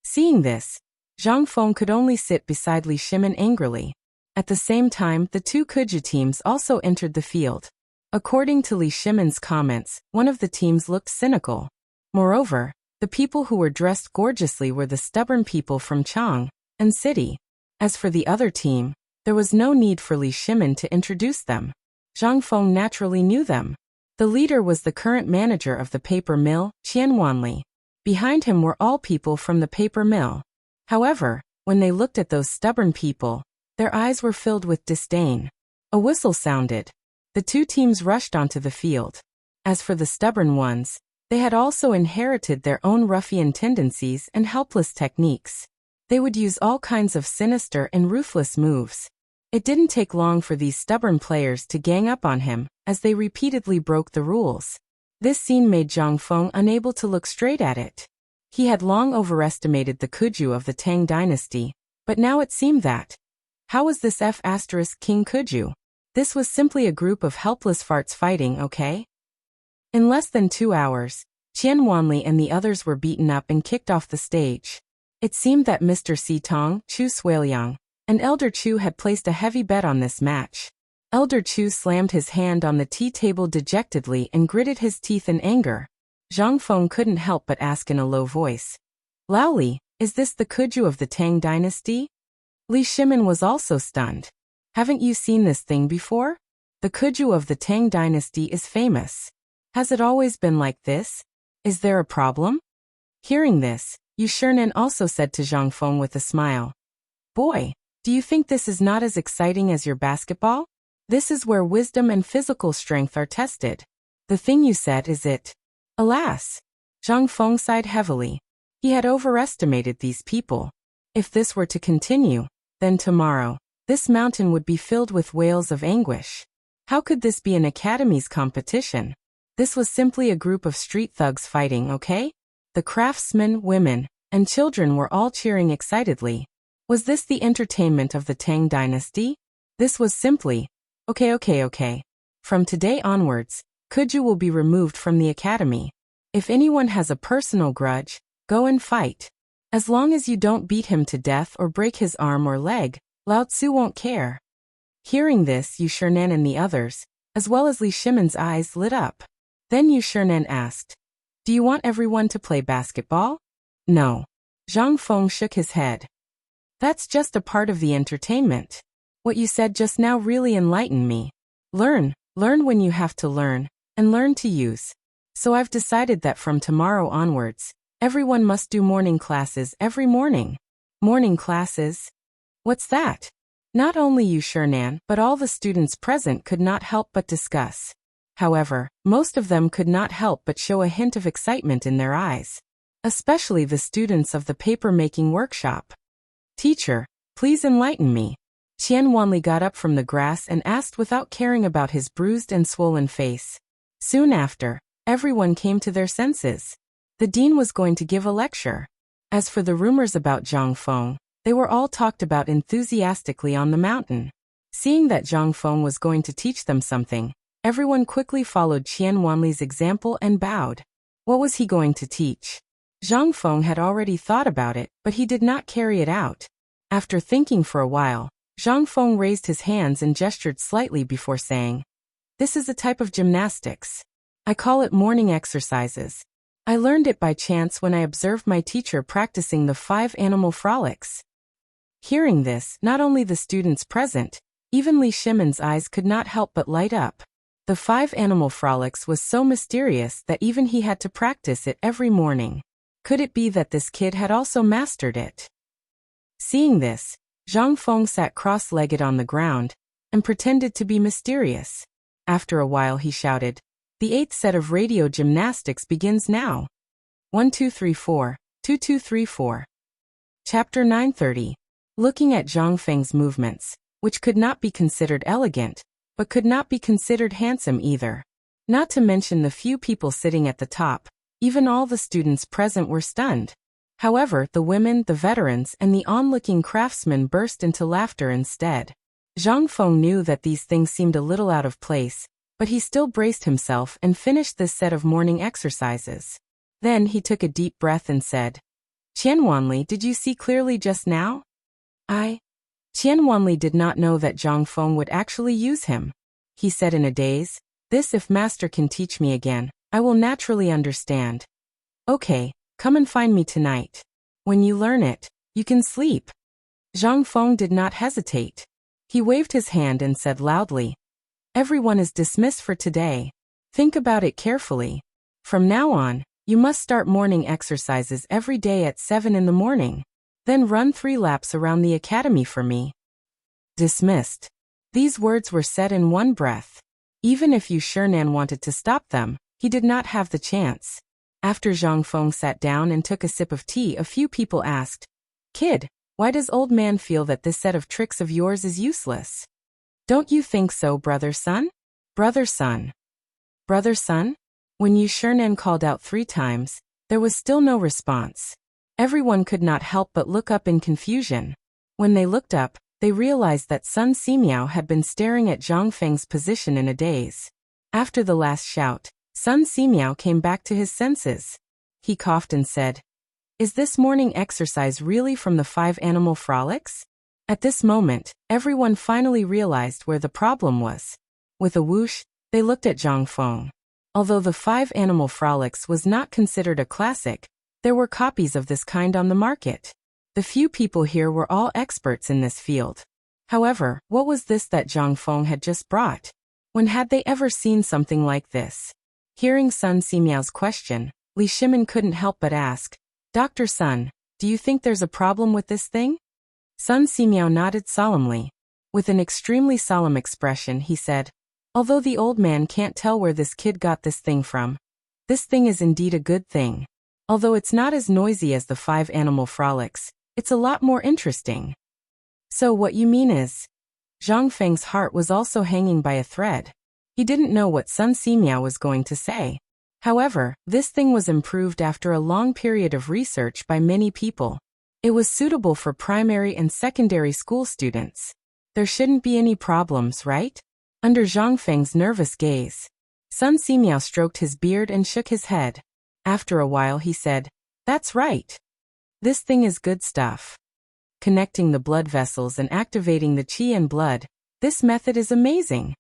Seeing this, Zhang Feng could only sit beside Li Shimin angrily. At the same time, the two kuju teams also entered the field. According to Li Shimin's comments, one of the teams looked cynical. Moreover, the people who were dressed gorgeously were the stubborn people from Chang and City. As for the other team, there was no need for Li Shimin to introduce them. Zhang Feng naturally knew them. The leader was the current manager of the paper mill, Qian Wanli. Behind him were all people from the paper mill. However, when they looked at those stubborn people, their eyes were filled with disdain. A whistle sounded. The two teams rushed onto the field. As for the stubborn ones, they had also inherited their own ruffian tendencies and helpless techniques. They would use all kinds of sinister and ruthless moves. It didn't take long for these stubborn players to gang up on him, as they repeatedly broke the rules. This scene made Zhang Feng unable to look straight at it. He had long overestimated the Kuju of the Tang dynasty, but now it seemed that. How was this King Kuju? This was simply a group of helpless farts fighting, okay? In less than 2 hours, Qian Wanli and the others were beaten up and kicked off the stage. It seemed that Mr. Si Tong, Chu Suiliang, and Elder Chu had placed a heavy bet on this match. Elder Chu slammed his hand on the tea table dejectedly and gritted his teeth in anger. Zhang Feng couldn't help but ask in a low voice. Laoli, is this the Kuju of the Tang dynasty? Li Shimin was also stunned. Haven't you seen this thing before? The Kuju of the Tang dynasty is famous. Has it always been like this? Is there a problem? Hearing this, Yu Shirnan also said to Zhang Feng with a smile. Boy, do you think this is not as exciting as your basketball? This is where wisdom and physical strength are tested. The thing you said is it. Alas! Zhang Feng sighed heavily. He had overestimated these people. If this were to continue, then tomorrow, this mountain would be filled with wails of anguish. How could this be an academy's competition? This was simply a group of street thugs fighting, okay? The craftsmen, women, and children were all cheering excitedly. Was this the entertainment of the Tang dynasty? This was simply, okay. From today onwards, Kuju will be removed from the academy. If anyone has a personal grudge, go and fight. As long as you don't beat him to death or break his arm or leg, Lao Tzu won't care. Hearing this, Yu Shirnan and the others, as well as Li Shimin's eyes lit up. Then Yu Shirnan asked, do you want everyone to play basketball? No. Zhang Feng shook his head. That's just a part of the entertainment. What you said just now really enlightened me. Learn when you have to learn, and learn to use. So I've decided that from tomorrow onwards, everyone must do morning classes every morning. Morning classes? What's that? Not only Yu Shirnan, but all the students present could not help but discuss. However, most of them could not help but show a hint of excitement in their eyes. Especially the students of the paper-making workshop. Teacher, please enlighten me. Qian Wanli got up from the grass and asked without caring about his bruised and swollen face. Soon after, everyone came to their senses. The dean was going to give a lecture. As for the rumors about Zhang Feng, they were all talked about enthusiastically on the mountain. Seeing that Zhang Feng was going to teach them something, everyone quickly followed Qian Wanli's example and bowed. What was he going to teach? Zhang Feng had already thought about it, but he did not carry it out. After thinking for a while, Zhang Feng raised his hands and gestured slightly before saying, this is a type of gymnastics. I call it morning exercises. I learned it by chance when I observed my teacher practicing the 5 animal frolics. Hearing this, not only the students present, even Li Shimin's eyes could not help but light up. The 5 animal frolics was so mysterious that even he had to practice it every morning. Could it be that this kid had also mastered it? Seeing this, Zhang Feng sat cross-legged on the ground and pretended to be mysterious. After a while he shouted, the 8th set of radio gymnastics begins now. 1 2 3 4, 2 2 3 4. Chapter 930. Looking at Zhang Feng's movements, which could not be considered elegant, but could not be considered handsome either. Not to mention the few people sitting at the top, even all the students present were stunned. However, the women, the veterans, and the onlooking craftsmen burst into laughter instead. Zhang Feng knew that these things seemed a little out of place, but he still braced himself and finished this set of morning exercises. Then he took a deep breath and said, "Qianwanli, did you see clearly just now?" Qianwanli did not know that Zhang Feng would actually use him. He said in a daze, "This if master can teach me again, I will naturally understand." "Okay, come and find me tonight. When you learn it, you can sleep." Zhang Feng did not hesitate. He waved his hand and said loudly, "Everyone is dismissed for today. Think about it carefully. From now on, you must start morning exercises every day at 7 in the morning. Then run 3 laps around the academy for me." Dismissed. These words were said in one breath. Even if Yu Shinan wanted to stop them, he did not have the chance. After Zhang Feng sat down and took a sip of tea, a few people asked, "Kid, why does old man feel that this set of tricks of yours is useless?" "Don't you think so, brother son? Brother son? Brother son?" When Yu Shinan called out 3 times, there was still no response. Everyone could not help but look up in confusion. When they looked up, they realized that Sun Simiao had been staring at Zhang Feng's position in a daze. After the last shout, Sun Simiao came back to his senses. He coughed and said, "Is this morning exercise really from the 5 animal frolics?" At this moment, everyone finally realized where the problem was. With a whoosh, they looked at Zhang Feng. Although the 5 animal frolics was not considered a classic, there were copies of this kind on the market. The few people here were all experts in this field. However, what was this that Zhang Feng had just brought? When had they ever seen something like this? Hearing Sun Simiao's question, Li Shimin couldn't help but ask, "Dr. Sun, do you think there's a problem with this thing?" Sun Simiao nodded solemnly. With an extremely solemn expression, he said, "Although the old man can't tell where this kid got this thing from, this thing is indeed a good thing. Although it's not as noisy as the 5 animal frolics, it's a lot more interesting." "So what you mean is..." Zhang Feng's heart was also hanging by a thread. He didn't know what Sun Simiao was going to say. However, this thing was improved after a long period of research by many people. It was suitable for primary and secondary school students. There shouldn't be any problems, right? Under Zhang Feng's nervous gaze, Sun Simiao stroked his beard and shook his head. After a while he said, "That's right. This thing is good stuff. Connecting the blood vessels and activating the qi and blood, this method is amazing."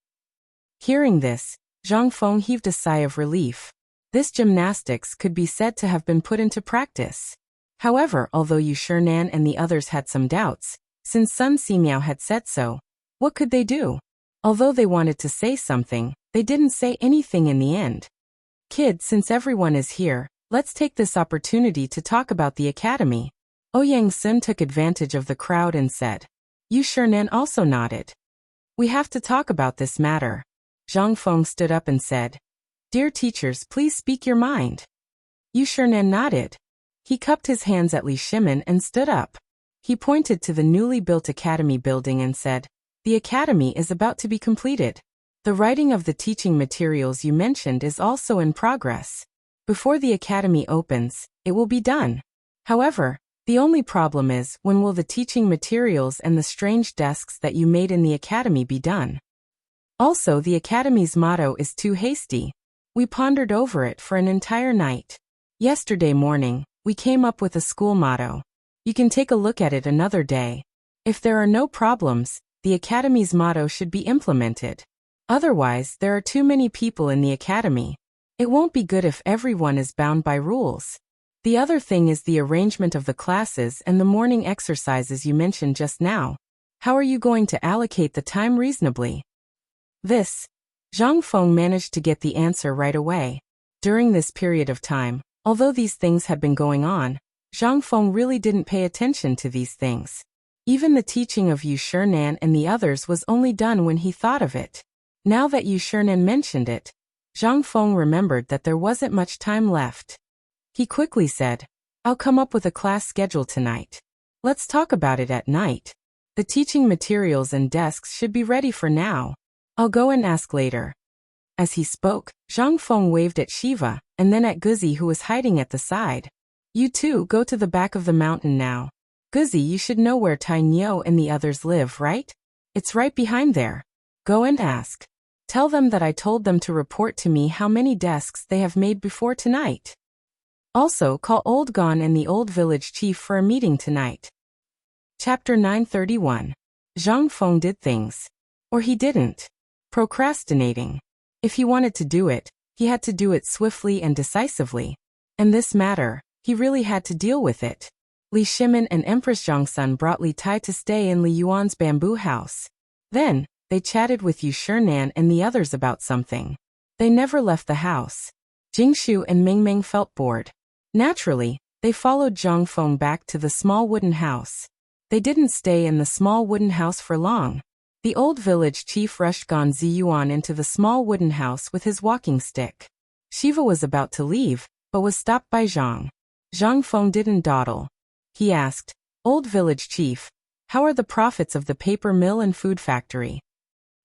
Hearing this, Zhang Feng heaved a sigh of relief. This gymnastics could be said to have been put into practice. However, although Yu Shinan and the others had some doubts, since Sun Simiao had said so, what could they do? Although they wanted to say something, they didn't say anything in the end. "Kid, since everyone is here, let's take this opportunity to talk about the academy." Ouyang Sun took advantage of the crowd and said. Yu Shinan also nodded. "We have to talk about this matter." Zhang Feng stood up and said, "Dear teachers, please speak your mind." Yu Shinan nodded. He cupped his hands at Li Shimin and stood up. He pointed to the newly built academy building and said, "The academy is about to be completed. The writing of the teaching materials you mentioned is also in progress. Before the academy opens, it will be done. However, the only problem is, when will the teaching materials and the strange desks that you made in the academy be done? Also, the academy's motto is too hasty. We pondered over it for an entire night. Yesterday morning, we came up with a school motto. You can take a look at it another day. If there are no problems, the academy's motto should be implemented. Otherwise, there are too many people in the academy. It won't be good if everyone is bound by rules. The other thing is the arrangement of the classes and the morning exercises you mentioned just now. How are you going to allocate the time reasonably?" This, Zhang Feng managed to get the answer right away. During this period of time, although these things had been going on, Zhang Feng really didn't pay attention to these things. Even the teaching of Yu Shinan and the others was only done when he thought of it. Now that Yu Shinan mentioned it, Zhang Feng remembered that there wasn't much time left. He quickly said, "I'll come up with a class schedule tonight. Let's talk about it at night. The teaching materials and desks should be ready for now. I'll go and ask later." As he spoke, Zhang Feng waved at Shiva, and then at Guzi, who was hiding at the side. You two go to the back of the mountain now. Guzzi, you should know where Tai Nyo and the others live, right? It's right behind there. Go and ask. Tell them that I told them to report to me how many desks they have made before tonight. Also, call Old Gon and the old village chief for a meeting tonight. Chapter 931. Zhang Feng did things. Or he didn't. Procrastinating. If he wanted to do it, he had to do it swiftly and decisively. And this matter, he really had to deal with it. Li Shimin and Empress Zhongsun brought Li Tai to stay in Li Yuan's bamboo house. Then, they chatted with Yu Shinan and the others about something. They never left the house. Jingshu and Mingming felt bored. Naturally, they followed Zhang Feng back to the small wooden house. They didn't stay in the small wooden house for long. The old village chief rushed Gan Ziyuan into the small wooden house with his walking stick. Shiva was about to leave, but was stopped by Zhang. Zhang Feng didn't dawdle. He asked, "Old village chief, how are the profits of the paper mill and food factory?"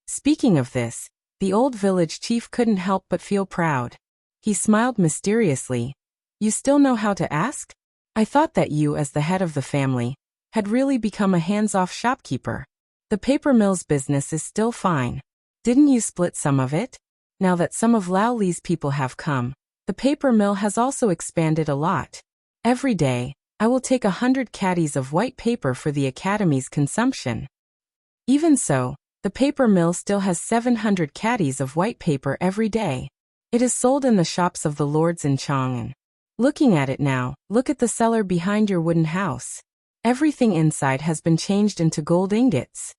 Speaking of this, the old village chief couldn't help but feel proud. He smiled mysteriously. "You still know how to ask? I thought that you, as the head of the family, had really become a hands-off shopkeeper. The paper mill's business is still fine. Didn't you split some of it? Now that some of Lao Li's people have come, the paper mill has also expanded a lot. Every day, I will take 100 caddies of white paper for the academy's consumption." Even so, the paper mill still has 700 caddies of white paper every day. It is sold in the shops of the lords in Chang'an. Looking at it now, look at the cellar behind your wooden house. Everything inside has been changed into gold ingots.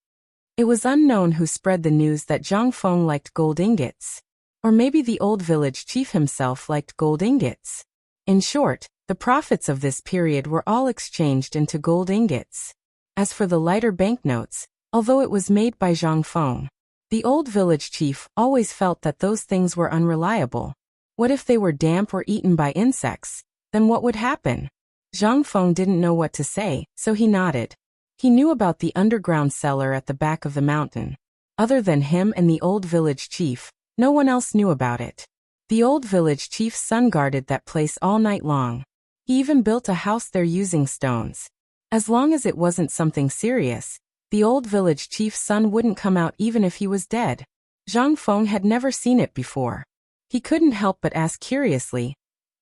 It was unknown who spread the news that Zhang Feng liked gold ingots. Or maybe the old village chief himself liked gold ingots. In short, the profits of this period were all exchanged into gold ingots. As for the lighter banknotes, although it was made by Zhang Feng, the old village chief always felt that those things were unreliable. What if they were damp or eaten by insects? Then what would happen? Zhang Feng didn't know what to say, so he nodded. He knew about the underground cellar at the back of the mountain. Other than him and the old village chief, no one else knew about it. The old village chief's son guarded that place all night long. He even built a house there using stones. As long as it wasn't something serious, the old village chief's son wouldn't come out even if he was dead. Zhang Feng had never seen it before. He couldn't help but ask curiously,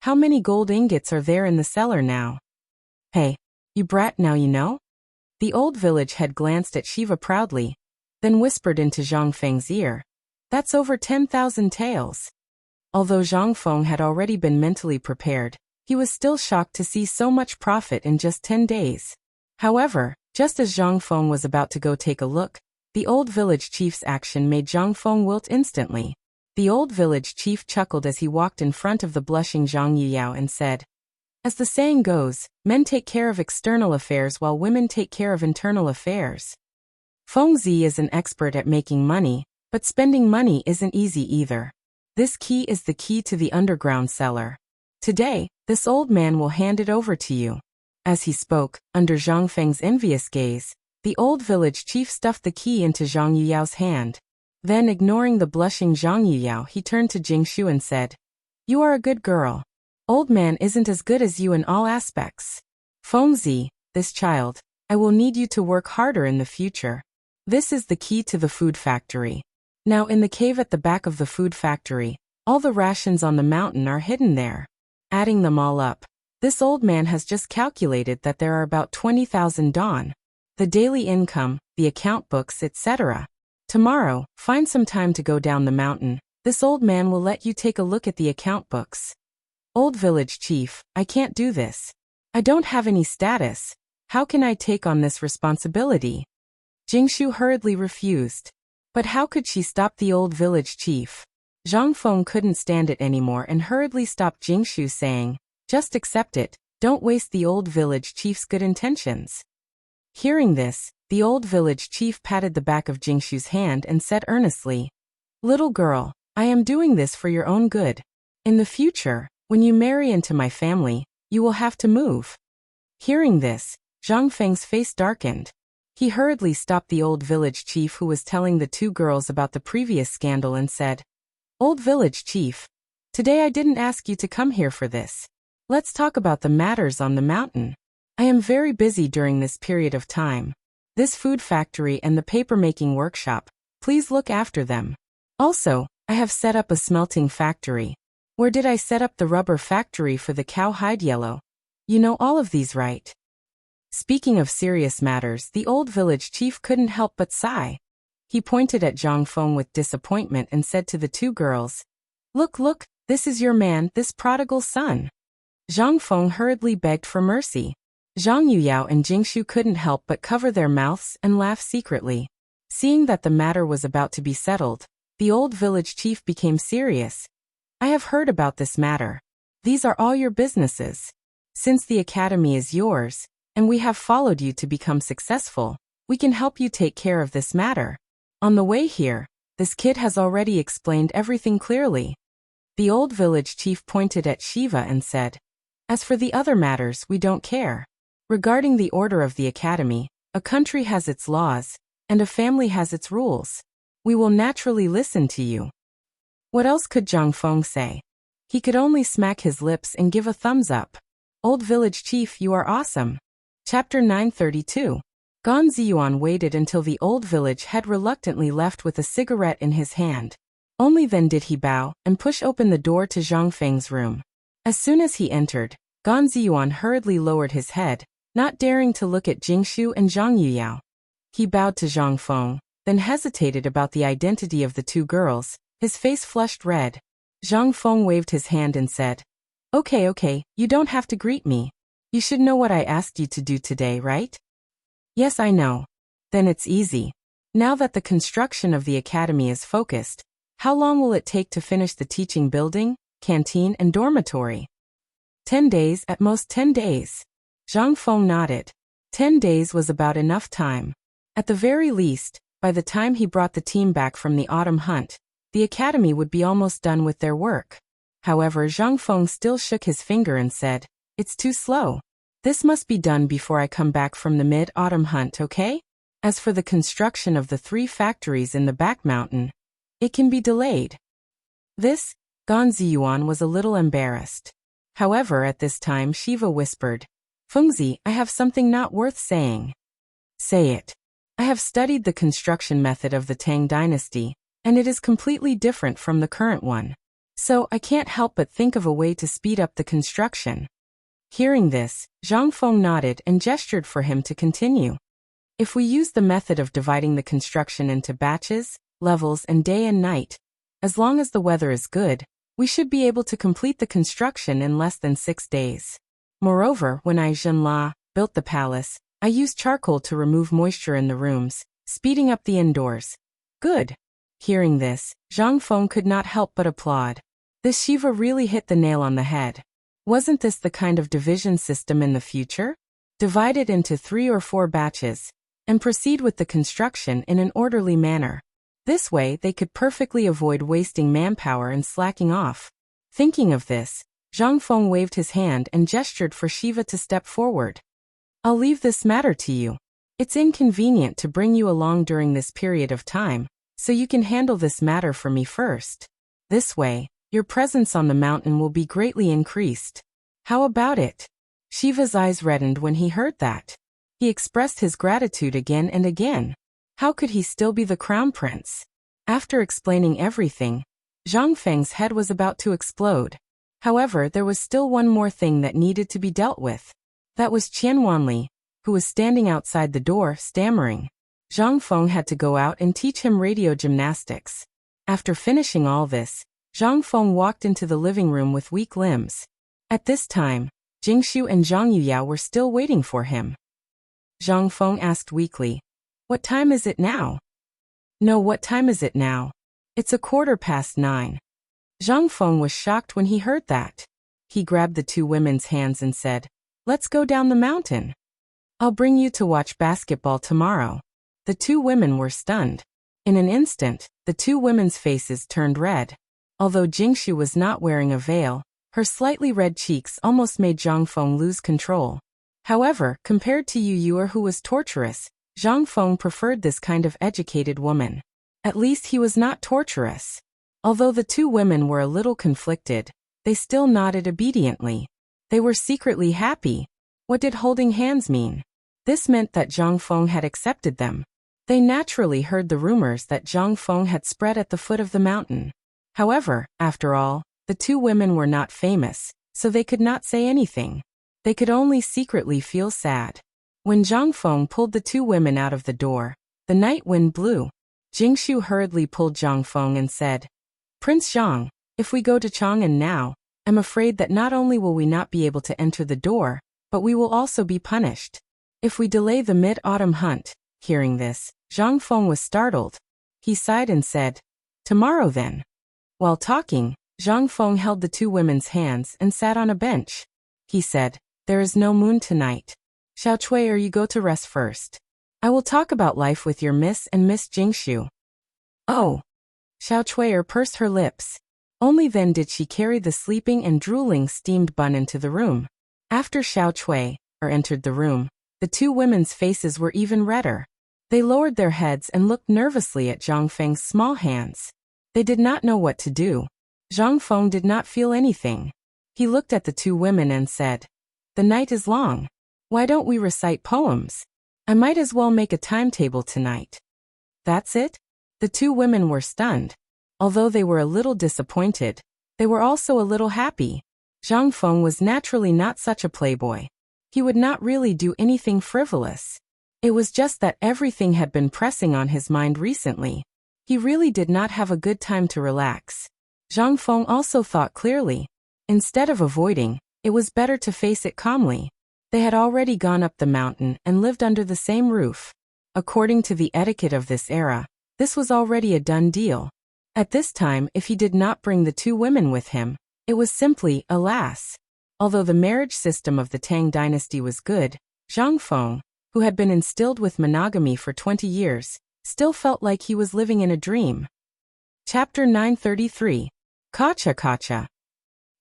"How many gold ingots are there in the cellar now?" "Hey, you brat, now you know?" The old village head glanced at Shiva proudly, then whispered into Zhang Feng's ear, "That's over 10,000 taels." Although Zhang Feng had already been mentally prepared, he was still shocked to see so much profit in just 10 days. However, just as Zhang Feng was about to go take a look, the old village chief's action made Zhang Feng wilt instantly. The old village chief chuckled as he walked in front of the blushing Zhang Yiyao and said, "As the saying goes, men take care of external affairs while women take care of internal affairs." Feng Zi is an expert at making money, but spending money isn't easy either. This key is the key to the underground cellar. Today, this old man will hand it over to you. As he spoke, under Zhang Feng's envious gaze, the old village chief stuffed the key into Zhang Yiyao's hand. Then, ignoring the blushing Zhang Yiyao, he turned to Jingshu and said, "You are a good girl. Old man isn't as good as you in all aspects. Feng Zi, this child, I will need you to work harder in the future. This is the key to the food factory. Now in the cave at the back of the food factory, all the rations on the mountain are hidden there. Adding them all up, this old man has just calculated that there are about 20,000 don. The daily income, the account books, etc. Tomorrow, find some time to go down the mountain. This old man will let you take a look at the account books." "Old village chief, I can't do this. I don't have any status. How can I take on this responsibility?" Jingshu hurriedly refused. But how could she stop the old village chief? Zhang Feng couldn't stand it anymore and hurriedly stopped Jingshu, saying, "Just accept it, don't waste the old village chief's good intentions." Hearing this, the old village chief patted the back of Jingshu's hand and said earnestly, "Little girl, I am doing this for your own good. In the future, when you marry into my family, you will have to move." Hearing this, Zhang Feng's face darkened. He hurriedly stopped the old village chief who was telling the two girls about the previous scandal and said, "Old village chief, today I didn't ask you to come here for this. Let's talk about the matters on the mountain. I am very busy during this period of time. This food factory and the paper-making workshop, please look after them. Also, I have set up a smelting factory. Where did I set up the rubber factory for the cowhide yellow? You know all of these, right? Speaking of serious matters, the old village chief couldn't help but sigh. He pointed at Zhang Feng with disappointment and said to the two girls, "Look, look, this is your man, this prodigal son." Zhang Feng hurriedly begged for mercy. Zhang Yuyao and Jingshu couldn't help but cover their mouths and laugh secretly. Seeing that the matter was about to be settled, the old village chief became serious. "I have heard about this matter. These are all your businesses. Since the academy is yours, and we have followed you to become successful, we can help you take care of this matter. On the way here, this kid has already explained everything clearly." The old village chief pointed at Shiva and said, "As for the other matters, we don't care. Regarding the order of the academy, a country has its laws, and a family has its rules. We will naturally listen to you." What else could Zhang Feng say? He could only smack his lips and give a thumbs up. Old village chief, you are awesome. Chapter 932. Gan Ziyuan waited until the old village head reluctantly left with a cigarette in his hand. Only then did he bow and push open the door to Zhang Feng's room. As soon as he entered, Gan Ziyuan hurriedly lowered his head, not daring to look at Jingshu and Zhang Yuyao. He bowed to Zhang Feng, then hesitated about the identity of the two girls. His face flushed red. Zhang Feng waved his hand and said, Okay, you don't have to greet me. You should know what I asked you to do today, right?" "Yes, I know." "Then it's easy. Now that the construction of the academy is focused, how long will it take to finish the teaching building, canteen and dormitory?" 10 days, at most 10 days. Zhang Feng nodded. 10 days was about enough time. At the very least, by the time he brought the team back from the autumn hunt, the academy would be almost done with their work. However, Zhang Feng still shook his finger and said, "It's too slow. This must be done before I come back from the mid-autumn hunt, okay? As for the construction of the 3 factories in the back mountain, it can be delayed." This, Gan Ziyuan was a little embarrassed. However, at this time Shiva whispered, "Fengzi, I have something not worth saying." "Say it." "I have studied the construction method of the Tang dynasty, and it is completely different from the current one. So I can't help but think of a way to speed up the construction." Hearing this, Zhang Feng nodded and gestured for him to continue. "If we use the method of dividing the construction into batches, levels and day and night, as long as the weather is good, we should be able to complete the construction in less than 6 days. Moreover, when I Zhenla built the palace, I used charcoal to remove moisture in the rooms, speeding up the indoors." "Good." Hearing this, Zhang Feng could not help but applaud. This Shiva really hit the nail on the head. Wasn't this the kind of division system in the future? Divide it into 3 or 4 batches, and proceed with the construction in an orderly manner. This way they could perfectly avoid wasting manpower and slacking off. Thinking of this, Zhang Feng waved his hand and gestured for Shiva to step forward. "I'll leave this matter to you. It's inconvenient to bring you along during this period of time, so you can handle this matter for me first. This way, your presence on the mountain will be greatly increased. How about it?" Shiva's eyes reddened when he heard that. He expressed his gratitude again and again. How could he still be the crown prince? After explaining everything, Zhang Feng's head was about to explode. However, there was still one more thing that needed to be dealt with. That was Qian Wanli, who was standing outside the door, stammering. Zhang Feng had to go out and teach him radio gymnastics. After finishing all this, Zhang Feng walked into the living room with weak limbs. At this time, Jingshu and Zhang Yuyao were still waiting for him. Zhang Feng asked weakly, "What time is it now?" "No, what time is it now? It's 9:15. Zhang Feng was shocked when he heard that. He grabbed the 2 women's hands and said, "Let's go down the mountain. I'll bring you to watch basketball tomorrow." The 2 women were stunned. In an instant, the 2 women's faces turned red. Although Jingshu was not wearing a veil, her slightly red cheeks almost made Zhang Feng lose control. However, compared to Yu Yuer, who was torturous, Zhang Feng preferred this kind of educated woman. At least he was not torturous. Although the 2 women were a little conflicted, they still nodded obediently. They were secretly happy. What did holding hands mean? This meant that Zhang Feng had accepted them. They naturally heard the rumors that Zhang Feng had spread at the foot of the mountain. However, after all, the two women were not famous, so they could not say anything. They could only secretly feel sad. When Zhang Feng pulled the two women out of the door, the night wind blew. Jingshu hurriedly pulled Zhang Feng and said, "Prince Zhang, if we go to Chang'an now, I'm afraid that not only will we not be able to enter the door, but we will also be punished. If we delay the mid-autumn hunt." Hearing this, Zhang Feng was startled. He sighed and said, "Tomorrow then." While talking, Zhang Feng held the two women's hands and sat on a bench. He said, "There is no moon tonight. Xiao Cui, you go to rest first. I will talk about life with your Miss and Miss Jingshu." "Oh." Xiao Cui pursed her lips. Only then did she carry the sleeping and drooling steamed bun into the room. After Xiao Cui entered the room, the two women's faces were even redder. They lowered their heads and looked nervously at Zhang Feng's small hands. They did not know what to do. Zhang Feng did not feel anything. He looked at the two women and said, "The night is long. Why don't we recite poems? I might as well make a timetable tonight." "That's it?" The two women were stunned. Although they were a little disappointed, they were also a little happy. Zhang Feng was naturally not such a playboy. He would not really do anything frivolous. It was just that everything had been pressing on his mind recently. He really did not have a good time to relax. Zhang Feng also thought clearly. Instead of avoiding, it was better to face it calmly. They had already gone up the mountain and lived under the same roof. According to the etiquette of this era, this was already a done deal. At this time, if he did not bring the two women with him, it was simply, alas. Although the marriage system of the Tang dynasty was good, Zhang Feng, who had been instilled with monogamy for 20 years, still felt like he was living in a dream. Chapter 933. Kacha Kacha.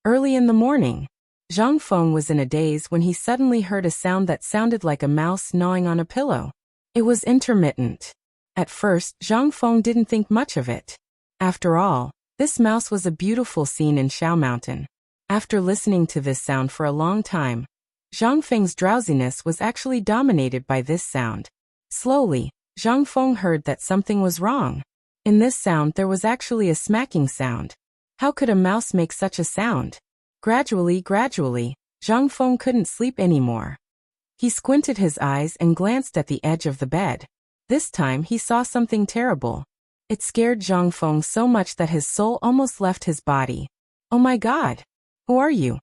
Early in the morning, Zhang Feng was in a daze when he suddenly heard a sound that sounded like a mouse gnawing on a pillow. It was intermittent. At first, Zhang Feng didn't think much of it. After all, this mouse was a beautiful scene in Shao Mountain. After listening to this sound for a long time, Zhang Feng's drowsiness was actually dominated by this sound. Slowly, Zhang Feng heard that something was wrong. In this sound there was actually a smacking sound. How could a mouse make such a sound? Gradually, Zhang Feng couldn't sleep anymore. He squinted his eyes and glanced at the edge of the bed. This time he saw something terrible. It scared Zhang Feng so much that his soul almost left his body. "Oh my God! Who are you?"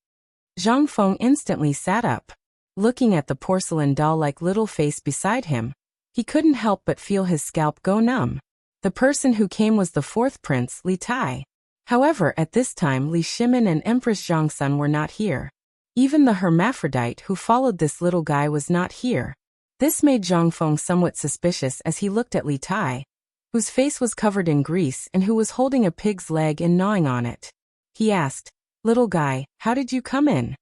Zhang Feng instantly sat up. Looking at the porcelain doll-like little face beside him, he couldn't help but feel his scalp go numb. The person who came was the fourth prince, Li Tai. However, at this time Li Shimin and Empress Zhangsun were not here. Even the hermaphrodite who followed this little guy was not here. This made Zhang Feng somewhat suspicious as he looked at Li Tai, whose face was covered in grease and who was holding a pig's leg and gnawing on it. He asked, "Little guy, how did you come in?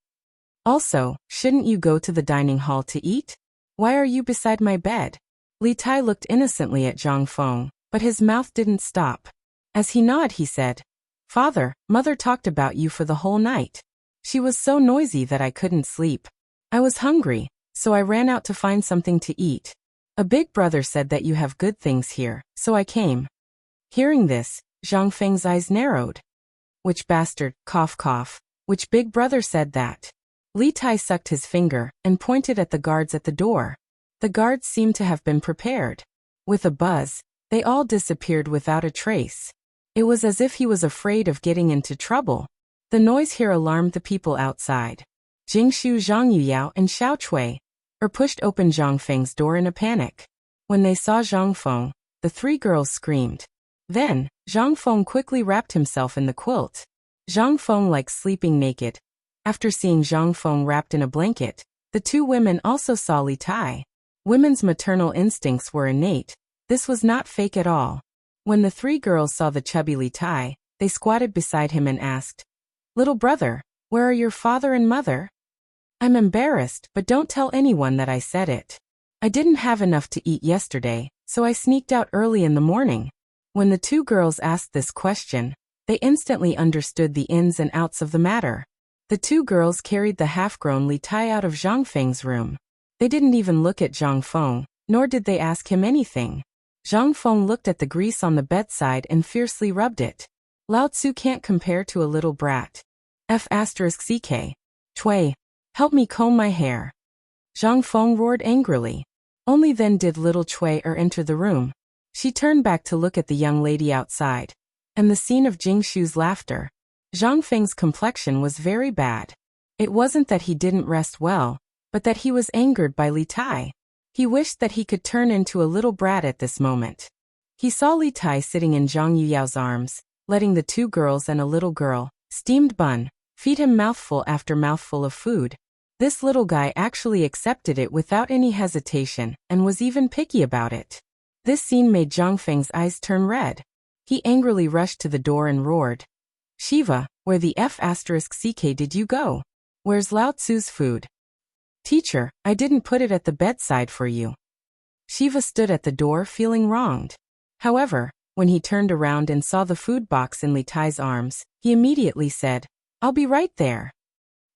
Also, shouldn't you go to the dining hall to eat? Why are you beside my bed?" Li Tai looked innocently at Zhang Feng, but his mouth didn't stop. As he nodded, he said, "Father, Mother talked about you for the whole night. She was so noisy that I couldn't sleep. I was hungry, so I ran out to find something to eat. A big brother said that you have good things here, so I came." Hearing this, Zhang Feng's eyes narrowed. "Which bastard, cough cough, which big brother said that?" Li Tai sucked his finger and pointed at the guards at the door. The guards seemed to have been prepared. With a buzz, they all disappeared without a trace. It was as if he was afraid of getting into trouble. The noise here alarmed the people outside. Jingshu, Zhang Yuyao, and Xiao Cui pushed open Zhang Feng's door in a panic. When they saw Zhang Feng, the three girls screamed. Then, Zhang Feng quickly wrapped himself in the quilt. Zhang Feng liked sleeping naked. After seeing Zhang Feng wrapped in a blanket, the two women also saw Li Tai. Women's maternal instincts were innate. This was not fake at all. When the three girls saw the chubby Li Tai, they squatted beside him and asked, "Little brother, where are your father and mother?" "I'm embarrassed, but don't tell anyone that I said it. I didn't have enough to eat yesterday, so I sneaked out early in the morning." When the two girls asked this question, they instantly understood the ins and outs of the matter. The two girls carried the half-grown Li Tai out of Zhang Feng's room. They didn't even look at Zhang Feng, nor did they ask him anything. Zhang Feng looked at the grease on the bedside and fiercely rubbed it. Lao Tzu can't compare to a little brat. F***ck. Cui. Help me comb my hair. Zhang Feng roared angrily. Only then did little Cui enter the room. She turned back to look at the young lady outside. And the scene of Jingshu's laughter. Zhang Feng's complexion was very bad. It wasn't that he didn't rest well, but that he was angered by Li Tai. He wished that he could turn into a little brat at this moment. He saw Li Tai sitting in Zhang Yuyao's arms, letting the two girls and a little girl, steamed bun, feed him mouthful after mouthful of food. This little guy actually accepted it without any hesitation and was even picky about it. This scene made Zhang Feng's eyes turn red. He angrily rushed to the door and roared, Shiva, where the F***ck did you go? Where's Lao Tzu's food? Teacher, I didn't put it at the bedside for you. Shiva stood at the door feeling wronged. However, when he turned around and saw the food box in Li Tai's arms, he immediately said, I'll be right there.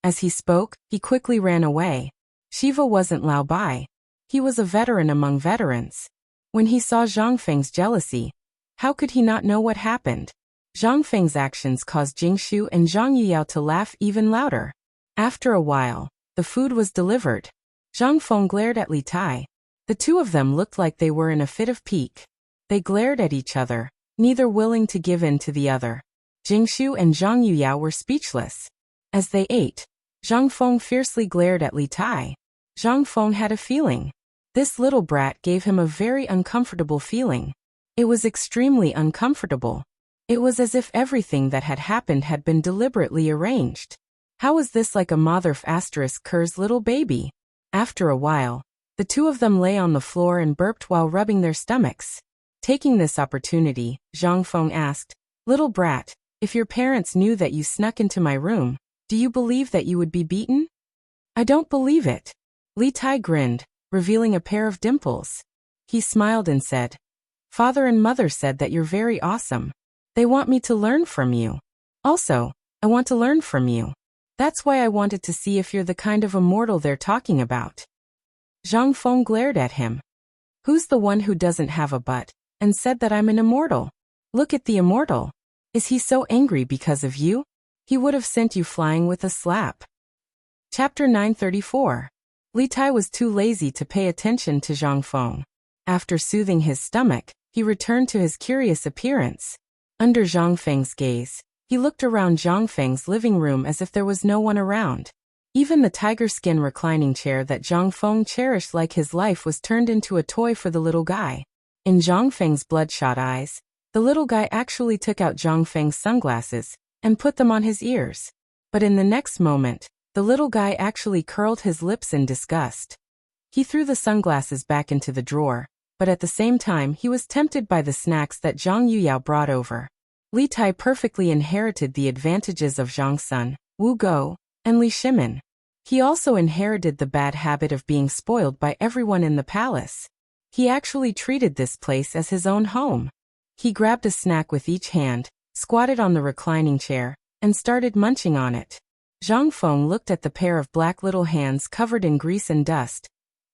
As he spoke, he quickly ran away. Shiva wasn't Lao Bai. He was a veteran among veterans. When he saw Zhang Feng's jealousy, how could he not know what happened? Zhang Feng's actions caused Jingshu and Zhang Yuyao to laugh even louder. After a while, the food was delivered. Zhang Feng glared at Li Tai. The two of them looked like they were in a fit of pique. They glared at each other, neither willing to give in to the other. Jingshu and Zhang Yuyao were speechless. As they ate, Zhang Feng fiercely glared at Li Tai. Zhang Feng had a feeling. This little brat gave him a very uncomfortable feeling. It was extremely uncomfortable. It was as if everything that had happened had been deliberately arranged. How was this like a mother ***'**'*'''''''*' little baby? After a while, the two of them lay on the floor and burped while rubbing their stomachs. Taking this opportunity, Zhang Feng asked, Little brat, if your parents knew that you snuck into my room, do you believe that you would be beaten? I don't believe it. Li Tai grinned, revealing a pair of dimples. He smiled and said, Father and mother said that you're very awesome. They want me to learn from you. Also, I want to learn from you. That's why I wanted to see if you're the kind of immortal they're talking about. Zhang Feng glared at him. Who's the one who doesn't have a butt, and said that I'm an immortal? Look at the immortal. Is he so angry because of you? He would have sent you flying with a slap. Chapter 934. Li Tai was too lazy to pay attention to Zhang Feng. After soothing his stomach, he returned to his curious appearance. Under Zhang Feng's gaze, he looked around Zhang Feng's living room as if there was no one around. Even the tiger skin reclining chair that Zhang Feng cherished like his life was turned into a toy for the little guy. In Zhang Feng's bloodshot eyes, the little guy actually took out Zhang Feng's sunglasses and put them on his ears. But in the next moment, the little guy actually curled his lips in disgust. He threw the sunglasses back into the drawer, but at the same time he was tempted by the snacks that Zhang Yuyao brought over. Li Tai perfectly inherited the advantages of Zhang Sun, Wu Go, and Li Shimin. He also inherited the bad habit of being spoiled by everyone in the palace. He actually treated this place as his own home. He grabbed a snack with each hand, squatted on the reclining chair, and started munching on it. Zhang Feng looked at the pair of black little hands covered in grease and dust,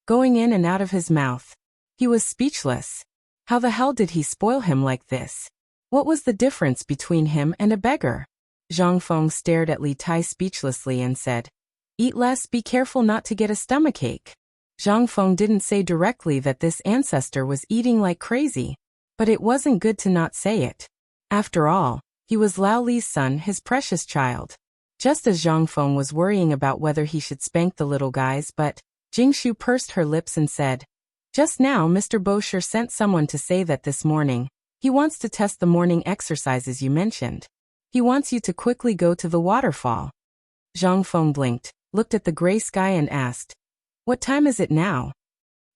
going in and out of his mouth. He was speechless. How the hell did he spoil him like this? What was the difference between him and a beggar? Zhang Feng stared at Li Tai speechlessly and said, Eat less, be careful not to get a stomachache. Zhang Feng didn't say directly that this ancestor was eating like crazy, but it wasn't good to not say it. After all, he was Lao Li's son, his precious child. Just as Zhang Feng was worrying about whether he should spank the little guys, but Jingshu pursed her lips and said, Just now Mr. Bosher sent someone to say that this morning, he wants to test the morning exercises you mentioned. He wants you to quickly go to the waterfall. Zhang Feng blinked, looked at the gray sky and asked, What time is it now?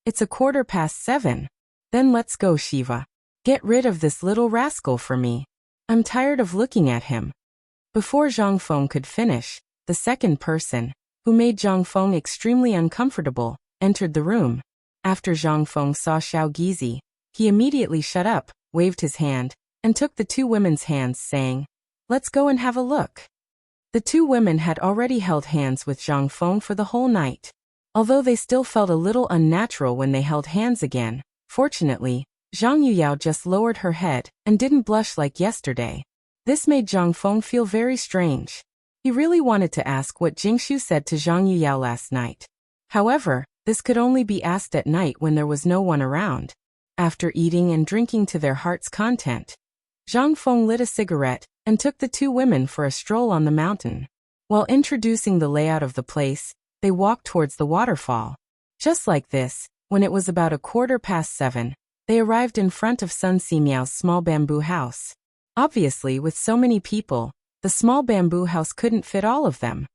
It's 7:15. Then let's go, Shiva. Get rid of this little rascal for me. I'm tired of looking at him. Before Zhang Feng could finish, the second person, who made Zhang Feng extremely uncomfortable, entered the room. After Zhang Feng saw Xiao Gizi, he immediately shut up, waved his hand, and took the two women's hands, saying, Let's go and have a look. The two women had already held hands with Zhang Feng for the whole night. Although they still felt a little unnatural when they held hands again, fortunately, Zhang Yuyao just lowered her head and didn't blush like yesterday. This made Zhang Feng feel very strange. He really wanted to ask what Jingshu said to Zhang Yuyao last night. However, this could only be asked at night when there was no one around. After eating and drinking to their heart's content, Zhang Feng lit a cigarette and took the two women for a stroll on the mountain. While introducing the layout of the place, they walked towards the waterfall. Just like this, when it was about 7:15, they arrived in front of Sun Simiao's small bamboo house. Obviously, with so many people, the small bamboo house couldn't fit all of them.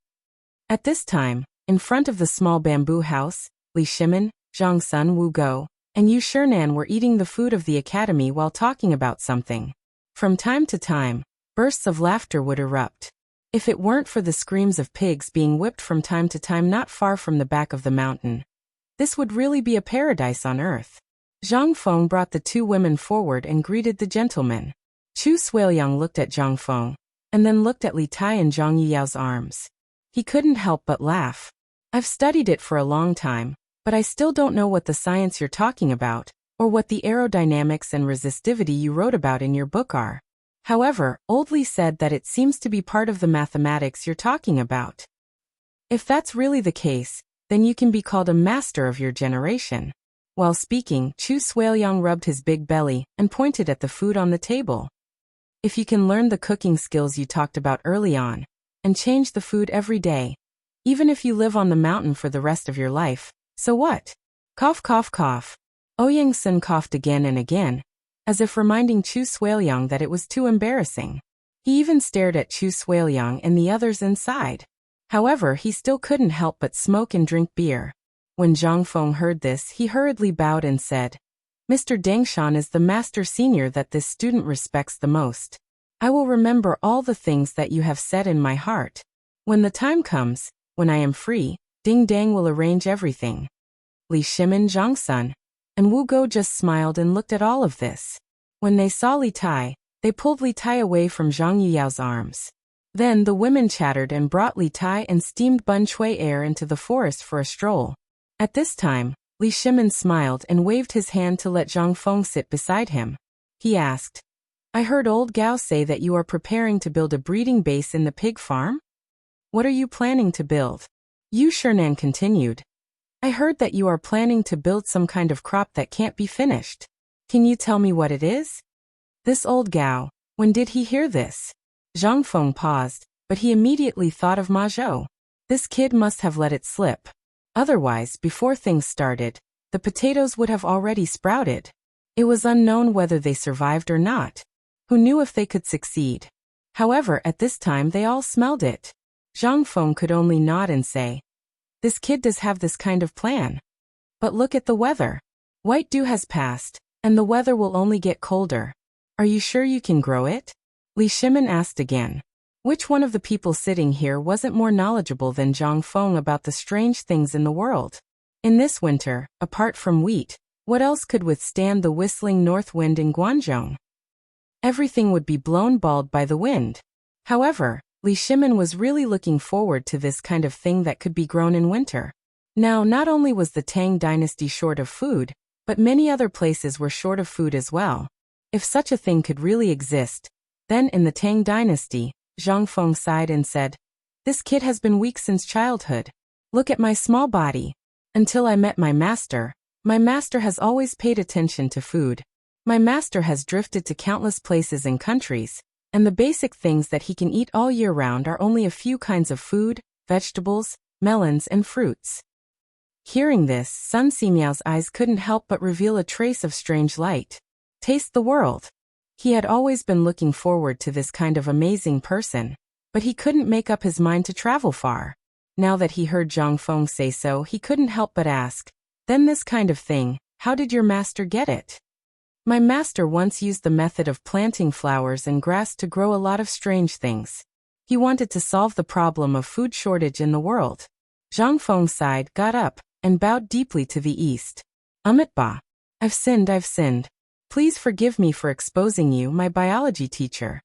At this time, in front of the small bamboo house, Li Shimin, Zhang Sun Wu Go, and Yu Shinan were eating the food of the academy while talking about something. From time to time, bursts of laughter would erupt. If it weren't for the screams of pigs being whipped from time to time not far from the back of the mountain, this would really be a paradise on earth. Zhang Feng brought the two women forward and greeted the gentleman. Chu Suiliang looked at Zhang Feng, and then looked at Li Tai and Zhang Yuyao's arms. He couldn't help but laugh. I've studied it for a long time, but I still don't know what the science you're talking about, or what the aerodynamics and resistivity you wrote about in your book are. However, Old Li said that it seems to be part of the mathematics you're talking about. If that's really the case, then you can be called a master of your generation. While speaking, Chu Suiliang rubbed his big belly and pointed at the food on the table. If you can learn the cooking skills you talked about early on, and change the food every day, even if you live on the mountain for the rest of your life, so what? Cough, cough, cough. Ouyang Sun coughed again and again, as if reminding Chu Suiliang that it was too embarrassing. He even stared at Chu Suiliang and the others inside. However, he still couldn't help but smoke and drink beer. When Zhang Feng heard this, he hurriedly bowed and said, Mr. Dangshan is the master senior that this student respects the most. I will remember all the things that you have said in my heart. When the time comes, when I am free, Ding Dang will arrange everything. Li Shimin, Zhang Sun, and Wu Go just smiled and looked at all of this. When they saw Li Tai, they pulled Li Tai away from Zhang Yuyao's arms. Then the women chattered and brought Li Tai and steamed bun chui air into the forest for a stroll. At this time, Li Shimin smiled and waved his hand to let Zhang Feng sit beside him. He asked, I heard old Gao say that you are preparing to build a breeding base in the pig farm? What are you planning to build? Yu Shinan continued. I heard that you are planning to build some kind of crop that can't be finished. Can you tell me what it is? This old Gao, when did he hear this? Zhang Feng paused, but he immediately thought of Ma Zhou. This kid must have let it slip. Otherwise, before things started, the potatoes would have already sprouted. It was unknown whether they survived or not. Who knew if they could succeed? However, at this time they all smelled it. Zhang Feng could only nod and say, This kid does have this kind of plan. But look at the weather. White dew has passed, and the weather will only get colder. Are you sure you can grow it? Li Shimin asked again. Which one of the people sitting here wasn't more knowledgeable than Zhang Feng about the strange things in the world? In this winter, apart from wheat, what else could withstand the whistling north wind in Guangzhou? Everything would be blown bald by the wind. However, Li Shimin was really looking forward to this kind of thing that could be grown in winter. Now, not only was the Tang dynasty short of food, but many other places were short of food as well. If such a thing could really exist, then in the Tang dynasty, Zhang Feng sighed and said, This kid has been weak since childhood. Look at my small body. Until I met my master has always paid attention to food. My master has drifted to countless places and countries, and the basic things that he can eat all year round are only a few kinds of food, vegetables, melons and fruits. Hearing this, Sun Simiao's eyes couldn't help but reveal a trace of strange light. Taste the world. He had always been looking forward to this kind of amazing person, but he couldn't make up his mind to travel far. Now that he heard Zhang Feng say so, he couldn't help but ask, Then this kind of thing, how did your master get it? My master once used the method of planting flowers and grass to grow a lot of strange things. He wanted to solve the problem of food shortage in the world. Zhang Feng sighed, got up, and bowed deeply to the east. Ba. I've sinned. Please forgive me for exposing you, my biology teacher.